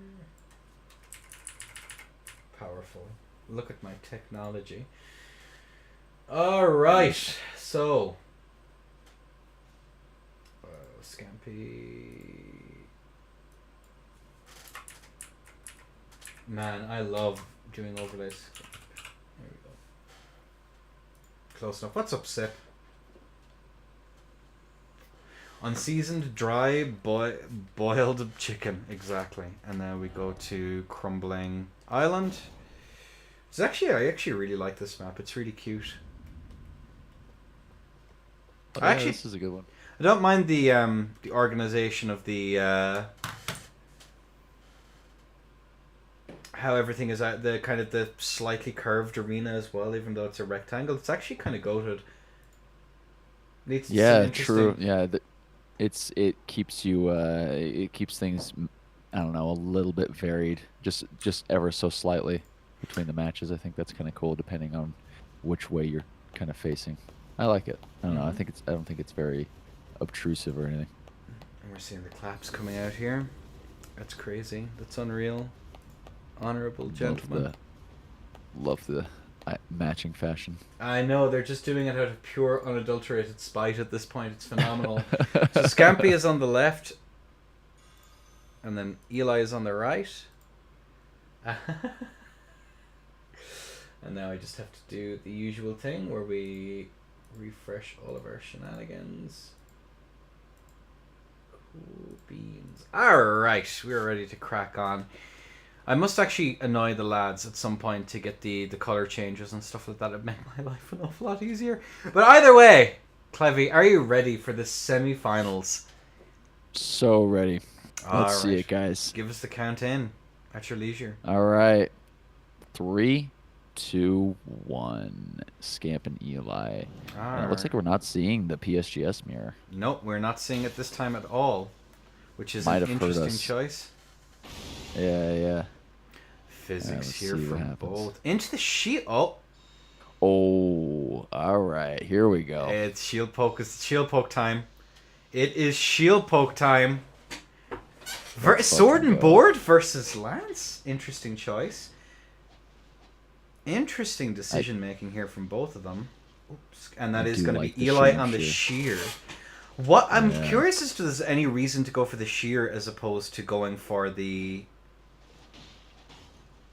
Powerful. Look at my technology. Alright, so Scampy. Man, I love doing overlays. There we go. Close enough. What's up, Sip? Unseasoned, dry, boiled chicken. Exactly. And then we go to Crumbling Island. It's actually, I actually really like this map. It's really cute. Oh, yeah, this is a good one. I don't mind the organization of the how everything is at the kind of the slightly curved arena as well, even though it's a rectangle. It's actually kind of goated. Yeah, true. Yeah, it keeps you it keeps things, I don't know, a little bit varied, just ever so slightly between the matches. I think that's kind of cool, depending on which way you're kind of facing. I like it. I don't know. I don't think it's very obtrusive or anything. And we're seeing the claps coming out here. That's crazy. That's unreal. Honorable gentlemen. Love the matching fashion. I know, they're just doing it out of pure unadulterated spite at this point. It's phenomenal. So Scampy is on the left, and then Eli is on the right. And now I just have to do the usual thing where we refresh all of our shenanigans. Cool beans. Alright, we're ready to crack on. I must actually annoy the lads at some point to get the colour changes and stuff like that. It'd make my life an awful lot easier. But either way, Clevy, are you ready for the semi-finals? So ready. Let's see it, guys. Give us the count in at your leisure. All right. 3, 2, 1. Scamp and Eli. It looks like we're not seeing the PSGS mirror. Nope, we're not seeing it this time at all, which is Might an have hurt interesting us. choice. Yeah. Physics Let's here see what from happens. both. Into the shield. Oh, all right. Here we go. It's shield poke. It's shield poke time. It is shield poke time. Sword and board versus Lance. Interesting choice. Interesting decision making here from both of them. Oops. And that is going to be Eli on the shear. What I'm curious as to, there's any reason to go for the shear as opposed to going for the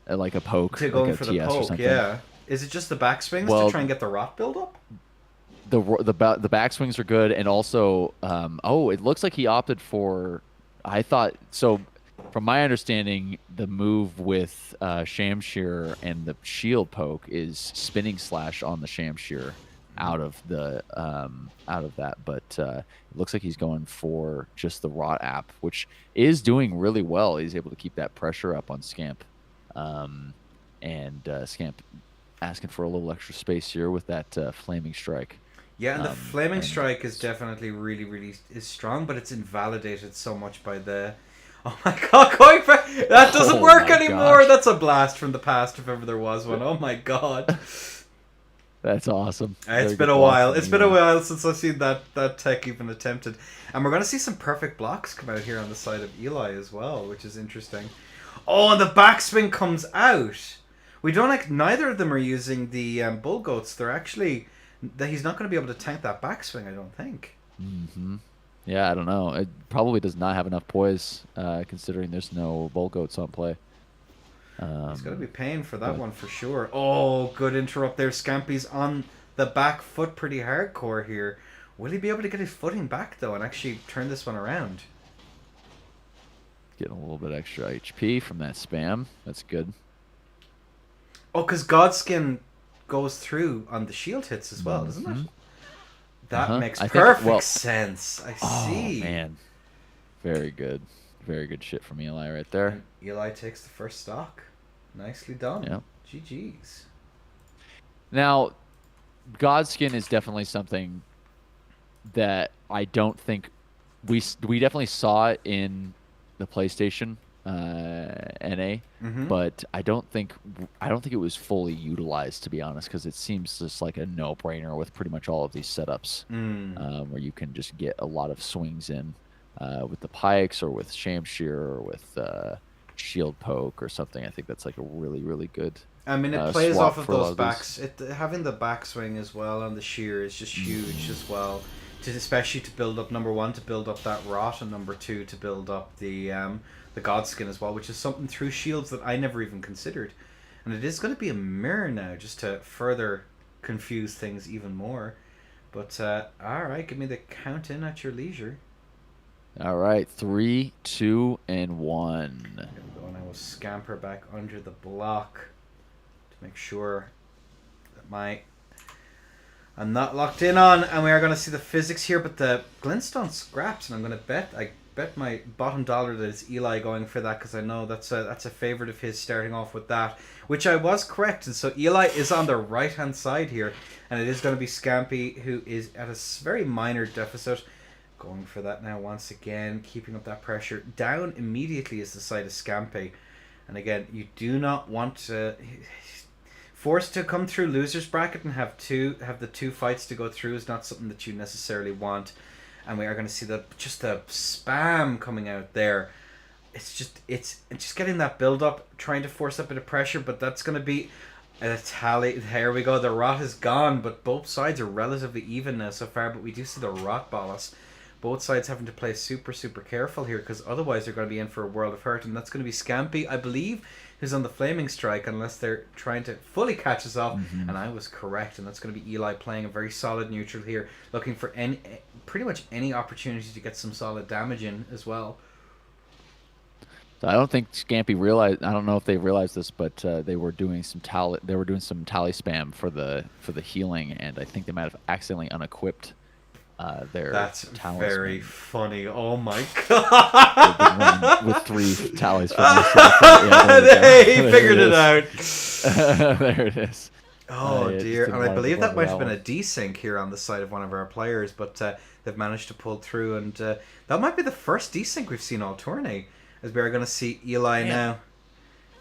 like a poke, to going like for a the TS or poke. something. Yeah. Is it just the backswings to try and get the rot build up? The backswings are good, and also it looks like he opted for. I thought so. From my understanding, the move with Shamshir and the shield poke is spinning slash on the Shamshir out of that, but it looks like he's going for just the rot app, which is doing really well. He's able to keep that pressure up on Scamp, and Scamp asking for a little extra space here with that flaming strike. Yeah, and the flaming strike is definitely really is strong, but it's invalidated so much by the. Oh my god, going for that doesn't work anymore. Gosh. That's a blast from the past if ever there was one. Oh my god. That's awesome. It's been a while. It's been a while since I've seen that tech even attempted. And we're going to see some perfect blocks come out here on the side of Eli as well, which is interesting. Oh, and the backswing comes out. We don't neither of them are using the bull goats. They're actually he's not going to be able to tank that backswing, I don't think. Mm-hmm. Yeah, I don't know. It probably does not have enough poise, considering there's no bull goats on play. He's going to be paying for that one for sure. Oh, good interrupt there. Scampy's on the back foot pretty hardcore here. Will he be able to get his footing back, though, and actually turn this one around? Getting a little bit extra HP from that spam. That's good. Oh, because Godskin goes through on the shield hits as well, doesn't it? That makes perfect sense. I see. Oh, man. Very good. Very good shit from Eli right there. And Eli takes the first stock. Nicely done. Yep. GG's. Now, Godskin is definitely something that I don't think we definitely saw it in the PlayStation NA, but I don't think it was fully utilized, to be honest, because it seems just like a no-brainer with pretty much all of these setups, where you can just get a lot of swings in with the pikes or with Shamshir or with shield poke or something. I think that's like a really good. I mean, it plays off of those backs. Having the backswing as well on the shear is just huge as well. especially to build up number one, to build up that rot, and number two to build up the Godskin as well, which is something through shields that I never even considered. And it is going to be a mirror now, just to further confuse things even more. But all right, give me the count in at your leisure. All right, 3, 2, and 1. There we go, and I will scamper back under the block to make sure that I'm not locked in on, and we are going to see the physics here, but the glintstone scraps, and I'm going to bet my bottom dollar that it's Eli going for that, because I know that's a favorite of his, starting off with that, which I was correct. And so Eli is on the right hand side here, and it is going to be Scampy, who is at a very minor deficit. Going for that now once again, keeping up that pressure. Down immediately is the side of Scampy, and again, you do not want to forced to come through losers bracket and have the two fights to go through is not something that you necessarily want. And we are going to see just the spam coming out there. It's just getting that build up, trying to force a bit of pressure, but that's going to be a tally. There we go. The rot is gone, but both sides are relatively even now so far. But we do see the rot ballast. Both sides having to play super, super careful here, because otherwise they're going to be in for a world of hurt. And that's going to be Scampy, I believe, who's on the flaming strike, unless they're trying to fully catch us off. Mm-hmm. And I was correct, and that's going to be Eli playing a very solid neutral here, looking for pretty much any opportunity to get some solid damage in as well. So I don't think Scampy realized. I don't know if they realized this, but they were doing some tally. They were doing some tally spam for the healing, and I think they might have accidentally unequipped their. That's very spam. Funny. Oh my god! With 3 tallies. He figured it out. There it is. Oh dear! And I believe that might have been a desync here on the side of one of our players, but they've managed to pull through, and that might be the first desync we've seen all tourney. As we are going to see Eli now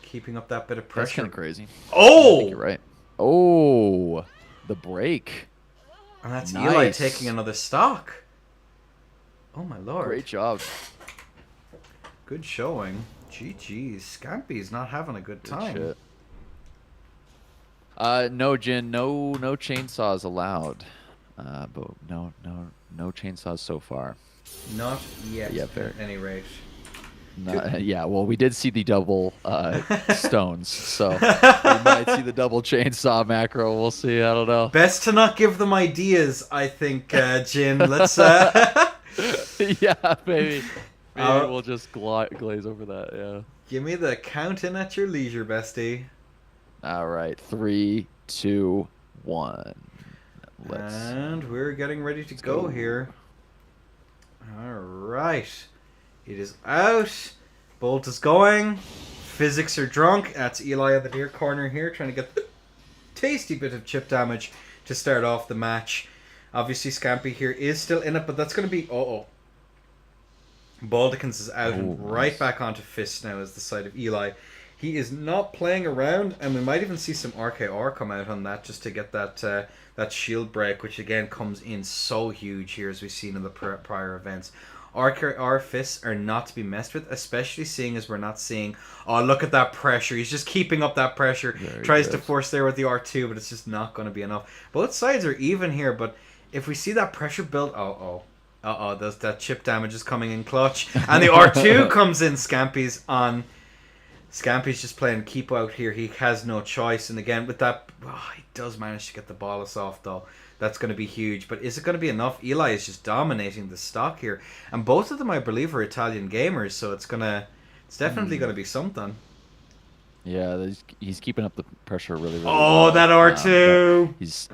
keeping up that bit of pressure. That's kind of crazy. Oh! I think you're right. Oh, the break. And that's nice. Eli taking another stock. Oh my lord. Great job. Good showing. GG's. Scampy's not having a good time. Good shit. No, Jin. No chainsaws allowed. But no chainsaws so far. Not yet. At any rate. Yeah, well, we did see the double stones, so we might see the double chainsaw macro. We'll see. I don't know. Best to not give them ideas, I think, Jin. Let's. Yeah, maybe we'll just glaze over that. Yeah. Give me the count in at your leisure, bestie. All right, 3, 2, 1. And we're getting ready to go here. All right. It is out. Bolt is going. Physics are drunk. That's Eli at the near corner here, trying to get the tasty bit of chip damage to start off the match. Obviously, Scampy here is still in it, but that's going to be... Baldikins is out and right back onto Fist now as the side of Eli. He is not playing around, and we might even see some RKR come out on that just to get that shield break, which again comes in so huge here as we've seen in the prior events. RKR fists are not to be messed with, especially seeing as we're not seeing... Oh, look at that pressure. He's just keeping up that pressure. Tries to force there with the R2, but it's just not going to be enough. Both sides are even here, but if we see that pressure build... that chip damage is coming in clutch. And the R2 comes in. Scampy's just playing keep out here. He has no choice. And again, with that... he does manage to get the ballast off, though. That's going to be huge. But is it going to be enough? Eli is just dominating the stock here. And both of them, I believe, are Italian gamers. So it's definitely going to be something. Yeah, he's keeping up the pressure really Oh, well. that R2!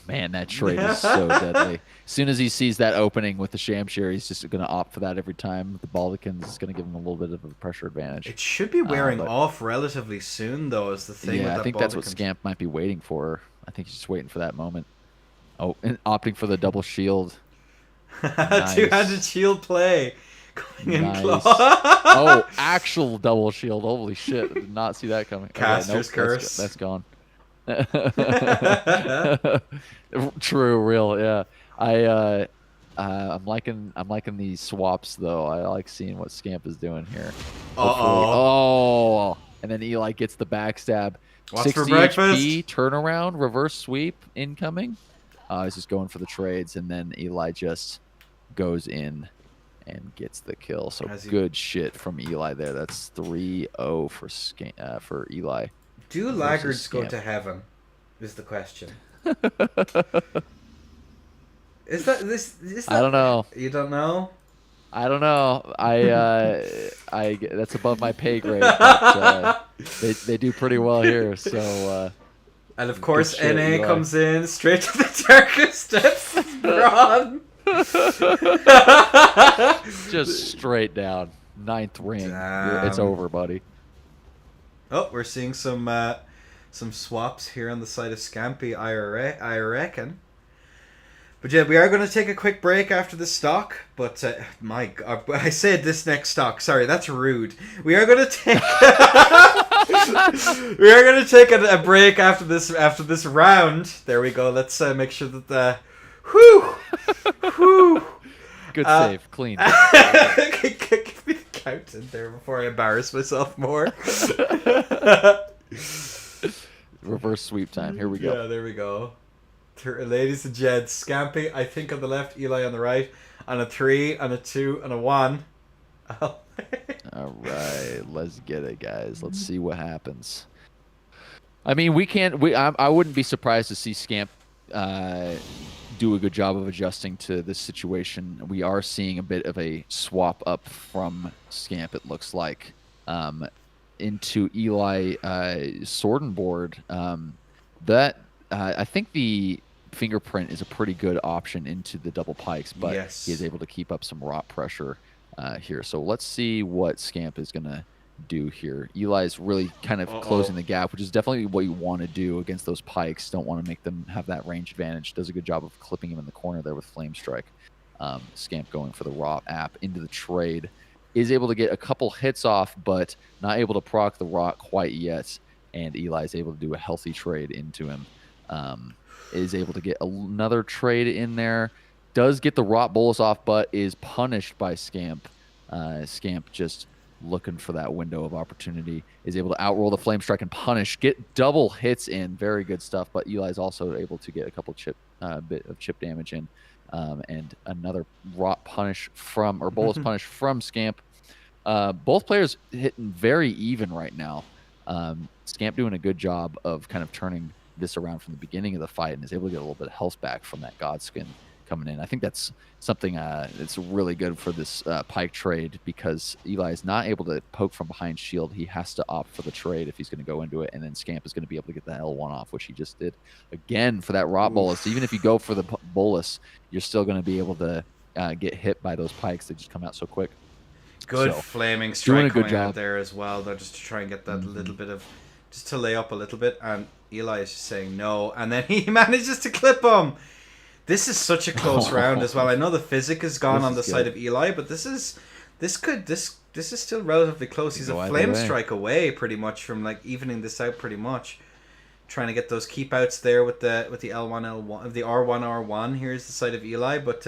Man, that trade is so deadly. As soon as he sees that opening with the Shamshir, he's just going to opt for that every time. The Baldikins is going to give him a little bit of a pressure advantage. It should be wearing off relatively soon, though, is the thing. Yeah, I think that's what Scamp might be waiting for. I think he's just waiting for that moment. Oh, and opting for the double shield. Nice. Two-handed shield play. Going in close. Oh, actual double shield. Holy shit. I did not see that coming. Caster's curse. That's gone. True, real, yeah. I'm liking these swaps though. I like seeing what Scamp is doing here. Oh, and then Eli gets the backstab. What's 60 for breakfast? HP, turnaround, reverse sweep incoming. He's just going for the trades, and then Eli just goes in and gets the kill. So good shit from Eli there. That's 3-0 for Eli. Do laggards go to heaven? Is the question. Is that this? Is that, I don't know. You don't know? I don't know. I that's above my pay grade. But, they do pretty well here. So. And of course, shit, NA Eli comes in straight to the darkest depths of Braun. Just straight down. 9th ring. It's over, buddy. Oh, we're seeing some swaps here on the side of Scampy, I reckon. But yeah, we are going to take a quick break after this stock. But my God, I said this next stock. Sorry, that's rude. We are going to take a break after this round. There we go. Let's make sure that the whew. Good save, clean. Give me the count in there before I embarrass myself more. Reverse sweep time. Here we go. Yeah, there we go. Ladies and gents, Scampy, I think on the left, Eli on the right, on a 3, on a 2, and a 1. All right, let's get it, guys. Let's see what happens. I mean, I wouldn't be surprised to see Scamp do a good job of adjusting to this situation. We are seeing a bit of a swap up from Scamp, it looks like, into Eli sword and board. I think the fingerprint is a pretty good option into the double pikes, but he is able to keep up some rot pressure here. So let's see what Scamp is going to do here. Eli's really kind of closing the gap, which is definitely what you want to do against those pikes. Don't want to make them have that range advantage. Does a good job of clipping him in the corner there with Flame Strike. Scamp going for the rot app into the trade. Is able to get a couple hits off, but not able to proc the rot quite yet. And Eli is able to do a healthy trade into him. Is able to get another trade in there. Does get the rot bolus off, but is punished by Scamp. Scamp just looking for that window of opportunity. Is able to outroll the Flame Strike and punish. Get double hits in. Very good stuff. But Eli's also able to get a couple bit of chip damage in. And another rot punish from, or bolus punish from Scamp. Both players hitting very even right now. Scamp doing a good job of kind of turning this around from the beginning of the fight and is able to get a little bit of health back from that Godskin coming in. I think that's something that's really good for this pike trade, because Eli is not able to poke from behind shield. He has to opt for the trade if he's going to go into it, and then Scamp is going to be able to get the L1 off, which he just did again for that rot bolus. Even if you go for the bolus, you're still going to be able to get hit by those pikes. They just come out so quick. Good flaming strike coming out there as well, though, just to try and get that little bit of, just to lay up a little bit, and Eli is just saying no, and then he manages to clip him. This is such a close round as well. I know the physic is gone on the side of Eli, but this is still relatively close. He's a flame strike away pretty much from like evening this out pretty much. Trying to get those keep outs there with the L1, the R1. Here's the side of Eli, but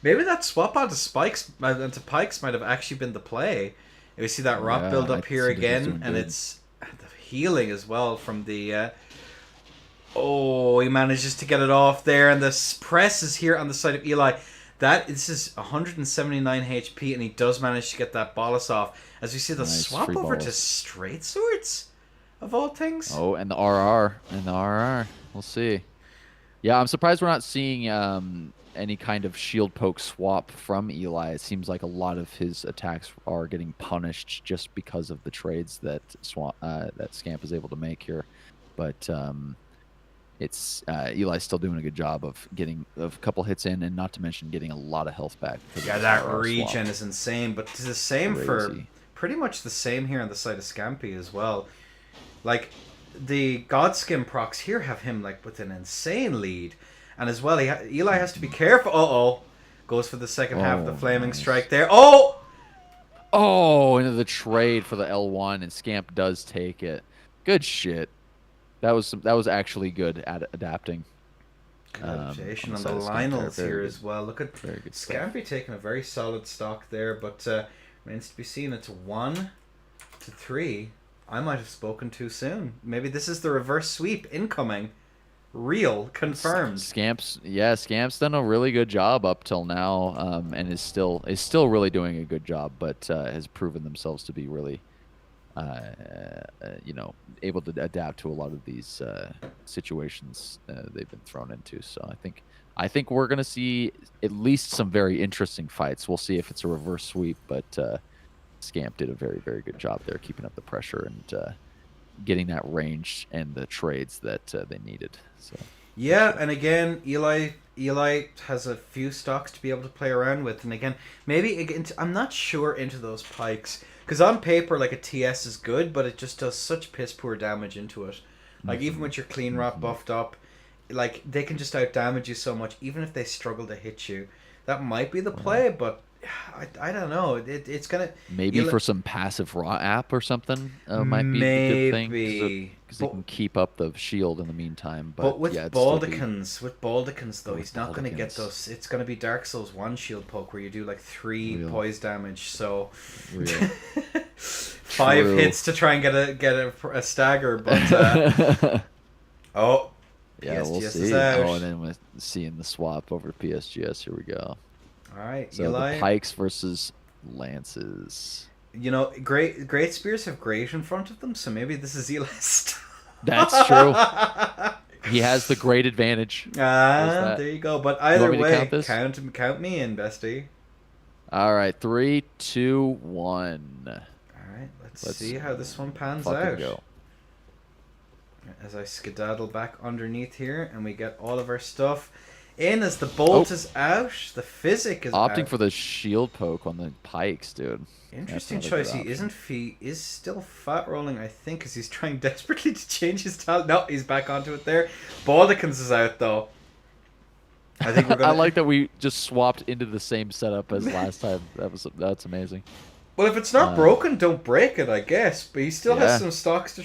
maybe that swap onto spikes onto pikes might have actually been the play. We see that rot build up here again, and it's the healing as well from the. He manages to get it off there, and the press is here on the side of Eli. This is 179 HP, and he does manage to get that bolus off. As we see the swap over to straight swords, of all things. Oh, and the RR. We'll see. Yeah, I'm surprised we're not seeing any kind of shield poke swap from Eli. It seems like a lot of his attacks are getting punished just because of the trades that Scamp is able to make here. But it's Eli's still doing a good job of getting a couple hits in, and not to mention getting a lot of health back. Yeah, that regen is insane, but it's the same for pretty much the same here on the side of Scampy as well. Like the Godskin procs here have him like with an insane lead, and as well Eli has to be careful. Goes for the second half of the flaming strike there. Into the trade for the L1, and Scamp does take it. Good shit. That was actually good at adapting. Good adaptation on the Lionels here as well. Look at Scampy taking a very solid stock there, but remains to be seen. It's 1-3. I might have spoken too soon. Maybe this is the reverse sweep incoming. Real. Confirmed. Scamp's done a really good job up till now, and is still really doing a good job, but has proven themselves to be really, you know, able to adapt to a lot of these situations they've been thrown into. So I think we're gonna see at least some very interesting fights. We'll see if it's a reverse sweep, but Scamp did a very, very good job there, keeping up the pressure and getting that range and the trades that they needed. So Yeah, and again, Eli has a few stocks to be able to play around with, and again, maybe again, I'm not sure into those pikes because on paper, like a TS is good, but it just does such piss poor damage into it. Like even with your clean rot buffed up, like they can just out damage you so much, even if they struggle to hit you. That might be the play, but I don't know. It's gonna maybe Eli, for some passive raw app or something might be the good thing because they can keep up the shield in the meantime. But with yeah, Baldicans though, he's not going to get Baldicans. those. It's going to be Dark Souls 1 shield poke where you do like 3 Real. poise damage. So Real. 5 True. hits to try and get a stagger. But oh, Yeah, we'll PSGS see. is out. Oh, and then we're seeing the swap over to PSGS. Here we go. All right, So Eli. the pikes versus lances. You know, great spears have great in front of them, so maybe this is Eli's. That's true. He has the great advantage. There you go. But either me to way, count this? count me in, bestie. All right, 3, 2, 1. All right, let's Let's see how this one pans Fucking out. go. As I skedaddle back underneath here, and we get all of our stuff in as the bolt is out. The physic is Opting out. for the shield poke on the pikes, dude. Interesting That's not a choice. good He option. is still fat rolling, I think, because he's trying desperately to change his talent. No, he's back onto it there. Baldicans is out though. I think we're gonna. I like that we just swapped into the same setup as last time. That's amazing. Well, if it's not broken, don't break it, I guess. But he still Yeah. has some stocks to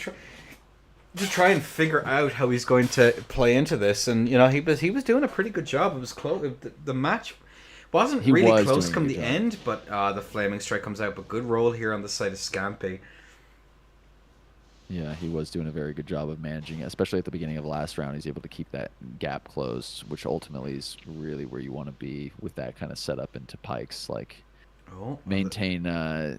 try and figure out how he's going to play into this. And you know, he was doing a pretty good job. It was close. The match wasn't He really was close doing a come good the job. end, but the flaming strike comes out. But good roll here on the side of Scampy. Yeah, he was doing a very good job of managing it, especially at the beginning of last round. He's able to keep that gap closed, which ultimately is really where you want to be with that kind of setup into pikes. Like, Oh, maintain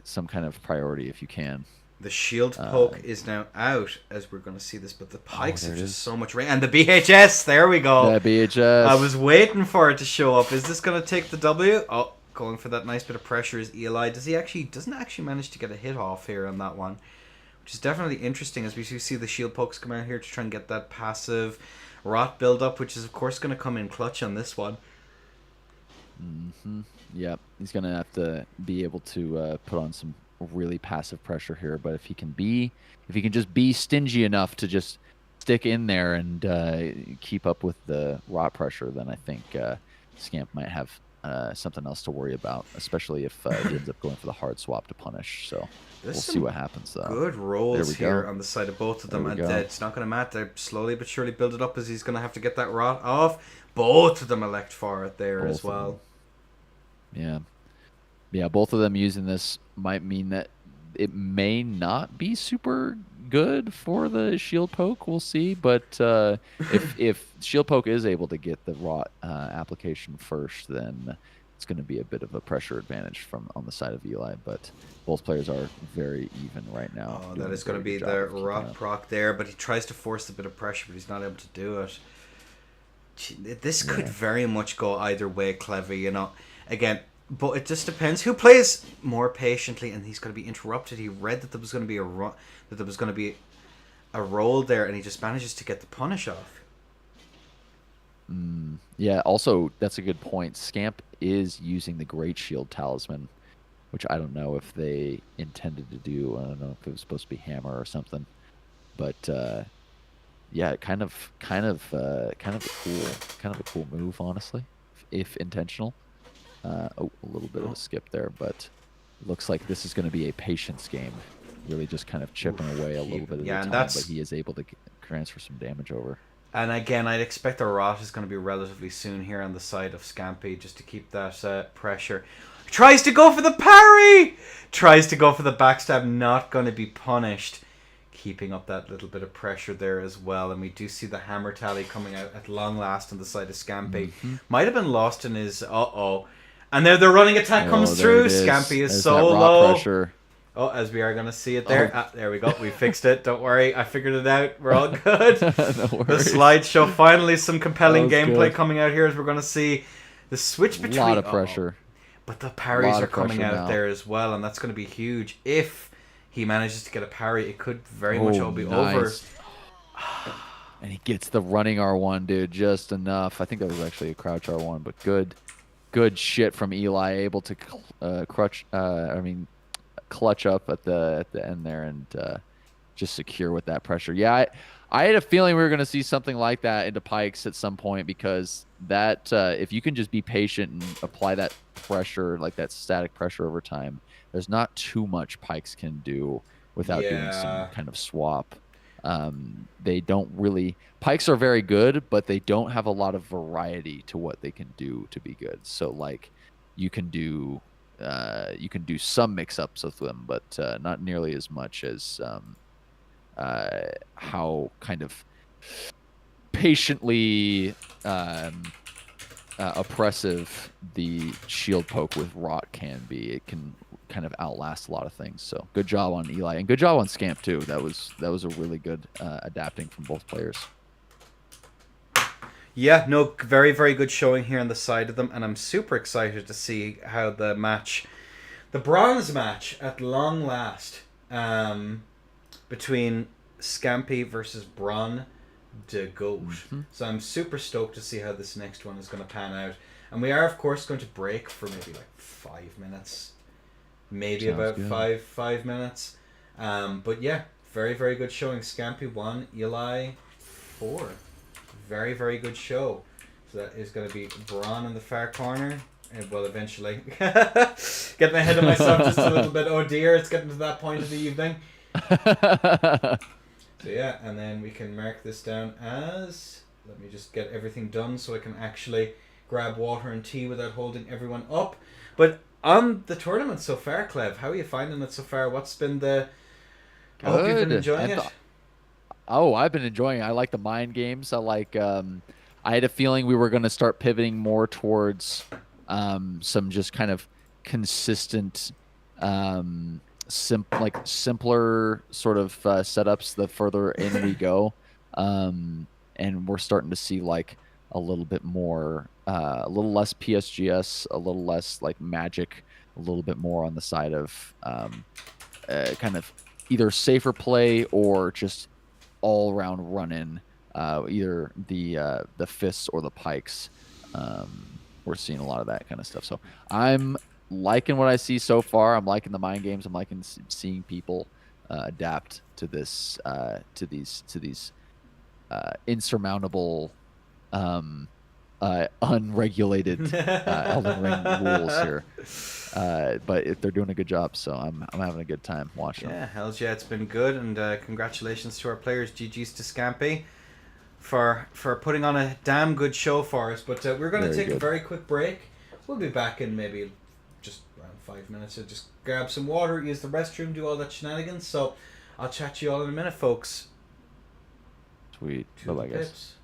some kind of priority if you can. the shield poke is now out as we're going to see this, but the pikes there are it just is. so much rain. And the BHS, there we go. That BHS. I was waiting for it to show up. Is this going to take the W? Oh, going for that nice bit of pressure is Eli. Doesn't actually manage to get a hit off here on that one, which is definitely interesting as we see the shield pokes come out here to try and get that passive rot build up, which is of course going to come in clutch on this one. Yep, he's gonna have to be able to put on some really passive pressure here. But if he can just be stingy enough to just stick in there and keep up with the rot pressure, then I think Scamp might have something else to worry about, especially if he ends up going for the hard swap to punish. So There's we'll see some what happens. Though. Good rolls we here go. on the side of both of them, There and we go. it's not going to matter. They slowly but surely build it up as he's going to have to get that rot off. Both of them elect for it there as Both of well. them. Yeah, both of them using this might mean that it may not be super good for the shield poke. We'll see, but if shield poke is able to get the rot application first, then it's going to be a bit of a pressure advantage on the side of Eli. But both players are very even right now. Oh, doing that a is going to very be good job the of keeping rot up. proc there, but he tries to force a bit of pressure, but he's not able to do it. This could very much go either way, Clevy, you know. Again, but it just depends who plays more patiently, and he's going to be interrupted. He read that there was going to be a roll there, and he just manages to get the punish off. Yeah, also, that's a good point. Scamp is using the Great Shield Talisman, which I don't know if they intended to do. I don't know if it was supposed to be hammer or something. But yeah, kind of a cool move, honestly, if intentional. A little bit of a skip there, but it looks like this is going to be a patience game. Really just kind of chipping away a little bit at Yeah, a and time, that's- but he is able to transfer some damage over. And again, I'd expect the rot is going to be relatively soon here on the side of Scampy, just to keep that pressure. Tries to go for the parry! Tries to go for the backstab, not going to be punished. keeping up that little bit of pressure there as well. And we do see the hammer tally coming out at long last on the side of Scampy. Might have been lost in his and there the running attack comes through. Scampy is There's so that raw low. Pressure. Oh, as we are going to see it there. There we go. We fixed it. Don't worry. I figured it out. We're all good. No The slideshow. Finally, some compelling gameplay good. coming out here as we're going to see the switch between. A lot of pressure. But the parries are coming out now. there as well, and that's going to be huge. If he manages to get a parry, it could very much all be over. And he gets the running R1, dude, just enough. I think that was actually a crouch R1, but good shit from Eli, able to clutch up at the end there and just secure with that pressure. Yeah, I had a feeling we were going to see something like that into Pikes at some point, because that if you can just be patient and apply that pressure, like that static pressure over time, there's not too much Pikes can do without doing some kind of swap. They don't really, Pikes are very good, but they don't have a lot of variety to what they can do to be good. So like you can do some mix-ups with them, but not nearly as much as how kind of patiently oppressive the shield poke with Rot can be. It can kind of outlast a lot of things. So good job on Eli, and good job on Scamp too. That was a really good adapting from both players. Yeah, no, very, very good showing here on the side of them, and I'm super excited to see how the bronze match at long last, between Scampy versus Bron de Goat. So I'm super stoked to see how this next one is going to pan out. And we are, of course, going to break for maybe like 5 minutes. Maybe Sounds about good. five minutes. But yeah, very, very good showing. Scampy 1, Eli 4. Very, very good show. So that is going to be Bron in the far corner. And well, eventually. Getting ahead of myself just a little bit. Oh dear, it's getting to that point of the evening. So yeah, and then we can mark this down as... Let me just get everything done so I can actually grab water and tea without holding everyone up. But on the tournament so far, Clev, how are you finding it so far? What's been the... I hope you've been enjoying it. I've been enjoying it. I like the mind games. I like... I had a feeling we were going to start pivoting more towards some just kind of consistent... simpler sort of setups the further in we go, and we're starting to see like a little bit more, a little less PSGS, a little less like magic, a little bit more on the side of kind of either safer play or just all around run-in, either the fists or the pikes. We're seeing a lot of that kind of stuff. So I'm liking what I see so far. I'm liking the mind games. I'm liking seeing people adapt to this, to these insurmountable, unregulated Elden Ring rules here. But they're doing a good job, so I'm having a good time watching them. Yeah, hells yeah, it's been good, and congratulations to our players. GG's to Scampy for putting on a damn good show for us. But we're going to take a very quick break. We'll be back in maybe just around 5 minutes. So just grab some water, use the restroom, do all that shenanigans. So I'll chat to you all in a minute, folks. Sweet. Bye-bye, guys.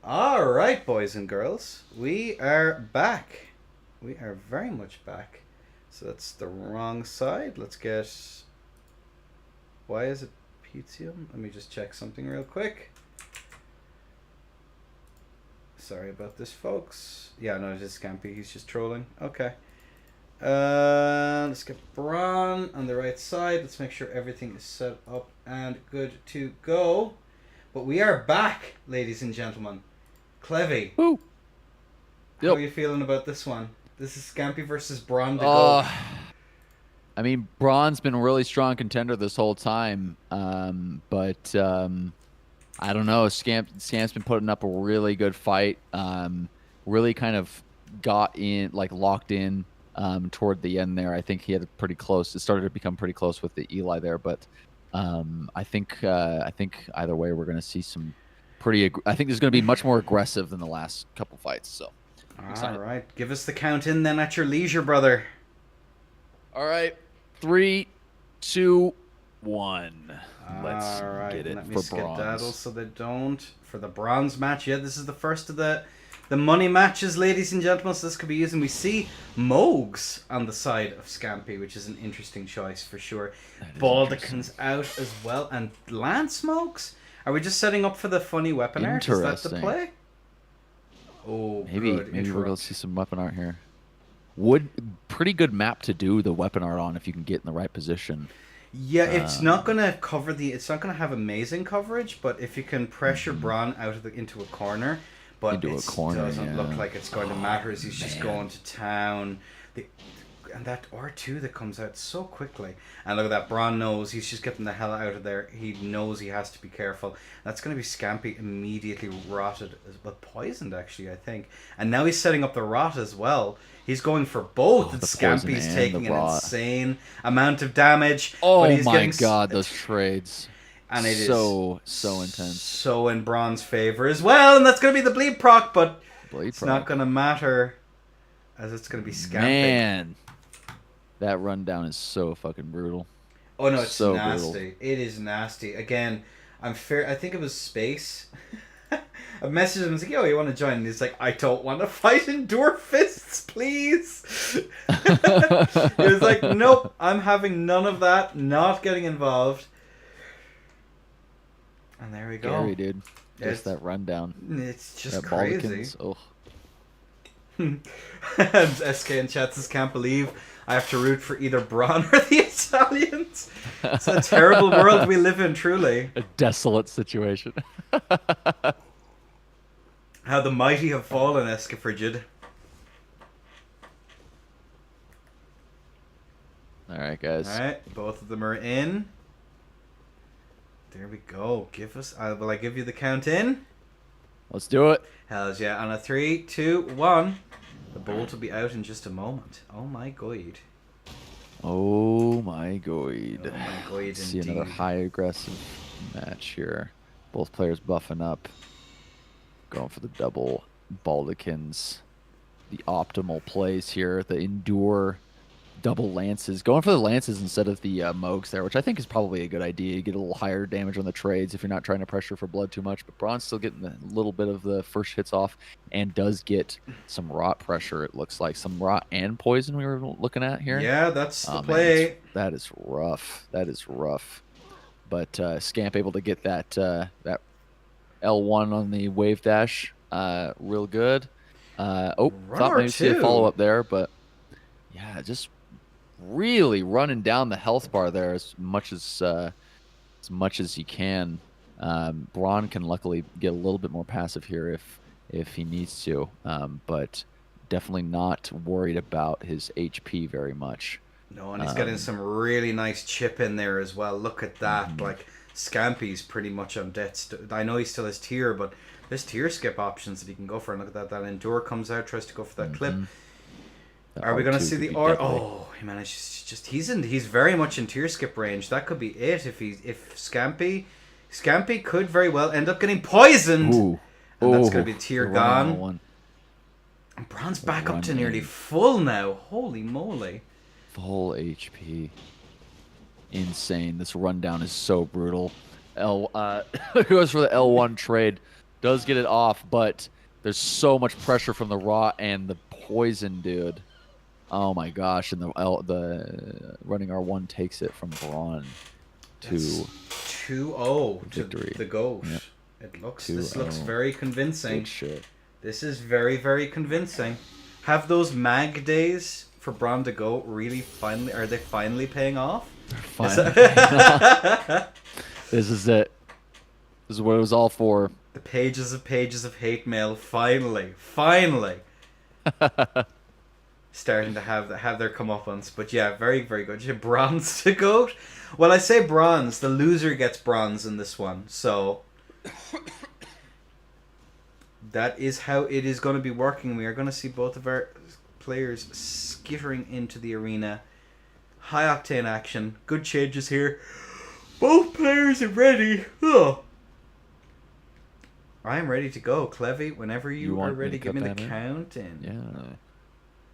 All right, boys and girls, we are back. We are very much back. So that's the wrong side. Let's get. Why is it Pitium? Let me just check something real quick. Sorry about this, folks. Yeah, no, it is Scampy. He's just trolling. Okay. Let's get Braun on the right side. Let's make sure everything is set up and good to go. But we are back, ladies and gentlemen. Clevy, Woo. how Yep. are you feeling about this one? This is Scampy versus Braun to go. Uh, I mean, Braun's been a really strong contender this whole time, but I don't know. Scamp's been putting up a really good fight. Really kind of got in, like locked in toward the end there. I think he had a pretty close. It started to become pretty close with the Eli there, but I think either way we're going to see some I think there's going to be much more aggressive than the last couple fights. So I'm All excited. right, give us the count in then at your leisure, brother. All right, 3, 2, 1. Let's All right, get it let me for skedaddle bronze. so they don't. For the bronze match, yeah, this is the first of the money matches, ladies and gentlemen, so this could be used. And we see Mogs on the side of Scampy, which is an interesting choice for sure. Baldican's out as well, and Lance Mogs? Are we just setting up for the funny weapon art? Is that the Interesting. play? Oh, Maybe good. maybe we're gonna Interrupt. see some weapon art here. Pretty good map to do the weapon art on if you can get in the right position. Yeah, it's not Um, gonna cover the. It's not gonna have amazing coverage, but if you can pressure mhm. Braun out of into a corner, but Into a it corner, doesn't look yeah. like it's going to matter as he's just Man. going to town. The, and that R2 that comes out so quickly, and look at that. Braun knows he's just getting the hell out of there. He knows he has to be careful. That's going to be Scampy immediately rotted, but poisoned actually, I think. And now he's setting up the rot as well. He's going for both. And The poison Scampy's and taking the an rot. insane amount of damage. but Oh he's my getting god, those trades. and it is So intense. so in Braun's favor as well, and that's going to be the bleed proc, but Blade it's not proc. going to matter as it's going to be Scampy. Man. That rundown is so fucking brutal. Oh no, it's so nasty. brutal. It is nasty. Again, I'm fair. I think it was Space. I messaged him and was like, "Yo, you want to join?" And he's like, "I don't want to fight Endure Fists, please." He was like, "Nope, I'm having none of that. Not getting involved." And there we go. Scary, dude. It's- Just that rundown. It's just That crazy. Baldicans. Oh. And SK in chat says, "Can't believe I have to root for either Braun or the Italians." It's a terrible world we live in, truly. A desolate situation. How the mighty have fallen, Escafrigid. Alright, guys. Alright, both of them are in. There we go. Give us. Will I give you the count in? Let's do it. Hells yeah. On a 3, 2, 1. The bolt will be out in just a moment. Oh my god. Oh my god. Oh my god, Let's see indeed. another high aggressive match here. Both players buffing up. Going for the double Baldicans. The optimal plays here. The Endure double Lances. Going for the Lances instead of the Mogs there, which I think is probably a good idea. You get a little higher damage on the trades if you're not trying to pressure for blood too much. But Braun's still getting a little bit of the first hits off and does get some rot pressure, it looks like. Some rot and poison we were looking at here. Yeah, that's the Oh, man, play. that is rough. That is rough. But Scamp able to get that that L1 on the wave dash real good. Oh, Run thought maybe see a R2. follow up there, but yeah, just really running down the health bar there as much as he can. Braun can luckily get a little bit more passive here if he needs to, but definitely not worried about his HP very much. No, and he's getting some really nice chip in there as well. Look at that. Mhm. Like, Scampy's pretty much on death. I know he still has tier, but there's tier skip options that he can go for. And look at that. That Endure comes out, tries to go for that clip. Mhm. The Are we going to R2 see could the be R? deadly. Oh, he managed. Just he's very much in tier skip range. That could be it if Scampy could very well end up getting poisoned. Ooh. And that's Ooh, going to be tier the running gone. one. And Braun's back up to Run nearly in. full now. Holy moly. Full HP. Insane. This rundown is so brutal. Goes for the L1 trade. Does get it off, but there's so much pressure from the raw and the poison, dude. Oh my gosh! And the running R1 takes it from Braun to That's 2-0 to victory. the goat. Yep. This looks 2-0. very convincing. big shit. This is very, very convincing. Have those mag days for Braun to go really are they finally paying off? Fine. This is it. This is what it was all for. The pages of hate mail finally starting to have their comeuppance. But yeah, very, very good. You have bronze to goat. Well, I say bronze. The loser gets bronze in this one. So that is how it is going to be working. We are going to see both of our players skittering into the arena. High octane action. Good changes here. Both players are ready. Oh. I am ready to go. Clevy, whenever you are ready, give me the count. Yeah.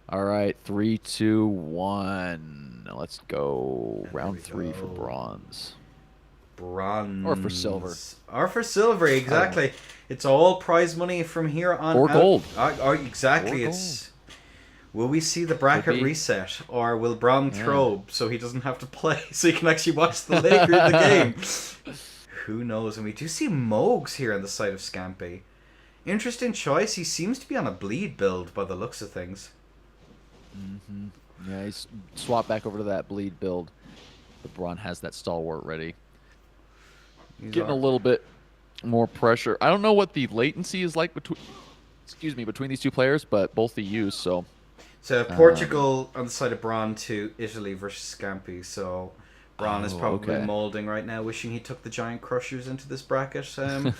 All right, 3, 2, 1. Let's go. Round 3 for bronze. Bronze. Or for silver. Or for silver, exactly. It's all prize money from here on or out. Gold. Exactly. Or it's. Will we see the bracket reset, or will Bron throw so he doesn't have to play, so he can actually watch the game? Who knows? And we do see Mogs here on the side of Scampy. Interesting choice. He seems to be on a bleed build by the looks of things. Yeah, he's swapped back over to that bleed build. But Bron has that stalwart ready. Getting a little bit more pressure. I don't know what the latency is like between these two players, but both the use, so. So Portugal on the side of Bron to Italy versus Scampy. So Bron is probably molding right now, wishing he took the giant crushers into this bracket. So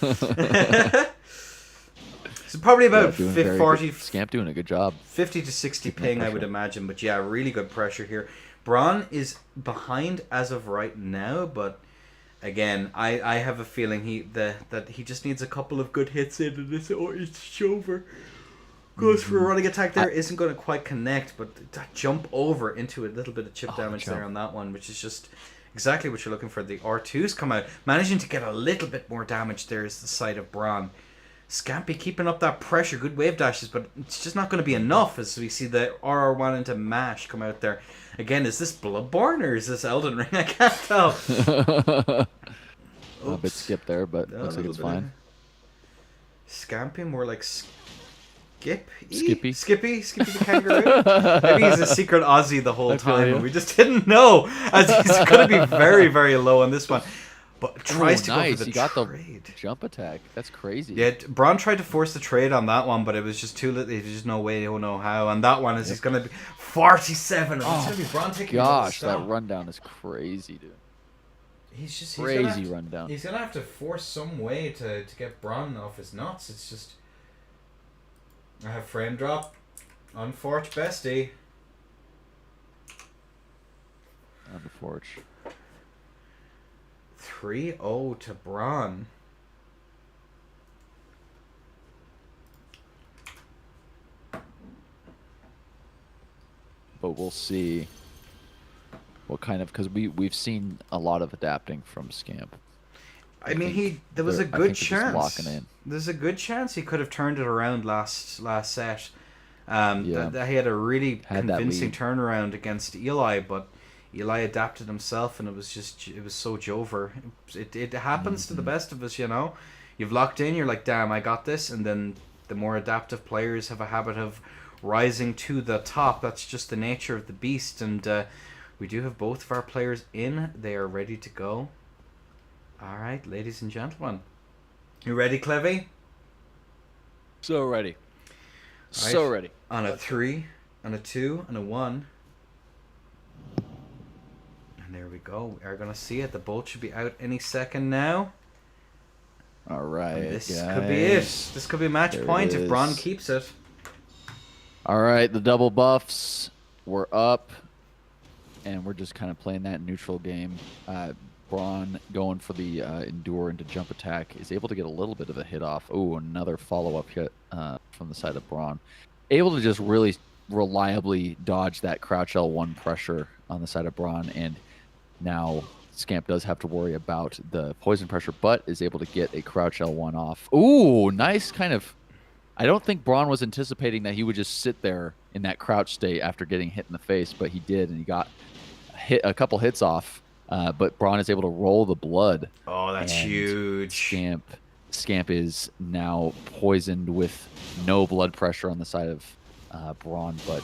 probably about 40. Scamp doing a good job. 50 to 60 ping, I would imagine. But yeah, really good pressure here. Bron is behind as of right now, but again, I have a feeling that he just needs a couple of good hits in, and it's over. Goes for a running attack there, isn't going to quite connect, but that jump over into a little bit of chip damage there on that one, which is just exactly what you're looking for. The R2s come out, managing to get a little bit more damage there is the side of Bron. Scampy keeping up that pressure, good wave dashes, but it's just not going to be enough as we see the RR1 into MASH come out there. Again, is this Bloodborne or is this Elden Ring? I can't tell. A bit skipped there, but looks like it's fine. Scampy, more like Skippy the kangaroo. Maybe he's a secret Aussie the whole time, and we just didn't know, as he's going to be very, very low on this one. But tries to go for the trade. The jump attack. That's crazy. Yeah, Bron tried to force the trade on that one, but it was just too little. There's just no way, no how. And that one is he's going to be 47. It's going to be Bron taking. Gosh, that rundown is crazy, dude. He's crazy rundown. He's going to have to force some way to get Bron off his nuts. It's just. I have frame drop. Unforge bestie. Unforge. 3-0 to Bron. But we'll see what kind of, because we've seen a lot of adapting from Scamp. I mean, there was a good chance. Locking in. There's a good chance he could have turned it around last set. He had a really convincing turnaround against Eli, but Eli adapted himself, and it was so Jover. It happens to the best of us, you know. You've locked in, you're like, damn, I got this, and then the more adaptive players have a habit of rising to the top. That's just the nature of the beast, and we do have both of our players in. They are ready to go. All right, ladies and gentlemen. You ready, Clevy? So ready. So ready. On a 3, on a 2, and a 1. And there we go. We are going to see it. The bolt should be out any second now. All right, and this could be it. This could be match point if Bron keeps it. All right, the double buffs were up, and we're just kind of playing that neutral game. Bron going for the endure into jump attack is able to get a little bit of a hit off. Oh, another follow-up hit from the side of Bron. Able to just really reliably dodge that crouch L1 pressure on the side of Bron, and now Scamp does have to worry about the poison pressure, but is able to get a crouch L1 off. Ooh, nice kind of... I don't think Bron was anticipating that he would just sit there in that crouch state after getting hit in the face, but he did, and he got a couple hits off. But Bron is able to roll the blood. Oh, that's huge. Scamp is now poisoned with no blood pressure on the side of Bron, but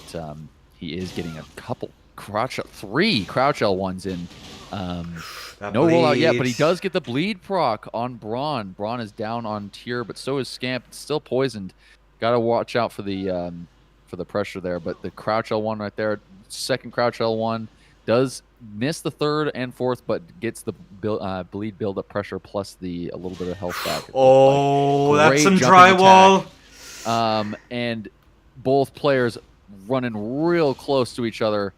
he is getting a couple 3 crouch L1s in. That No rollout yet, but he bleeds. does get the bleed proc on Braun. Braun is down on tier, but so is Scamp. It's still poisoned. Got to watch out for the pressure there. But the crouch L1 right there, second crouch L1 does miss the third and fourth, but gets the bleed build up pressure plus a little bit of health back. Oh, that's Great some jumping drywall. and both players running real close to each other.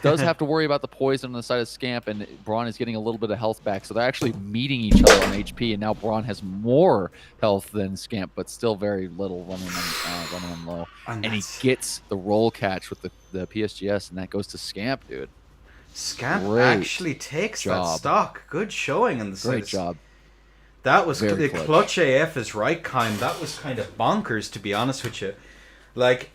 Does have to worry about the poison on the side of Scamp, and Braun is getting a little bit of health back. So they're actually meeting each other on HP, and now Braun has more health than Scamp, but still very little running on low. And he gets the roll catch with the PSGS, and that goes to Scamp, dude. Scamp actually takes that stock. Good showing in the side. Great job. That was the clutch AF is right kind. That was kind of bonkers, to be honest with you. Like,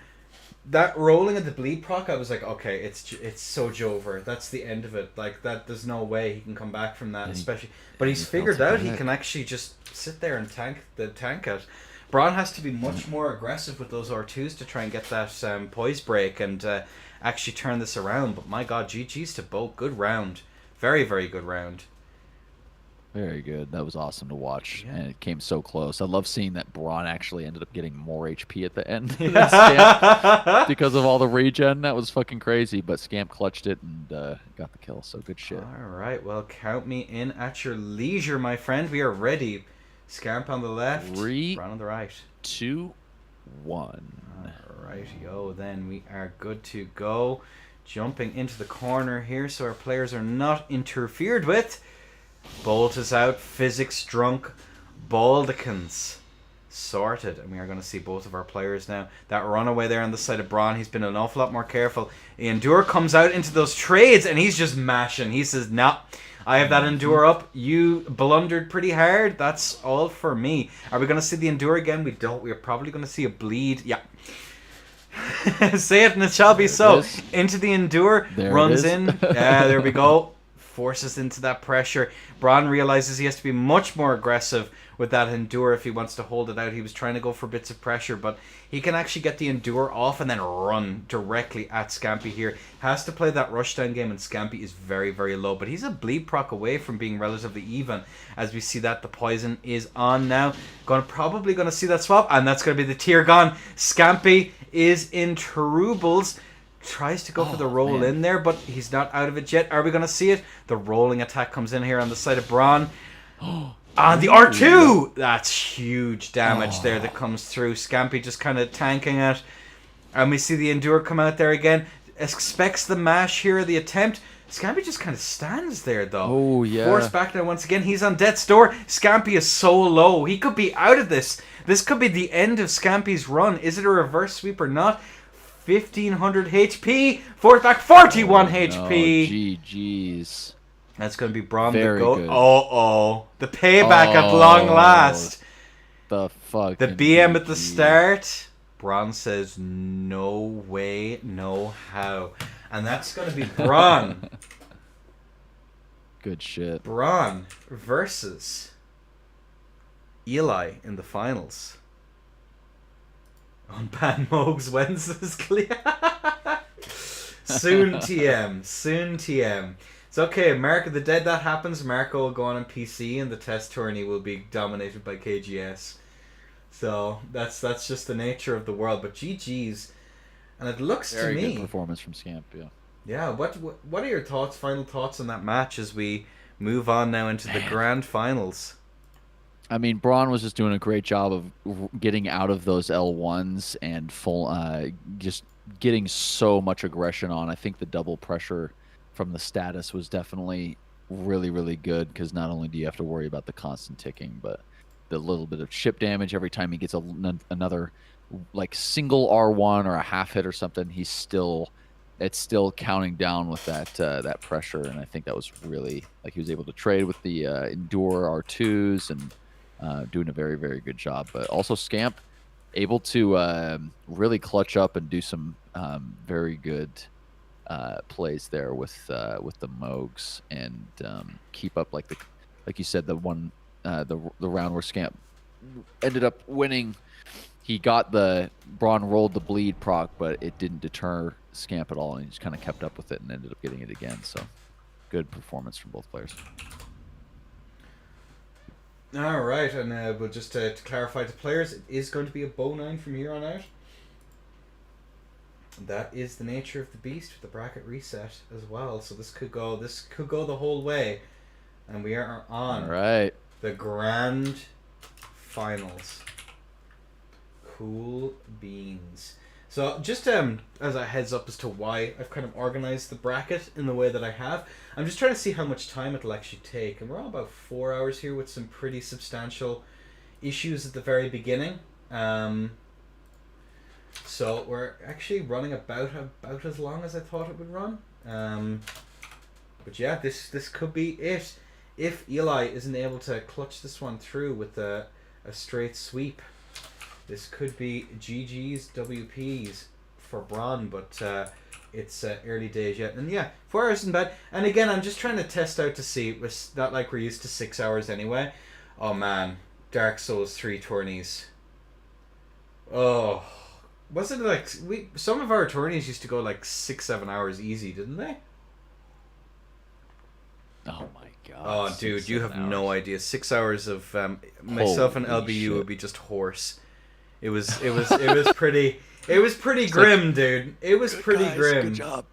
that rolling of the bleed proc, I was like, okay, it's so Jover. That's the end of it. Like, that, there's no way he can come back from that, especially. But he's figured out he can actually just sit there and tank out. Braun has to be much more aggressive with those R2s to try and get that poise break and actually turn this around. But my God, GG's to both. Good round. Very, very good round. Very good. That was awesome to watch, and it came so close. I love seeing that Braun actually ended up getting more HP at the end than Scamp because of all the regen. That was fucking crazy, but Scamp clutched it and got the kill, so good shit. All right, well, count me in at your leisure, my friend. We are ready. Scamp on the left, 3, Braun on the right. 2, 1. All right, yo, then we are good to go. Jumping into the corner here so our players are not interfered with. Bolt is out, physics drunk, Baldicans sorted, and we are going to see both of our players now. That runaway there on the side of Braun, he's been an awful lot more careful. Endure comes out into those trades, and he's just mashing. He says, nah, I have that Endure up. You blundered pretty hard. That's all for me. Are we going to see the Endure again? We don't. We're probably going to see a bleed. Yeah. Say it and it shall be so. Into the Endure, runs in. Yeah, there we go. Forces into that pressure. Braun realizes he has to be much more aggressive with that Endure if he wants to hold it out. He was trying to go for bits of pressure, but he can actually get the Endure off and then run directly at Scampy here. Has to play that rushdown game, and Scampy is very, very low, but he's a bleed proc away from being relatively even. As we see that the poison is on now. Probably going to see that swap, and that's going to be the tier gone. Scampy is in troubles. Tries to go for the roll in there, but he's not out of it yet. Are we going to see it? The rolling attack comes in here on the side of Braun. On the R2! That's huge damage there that comes through. Scampy just kind of tanking it. And we see the Endure come out there again. Expects the mash here, the attempt. Scampy just kind of stands there, though. Oh, yeah. Forced back now once again. He's on death's door. Scampy is so low. He could be out of this. This could be the end of Scampy's run. Is it a reverse sweep or not? 1500 HP. Fourth back, 41 HP. GG's. That's going to be Braun Very the GOAT. good. Oh. The payback at long last. The fuck. The BM at the start. Braun says, no way, no how. And that's going to be Braun. Good shit. Braun versus Eli in the finals. On Pan Moog's Wednesday's clear. Soon TM. It's okay, Mark of the Dead, that happens. Marco will go on PC and the test tourney will be dominated by KGS. So that's just the nature of the world. But GG's. And it looks Very to me... good performance from Scamp, yeah. Yeah, what are your final thoughts on that match as we move on now into the grand finals? I mean, Braun was just doing a great job of getting out of those L1s and just getting so much aggression on. I think the double pressure from the status was definitely really, really good because not only do you have to worry about the constant ticking, but the little bit of chip damage every time he gets another like single R1 or a half hit or something, it's still counting down with that pressure, and I think that was really, like, he was able to trade with the Endure R2s and doing a very, very good job. But also Scamp able to really clutch up and do some very good plays there with the Moogs and keep up like you said, the round where Scamp ended up winning. He got Braun rolled the bleed proc, but it didn't deter scamp at all, and he just kind of kept up with it and ended up getting it again. So good performance from both players. All right, and we'll just to clarify to players, it is going to be a bow 9 from here on out. That is the nature of the beast with the bracket reset as well. So this could go the whole way, and we are on the grand finals. Cool beans. So just as a heads up as to why I've kind of organized the bracket in the way that I have, I'm just trying to see how much time it'll actually take, and we're on about 4 hours here with some pretty substantial issues at the very beginning. So we're actually running about as long as I thought it would run. But yeah, this could be it if Eli isn't able to clutch this one through with a straight sweep. This could be GG's WP's for Braun, but it's early days yet. And yeah, 4 hours isn't bad. And again, I'm just trying to test out to see, it's not like we're used to 6 hours anyway. Oh man, Dark Souls 3 tourneys. Oh, was it like some of our tourneys used to go like 6-7 hours easy, didn't they? Oh my god. Oh dude, you have no idea. 6 hours of myself and LBU would be just horse. It was pretty grim, dude. It was pretty grim. Good job.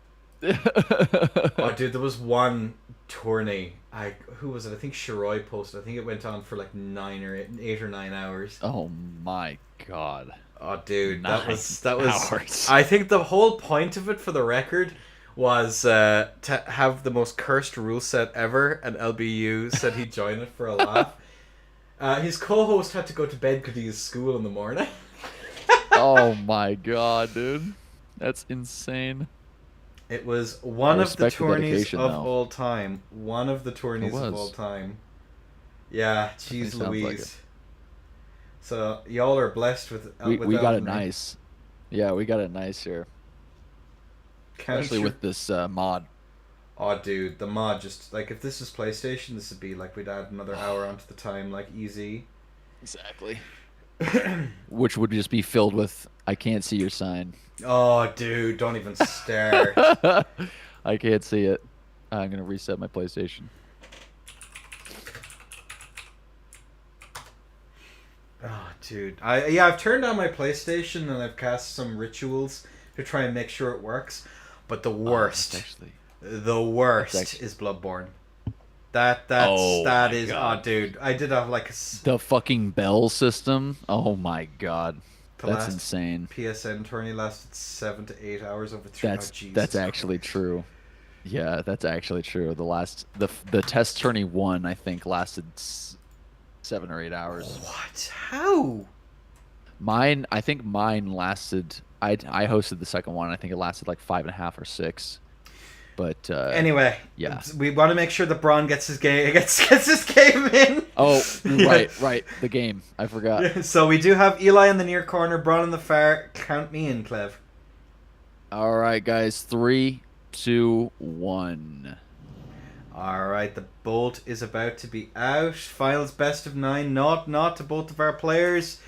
Oh dude, there was one tourney. Who was it? I think Shiroi posted. I think it went on for like 8 or 9 hours. Oh my god. Oh dude, that was hours. I think the whole point of it, for the record, was to have the most cursed rule set ever, and LBU said he'd join it for a laugh. His co-host had to go to bed because he has school in the morning. Oh my god, dude. That's insane. It was one of the tourneys of though. all time. One of the tourneys of all time. Yeah, jeez Louise. Like so y'all are blessed with we got it nice. Yeah, we got it nice here. Especially with this mod. Oh, dude, the mod just, like, if this was PlayStation, this would be, like, we'd add another hour onto the time, like, easy. Exactly. Which would just be filled with, I can't see your sign. Oh, dude, don't even stare. I can't see it. I'm going to reset my PlayStation. Oh, dude. I've turned on my PlayStation, and I've cast some rituals to try and make sure it works. But the worst... The worst is Bloodborne. That is god. Oh dude, I did have like the fucking bell system. Oh my god, that's insane. PSN tourney lasted 7 to 8 hours over 3. That's actually true. Yeah, that's actually true. The test tourney 1 I think lasted 7 or 8 hours. What? How? I think mine lasted. I hosted the second one. I think it lasted like 5.5 or 6. But anyway, yeah, we want to make sure that Braun gets his game in. Oh, right, the game. I forgot. Yeah, so we do have Eli in the near corner, Braun in the far. Count me in, Clev. All right, guys. 3, 2, 1. All right, the bolt is about to be out. Finals best of 9. Not to both of our players.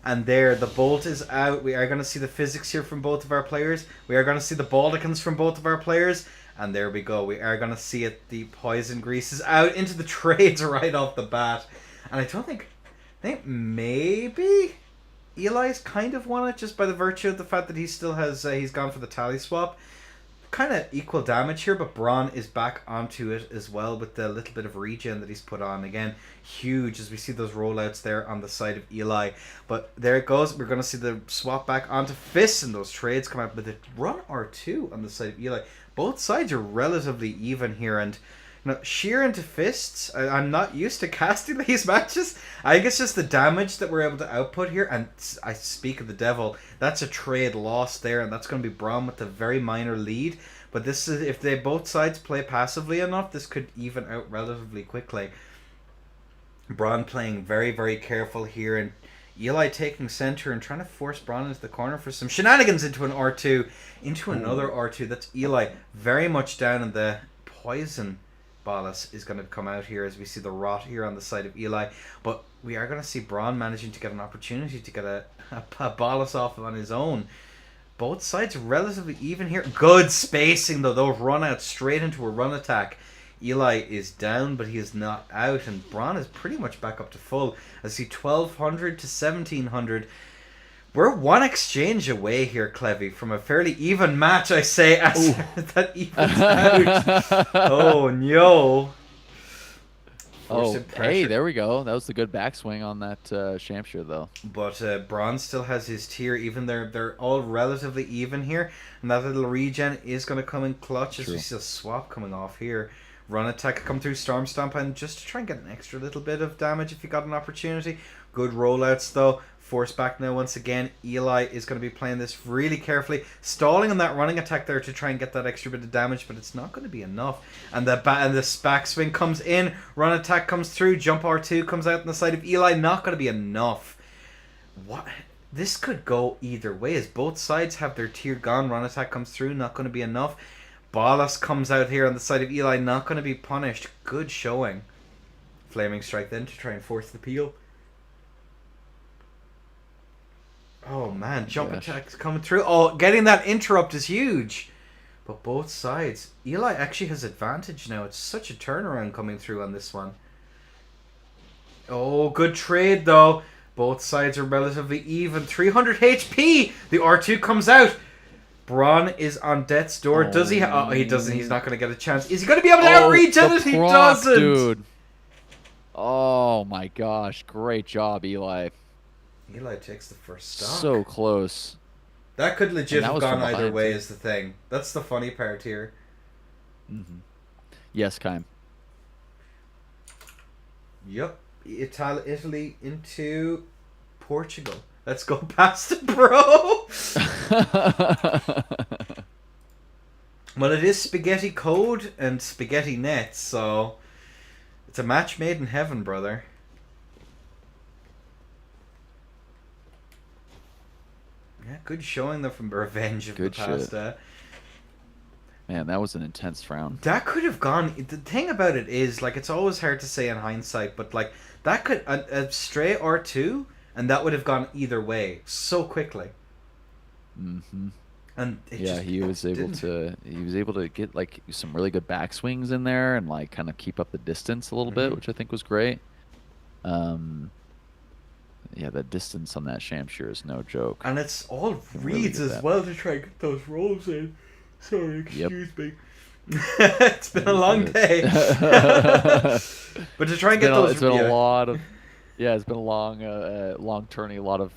And there, the bolt is out. We are going to see the physics here from both of our players. We are going to see the Baldicans from both of our players. And there we go. We are going to see it. The poison grease is out into the trades right off the bat. And I think maybe Eli's kind of won it just by the virtue of the fact that he still has, he's gone for the tally swap. Kind of equal damage here, but Braun is back onto it as well with the little bit of regen that he's put on. Again, huge as we see those rollouts there on the side of Eli. But there it goes. We're going to see the swap back onto fists, and those trades come out with a run or two on the side of Eli. Both sides are relatively even here, and sheer into fists. I'm not used to casting these matches. I think it's just the damage that we're able to output here, and I speak of the devil. That's a trade lost there, and that's going to be Braun with a very minor lead. But this is, if they both sides play passively enough, this could even out relatively quickly. Braun playing very, very careful here, and Eli taking center and trying to force Braun into the corner for some shenanigans into an R2, into another R2. That's Eli very much down in the poison. Bolus is going to come out here as we see the rot here on the side of Eli, but we are going to see Braun managing to get an opportunity to get a Bolus off on his own. Both sides relatively even here. Good spacing though. They'll run out straight into a run attack. Eli is down, but he is not out, and Braun is pretty much back up to full. I see 1200 to 1700. We're one exchange away here, Clevy, from a fairly even match, I say, as that evens out. Oh, no. Hey, there we go. That was the good backswing on that Shampshire, though. But Braun still has his tier, even they're all relatively even here. And that little regen is going to come in clutch as we see a swap coming off here. Run attack come through Storm Stomp, and just to try and get an extra little bit of damage if you got an opportunity. Good rollouts though. Force back now once again. Eli is going to be playing this really carefully, stalling on that running attack there to try and get that extra bit of damage, but it's not going to be enough. And the backswing comes in, run attack comes through, jump R2 comes out on the side of Eli, not going to be enough. What? This could go either way as both sides have their tier gone. Run attack comes through, not going to be enough. Ballas comes out here on the side of Eli, not going to be punished. Good showing. Flaming Strike then to try and force the peel. Oh man, jump attacks coming through. Oh, getting that interrupt is huge. But both sides. Eli actually has advantage now. It's such a turnaround coming through on this one. Oh, good trade though. Both sides are relatively even. 300 HP. The R2 comes out. Braun is on death's door. Does he? Oh, he doesn't. He's not going to get a chance. Is he going to be able to outreach it? He doesn't. Dude. Oh my gosh. Great job, Eli. Eli takes the first stock. So close. That could legit have gone either way is the thing. That's the funny part here. Mm-hmm. Yes, Kaim. Yep. Italy into Portugal. Let's go past it, bro. Well, it is spaghetti code and spaghetti net, so it's a match made in heaven, brother. Yeah, good showing though from Revenge of the past. Man, that was an intense round. That could have gone. The thing about it is, like, it's always hard to say in hindsight, but like that could a stray R2, and that would have gone either way so quickly. Mm-hmm. And he was able to get like some really good backswings in there and like kind of keep up the distance a little bit, which I think was great. Yeah, the distance on that Shampshire is no joke. And it's all reads as well to try and get those rolls in. Sorry, excuse me. It's been a long day. But to try and get those... It's been a lot of... Yeah, it's been a long tourney, a lot of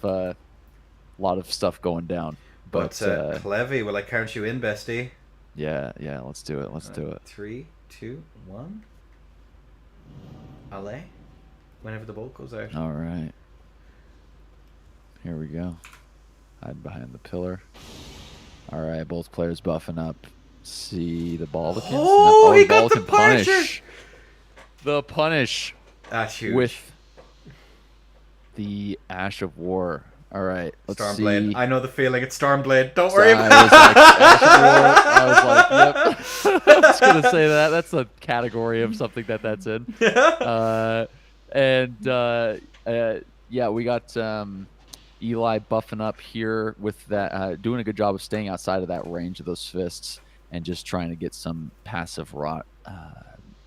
stuff going down. But Clevy, will I count you in, bestie? Yeah, let's do it. Let's do it. 3, 2, 1. Allez. Whenever the bolt goes out. All right. Here we go. Hide behind the pillar. All right, both players buffing up. See the ball. Oh, he got the punish. The punish. That's huge. With the Ash of War. All right, let's Stormblade. see. I know the feeling. It's Stormblade. Don't worry about it. I was like, yep. I was going to say that. That's a category of something that's in. Yeah, we got Eli buffing up here with that, doing a good job of staying outside of that range of those fists and just trying to get some passive rot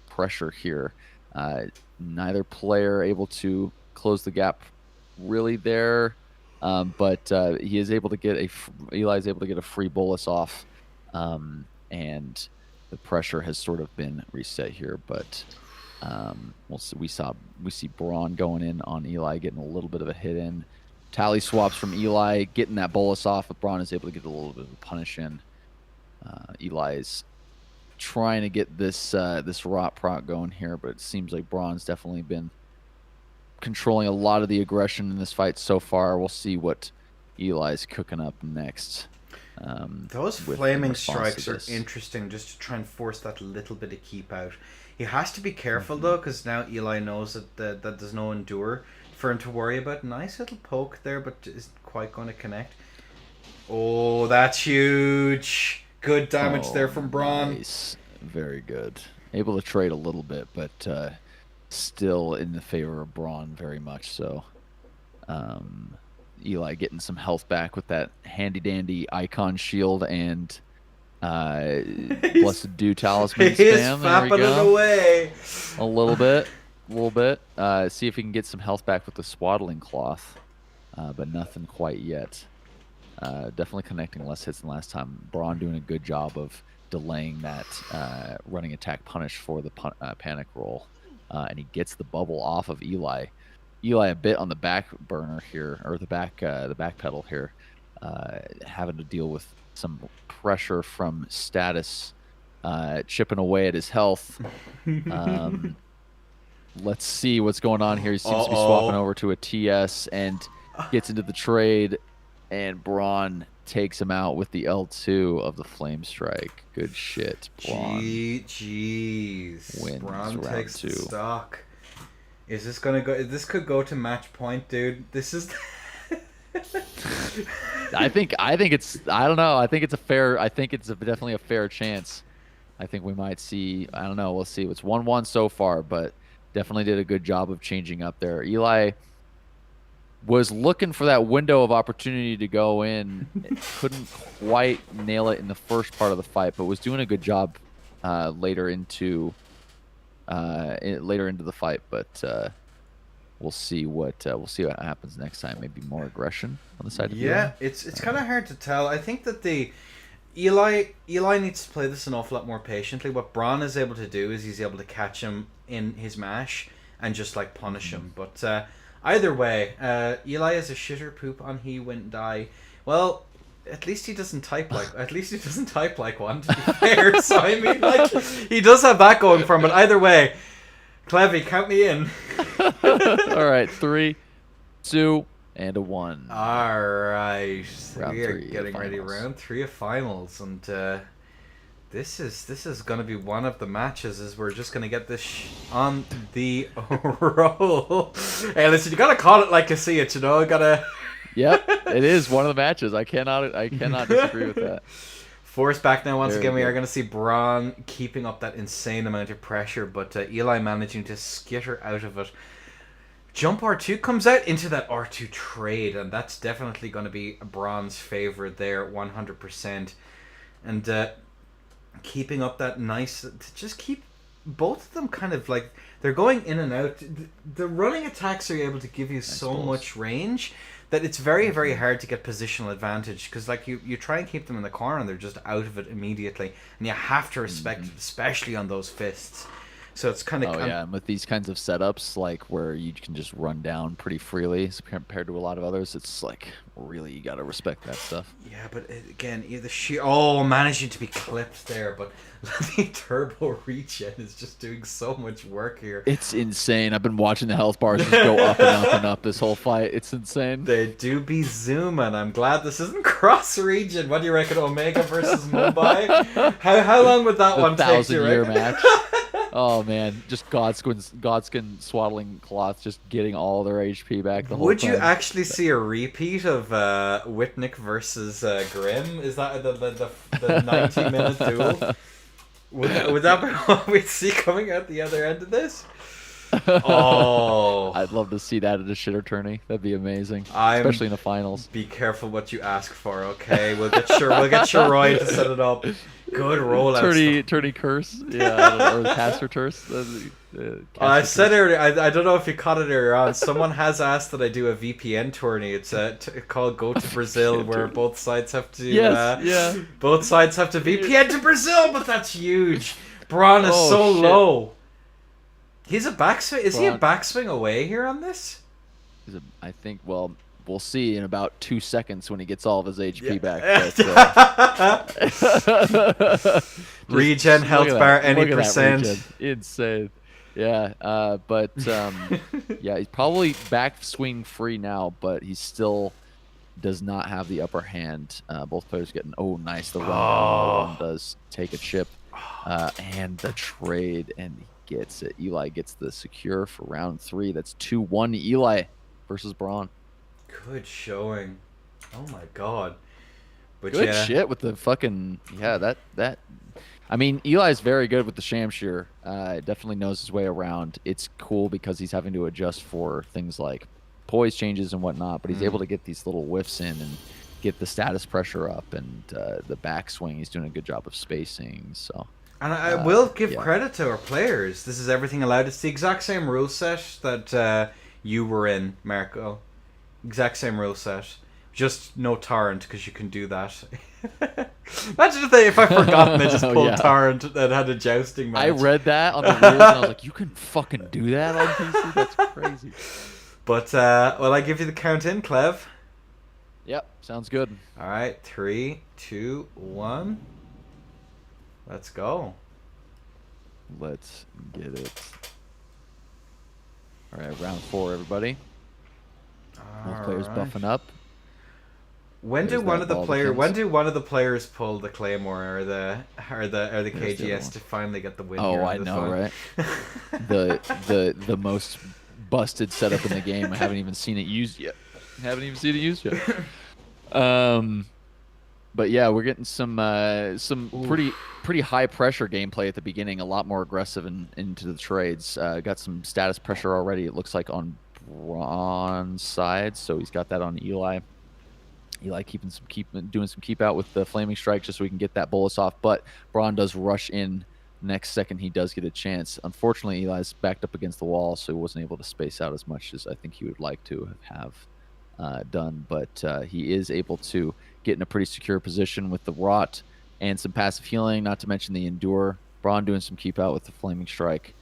pressure here. Neither player able to close the gap really there. But he is able to get Eli is able to get a free bolus off, and the pressure has sort of been reset here. But we'll see, we see Braun going in on Eli, getting a little bit of a hit in. Tally swaps from Eli, getting that bolus off, but Braun is able to get a little bit of a punish in. Eli's trying to get this rot proc going here, but it seems like Braun's definitely been controlling a lot of the aggression in this fight so far. We'll see what Eli's cooking up next. Those flaming strikes are interesting, just to try and force that little bit of keep out. He has to be careful though, because now Eli knows that there's no endure for him to worry about. Nice little poke there, but isn't quite going to connect. Oh, that's huge. Good damage there from Braun. Nice. Very good. Able to trade a little bit, but still in the favor of Braun very much so. Eli getting some health back with that handy dandy icon shield and he's, blessed dew talisman he's spam. There we fapping it go. away. A little bit, a little bit. See if he can get some health back with the swaddling cloth, but nothing quite yet. Definitely connecting less hits than last time. Braun doing a good job of delaying that running attack punish for the panic roll, and he gets the bubble off of Eli. Eli a bit on the back burner here, or the back pedal here, having to deal with some pressure from status, chipping away at his health. Let's see what's going on here. He seems to be swapping over to a TS and gets into the trade, and Braun takes him out with the L2 of the Flame Strike. Good shit, Braun. Jeez. Wins Braun round takes the 2. stock. Is this gonna go? This could go to match point, dude. This is. I think it's. I don't know. I think it's definitely a fair chance. I think we might see. I don't know. We'll see. It's 1-1 so far, but definitely did a good job of changing up there. Eli was looking for that window of opportunity to go in. Couldn't quite nail it in the first part of the fight, but was doing a good job later into the fight. But we'll see what happens next time. Maybe more aggression on the side of Eli. It's kind of hard to tell. I think that the Eli needs to play this an awful lot more patiently. What Braun is able to do is he's able to catch him in his mash and just like punish him. But either way, Eli is a shitter poop on he went die. Well, at least he doesn't type like one, to be fair. So I mean, like, he does have that going for him. But either way, Clevy, count me in. All right, 3, 2, and a 1. All right, we are 3 getting ready. Round 3 of finals, and this is going to be one of the matches. As we're just going to get this on the roll. Hey, listen, you got to call it like you see it. You know, gotta. Yep, it is one of the matches. I cannot disagree with that. Force back now once again. We are going to see Braun keeping up that insane amount of pressure, but Eli managing to skitter out of it. Jump R2 comes out into that R2 trade, and that's definitely going to be Braun's favorite there, 100%. And keeping up that nice, to just keep both of them kind of like, they're going in and out. The running attacks are able to give you so much range that it's very, very hard to get positional advantage, because like you try and keep them in the corner and they're just out of it immediately, and you have to respect it, especially on those fists. So it's kind of and with these kinds of setups, like where you can just run down pretty freely compared to a lot of others, it's like really you got to respect that stuff. Yeah, but again, the sheer managing to be clipped there, but the turbo regen is just doing so much work here. It's insane. I've been watching the health bars just go up and up and up this whole fight. It's insane. They do be zooming. I'm glad this isn't cross region. What do you reckon, Omega versus Mumbai? How long would that one take? 1,000-year match. Oh man, just Godskin swaddling cloth, just getting all their HP back the whole time. Would you actually see a repeat of Whitnick versus Grimm? Is that the 90-minute duel? Would that be what we'd see coming out the other end of this? Oh, I'd love to see that at a shitter tourney. That'd be amazing, especially in the finals. Be careful what you ask for, okay? We'll get Roy to set it up. Good rollout. Tourney curse, yeah, or Caster curse. I said earlier, I don't know if you caught it earlier on. Someone has asked that I do a VPN tourney. It's called Go to Brazil, where both sides have to. Both sides have to VPN to Brazil, but that's huge. Braun is low. He's a backswing. Is he a backswing away here on this? I think. Well, we'll see in about 2 seconds when he gets all of his HP back. But, regen health bar any percent. Insane. Yeah, but yeah, he's probably backswing free now, but he still does not have the upper hand. Both players getting nice. The one does take a chip, and the trade, and he gets it. Eli gets the secure for round 3. That's 2-1 Eli versus Braun. Good showing. Oh my god. But good shit with the fucking that. I mean, Eli's very good with the Shamshir. Definitely knows his way around. It's cool because he's having to adjust for things like poise changes and whatnot, but he's Mm. able to get these little whiffs in and get the status pressure up, and the backswing. He's doing a good job of spacing. So. And I will give yeah. credit to our players. This is everything allowed. It's the exact same rule set that you were in, Marco. Exact same rule set. Just no torrent, because you can do that. Imagine if I forgotten they just pulled torrent and had a jousting match. I read that on the rules and I was like, you can fucking do that on PC? That's crazy. But, well, I give you the count in, Clev. Yep, sounds good. All right, 3, 2, 1. Let's go. Let's get it. All right, round 4, everybody. Both players buffing up. When do one of the players pull the Claymore or the KGS to finally get the win? Oh, I know, right? the most busted setup in the game. I haven't even seen it used yet. But yeah, we're getting some pretty high pressure gameplay at the beginning. A lot more aggressive into the trades. Got some status pressure already. It looks like on Braun's side, so he's got that on Eli. Eli doing some keep out with the flaming strike just so we can get that bolus off. But Braun does rush in next second. He does get a chance. Unfortunately, Eli's backed up against the wall, so he wasn't able to space out as much as I think he would like to have done. But he is able to get in a pretty secure position with the Rot and some passive healing, not to mention the Endure. Braun doing some keep out with the flaming strike.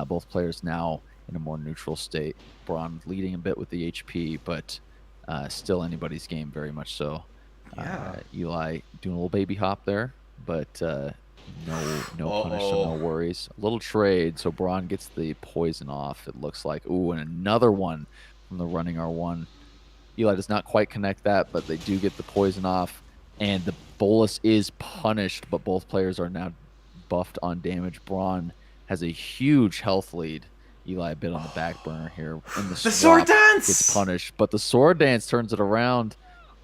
Both players now in a more neutral state. Braun leading a bit with the HP, but still anybody's game, very much so. Yeah. Eli doing a little baby hop there, but no punish, so no worries. A little trade, so Braun gets the poison off, it looks like. Ooh, and another one from the running R1. Eli does not quite connect that, but they do get the poison off, and the bolus is punished, but both players are now buffed on damage. Braun has a huge health lead. Eli a bit on the back burner here. And the sword dance gets punished, but the sword dance turns it around.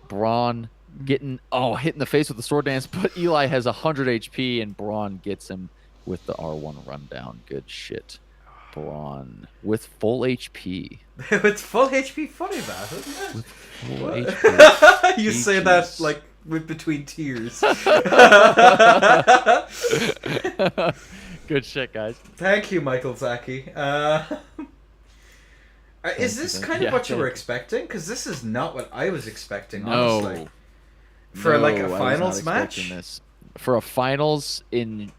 Braun getting hit in the face with the sword dance, but Eli has 100 HP and Braun gets him with the R1 rundown. Good shit. Braun with full HP. With full HP, funny that, isn't it? With full HP. You say that like with between tears. Good shit, guys. Thank you, Michael Zaki. Is this kind of what you were expecting? Because this is not what I was expecting, honestly. For like a finals match? This. For a finals in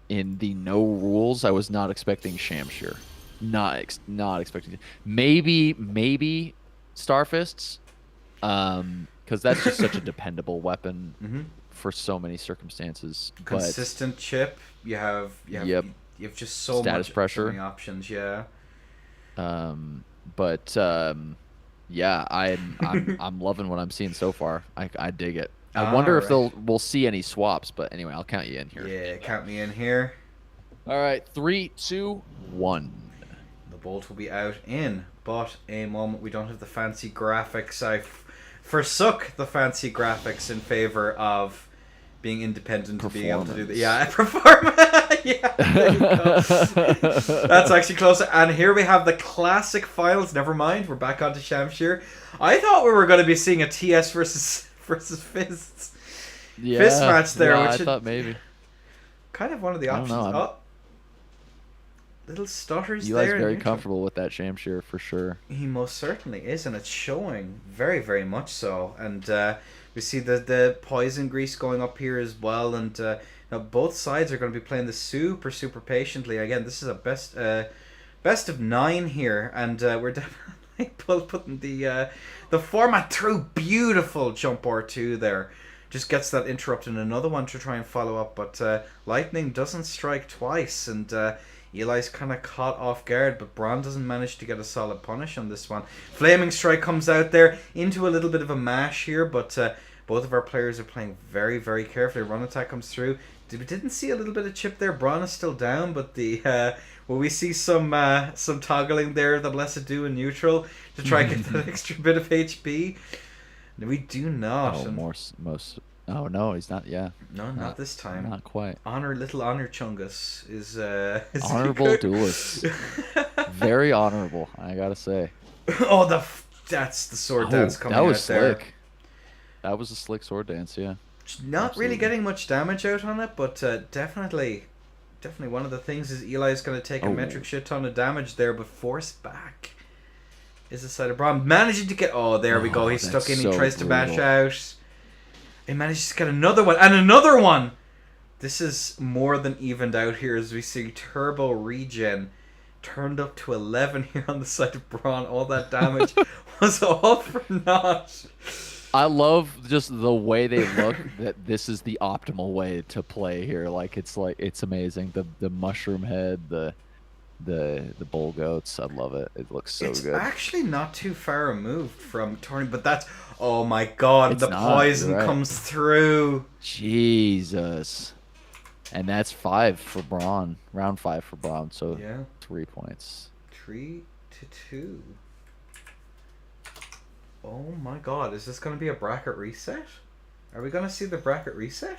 the no rules, I was not expecting Shamshir. Not expecting. Maybe Starfists, because that's just such a dependable weapon for so many circumstances. Consistent chip. You have just so status much pressure. So many options. Yeah. Yeah, I'm loving what I'm seeing so far. I dig it. I wonder if we'll see any swaps, but anyway, I'll count you in here. Yeah, count me in here. All right, 3, 2, 1. The bolt will be out in but a moment. We don't have the fancy graphics. I forsook the fancy graphics in favor of being independent to being able to do that. Yeah, I perform. Yeah, there you go. That's actually closer. And here we have the classic finals. Never mind, we're back onto Shamshir. I thought we were going to be seeing a TS versus Fists. Yeah, Fist match there. Yeah, which I thought maybe. Kind of one of the options. Little stutters Eli's there. Eli's very comfortable with that Shamshir for sure. He most certainly is, and it's showing very, very much so. And we see the poison grease going up here as well, and now both sides are going to be playing this super patiently. Again, this is a best of 9 here, and we're definitely putting the format through. Beautiful jump R2 there. Just gets that interrupt in another one to try and follow up, but lightning doesn't strike twice, and Eli's kind of caught off guard, but Braun doesn't manage to get a solid punish on this one. Flaming Strike comes out there into a little bit of a mash here, but both of our players are playing very, very carefully. Run attack comes through. We didn't see a little bit of chip there. Braun is still down, but we see some toggling there of the Blessed Do in neutral to try and get that extra bit of HP. We do not. Oh no, he's not. Yeah. No, not this time. Not quite. Little honor Chungus is honorable duelist. Very honorable, I gotta say. Oh, that's the sword dance coming that was out there. slick. That was a slick sword dance, yeah. Not really Absolutely. getting much damage out on it, but definitely one of the things is Eli's going to take a Oh, metric shit ton of damage there, but forced back is the side of Braun. Managing to get... Oh, there we go. oh, He's that's stuck in. He so tries to bash brutal. out. He manages to get another one. And another one! This is more than evened out here as we see turbo regen turned up to 11 here on the side of Braun. All that damage was all for naught. I love just the way they look. That this is the optimal way to play here. Like it's amazing. The mushroom head, the bull goats. I love it. It looks so It's good. actually not too far removed from Tourney, but that's... Oh my god, It's the not, poison you're right. comes through. Jesus. And that's 5 for Braun. Round 5 for Braun. So Yeah. 3 points. 3-2. Oh my god, is this going to be a bracket reset? Are we going to see the bracket reset?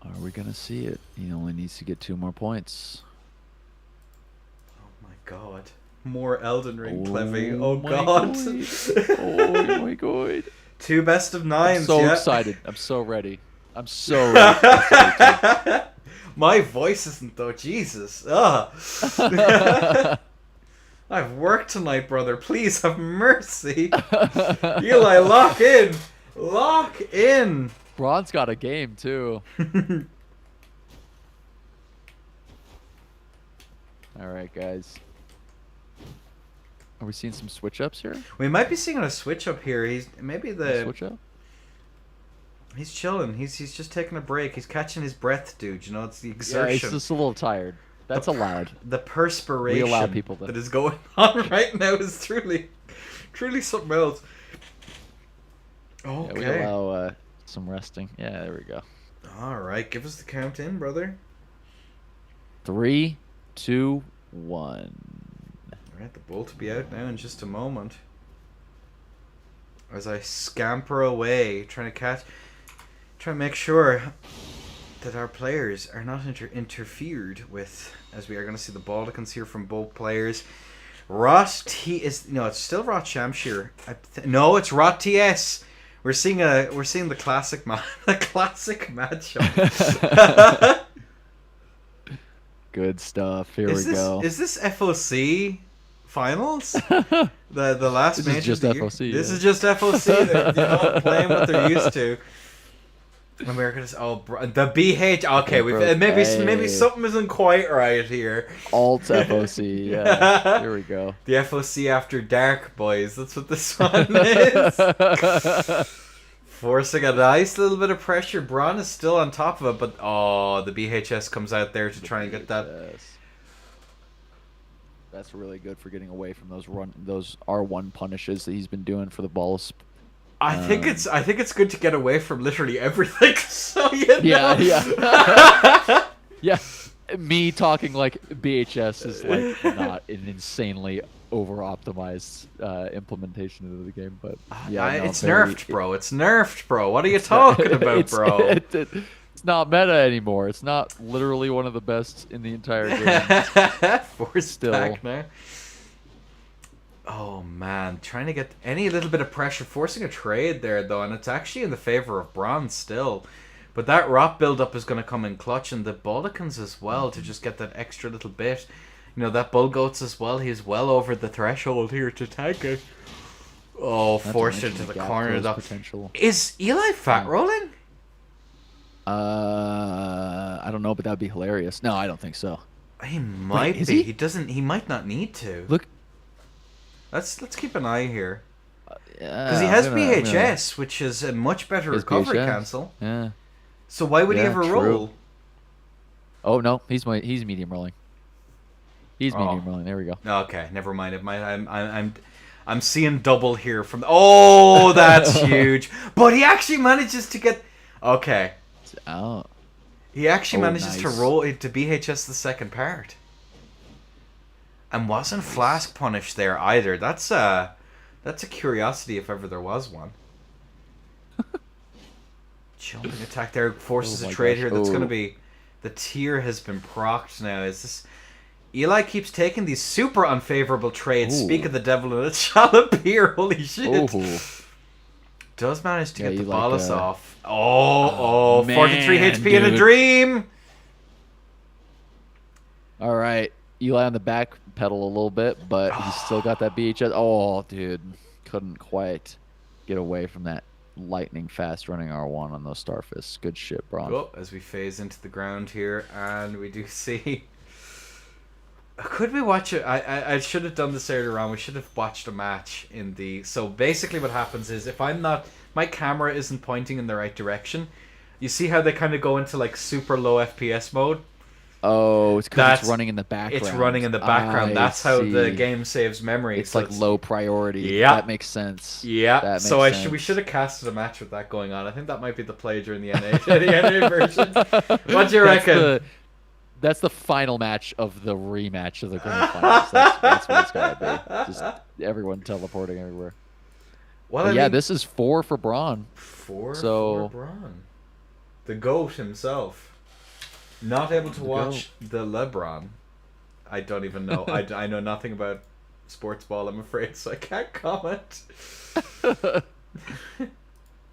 Are we gonna see it? He only needs to get 2 more points. Oh my god. More Elden Ring, Clevy. Oh Oh my god. Oh my god. 2 best of I'm 9s, so yeah. excited. I'm so ready. I'm so ready. for this weekend. My voice isn't though, Jesus. Ugh. I've worked tonight, brother. Please have mercy. Eli, lock in. Lock in. Braun's got a game too. All right, guys. Are we seeing some switch ups here? We might be seeing a switch up here. He's maybe Switch up? he's chilling. He's just taking a break. He's catching his breath, dude. You know, it's the Yeah, exertion. he's just a little tired. That's allowed. The perspiration We allow people to- that is going on right now is truly something else. Okay. Yeah, we allow some resting. Yeah, there we go. All right, give us the count in, brother. 3, 2, 1. All right, the bolt will be out now in just a moment. As I scamper away, trying to make sure that our players are not interfered with, as we are going to see the Balticans here from both players. Rot T is it's still Rot Shamshir. No, it's Rot TS. We're seeing the classic the classic matchup. Good stuff. Here we go. Is this FOC finals? the last This major is just of the year? FOC. This Yeah. is just FOC. They're playing what they're used to. And we're gonna the BH. Okay, maybe Hey. something isn't quite right here. Alt FOC. Yeah. Here we go. The FOC after dark, boys. That's what this one is. Forcing a nice little bit of pressure. Braun is still on top of it, but the BHS comes out there to try and get that. Yes. That's really good for getting away from those R1 punishes that he's been doing for the balls. I think it's good to get away from literally everything. So you know. Yeah. Yeah. Me talking like BHS is like not an insanely over-optimized implementation of the game, but yeah, no, it's nerfed, bro. It's nerfed, bro. What are you talking about, bro? It's not meta anymore. It's not literally one of the best in the entire game. Forced Still. back now. Oh man, trying to get any little bit of pressure, forcing a trade there though, and it's actually in the favor of Braun still. But that rot build-up is going to come in clutch, and the Balticans as well, to just get that extra little bit. You know, that Bull Goats as well, he's well over the threshold here to tank it. Oh, Not to forced mention into the gap corner close though. potential. Is Eli fat rolling? I don't know, but that'd be hilarious. No, I don't think so. He might is be. he? He doesn't. He might not need to. Look, Let's keep an eye here. because Because he has BHS, which is a much better His recovery BHS. cancel. Yeah. So why would he Yeah, ever true. roll? Oh no, he's medium rolling. He's Oh. medium rolling. There we go. Okay, never mind. I'm seeing double here from. Oh, that's huge. But he actually manages to get. Okay, It's out. he actually Oh, manages to nice. roll it to BHS the second part. And wasn't Flask punished there either. That's a curiosity if ever there was one. Jumping attack there forces Oh a my trade gosh. here. That's Oh. going to be... The tier has been procced now. Is this... Eli keeps taking these super unfavorable trades. Ooh. Speak of the devil, and it shall appear. Holy shit. Ooh. Does manage to get the you bolus like, off. Oh, 43 man, HP in a dude. dream. All right. Eli on the back pedal a little bit, but he's still got that BHS. Oh, dude. Couldn't quite get away from that lightning fast running R1 on those Starfists. Good shit, Braun. Oh, as we phase into the ground here, and we do see... Could we watch it? I should have done this earlier on. We should have watched a match in the... So basically what happens is, if I'm not... My camera isn't pointing in the right direction. You see how they kind of go into like super low FPS mode? Oh, it's because it's running in the background. It's running in the background. That's how the game saves memory. It's so like low priority. Yeah. That makes sense. Yeah. That makes so sense. we should have casted a match with that going on. I think that might be the play during the NA, the NA version. What do you reckon? That's the final match of the rematch of the grand finals. That's what it's gotta be. Just everyone teleporting everywhere. Well, I yeah, mean, this is 4 for Braun. 4 for Braun. The GOAT himself. Not able to watch the LeBron. I don't even know. I know nothing about sports ball, I'm afraid, so I can't comment.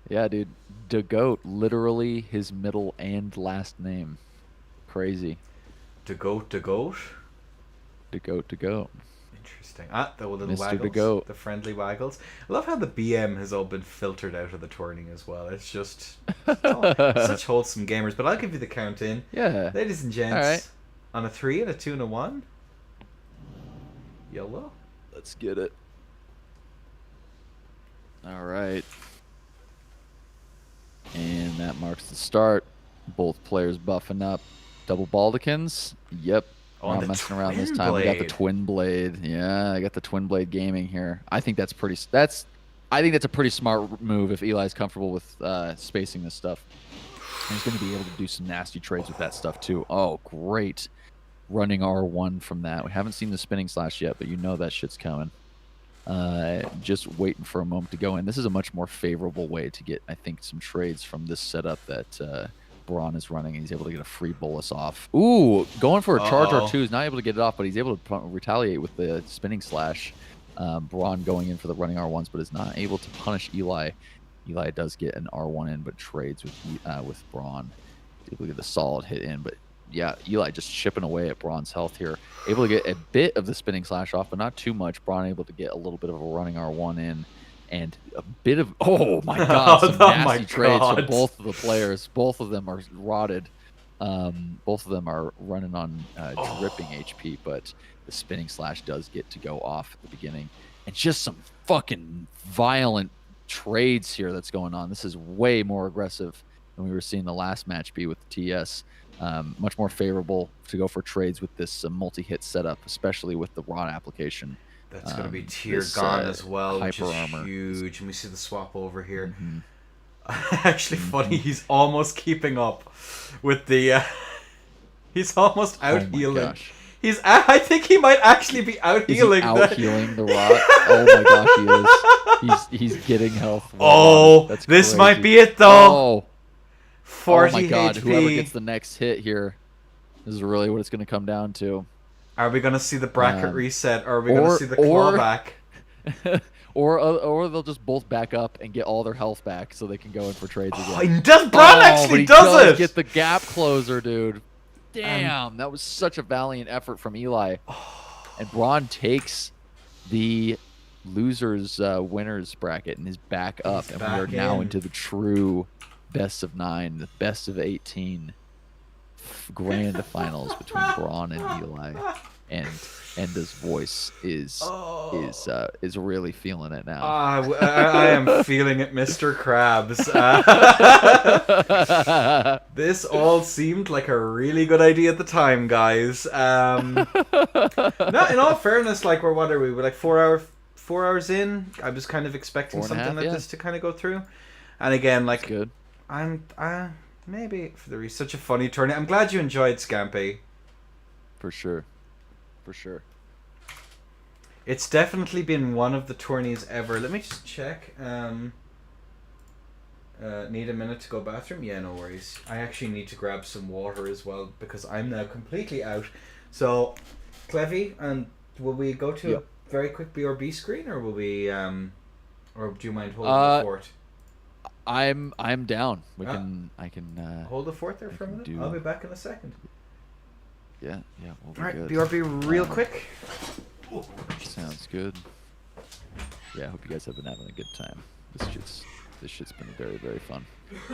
Yeah, dude. The GOAT, literally his middle and last name. Crazy. The GOAT, the GOAT? The GOAT, the GOAT. Interesting. Ah, the little Mr. waggles. The GOAT. The friendly waggles. I love how the BM has all been filtered out of the tourney as well. It's just such wholesome gamers. But I'll give you the count in. Yeah. Ladies and gents, all right. On a 3 and a 2 and a 1. YOLO. Let's get it. All right. And that marks the start. Both players buffing up. Double Baldicans. Yep. Oh, Not messing around this time. We got the twin blade. Yeah, I got the twin blade gaming here. I think that's pretty. I think that's a pretty smart move if Eli's comfortable with spacing this stuff. And he's going to be able to do some nasty trades with that stuff too. Oh, great! Running R1 from that. We haven't seen the spinning slash yet, but you know that shit's coming. Just waiting for a moment to go in. This is a much more favorable way to get, I think, some trades from this setup that Braun is running. He's able to get a free bolus off. Ooh, going for a charge R2. He's not able to get it off, but he's able to retaliate with the spinning slash. Braun going in for the running R1s, but is not able to punish Eli. Eli does get an R1 in, but trades with Braun. Able to get a solid hit in, but yeah, Eli just chipping away at Braun's health here. Able to get a bit of the spinning slash off, but not too much. Braun able to get a little bit of a running R1 in. And a bit of, oh my god, some nasty trades for both of the players. Both of them are rotted. Both of them are running on dripping HP, but the spinning slash does get to go off at the beginning. And just some fucking violent trades here that's going on. This is way more aggressive than we were seeing the last match be with the TS. Much more favorable to go for trades with this multi-hit setup, especially with the rod application. That's going to be tier gone as well, which is armor. huge. And we see the swap over here. Actually, funny, he's almost keeping up with the... he's almost out-healing. I think he might actually be out-healing. Out-healing the rot? Oh my gosh, he is. He's getting health. Oh, this crazy. might be it, though. 40 oh my god, HP. Whoever gets the next hit here, this is really what it's going to come down to. Are we going to see the bracket reset, or are we going to see the clawback? Or they'll just both back up and get all their health back so they can go in for trades again. Braun actually does it! Get the gap closer, dude. Damn, that was such a valiant effort from Eli. And Braun takes the losers winners bracket and is back up. And we are now into the true best of 9, the best of 18 grand finals between Braun and Eli. And Enda's voice is really feeling it now. I am feeling it, Mr. Krabs. This all seemed like a really good idea at the time, guys. No, in all fairness, like what are we? We're like 4 hours in. I was kind of expecting something like this to kind of go through. And again, like, good. I'm maybe for the such a funny tourney. I'm glad you enjoyed Scampy. For sure. For sure. It's definitely been one of the tourneys ever. Let me just check. Need a minute to go bathroom? Yeah, no worries. I actually need to grab some water as well because I'm now completely out. So Clevy, and will we go to Yep. a very quick BRB screen, or will we, or do you mind holding Uh, the fort? I'm down. Ah, I can hold the fort there I for a can minute. do. I'll be back in a second. Yeah, we'll be All right, good. BRB real Um, quick. Sounds good. Yeah, I hope you guys have been having a good time. This shit's been very, very fun.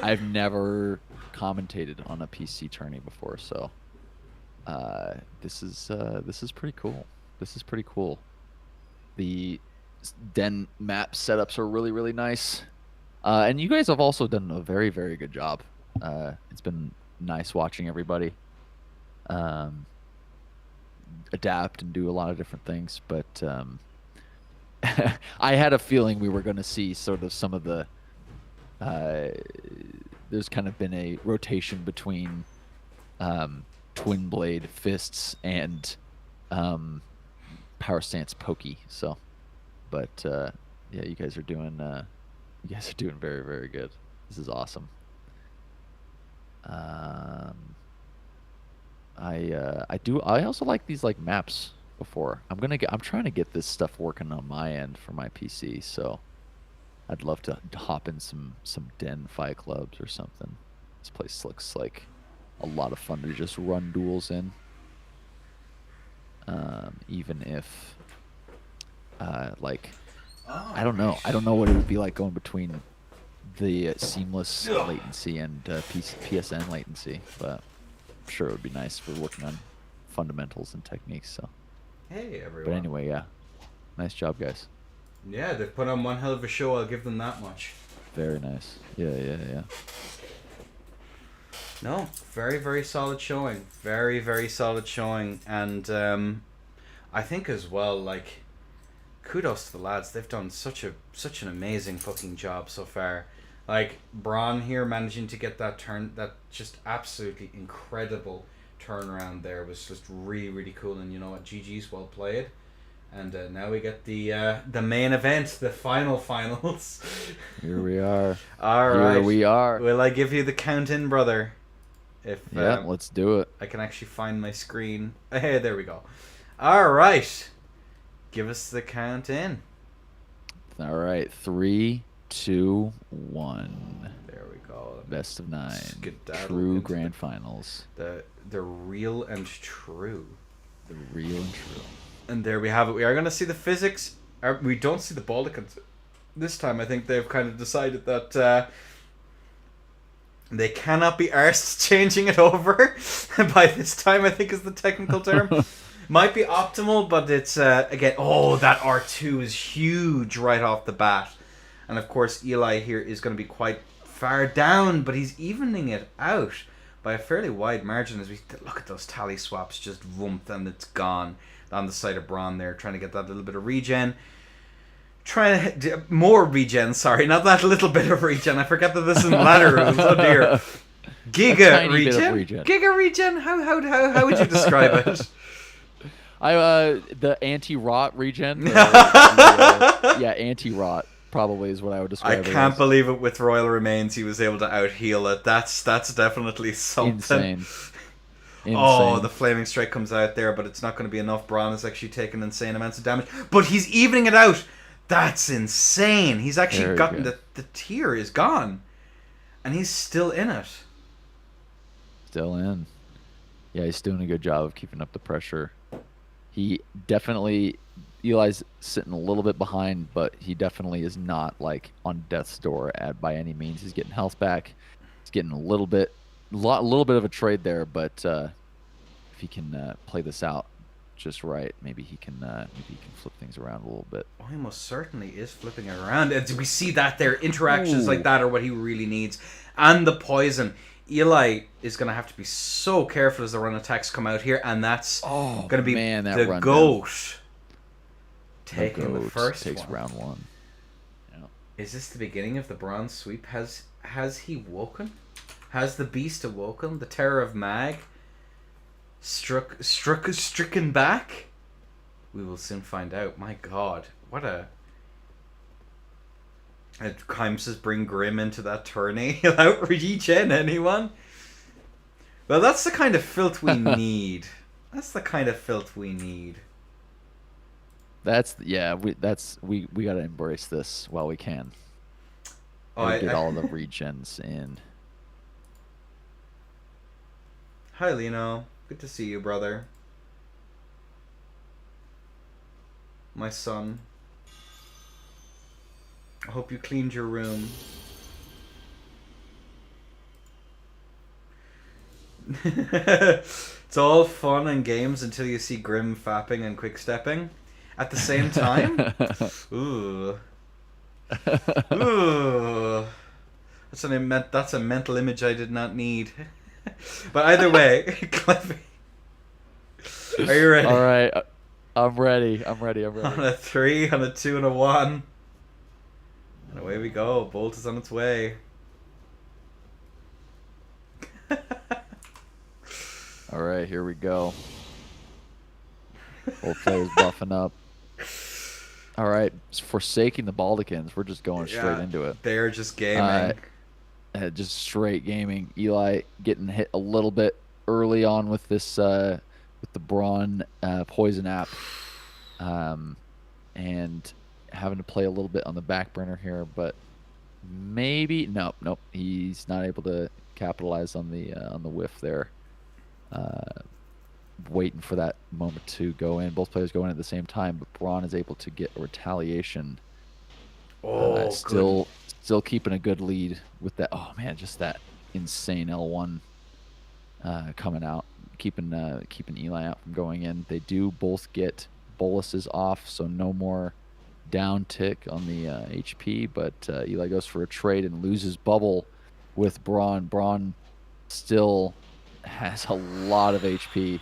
I've never commentated on a PC tourney before, so this is pretty cool. This is pretty cool. The den map setups are really, really nice. And you guys have also done a very, very good job. It's been nice watching everybody um, adapt and do a lot of different things. But I had a feeling we were going to see sort of some of the. There's kind of been a rotation between twin blade fists and power stance pokey. So, but yeah, you guys are doing very, very good. This is awesome. I also like these like maps before. I'm trying to get this stuff working on my end for my PC, so I'd love to hop in some den fight clubs or something. This place looks like a lot of fun to just run duels in. Even if like I don't know. I don't know what it would be like going between the seamless latency and PSN latency, but I'm sure it would be nice for working on fundamentals and techniques. So, Hey, everyone. but anyway, yeah, nice job, guys. Yeah, they've put on one hell of a show. I'll give them that much. Very nice. Yeah. No, very, very solid showing. Very, very solid showing. And I think as well, like, kudos to the lads. They've done such an amazing fucking job so far. Like, Braun here managing to get that just absolutely incredible turnaround there was just really, really cool. And you know what? GG's well played. And now we get the main event, the finals. Here we are. All right. Here we are. Will I give you the count in, brother? If Yeah, let's do it. I can actually find my screen. Hey, there we go. All right. Give us the count in. All right, 3, 2, 1. There we go. Best of 9. Skedaddle True into grand finals. The real and true. The real and true. And there we have it. We are going to see the physics. We don't see the Balticans this time. I think they've kind of decided that they cannot be arsed changing it over. By this time, I think is the technical term. Might be optimal, but it's, again, that R2 is huge right off the bat. And of course, Eli here is going to be quite far down, but he's evening it out by a fairly wide margin as we look at those tally swaps just whoomp, and it's gone on the side of Braun there, trying to get that little bit of regen. More regen, sorry, not that little bit of regen. I forget that this is in ladder rules. Oh dear. Giga regen? Giga regen? How would you describe it? The anti-rot regen. Yeah, anti-rot probably is what I would describe it. I can't believe it. With Royal Remains, he was able to out-heal it. That's definitely something. Insane. Oh, the Flaming Strike comes out there, but it's not going to be enough. Braun is actually taking insane amounts of damage, but he's evening it out. That's insane. He's actually gotten the tier is gone, and he's still in it. Still in. Yeah, he's doing a good job of keeping up the pressure. He definitely, Eli's sitting a little bit behind, but he definitely is not like on death's door by any means. He's getting health back. He's getting a little bit of a trade there, but if he can play this out just right, maybe he can flip things around a little bit. Oh, he most certainly is flipping it around. And we see that there, interactions like that are what he really needs, and the poison. Eli is going to have to be so careful as the run attacks come out here, and that's going to be the goat taking the first takes one. round 1. Yeah. Is this the beginning of the bronze sweep? Has he woken? Has the beast awoken? The terror of Mag stricken back? We will soon find out. My God, what a... Kime says bring Grim into that tourney without regen, anyone? Well, that's the kind of filth we need. That's the kind of filth we need. That's yeah. We gotta embrace this while we can. Oh, Gotta get all the regens in. Hi, Lino. Good to see you, brother. My son. I hope you cleaned your room. It's all fun and games until you see Grim fapping and quick stepping. At the same time, ooh, ooh, that's a mental image I did not need. But either way, Cliffy, are you ready? All right, I'm ready. I'm ready. I'm ready. On a 3, on a 2, and a 1, and away we go. Bolt is on its way. All right, here we go. Both players buffing up. All right, forsaking the Baldicans. We're just going straight into it. They're just gaming. Just straight gaming. Eli getting hit a little bit early on with this with the Brawn poison app, and having to play a little bit on the back burner here, but maybe nope. He's not able to capitalize on the whiff there. Waiting for that moment to go in. Both players go in at the same time, but Braun is able to get a retaliation. Still keeping a good lead with that. Oh man, just that insane L1 coming out, keeping Eli out from going in. They do both get boluses off, so no more down tick on the HP. But Eli goes for a trade and loses bubble with Braun. Braun still has a lot of HP,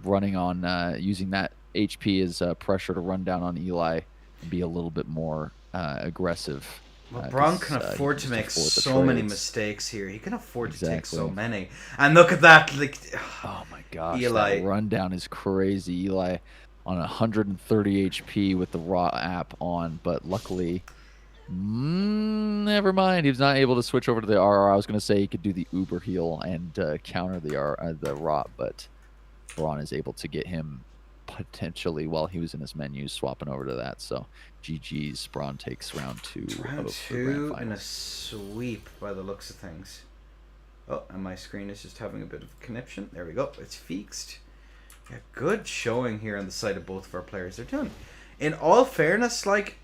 running on using that HP as pressure to run down on Eli and be a little bit more aggressive. Well, Braun can afford to make so many mistakes here. He can afford to take so many. And look at that! Like, oh my gosh, Eli. That rundown is crazy. Eli on 130 HP with the raw app on, but luckily, never mind. He was not able to switch over to the RR. I was going to say he could do the Uber heal and counter the raw, but Braun is able to get him potentially while he was in his menu, swapping over to that. So GG's. Braun takes round 2. Round 2 in a sweep by the looks of things. Oh, and my screen is just having a bit of conniption. There we go. It's fixed. Yeah, good showing here on the side of both of our players. They're doing, in all fairness, like,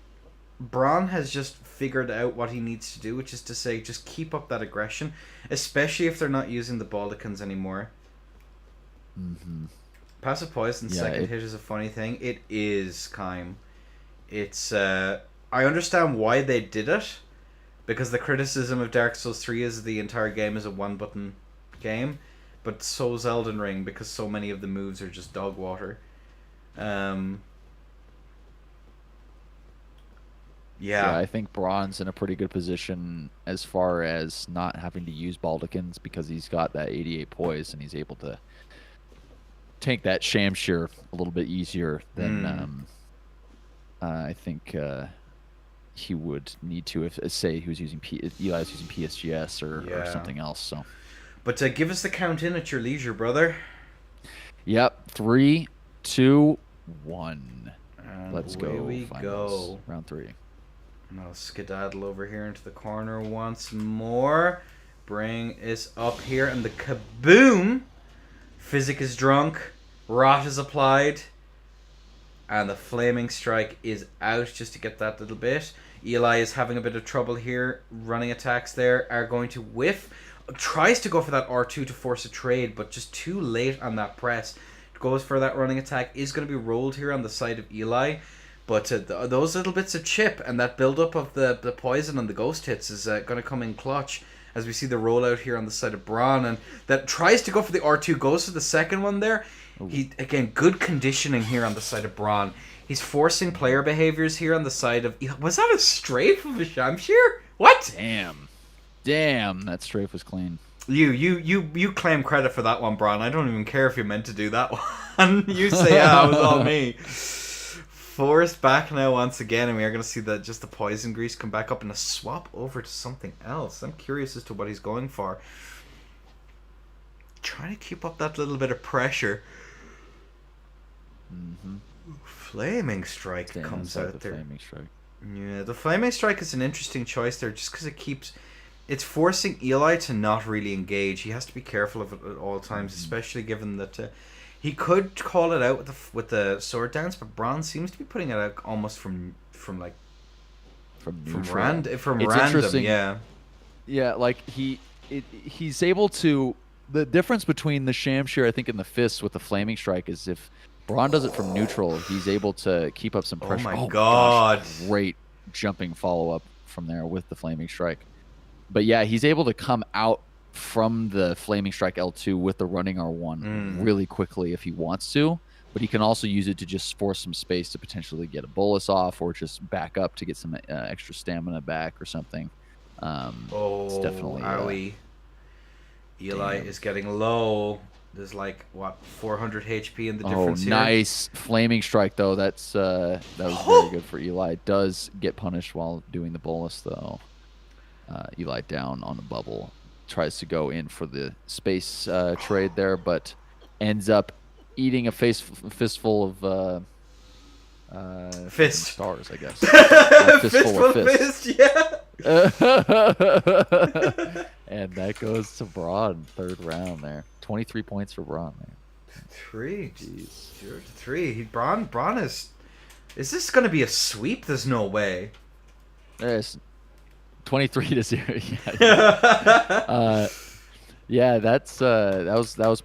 Braun has just figured out what he needs to do, which is to say, just keep up that aggression, especially if they're not using the Baldicans anymore. Passive poison, second hit is a funny thing. It is, Kaim. It's, I understand why they did it, because the criticism of Dark Souls 3 is the entire game is a one-button game, but so's Elden Ring, because so many of the moves are just dog water. Yeah, I think Braun's in a pretty good position as far as not having to use Baldicans, because he's got that 88 poise and he's able to take that Shamshir a little bit easier than I think he would need to if, say, he was using Eli was using PSGS or something else. So, but give us the count in at your leisure, brother. Yep, 3, 2, 1. And let's go. We go. Round 3. And I'll skedaddle over here into the corner once more. Bring is up here, and the kaboom! Physic is drunk. Rot is applied. And the Flaming Strike is out just to get that little bit. Eli is having a bit of trouble here. Running attacks there are going to whiff. Tries to go for that R2 to force a trade, but just too late on that press. Goes for that running attack. Is going to be rolled here on the side of Eli. But those little bits of chip and that build-up of the poison and the ghost hits is going to come in clutch as we see the rollout here on the side of Braun. And that tries to go for the R2, goes for the second one there. He, again, good conditioning here on the side of Braun. He's forcing player behaviors here on the side of... Was that a strafe of a Shamshir? What? Damn, that strafe was clean. You claim credit for that one, Braun. I don't even care if you meant to do that one. You say, yeah, it was all me. Forced back now once again, and we are going to see that just the poison grease come back up and a swap over to something else. I'm curious as to what he's going for. Trying to keep up that little bit of pressure. Mm-hmm. Flaming Strike Staying comes inside out the there. Flaming Strike. Yeah, the Flaming Strike is an interesting choice there, just because it's forcing Eli to not really engage. He has to be careful of it at all times, especially given that he could call it out with the sword dance, but Braun seems to be putting it out almost from like From from neutral. random. It's interesting. Yeah. Yeah, like he's able to. The difference between the Shamshir, I think, and the Fist with the Flaming Strike is if Braun does it from neutral, he's able to keep up some Oh pressure. my Oh god! gosh, great jumping follow up from there with the Flaming Strike. But yeah, he's able to come out from the Flaming Strike L2 with the running R1 really quickly if he wants to. But he can also use it to just force some space to potentially get a bolus off or just back up to get some extra stamina back or something. It's definitely. Owie. Eli Damn. is getting low. There's like what 400 HP in the difference here. Nice Flaming Strike though. That was very good for Eli. Does get punished while doing the bolus though. Eli down on the bubble, tries to go in for the space trade there, but ends up eating a fistful of stars, I guess. Fistful of fists. Yeah. And that goes to Braun, third round there. 23 points for Braun there. 3. Jeez. 0-3. Braun is this going to be a sweep? There's no way. There's 23-0. Yeah. Yeah, that was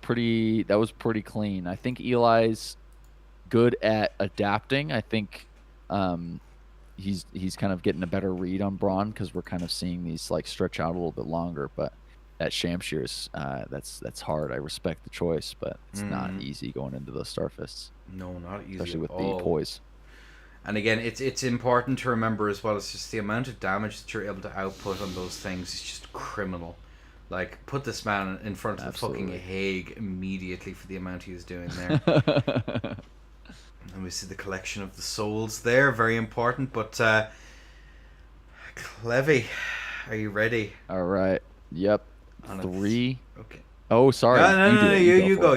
pretty clean. I think Eli's good at adapting. I think he's kind of getting a better read on Braun because we're kind of seeing these like stretch out a little bit longer. But that Shamshir's that's hard. I respect the choice, but it's not easy going into those Starfists. No, not easy, especially with at the all. poise. And again, it's important to remember as well. It's just the amount of damage that you're able to output on those things is just criminal. Like, put this man in front of the fucking Hague immediately for the amount he is doing there. And we see the collection of the souls there, very important. But Clevy, are you ready? All right. Yep. 3. Okay. Oh, sorry. No. You go.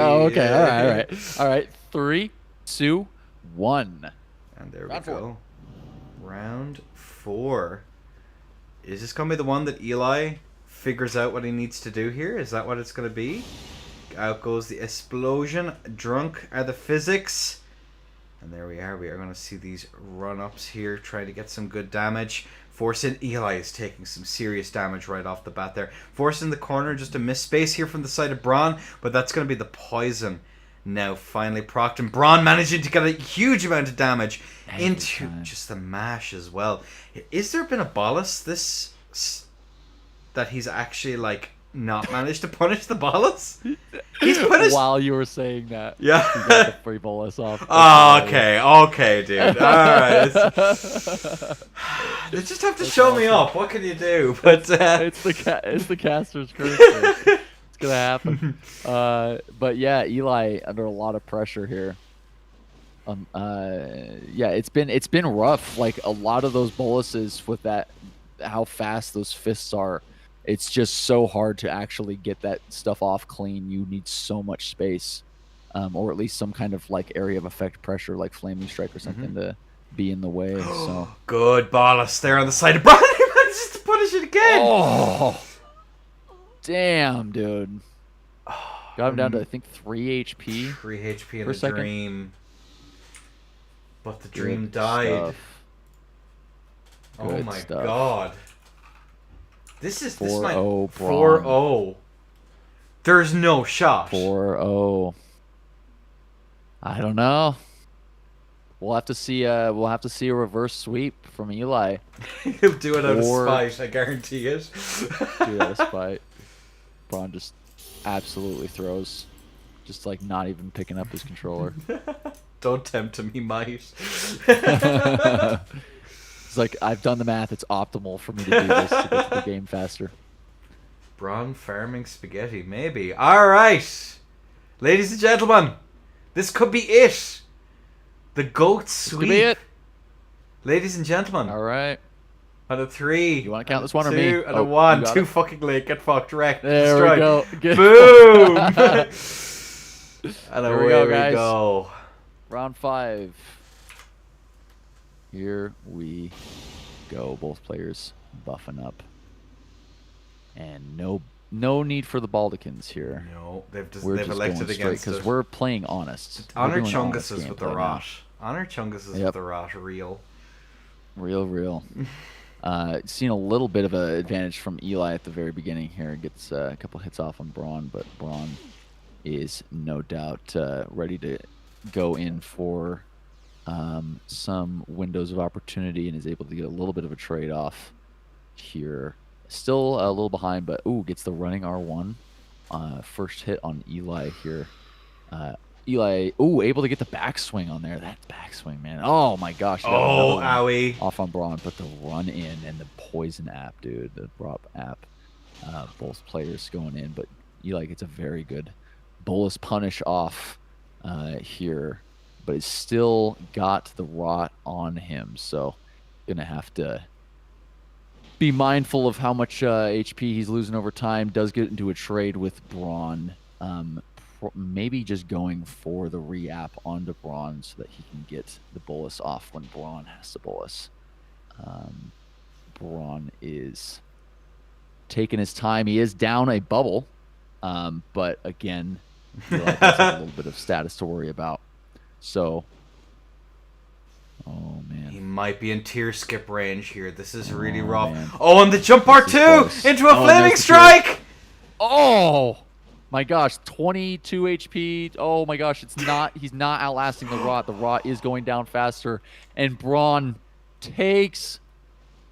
Oh, okay. All right. 3, 2, 1. And there we go. Round 4. Is this going to be the one that Eli figures out what he needs to do here? Is that what it's going to be? Out goes the explosion. Drunk are the physics. And there we are. We are going to see these run-ups here. Trying to get some good damage. Forcing Eli is taking some serious damage right off the bat there. Forcing the corner, just a miss space here from the side of Braun. But that's going to be the poison. Now finally procced, and Braun managing to get a huge amount of damage into just the mash as well. Is there been a bolus that he's actually like not managed to punish the bolus? He's punished while you were saying that. Yeah. He got the free bolus off. Oh, okay, dude. Alright. They just have to show me up. What can you do? But it's the caster's curse. Gonna happen. But yeah, Eli under a lot of pressure here. Yeah, it's been rough. Like a lot of those boluses with that, how fast those fists are. It's just so hard to actually get that stuff off clean. You need so much space, or at least some kind of like area of effect pressure, like Flaming Strike or something, to be in the way. So good bolus there on the side of Braun. He manages to punish it again. Oh. Damn, dude. Got him down to, I think, 3 HP. 3 HP in a the dream. But the dream died. Oh my god. This is 4-0 4-0. There's no shot. 4-0. I don't know. We'll have to see a reverse sweep from Eli. He'll do it out of spite, I guarantee it. Do it out of spite. Braun just absolutely throws, just like not even picking up his controller. Don't tempt him, he might. It's like, I've done the math, it's optimal for me to do this to get to the game faster. Braun farming spaghetti, maybe. Alright, ladies and gentlemen, this could be it. The GOAT sweep. Could be it. Ladies and gentlemen. Alright. On a 3. You want to count this one or me? 2 and a 1. 2 fucking late. Get fucked. Wrecked. There destroyed. we go. Boom. And there away we go. Round 5. Here we go. Both players buffing up. And no need for the Baldicans here. No, they've We're elected against because we're playing honest. Honor We're doing Chungus honest is with the gameplay rot. Honor Chungus is with the rot. Real. Real. Seen a little bit of an advantage from Eli at the very beginning here. Gets a couple hits off on Braun, but Braun is no doubt ready to go in for some windows of opportunity and is able to get a little bit of a trade-off here. Still a little behind, but gets the running R1. First hit on Eli here. Eli, able to get the backswing on there. That backswing, man. Oh my gosh. Owie. Off on Braun, but the run in and the poison app, dude. The drop app. Both players going in, but Eli gets a very good bolus punish off here, but he's still got the rot on him, so gonna have to be mindful of how much HP he's losing over time. Does get into a trade with Braun. Maybe just going for the re-app onto Braun so that he can get the bolus off when Braun has to bolus. Braun is taking his time. He is down a bubble, but again, he has a little bit of status to worry about. So, oh man, he might be in tier skip range here. This is really rough. Man. And the jump part 2 into a flaming strike. Oh my gosh, 22 HP. Oh my gosh, he's not outlasting the rot. The rot is going down faster, and Braun takes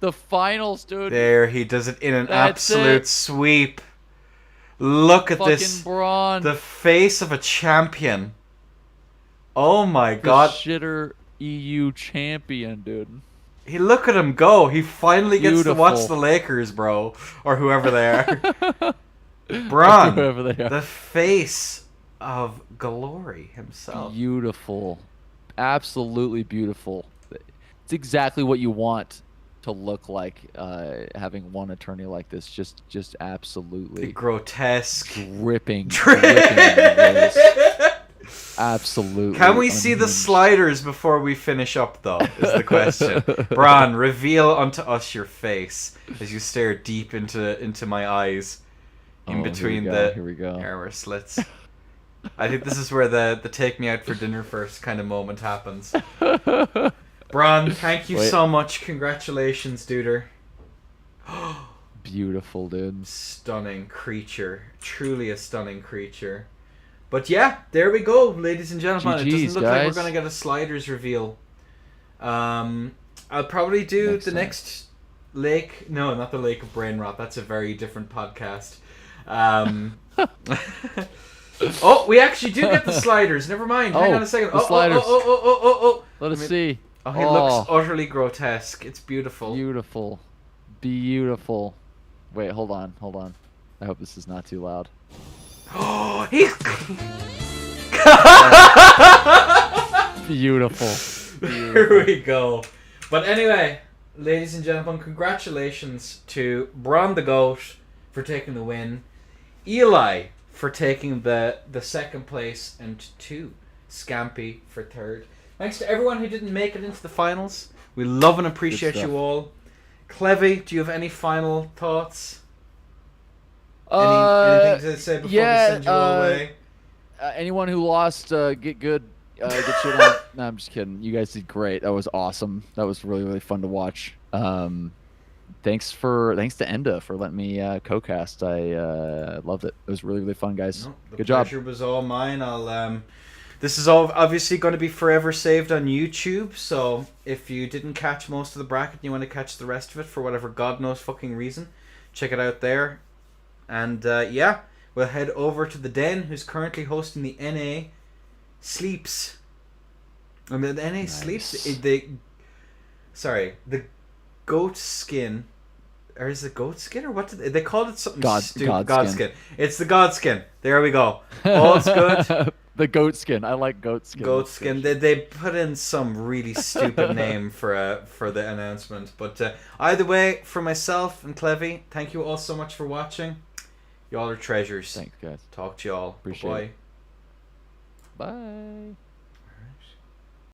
the finals, dude. There, he does it in an absolute sweep. Look at this. Braun. The face of a champion. Oh my god. Shitter EU champion, dude. Look at him go. He finally gets to watch the Lakers, bro. Or whoever they are. Braun, the face of glory himself. Beautiful. Absolutely beautiful. It's exactly what you want to look like having won a tourney like this. Just absolutely. The grotesque. Dripping. Absolutely. Can we see the sliders before we finish up, though, is the question. Braun, reveal unto us your face as you stare deep into my eyes. In between the armor slits. I think this is where the take me out for dinner first kind of moment happens. Braun, thank you so much. Congratulations, duder. Beautiful, dude. Stunning creature. Truly a stunning creature. But yeah, there we go, ladies and gentlemen. It doesn't look like we're going to get a sliders reveal. I'll probably do next lake. No, not the Lake of Brain Rot. That's a very different podcast. Oh, we actually do get the sliders. Never mind. Hang on a second. Sliders. Oh. Let us see. Oh, he looks utterly grotesque. It's beautiful. Beautiful. Wait, hold on. I hope this is not too loud. Oh, he's beautiful. Here we go. But anyway, ladies and gentlemen, congratulations to Braun the Goat for taking the win, Eli for taking the second place, and to Scampy for third. Thanks to everyone who didn't make it into the finals. We love and appreciate you all. Clevy, do you have any final thoughts? Anything to say before we send you all away? Anyone who lost, get good. Get shit on. No, I'm just kidding. You guys did great. That was awesome. That was really, really fun to watch. Thanks to Enda for letting me co-cast. I loved it. It was really, really fun, guys. Good job. The pleasure was all mine. This is all obviously going to be forever saved on YouTube, so if you didn't catch most of the bracket and you want to catch the rest of it for whatever God knows fucking reason, check it out there. And yeah, we'll head over to the Den, who's currently hosting the NA Sleeps. I mean, the NA Sleeps. The goat skin. Or is it goat skin, or what did they called it? Something stupid. God skin. It's the God skin. There we go. All's good. The goat skin. I like goat skin. Goat skin. They put in some really stupid name for the announcement. But either way, for myself and Clevy, thank you all so much for watching. Y'all are treasures. Thanks, guys. Talk to y'all. Appreciate it. Bye.